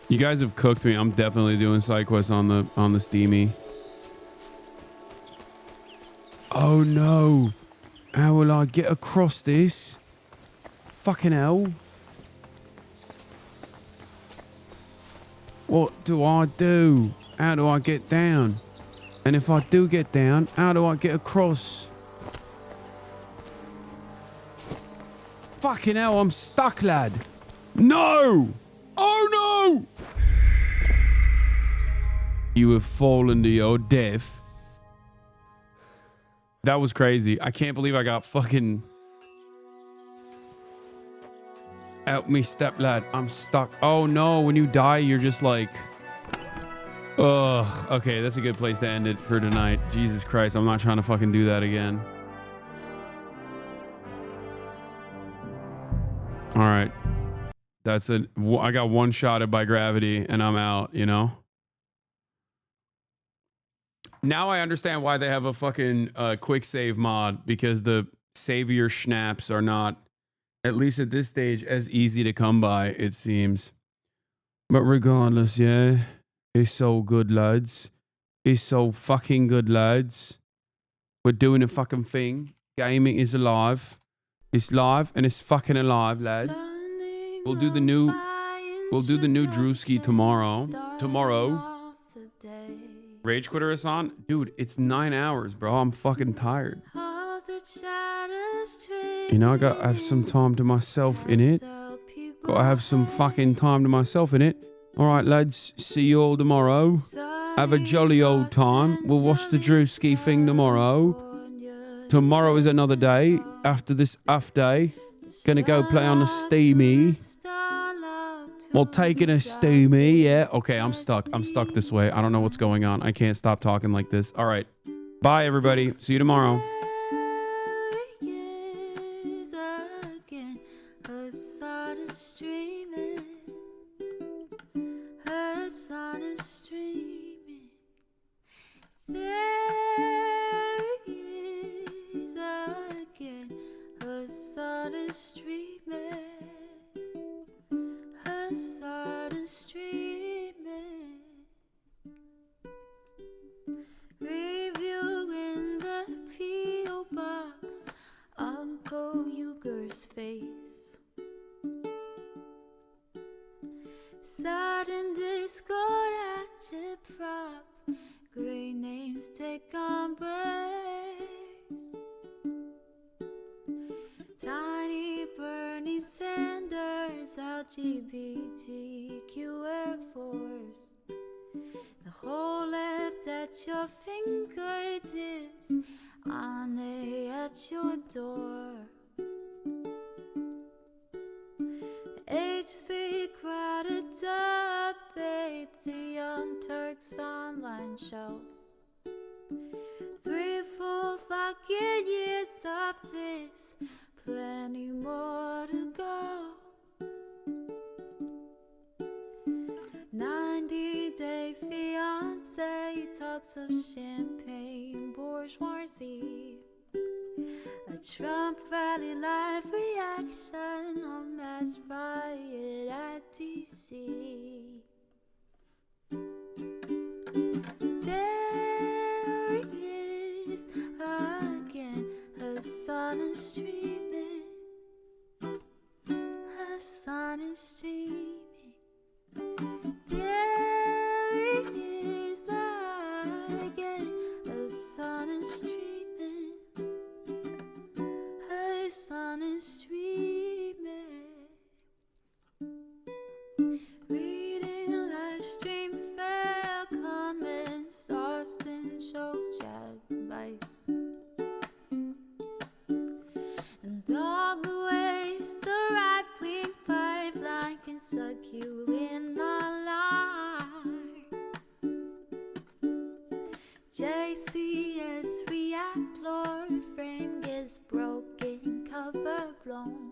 Speaker 4: You guys have cooked me. I'm definitely doing side quests on the Steamy. Oh no. How will I get across this? Fucking hell. What do I do? How do I get down? And if I do get down, how do I get across? Fucking hell, I'm stuck, lad. No! Oh no! You have fallen to your death. That was crazy. I can't believe I got fucking... Help me, step lad. I'm stuck. Oh no, when you die, you're just like... Ugh. Okay, that's a good place to end it for tonight. Jesus Christ, I'm not trying to fucking do that again. All right. That's a... I got one-shotted by gravity and I'm out, you know? Now I understand why they have a fucking quick save mod, because the savior schnaps are not, at least at this stage, as easy to come by, it seems. But regardless, yeah, it's so good, lads. It's so fucking good, lads. We're doing a fucking thing. Gaming is alive. It's live and it's fucking alive, lads. We'll do the new Drewski tomorrow. Rage Quitter Hasan? Dude, it's 9 hours, bro. I'm fucking tired. You know, I have some time to myself in it. Gotta have some fucking time to myself in it. Alright, lads. See you all tomorrow. Have a jolly old time. We'll watch the Drewski thing tomorrow. Tomorrow is another day. After this off day, gonna go play on the Steamy. Well, taking a Steamy, yeah. Okay, I'm stuck. I'm stuck this way. I don't know what's going on. I can't stop talking like this. All right. Bye, everybody. See you tomorrow.
Speaker 10: Started streaming, reviewing the P.O. box, Uncle Uger's face. Starting Discord at your prop, great names take embrace. Tiny Bernie Sanders, LGBTQ Air Force. The whole left at your fingertips, Ane at your door. The H3 crowded debate, the Young Turks online show. 3 full fucking years of this, plenty more to go. 90-day fiance, talks of champagne bourgeoisie. A Trump rally live reaction, a mass riot at DC. There he is again, Hasan is streaming. Hasan is streaming. There he is again, Hasan is streaming. Hasan is streaming. Reading live stream, fair comments, Austin show chat advice. took you in a line. JCS react, Lord frame gets broken, cover blown.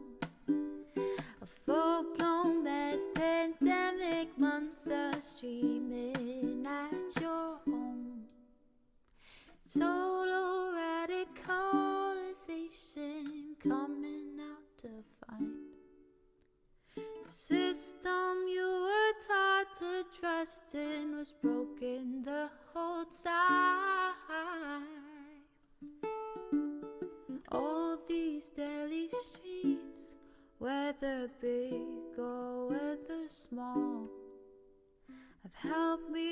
Speaker 10: A full-blown mass pandemic, monster streaming at your home. Total radicalization coming out to find. The system you were taught to trust in was broken the whole time. All these daily streams, whether big or whether small, have helped me